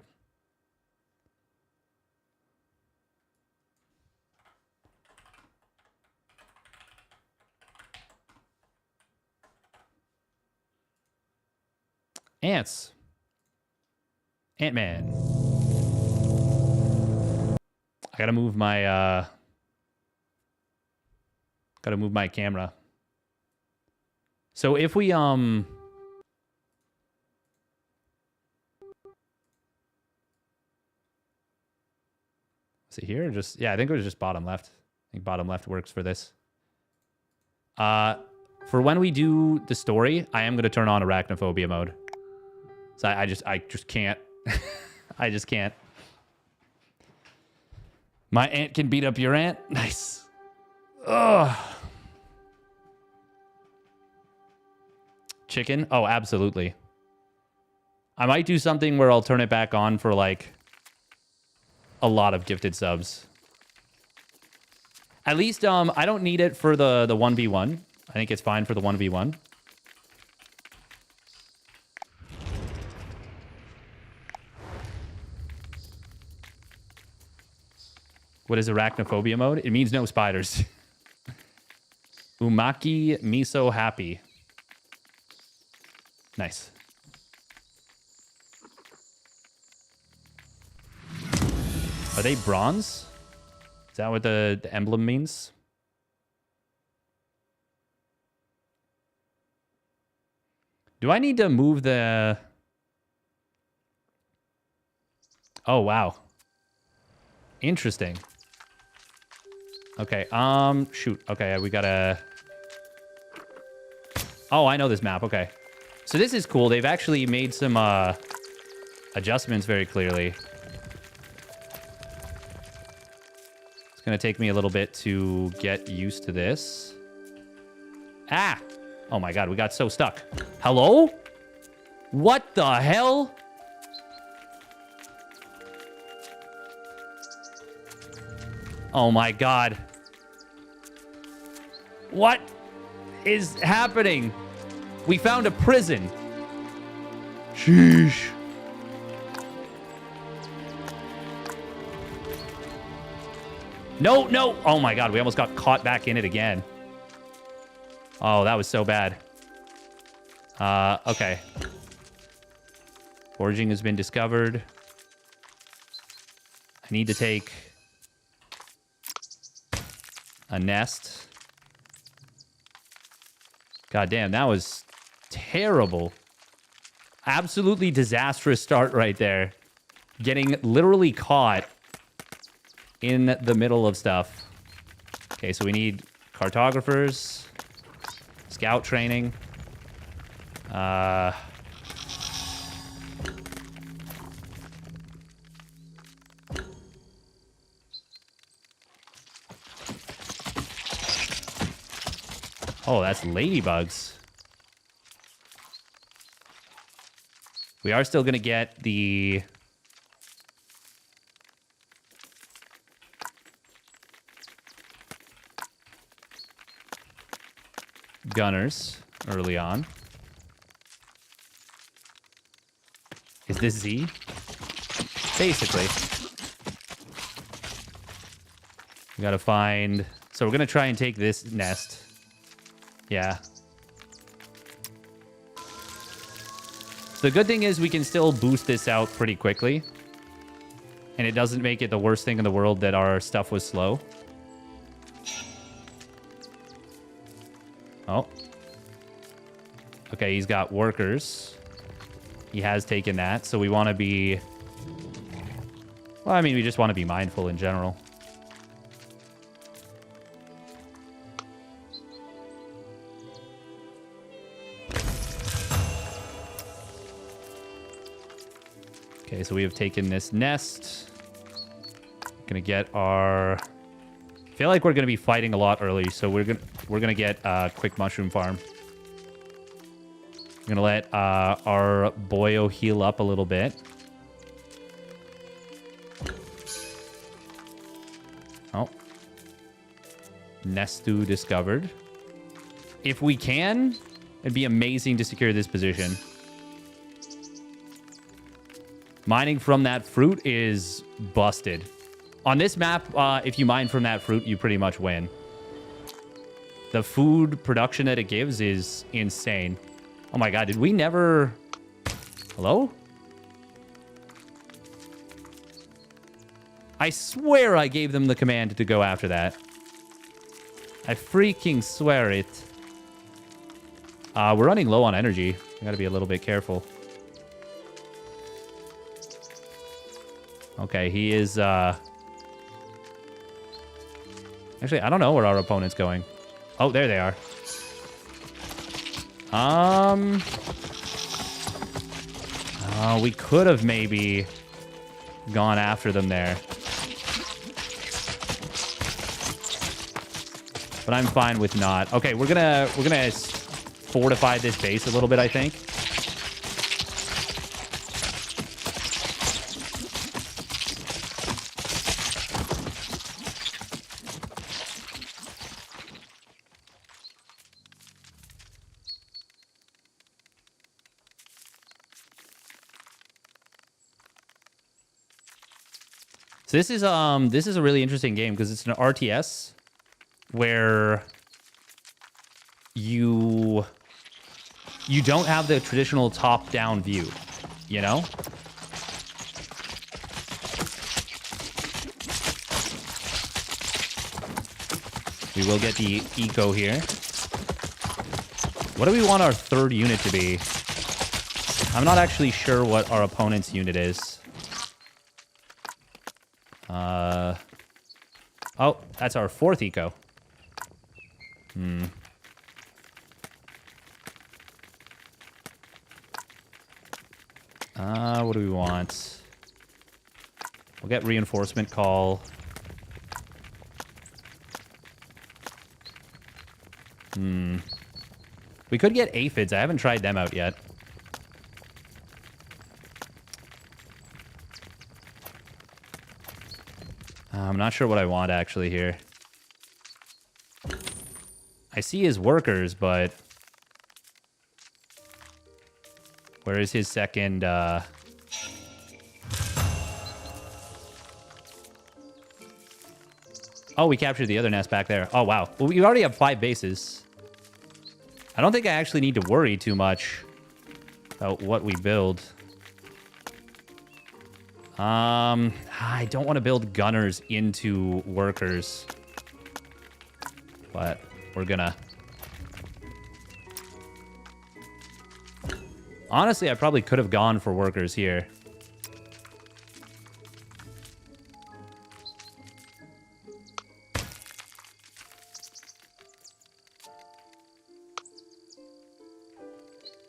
Ants. Ant-Man. I gotta move my camera. So if we is it here or just, yeah, I think it was just bottom left. I think bottom left works for this. For when we do the story, I am gonna turn on arachnophobia mode. So I just can't. I just can't. My ant can beat up your ant. Nice. Ugh. Chicken? Oh, absolutely. I might do something where I'll turn it back on for like a lot of gifted subs. At least I don't need it for the 1v1. I think it's fine for the 1v1. What is arachnophobia mode? It means no spiders. Umaki miso happy. Nice. Are they bronze? Is that what the emblem means? Do I need to move the... Oh, wow. Interesting. Okay, shoot. Okay, we gotta... Oh, I know this map. Okay. So this is cool. They've actually made some adjustments very clearly. It's gonna take me a little bit to get used to this. Ah! Oh my god, we got so stuck. Hello? What the hell? Oh my god. What is happening? We found a prison. Sheesh. No, no. Oh my god, we almost got caught back in it again. Oh, that was so bad. Okay. Foraging has been discovered. I need to take a nest. God damn, that was terrible. Absolutely disastrous start right there. Getting literally caught in the middle of stuff. Okay, so we need cartographers, scout training. Oh, that's ladybugs. We are still going to get the... gunners early on. Is this Z? Basically. We gotta find... So we're gonna try and take this nest. Yeah. So the good thing is we can still boost this out pretty quickly. And it doesn't make it the worst thing in the world that our stuff was slow. Oh. Okay, he's got workers. He has taken that, so we want to be... Well, I mean, we just want to be mindful in general. Okay, so we have taken this nest. Gonna get our... I feel like we're gonna be fighting a lot early, so we're gonna get a quick mushroom farm. I'm gonna let our boyo heal up a little bit. Oh. Nestu discovered. If we can, it'd be amazing to secure this position. Mining from that fruit is busted. On this map, if you mine from that fruit, you pretty much win. The food production that it gives is insane. Oh my god, did we never... Hello? I swear I gave them the command to go after that. I freaking swear it. We're running low on energy. I gotta be a little bit careful. Okay, he is... Actually, I don't know where our opponent's going. Oh, there they are. We could have maybe gone after them there. But I'm fine with not. Okay, we're gonna fortify this base a little bit, I think. So this is a really interesting game because it's an RTS where you don't have the traditional top-down view, you know? We will get the eco here. What do we want our third unit to be? I'm not actually sure what our opponent's unit is. Oh, that's our fourth eco. What do we want? We'll get reinforcement call. We could get aphids. I haven't tried them out yet. I'm not sure what I want actually here. I see his workers, but where is his second? Oh, we captured the other nest back there. Oh, wow. Well, we already have 5 bases. I don't think I actually need to worry too much about what we build. I don't want to build gunners into workers. But we're gonna... Honestly, I probably could have gone for workers here.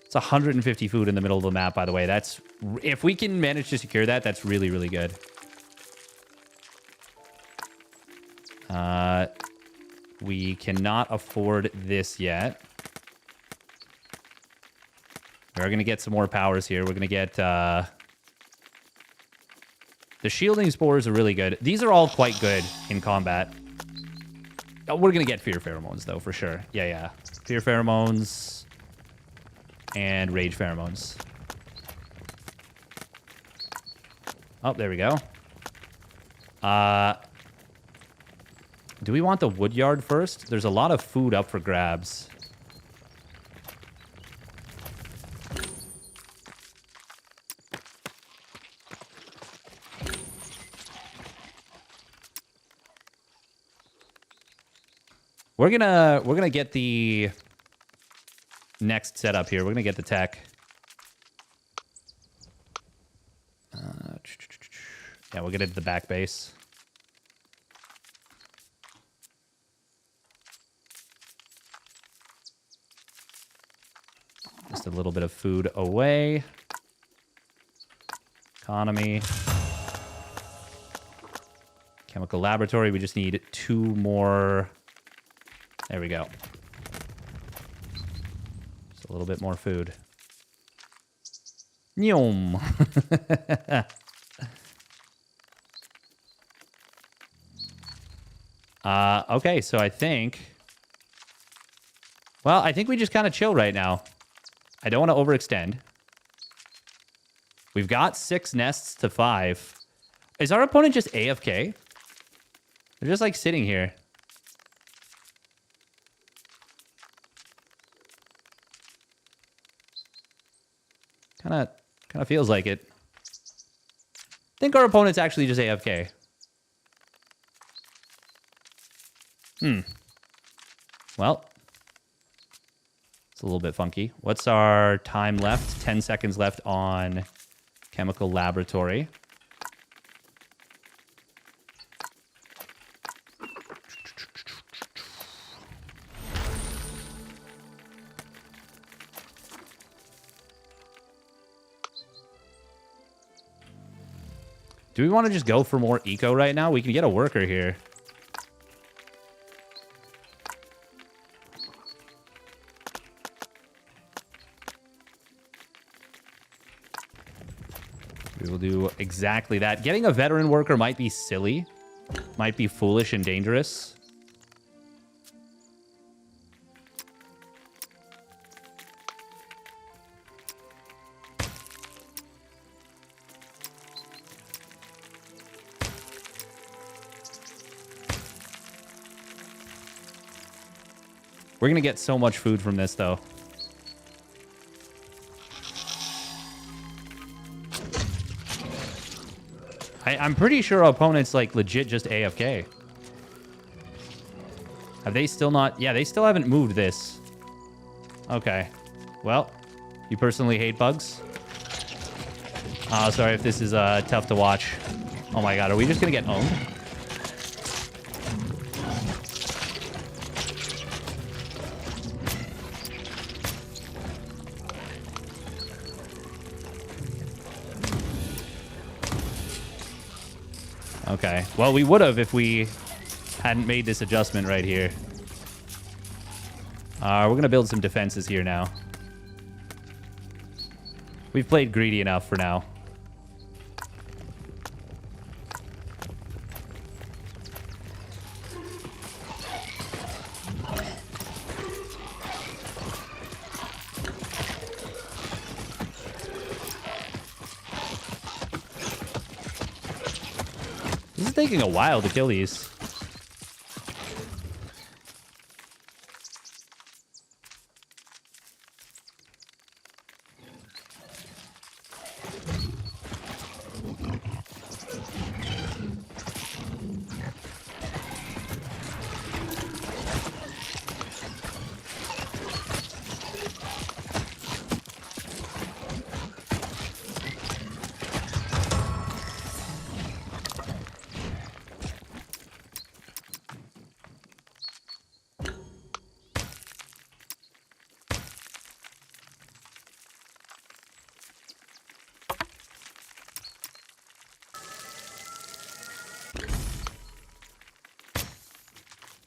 It's 150 food in the middle of the map, by the way. That's... If we can manage to secure that, that's really, really good. We cannot afford this yet. We're going to get some more powers here. We're going to get... The shielding spores are really good. These are all quite good in combat. Oh, we're going to get fear pheromones, though, for sure. Yeah, yeah. Fear pheromones... and rage pheromones. Oh, there we go. Do we want the wood yard first? There's a lot of food up for grabs. We're gonna get the next setup here. We're gonna get the tech. Yeah, we'll get into the back base. Just a little bit of food away. Economy. Chemical laboratory. We just need 2 more. There we go. Just a little bit more food. Nyom. Okay, so I think... Well, I think we just kind of chill right now. I don't want to overextend. We've got 6 nests to 5. Is our opponent just AFK? They're just, like, sitting here. Kind of feels like it. I think our opponent's actually just AFK. Well, it's a little bit funky. What's our time left? 10 seconds left on chemical laboratory. Do we want to just go for more eco right now? We can get a worker here. We will do exactly that. Getting a veteran worker might be silly. Might be foolish and dangerous. We're going to get so much food from this, though. I'm pretty sure our opponent's, like, legit just AFK. Have they still not... Yeah, they still haven't moved this. Okay. Well, you personally hate bugs? Oh, sorry if this is tough to watch. Oh my god, are we just going to get owned? Okay. Well, we would have if we hadn't made this adjustment right here. We're going to build some defenses here now. We've played greedy enough for now. This is taking a while to kill these.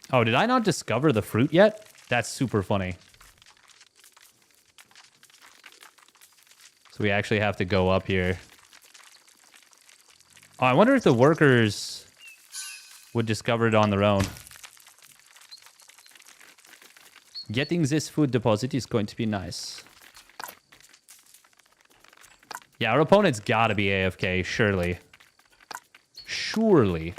Oh, did I not discover the fruit yet? That's super funny. So we actually have to go up here. Oh, I wonder if the workers would discover it on their own. Getting this food deposit is going to be nice. Yeah, our opponent's got to be AFK, surely. Surely.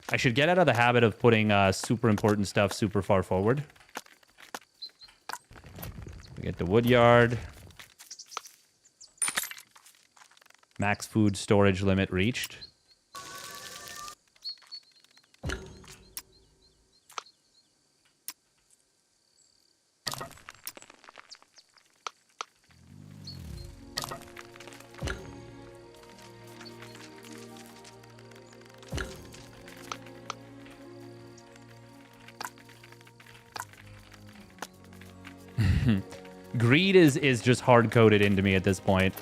I should get out of the habit of putting super important stuff super far forward. We get the wood yard. Max food storage limit reached. Greed is just hard-coded into me at this point.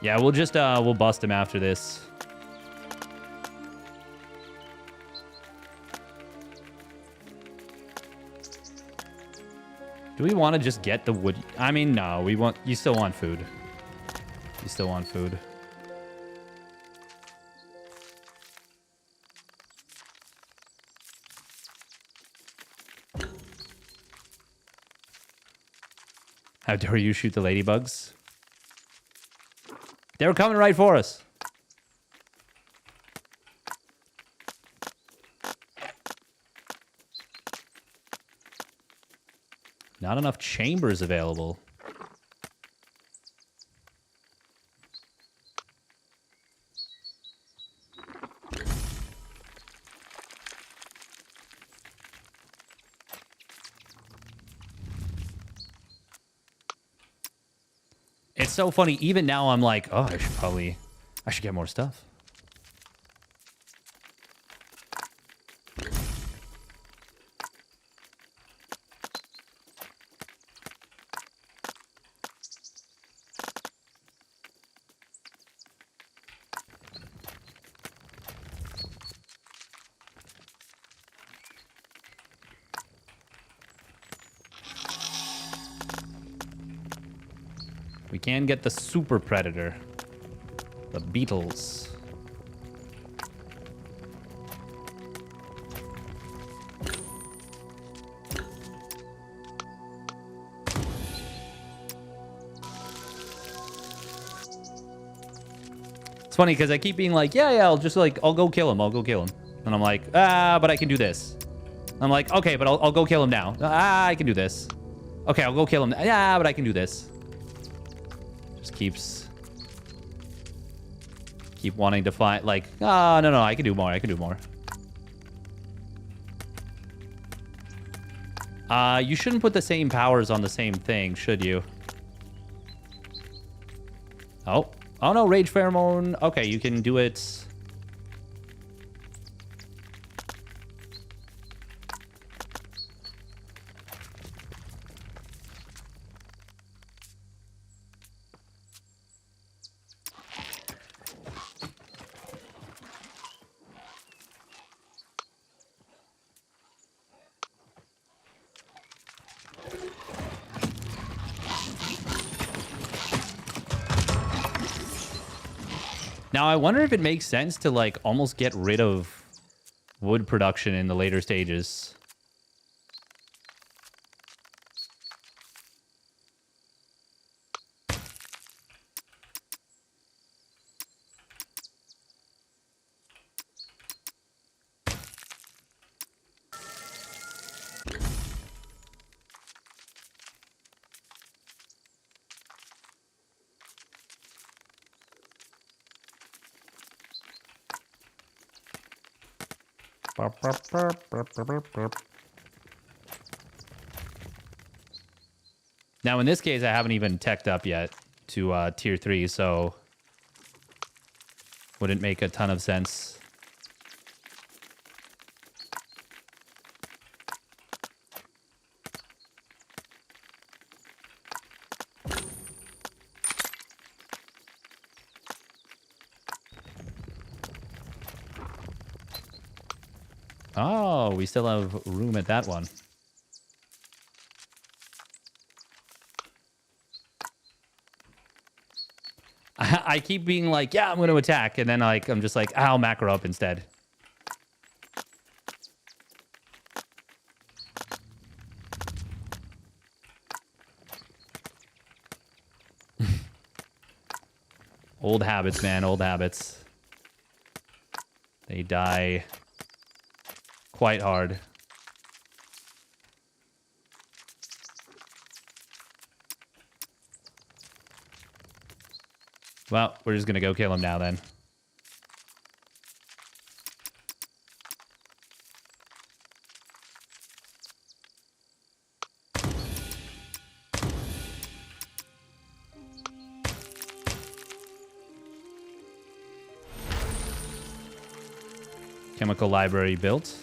Yeah, we'll just we'll bust him after this. Do we want to just get the wood? I mean, no. We want. You still want food. You still want food. How dare you shoot the ladybugs? They were coming right for us. Not enough chambers available. It's so funny. Even now, I'm like, oh, I should get more stuff. We can get the super predator. The beetles. It's funny because I keep being like, yeah, I'll just like, I'll go kill him. I'll go kill him. And I'm like, but I can do this. I'm like, okay, but I'll go kill him now. I can do this. Okay, I'll go kill him. Yeah, but I can do this. Just keep wanting to fight, like, no, I can do more. I can do more. You shouldn't put the same powers on the same thing, should you? Oh no, Rage Pheromone. Okay, you can do it. Now, I wonder if it makes sense to, like, almost get rid of wood production in the later stages. Now, in this case, I haven't even teched up yet to tier 3, so wouldn't make a ton of sense. Oh, we still have room at that one. I keep being like, yeah, I'm going to attack. And then like I'm just like, I'll macro up instead. Old habits, man. Old habits. They die quite hard. Well, we're just going to go kill him now then. Chemical library built.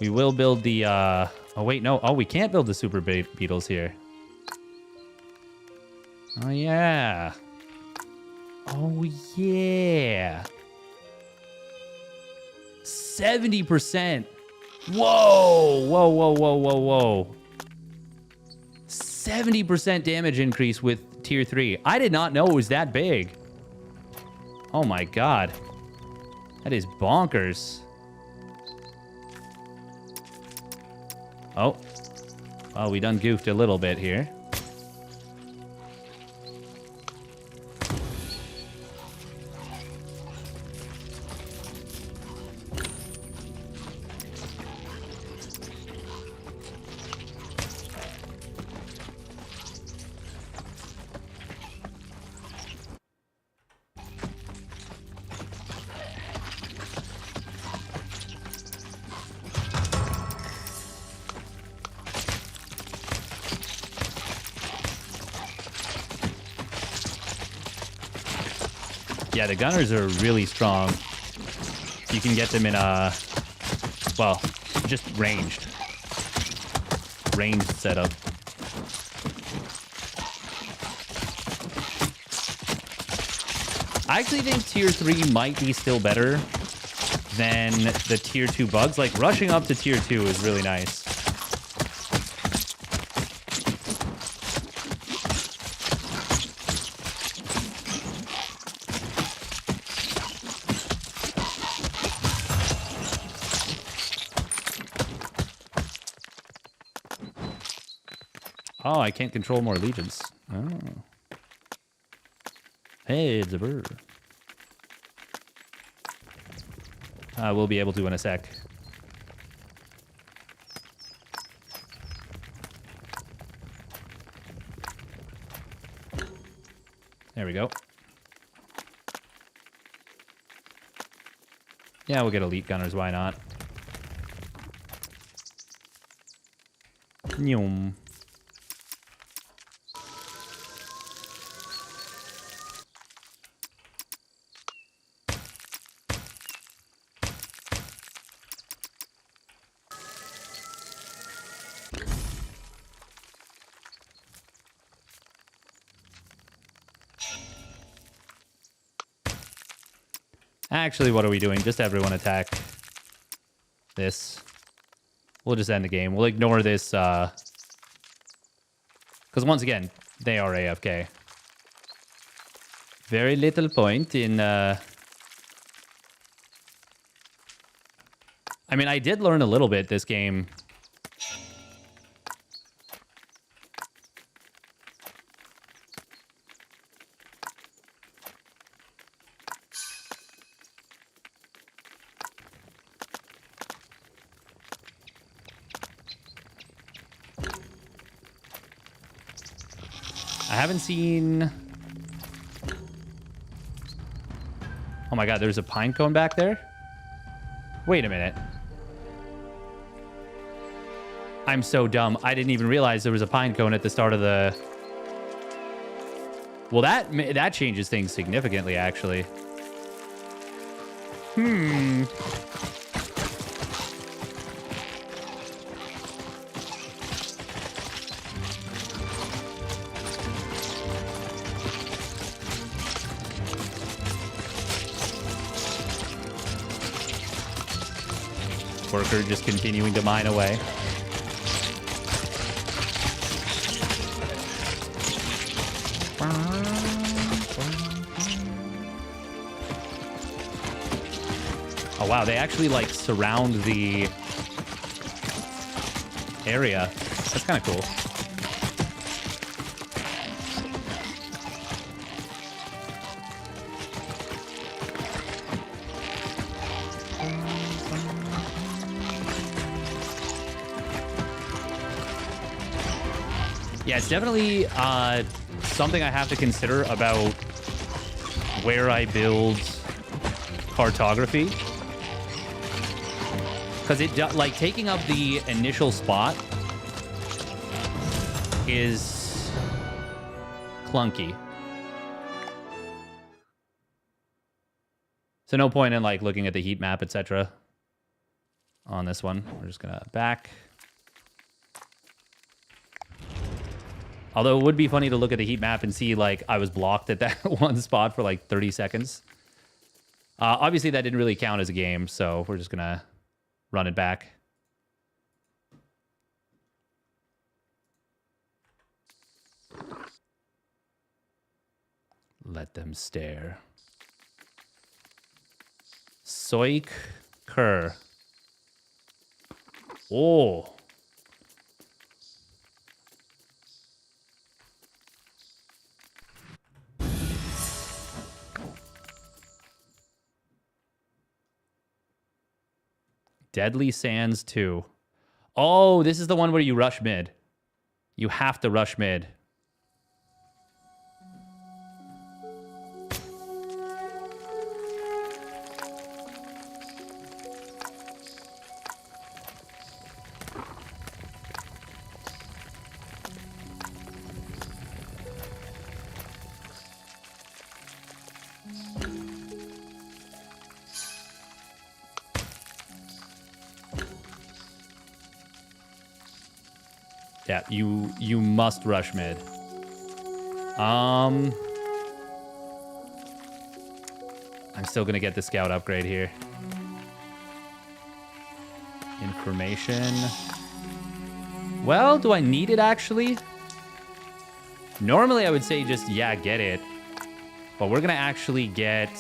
We will build the, oh, wait, no. Oh, we can't build the super beetles here. Oh, yeah. Oh, yeah. 70%. Whoa. Whoa, whoa, whoa, whoa, whoa. 70% damage increase with tier 3. I did not know it was that big. Oh, my God. That is bonkers. Oh. Oh, we done goofed a little bit here. Yeah, the gunners are really strong. You can get them in a, well, just ranged setup. I actually think tier 3 might be still better than the tier 2 bugs. Like, rushing up to tier 2 is really nice. Oh, I can't control more legions. Oh. Hey, it's a bird. We'll be able to in a sec. There we go. Yeah, we'll get elite gunners. Why not? Nyum. Actually, what are we doing? Just everyone attack this. We'll just end the game. We'll ignore this, because once again, they are AFK. Very little point in, I mean, I did learn a little bit this game. I haven't seen... Oh my god, there's a pine cone back there? Wait a minute. I'm so dumb. I didn't even realize there was a pine cone at the start of the... Well, that changes things significantly, actually. Worker just continuing to mine away. Oh wow, they actually like surround the area. That's kind of cool. Yeah, it's definitely something I have to consider about where I build cartography. Because it, like, taking up the initial spot is clunky. So no point in, like, looking at the heat map, etc. on this one. We're just gonna back. Although it would be funny to look at the heat map and see, like, I was blocked at that one spot for, like, 30 seconds. Obviously, that didn't really count as a game, so we're just going to run it back. Let them stare. Soik Kerr. Oh. Deadly Sands 2. Oh, this is the one where you rush mid. You have to rush mid. Yeah, you must rush mid. I'm still gonna get the scout upgrade here. Information. Well, do I need it actually? Normally I would say just, yeah, get it. But we're gonna actually get...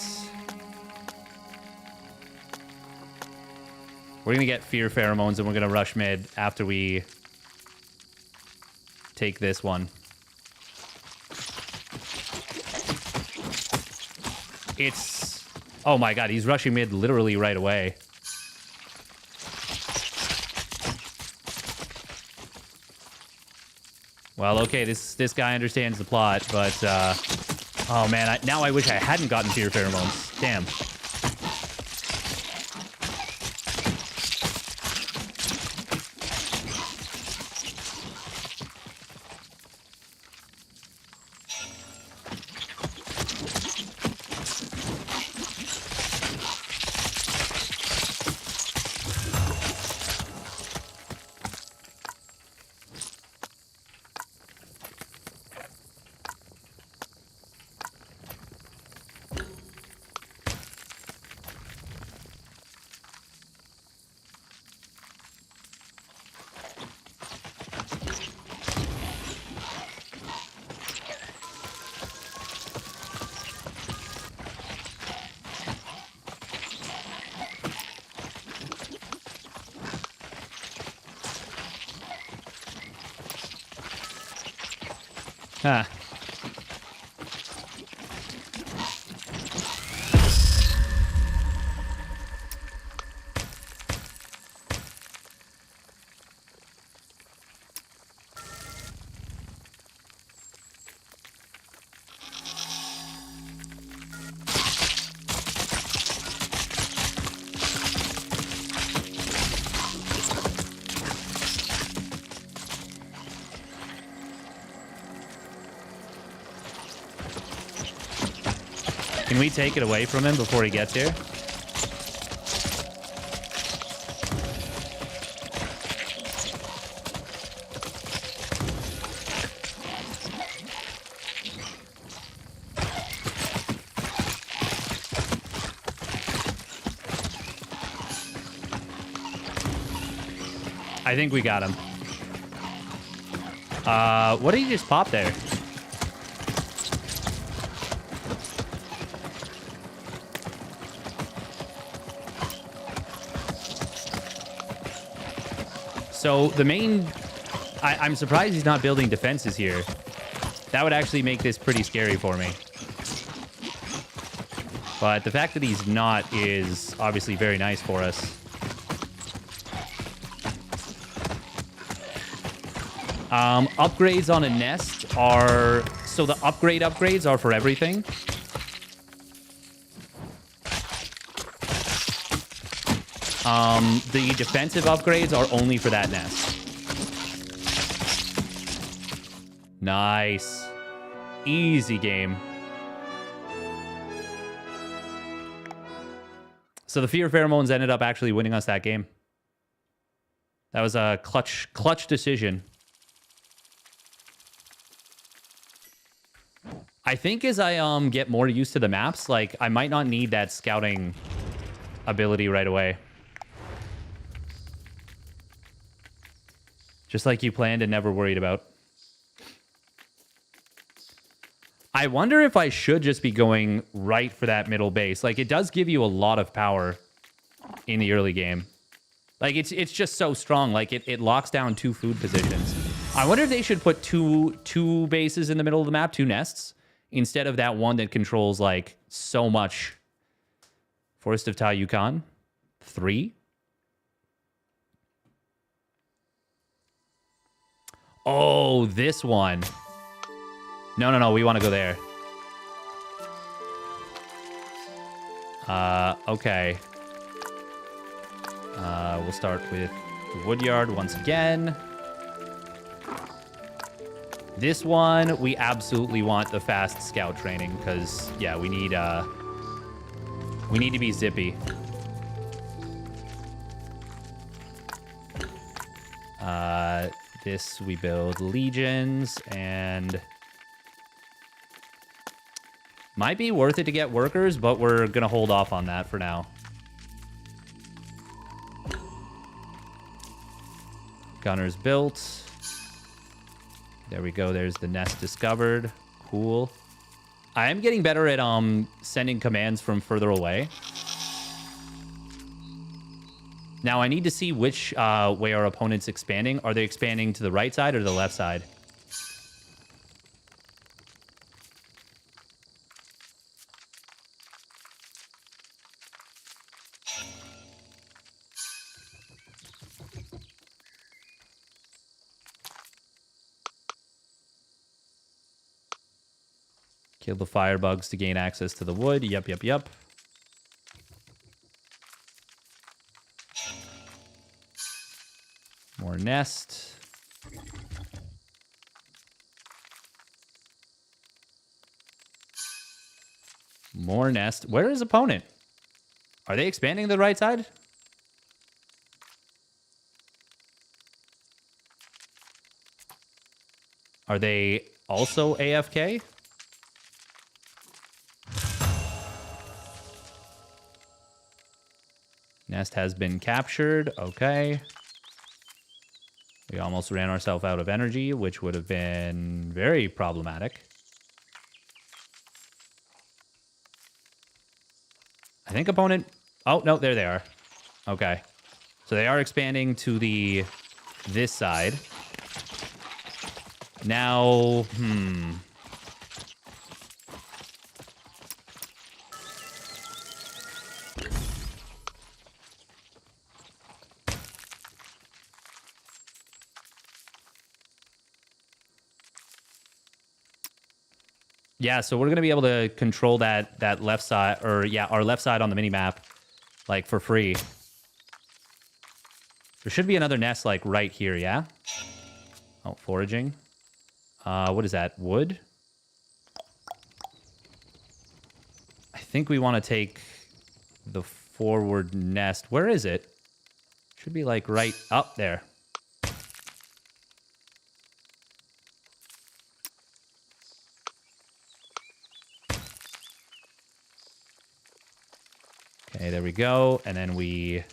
We're gonna get fear pheromones and we're gonna rush mid after we take this one. It's... Oh my god, he's rushing mid literally right away. Well, okay, this guy understands the plot, but... oh man, now I wish I hadn't gotten Fear Pheromones. Damn. Huh. Can we take it away from him before he gets here? I think we got him. What did he just pop there? So the main... I'm surprised he's not building defenses here. That would actually make this pretty scary for me. But the fact that he's not is obviously very nice for us. Upgrades on a nest are... So the upgrades are for everything. The defensive upgrades are only for that nest. Nice. Easy game. So the Fear Pheromones ended up actually winning us that game. That was a clutch decision. I think as I get more used to the maps, like I might not need that scouting ability right away. Just like you planned and never worried about. I wonder if I should just be going right for that middle base. Like, it does give you a lot of power in the early game. Like, it's just so strong. Like, it locks down 2 food positions. I wonder if they should put two bases in the middle of the map, 2 nests, instead of that one that controls, like, so much. Forest of Tai Yukon. 3? Oh, this one. No, we want to go there. Okay. We'll start with the Woodyard once again. This one, we absolutely want the fast scout training, because, yeah, we need to be zippy. This, we build legions, and... Might be worth it to get workers, but we're going to hold off on that for now. Gunners built. There we go. There's the nest discovered. Cool. I am getting better at sending commands from further away. Now, I need to see which way our opponent's expanding. Are they expanding to the right side or the left side? Kill the firebugs to gain access to the wood. Yep. More nest. More nest. Where is opponent? Are they expanding the right side? Are they also AFK? Nest has been captured. Okay. We almost ran ourselves out of energy, which would have been very problematic. I think opponent... Oh, no, there they are. Okay. So they are expanding to this side. Now, yeah, so we're going to be able to control that left side, or yeah, our left side on the mini-map, like, for free. There should be another nest, like, right here, yeah? Oh, foraging. What is that? Wood? I think we want to take the forward nest. Where is it? Should be, like, right up there. Okay, there we go. And then we...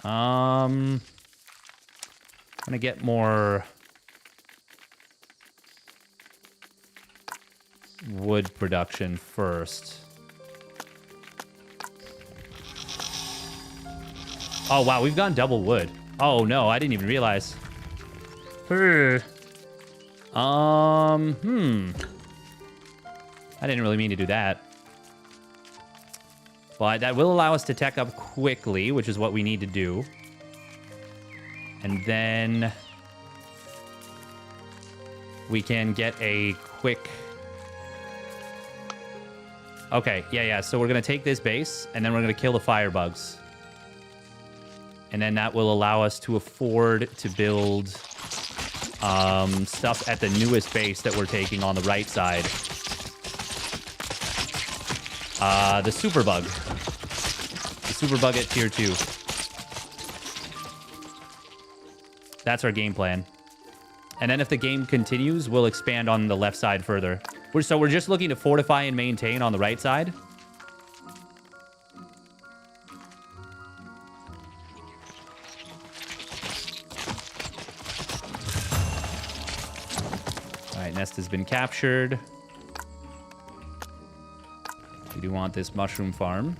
I'm gonna get more wood production first. Oh, wow, we've gone double wood. Oh, no, I didn't even realize. I didn't really mean to do that. But that will allow us to tech up quickly, which is what we need to do. And then we can get a quick... Okay, yeah. So we're going to take this base, and then we're going to kill the firebugs. And then that will allow us to afford to build stuff at the newest base that we're taking on the right side. The superbug. The superbug at tier 2. That's our game plan. And then if the game continues, we'll expand on the left side further. So we're just looking to fortify and maintain on the right side. All right, nest has been captured. We do want this mushroom farm.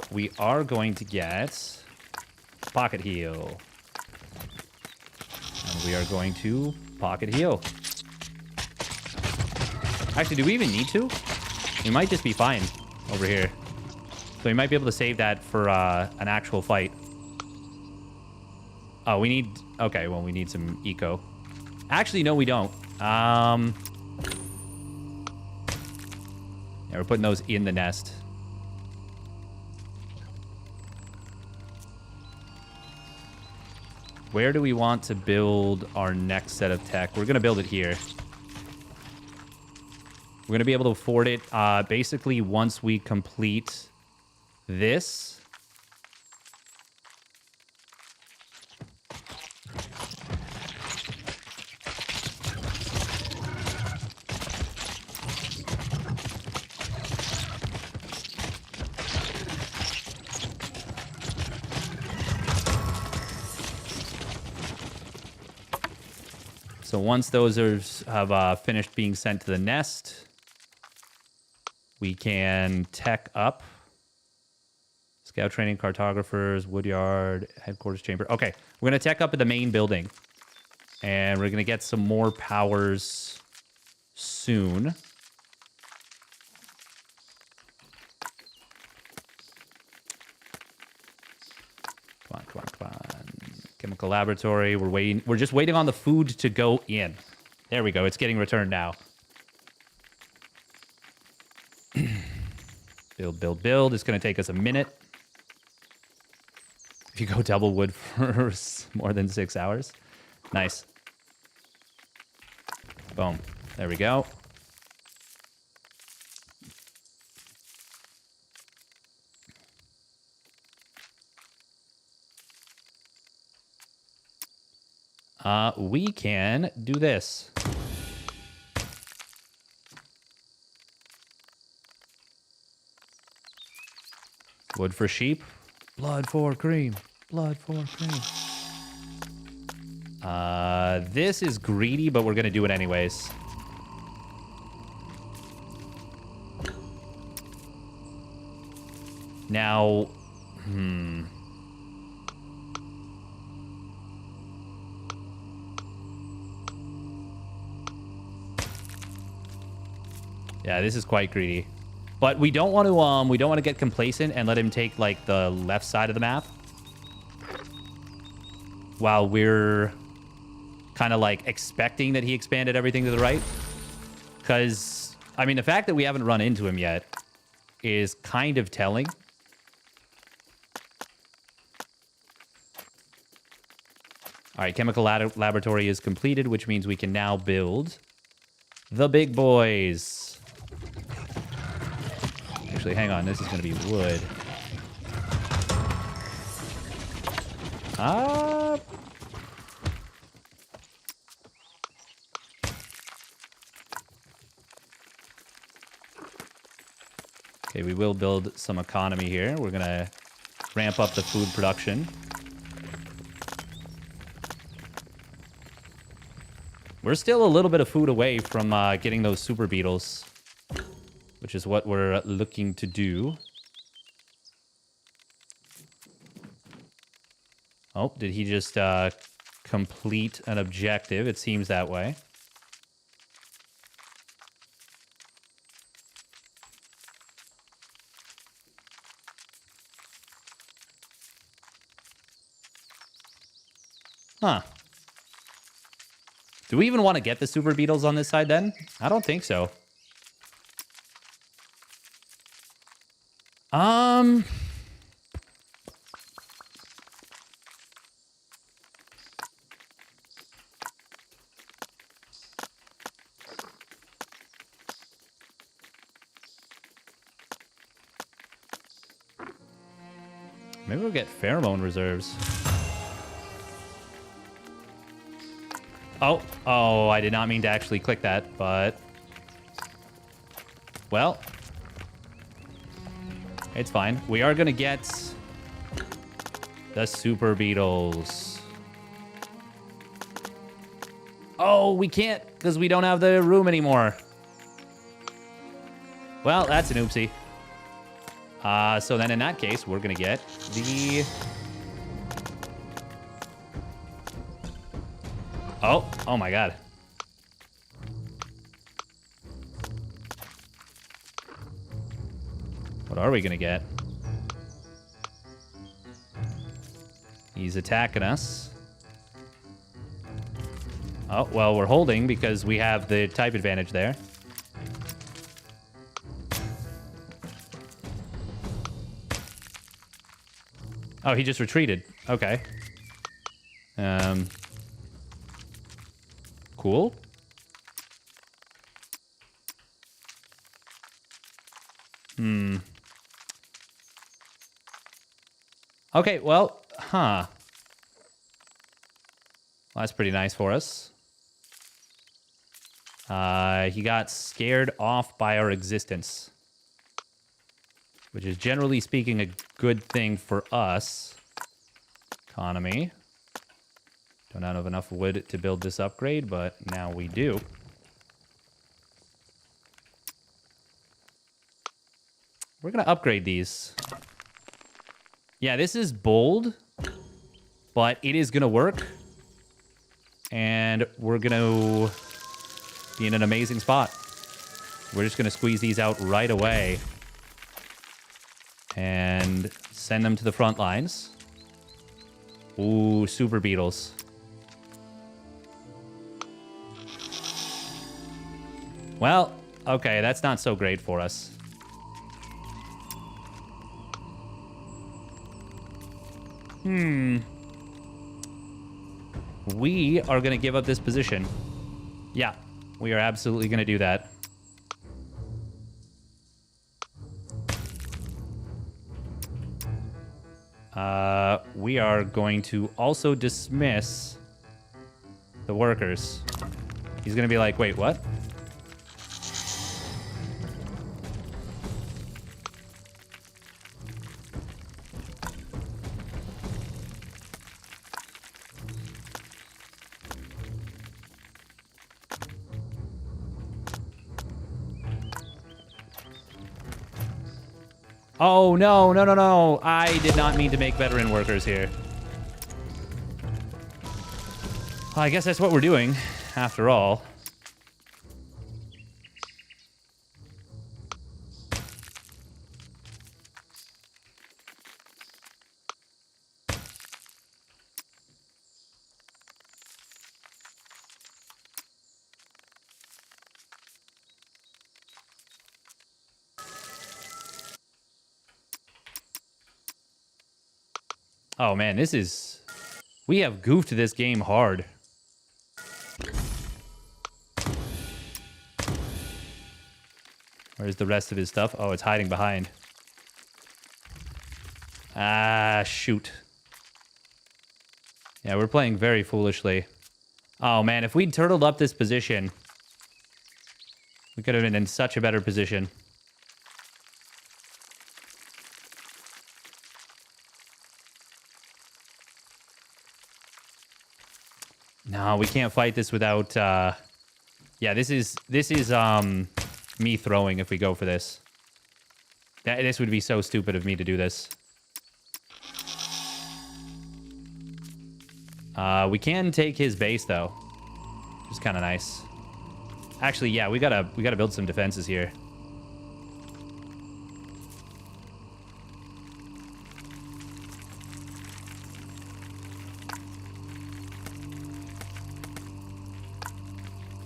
We are going to get pocket heal. And we are going to pocket heal. Actually, do we even need to? We might just be fine over here. So we might be able to save that for an actual fight. Oh, we need... Okay, well, we need some eco. Actually, no, we don't. Yeah, we're putting those in the nest. Where do we want to build our next set of tech? We're going to build it here. We're going to be able to afford it basically once we complete this. So once those have finished being sent to the nest, we can tech up. Scout training, cartographers, woodyard, headquarters chamber. Okay, we're going to tech up at the main building. And we're going to get some more powers soon. Chemical laboratory. We're waiting. We're just waiting on the food to go in. There we go. It's getting returned now. Build, build, build. It's going to take us a minute. If you go double wood for more than 6 hours. Nice. Boom. There we go. We can do this. Wood for sheep. Blood for cream. Blood for cream. This is greedy, but we're gonna do it anyways. Now, yeah, this is quite greedy. But we don't want to get complacent and let him take like the left side of the map while we're kind of like expecting that he expanded everything to the right. Cuz I mean, the fact that we haven't run into him yet is kind of telling. All right, chemical laboratory is completed, which means we can now build the big boys. Actually, hang on. This is going to be wood. Okay, we will build some economy here. We're going to ramp up the food production. We're still a little bit of food away from getting those super beetles, which is what we're looking to do. Oh, did he just complete an objective? It seems that way. Huh. Do we even want to get the super beetles on this side then? I don't think so. Maybe we'll get pheromone reserves. Oh, I did not mean to actually click that, but... Well... It's fine. We are gonna get... the super beetles. Oh, we can't, because we don't have the room anymore. Well, that's an oopsie. So then in that case, we're gonna get the... Oh my god. What are we gonna get? He's attacking us. Oh, well, we're holding because we have the type advantage there. Oh, he just retreated. Okay. Cool. Okay, well, Well, that's pretty nice for us. He got scared off by our existence, which is generally speaking a good thing for us. Economy. Don't have enough wood to build this upgrade, but now we do. We're going to upgrade these. Yeah, this is bold, but it is going to work. And we're going to be in an amazing spot. We're just going to squeeze these out right away and send them to the front lines. Ooh, super beetles. Well, okay, that's not so great for us. We are going to give up this position. Yeah, we are absolutely going to do that. We are going to also dismiss the workers. He's going to be like, wait, what? Oh, no, no, no, no. I did not mean to make veteran workers here. Well, I guess that's what we're doing, after all. Oh, man, this is... We have goofed this game hard. Where's the rest of his stuff? Oh, it's hiding behind. Ah, shoot. Yeah, we're playing very foolishly. Oh, man, if we'd turtled up this position, we could have been in such a better position. No, we can't fight this without, yeah, this is, me throwing if we go for this. This would be so stupid of me to do this. We can take his base, though. Which is kind of nice. Actually, yeah, we gotta build some defenses here.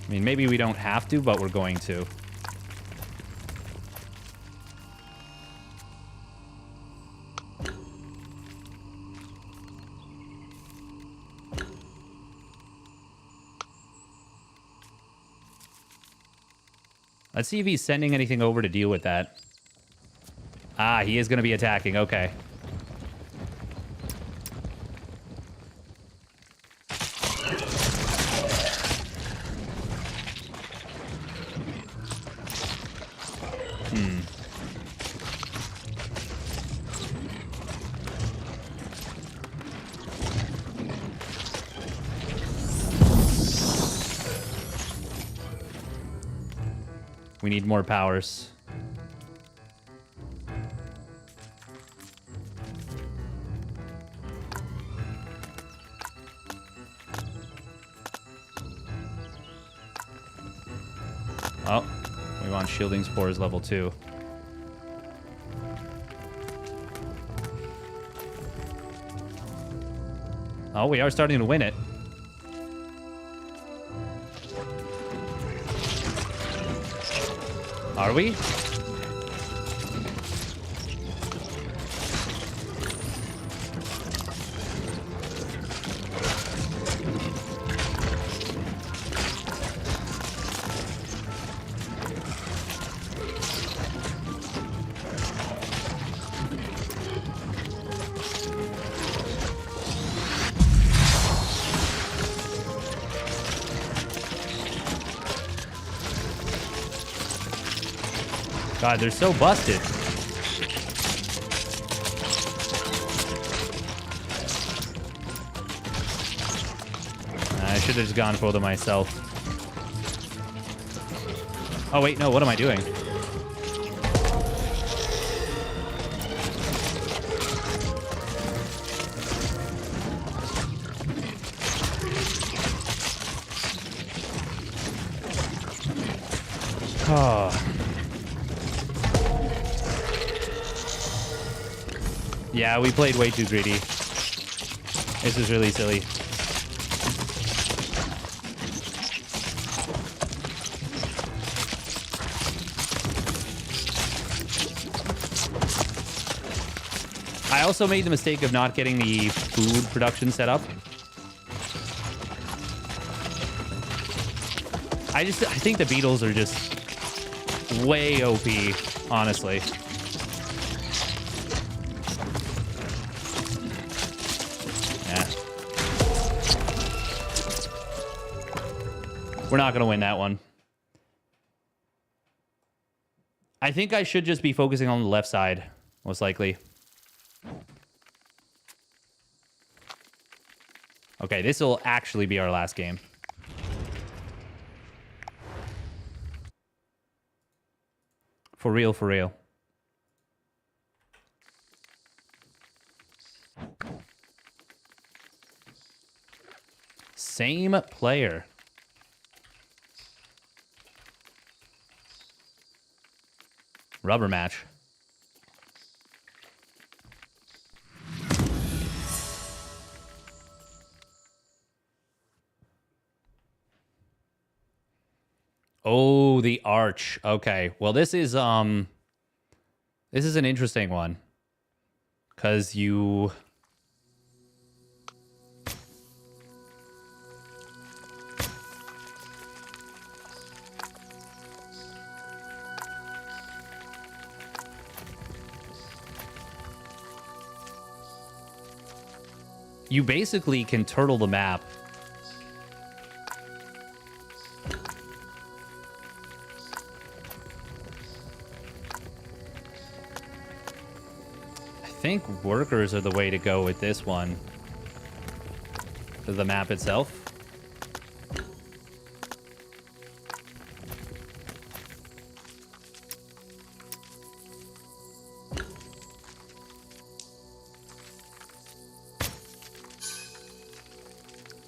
I mean, maybe we don't have to, but we're going to. Let's see if he's sending anything over to deal with that. Ah, he is going to be attacking. Okay. We need more powers. Oh, we want shielding spores level 2. Oh, we are starting to win it. Are we? God, they're so busted. I should have just gone for them myself. Oh, wait, no, what am I doing? Oh. Yeah, we played way too greedy. This is really silly. I also made the mistake of not getting the food production set up. I think the beetles are just way OP, honestly. Yeah. We're not going to win that one. I think I should just be focusing on the left side, most likely. Okay, this will actually be our last game. For real, for real. Same player. Rubber match. Oh, the arch. Okay. Well, this is an interesting one. 'Cause you basically can turtle the map. I think workers are the way to go with this one. For the map itself.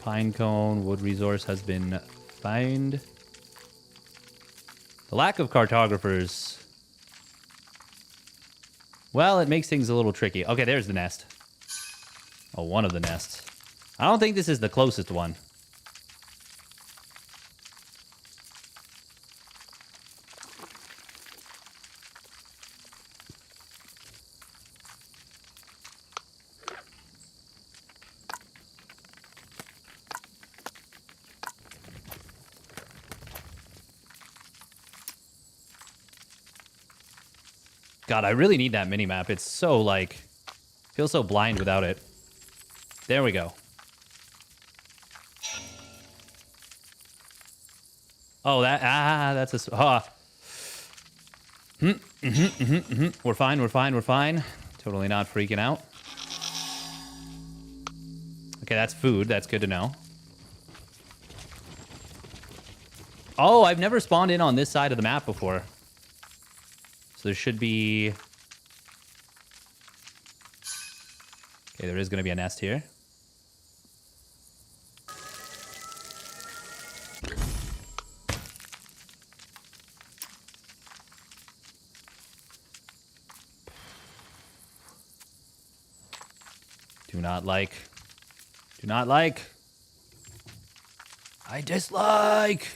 Pinecone, wood resource has been found. The lack of cartographers. Well, it makes things a little tricky. Okay, there's the nest. Oh, one of the nests. I don't think this is the closest one. God, I really need that mini-map. It's so, like... Feels so blind without it. There we go. Oh, that's a... We're fine, we're fine, we're fine. Totally not freaking out. Okay, that's food. That's good to know. Oh, I've never spawned in on this side of the map before. So there should be... Okay, there is going to be a nest here. Do not like. Do not like. I dislike.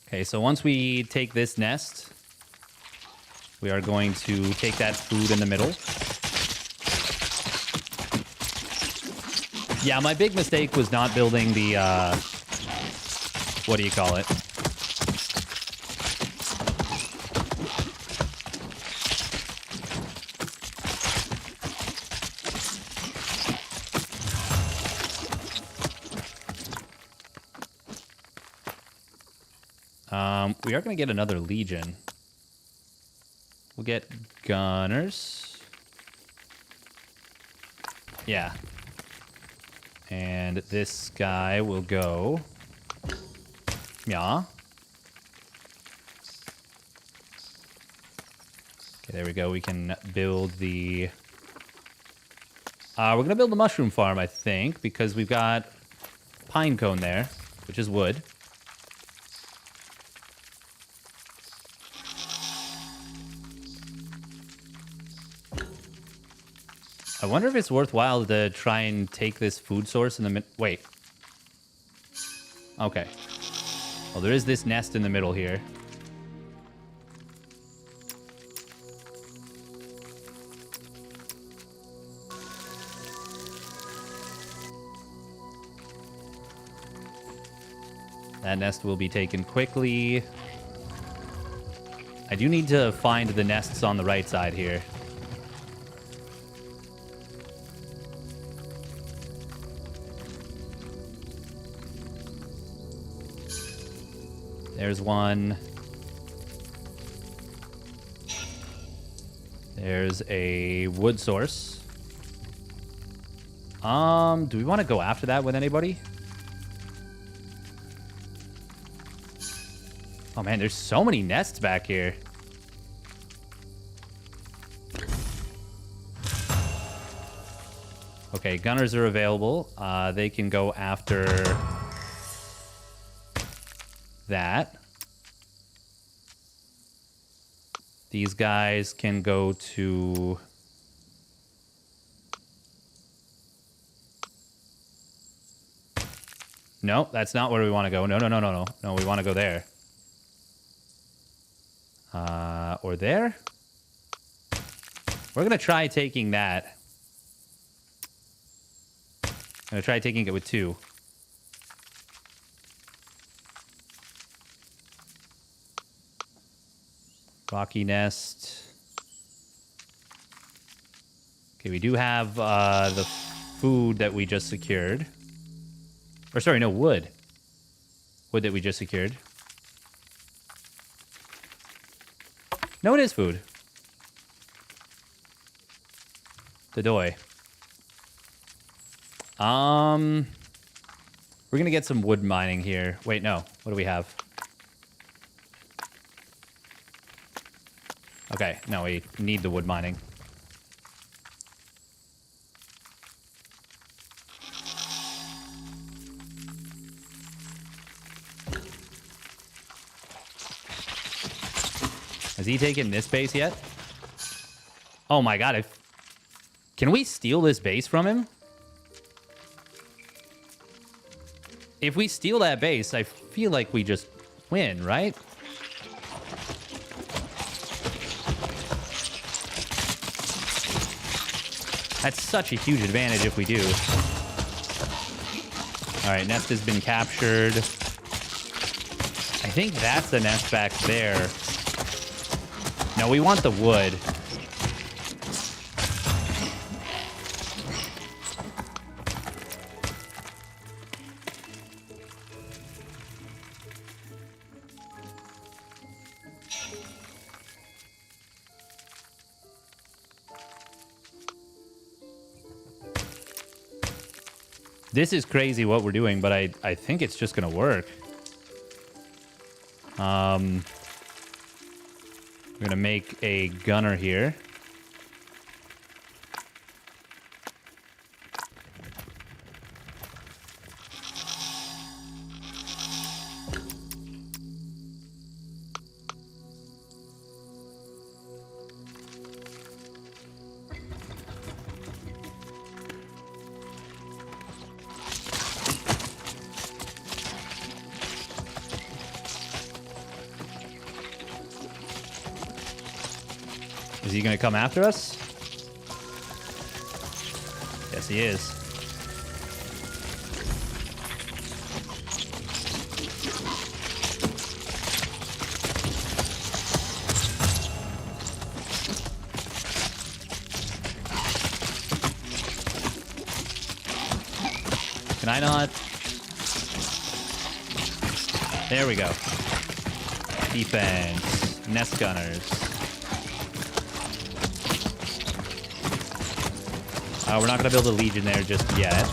Okay, so once we take this nest, we are going to take that food in the middle. Yeah, my big mistake was not building the, what do you call it? We are going to get another Legion. We'll get Gunners. Yeah. And this guy will go... Yeah. Okay, there we go. We can build the... we're going to build the mushroom farm, I think, because we've got Pinecone there, which is wood. I wonder if it's worthwhile to try and take this food source in the wait. Okay. Well, there is this nest in the middle here. That nest will be taken quickly. I do need to find the nests on the right side here. There's one. There's a wood source. Do we want to go after that with anybody? Oh man, there's so many nests back here. Okay, gunners are available. They can go after that. These guys can go to... No, that's not where we want to go. No. No, we want to go there. Or there? We're going to try taking that. I'm going to try taking it with 2. Rocky nest. Okay, we do have the food that we just secured. Or sorry, no, wood. Wood that we just secured. No, it is food. The doy. We're gonna get some wood mining here. Wait, no. What do we have? Okay, no, we need the wood mining. Has he taken this base yet? Oh my god, can we steal this base from him? If we steal that base, I feel like we just win, right? That's such a huge advantage if we do. All right, nest has been captured. I think that's the nest back there. No, we want the wood. This is crazy what we're doing, but I think it's just gonna work. We're gonna make a gunner here. Is he going to come after us? Yes, he is. Can I not? There we go. Defense. Nest gunners. We're not going to build a legion there just yet.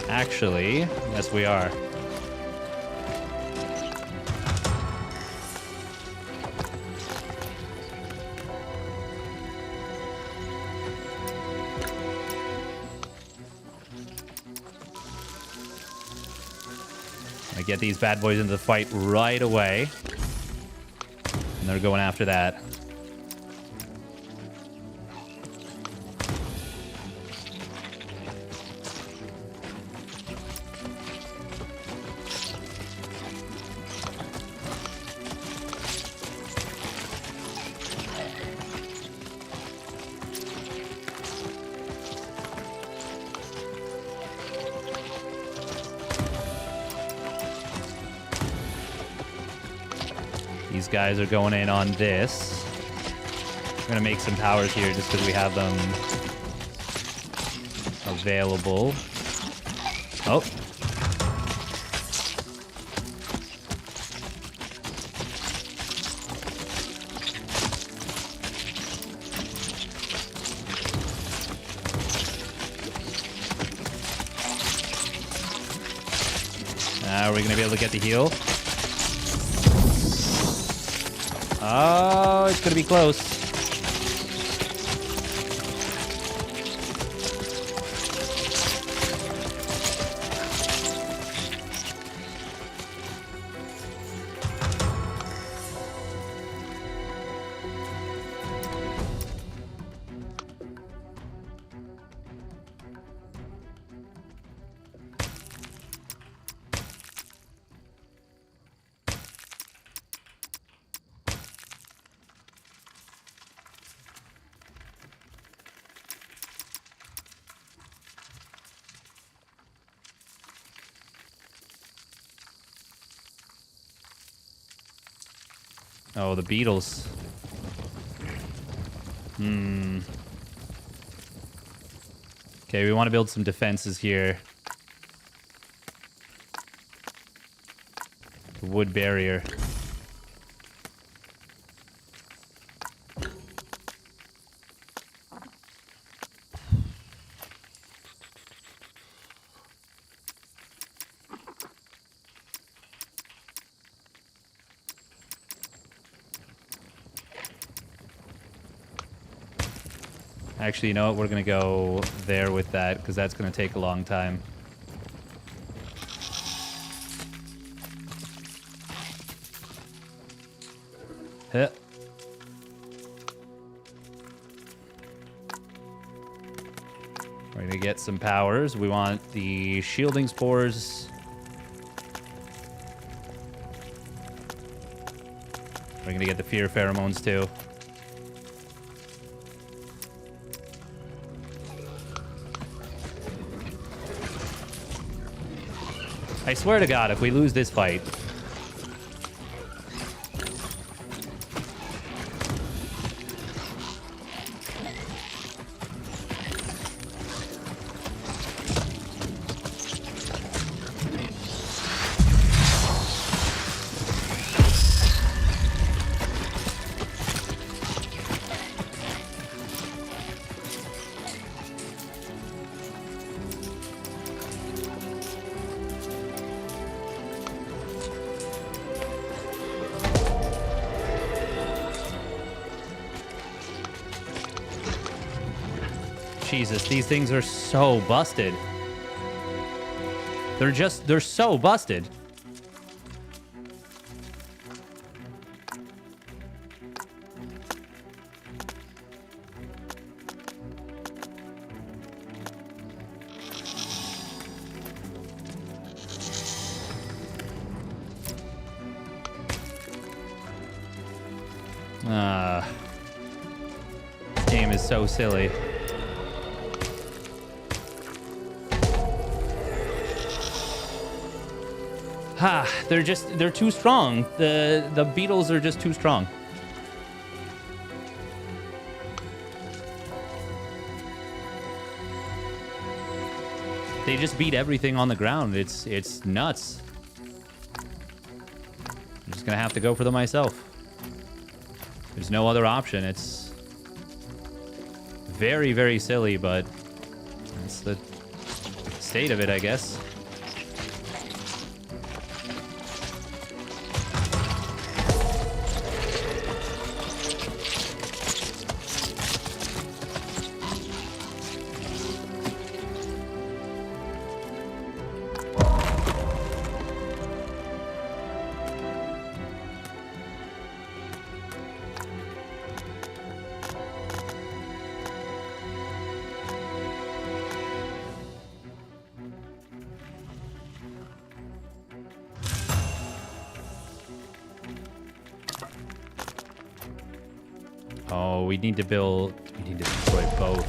Actually, yes, we are. Gonna get these bad boys into the fight right away. And they're going after that. These guys are going in on this. We're going to make some towers here just because we have them available. Oh. Now we're going to be able to get the heal. Oh, it's going to be close. Oh, the beetles. Okay, we want to build some defenses here. The wood barrier. Actually, you know what? We're going to go there with that because that's going to take a long time. Huh. We're going to get some powers. We want the shielding spores. We're going to get the fear pheromones too. I swear to God, if we lose this fight... Jesus, these things are so busted. They're so busted. This game is so silly. They're too strong. The beetles are just too strong. They just beat everything on the ground. It's nuts. I'm just gonna have to go for them myself. There's no other option. It's very, very silly, but that's the state of it, I guess. Oh, we need to build... We need to destroy both.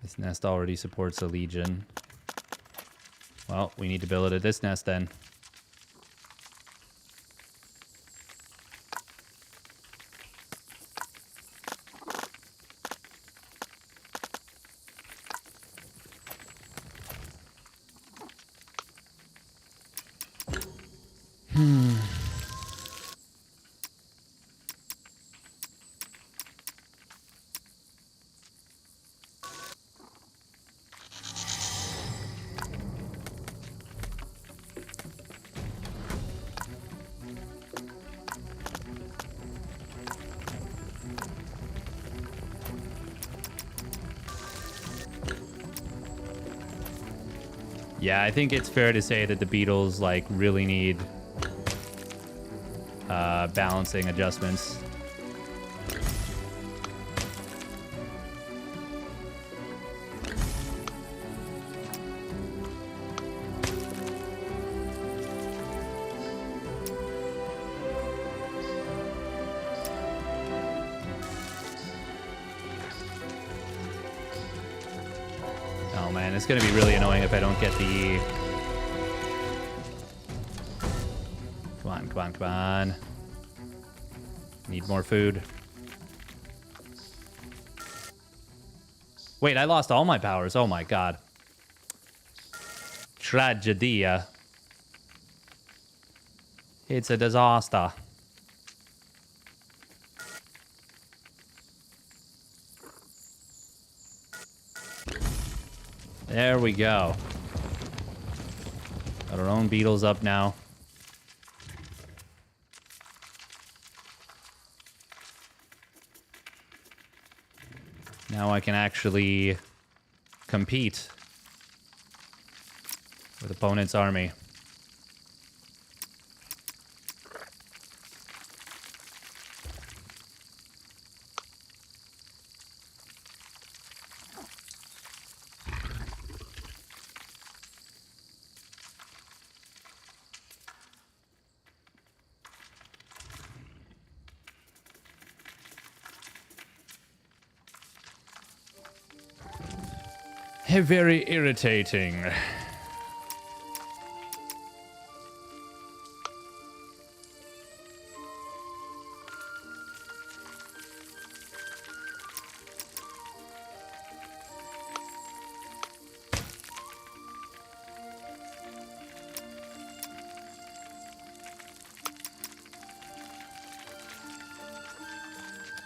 This nest already supports a legion. Well, we need to build it at this nest then. Yeah, I think it's fair to say that the beetles like really need balancing adjustments. Oh man, it's gonna be really annoying if I don't get the... Come on, come on, come on. Need more food. Wait, I lost all my powers. Oh my god. Tragedia. It's a disaster. There we go. Got our own beetles up now. Now I can actually compete with opponent's army. Very irritating.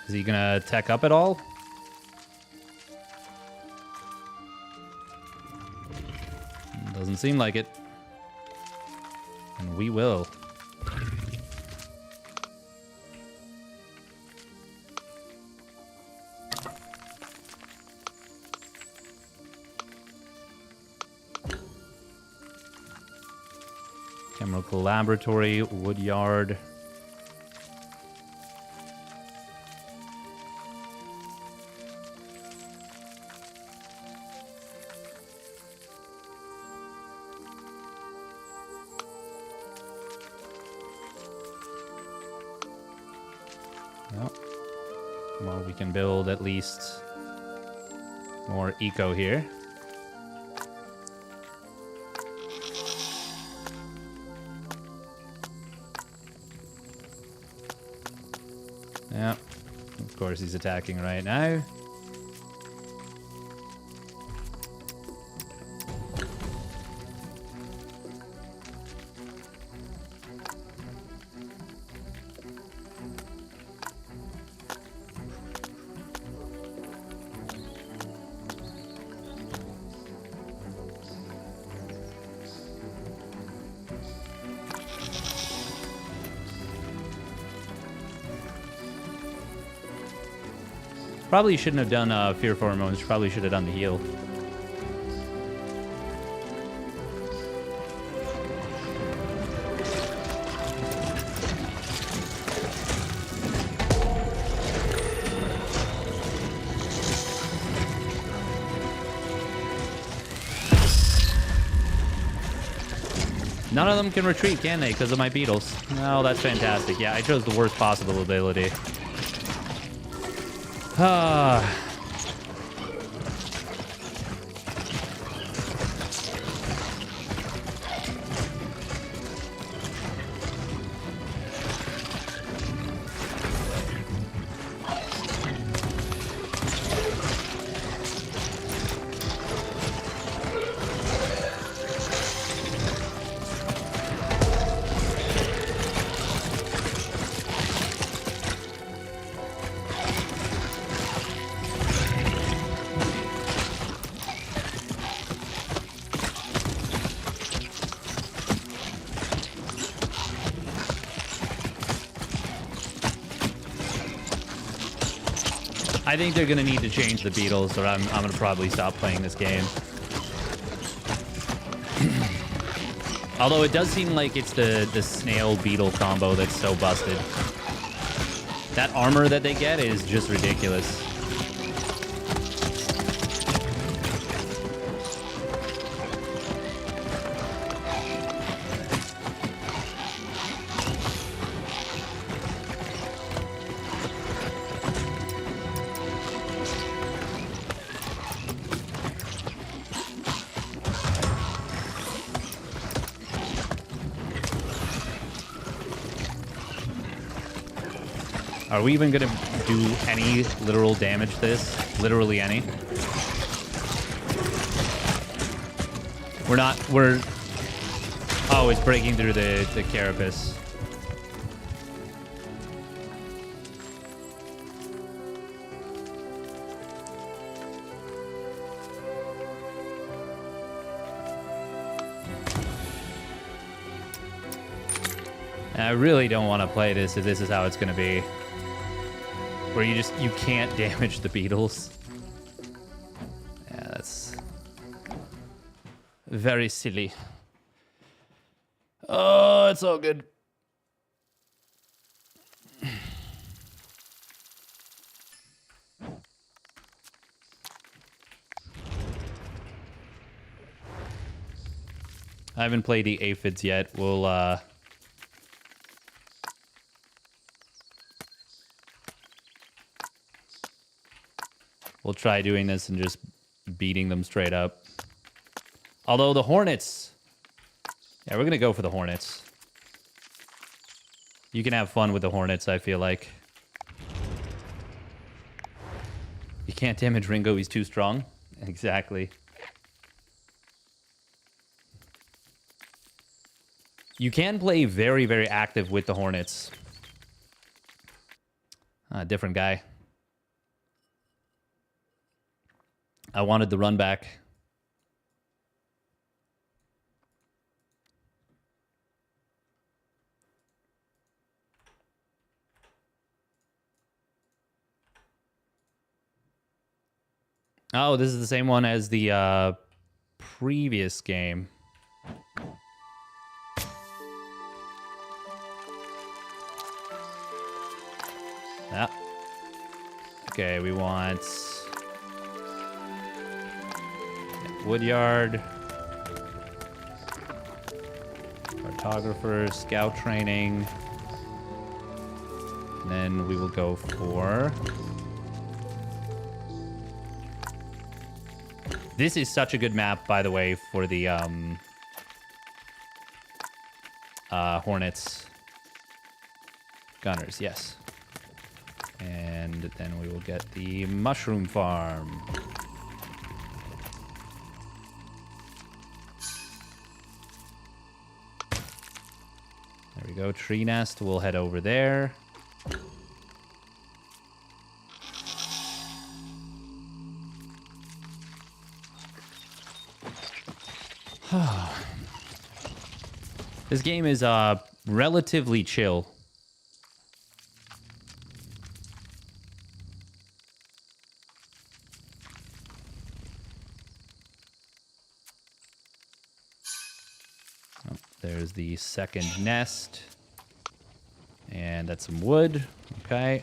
Is he gonna tech up at all? Doesn't seem like it. And we will. Chemical laboratory, wood yard. Well, we can build at least more eco here. Yeah, of course he's attacking right now. Probably shouldn't have done Fear Pheromones. Probably should have done the heal. None of them can retreat, can they? Because of my beetles. No, that's fantastic. Yeah, I chose the worst possible ability. Ah. I think they're gonna need to change the beetles, or I'm gonna probably stop playing this game. Although it does seem like it's the snail beetle combo that's so busted. That armor that they get is just ridiculous. Are we even gonna do any literal damage to this? Literally any? We're not, we're... Oh, it's breaking through the carapace. And I really don't want to play this if this is how it's gonna be. Where you can't damage the beetles. Yeah, that's very silly. Oh, it's all good. I haven't played the aphids yet. We'll try doing this and just beating them straight up. Although the hornets... Yeah, we're going to go for the hornets. You can have fun with the hornets, I feel like. You can't damage Ringo, he's too strong. Exactly. You can play very, very active with the hornets. Different guy. I wanted the run back. Oh, this is the same one as the previous game. Yeah. Okay, we want... Woodyard, cartographer, scout training, and then we will go for... This is such a good map, by the way, for the Hornets. Gunners, yes. And then we will get the mushroom farm. There we go, tree nest. We'll head over there. This game is relatively chill. Oh, there's the second nest. And that's some wood. Okay.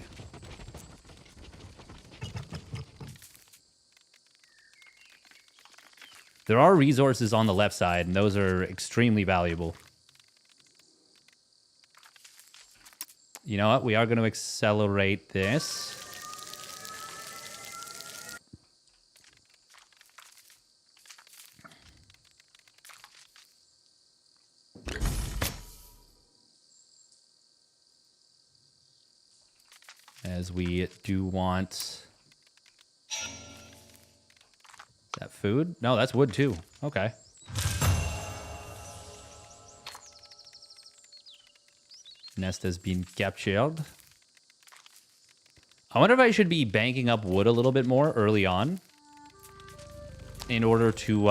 There are resources on the left side, and those are extremely valuable. You know what? We are going to accelerate this. As we do want... Is that food? No, that's wood too. Okay. Nest has been captured. I wonder if I should be banking up wood a little bit more early on in order to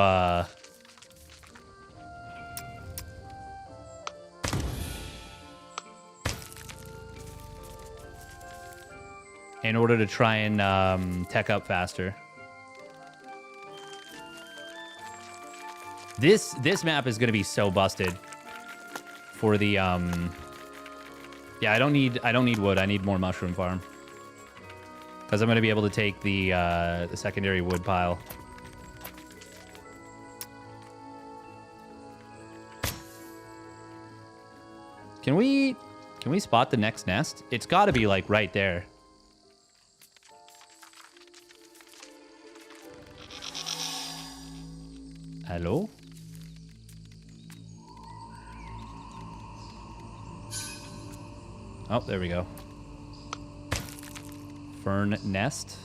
try and tech up faster. This map is going to be so busted for the yeah, I don't need wood. I need more mushroom farm. Cuz I'm going to be able to take the secondary wood pile. Can we spot the next nest? It's got to be like right there. Hello? Oh, there we go. Fern nest.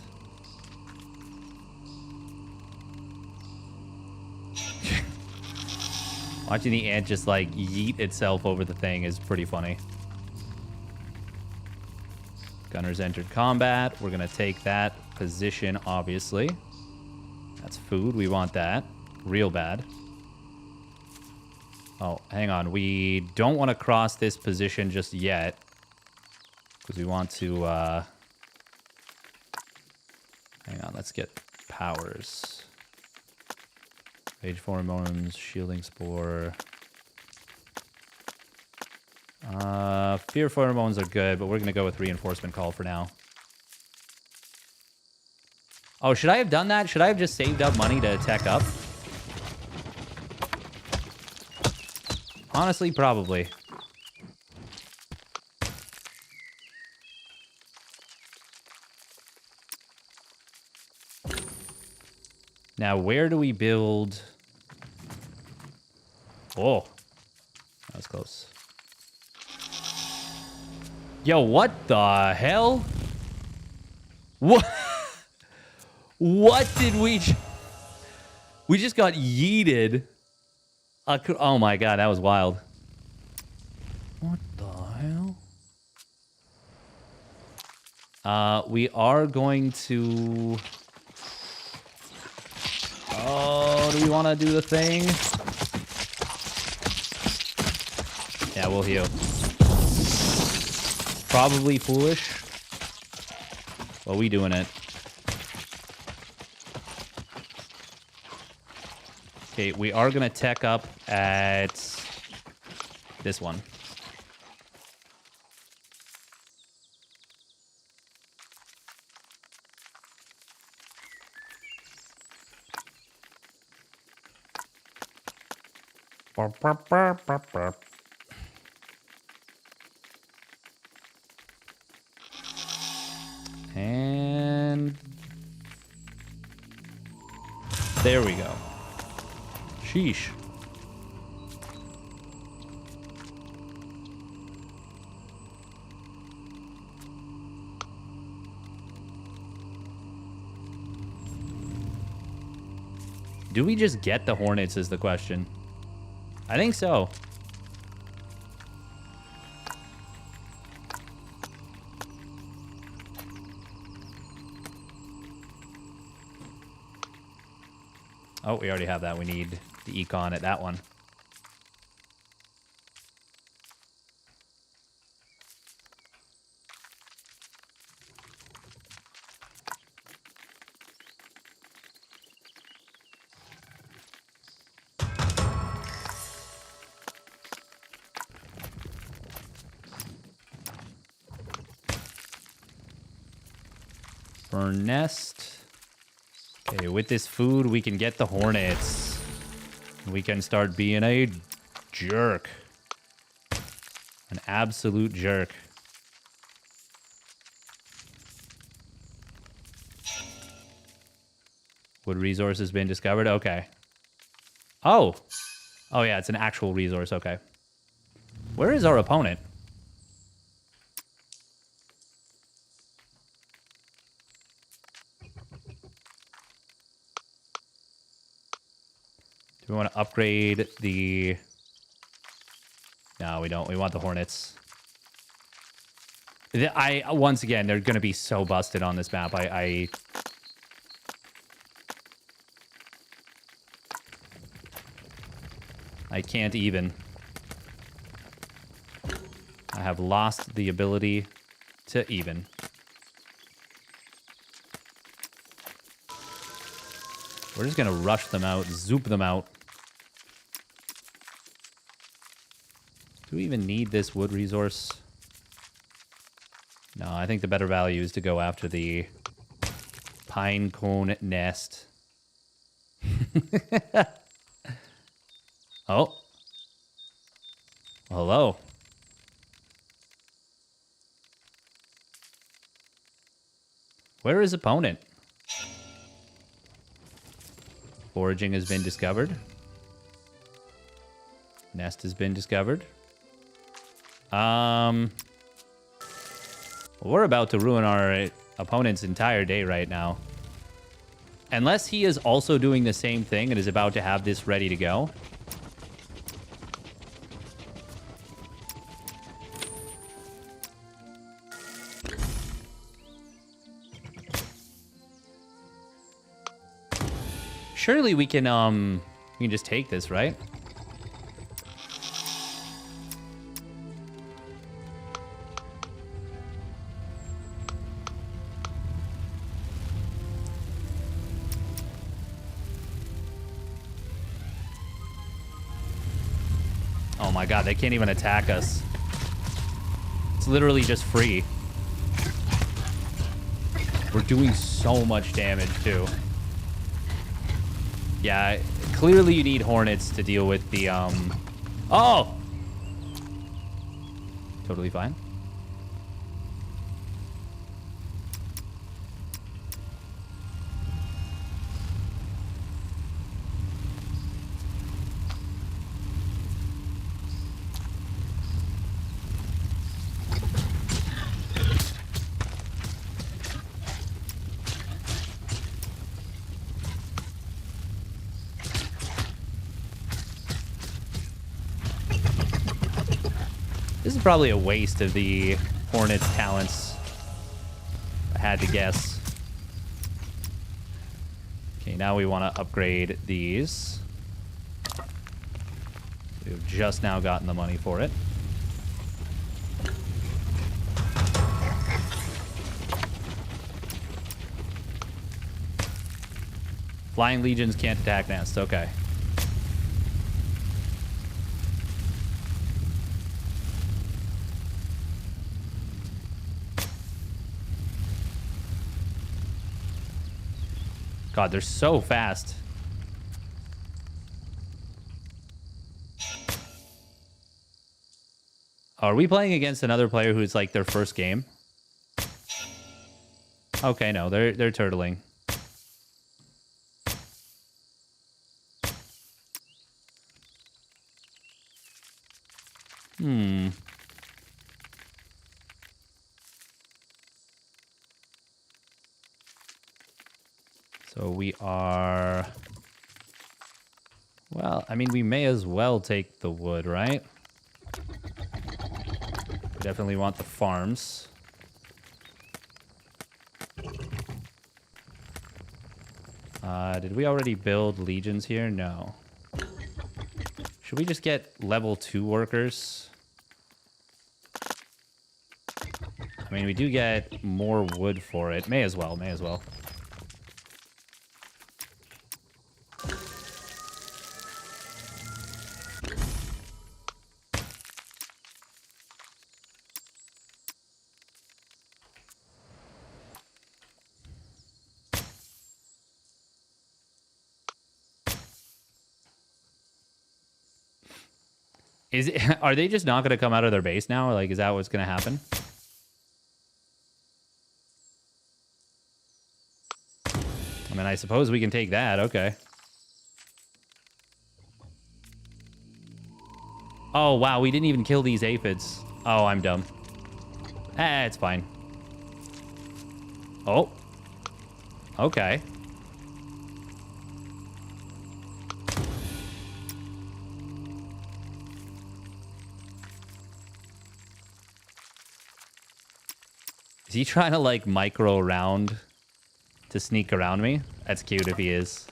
Watching the ant just like yeet itself over the thing is pretty funny. Gunners entered combat. We're going to take that position, obviously. That's food. We want that. Real bad. Oh, hang on. We don't want to cross this position just yet. Because we want to... Hang on. Let's get powers. Rage pheromones, shielding spore. Fear pheromones are good, but we're going to go with reinforcement call for now. Oh, should I have done that? Should I have just saved up money to tech up? Honestly, probably. Now, where do we build... Oh. That was close. Yo, what the hell? What? What did we... We just got yeeted. Oh my god, that was wild. What the hell? We are going to... Oh, do we want to do the thing? Yeah, we'll heal. Probably foolish. But we doing it. Okay, we are going to tech up at this one. And there we go. Sheesh. Do we just get the Hornets is the question. I think so. Oh, we already have that. We need the econ at that one. Burn nest. Okay, with this food, we can get the Hornets. We can start being a jerk. An absolute jerk. Wood resource has been discovered. Okay. Oh. Oh, yeah, it's an actual resource. Okay. Where is our opponent? Do we want to upgrade the... No, we don't. We want the Hornets. Once again, they're going to be so busted on this map. I can't even. I have lost the ability to even. We're just going to rush them out, zoop them out. Do we even need this wood resource? No, I think the better value is to go after the pine cone nest. Oh. Hello. Where is opponent? Foraging has been discovered. Nest has been discovered. We're about to ruin our opponent's entire day right now. Unless he is also doing the same thing and is about to have this ready to go. Surely we can just take this, right? Oh my god, they can't even attack us. It's literally just free. We're doing so much damage, too. Yeah, clearly you need Hornets to deal with the, Oh! Totally fine. This is probably a waste of the Hornet's talents, if I had to guess. Okay, now we want to upgrade these. We've just now gotten the money for it. Flying Legions can't attack nests, okay. God, they're so fast. Are we playing against another player who's like their first game? Okay, no, they're turtling. So we are... Well, I mean, we may as well take the wood, right? We definitely want the farms. Did we already build legions here? No. Should we just get level 2 workers? I mean, we do get more wood for it. May as well, may as well. Are they just not going to come out of their base now? Or like, is that what's going to happen? I mean, I suppose we can take that. Okay. Oh, wow. We didn't even kill these aphids. Oh, I'm dumb. It's fine. Oh. Okay. Is he trying to, like, micro around to sneak around me? That's cute if he is.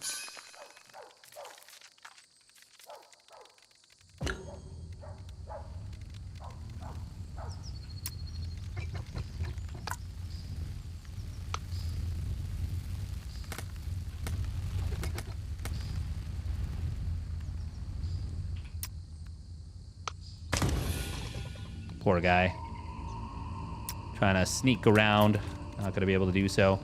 Poor guy. Trying to sneak around. Not going to be able to do so.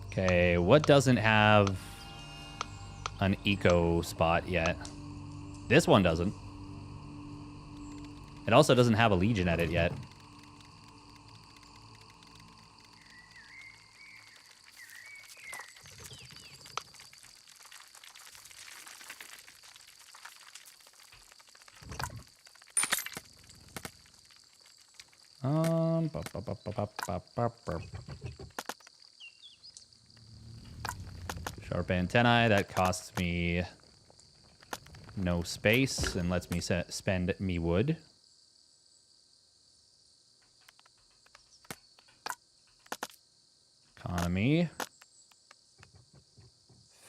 Okay, what doesn't have an eco spot yet? This one doesn't. It also doesn't have a legion at it yet. Sharp antennae, that costs me no space and lets me spend me wood. Economy.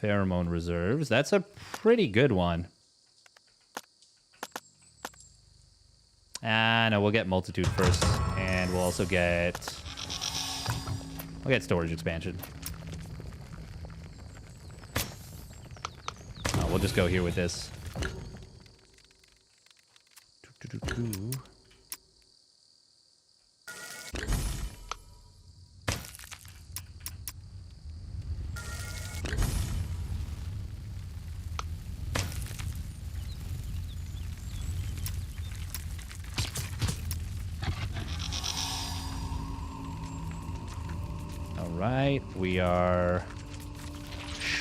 Pheromone reserves. That's a pretty good one. No, we'll get multitude first. And we'll also get... We'll get storage expansion. We'll just go here with this. All right, we are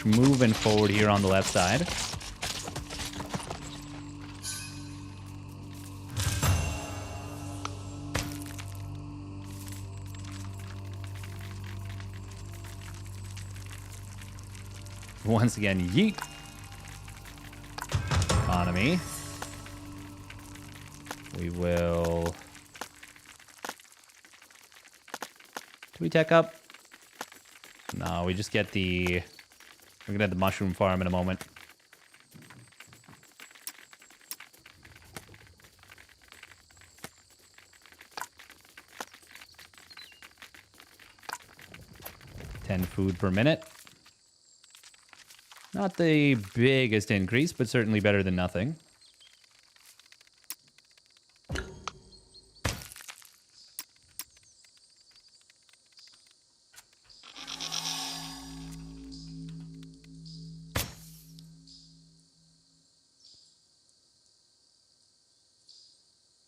moving forward here on the left side. Once again, yeet. Economy. We will... Do we tech up? No, we just get the... We're gonna have the mushroom farm in a moment. $10 food per minute. Not the biggest increase, but certainly better than nothing.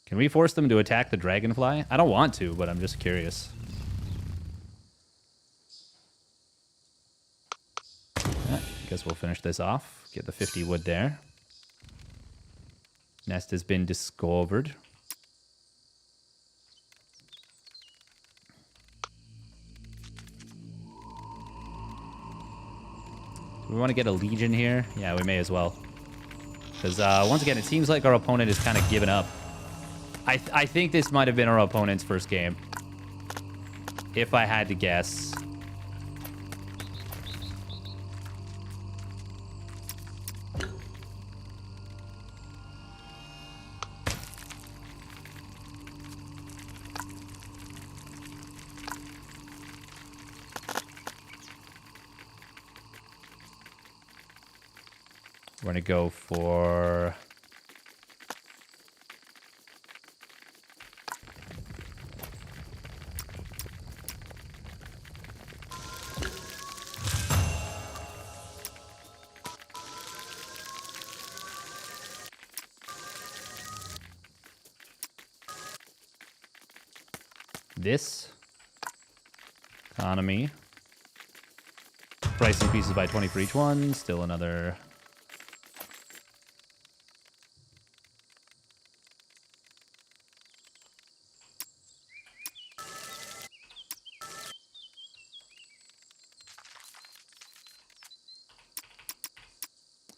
Can we force them to attack the dragonfly? I don't want to, but I'm just curious. I guess we'll finish this off. Get the 50 wood there. Nest has been discovered. Do we want to get a legion here? Yeah, we may as well. Because once again, it seems like our opponent is kind of giving up. I think this might have been our opponent's first game. If I had to guess. We're going to go for... this. Economy. Price increases by 20 for each one. Still another...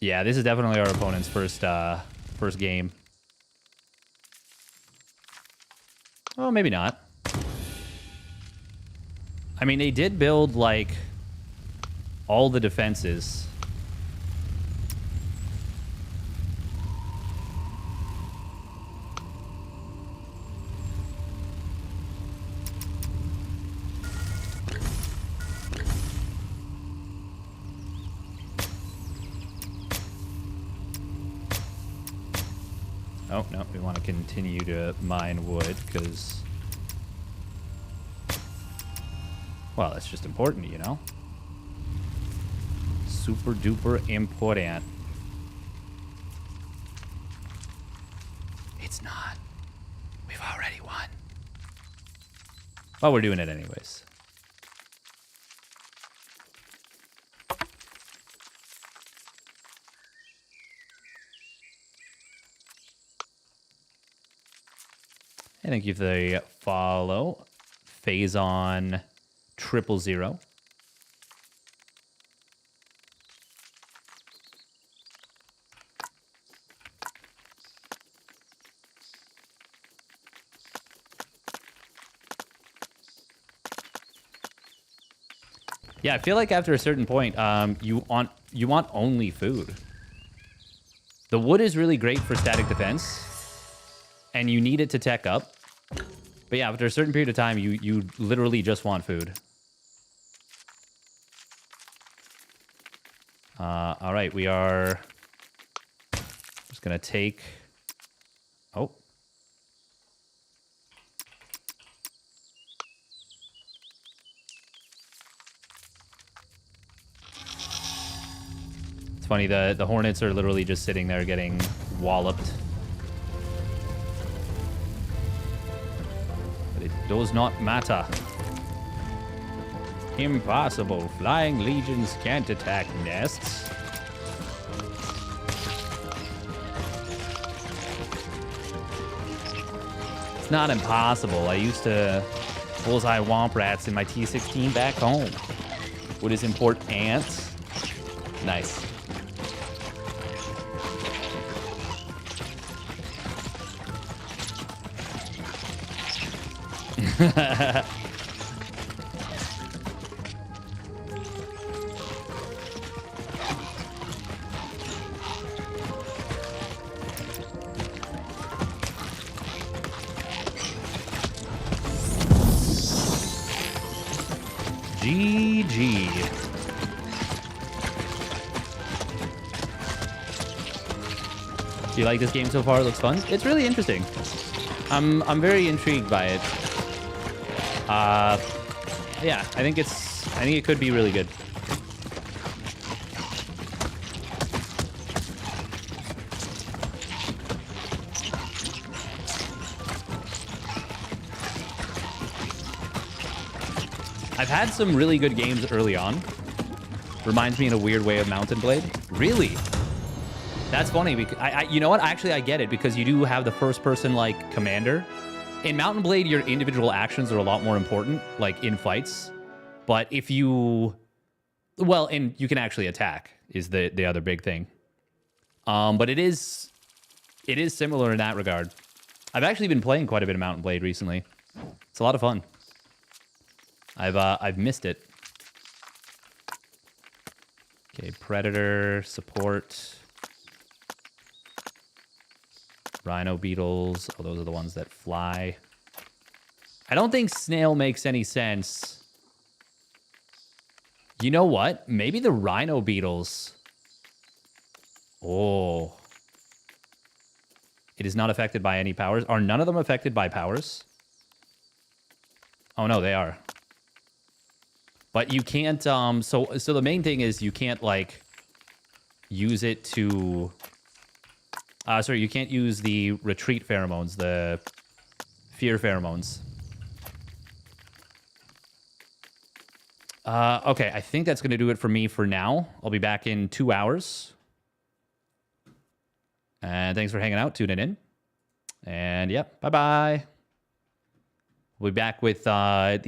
Yeah, this is definitely our opponent's first game. Oh, maybe not. I mean, they did build, like, all the defenses. Oh, no, we want to continue to mine wood, because... Well, that's just important, you know? Super duper important. It's not. We've already won. Well, we're doing it anyways. And thank you for the follow. Phase on 000. Yeah, I feel like after a certain point, you want only food. The wood is really great for static defense, and you need it to tech up. But yeah, after a certain period of time, you literally just want food. All right, we are just gonna take... Oh. It's funny, the hornets are literally just sitting there getting walloped. But it does not matter. Impossible. Flying legions can't attack nests. It's not impossible. I used to bullseye womp rats in my T16 back home. What is important? Ants. Nice. GG. Do you like this game so far? It looks fun. It's really interesting. I'm very intrigued by it. Yeah, I think it could be really good. I've had some really good games early on. Reminds me in a weird way of Mountain Blade. Really? That's funny because you know what? Actually, I get it because you do have the first-person like commander. In Mountain Blade, your individual actions are a lot more important, like in fights. But if you, well, and you can actually attack is the other big thing. But it is similar in that regard. I've actually been playing quite a bit of Mountain Blade recently. It's a lot of fun. I've missed it. Okay, Predator, support. Rhino beetles. Oh, those are the ones that fly. I don't think snail makes any sense. You know what? Maybe the rhino beetles. Oh. It is not affected by any powers. Are none of them affected by powers? Oh, no, they are. But you can't, so the main thing is you can't, like, use it to... sorry, you can't use the retreat pheromones, the fear pheromones. Okay, I think that's going to do it for me for now. I'll be back in 2 hours. And thanks for hanging out, tuning in. And yep, bye-bye. We'll be back with the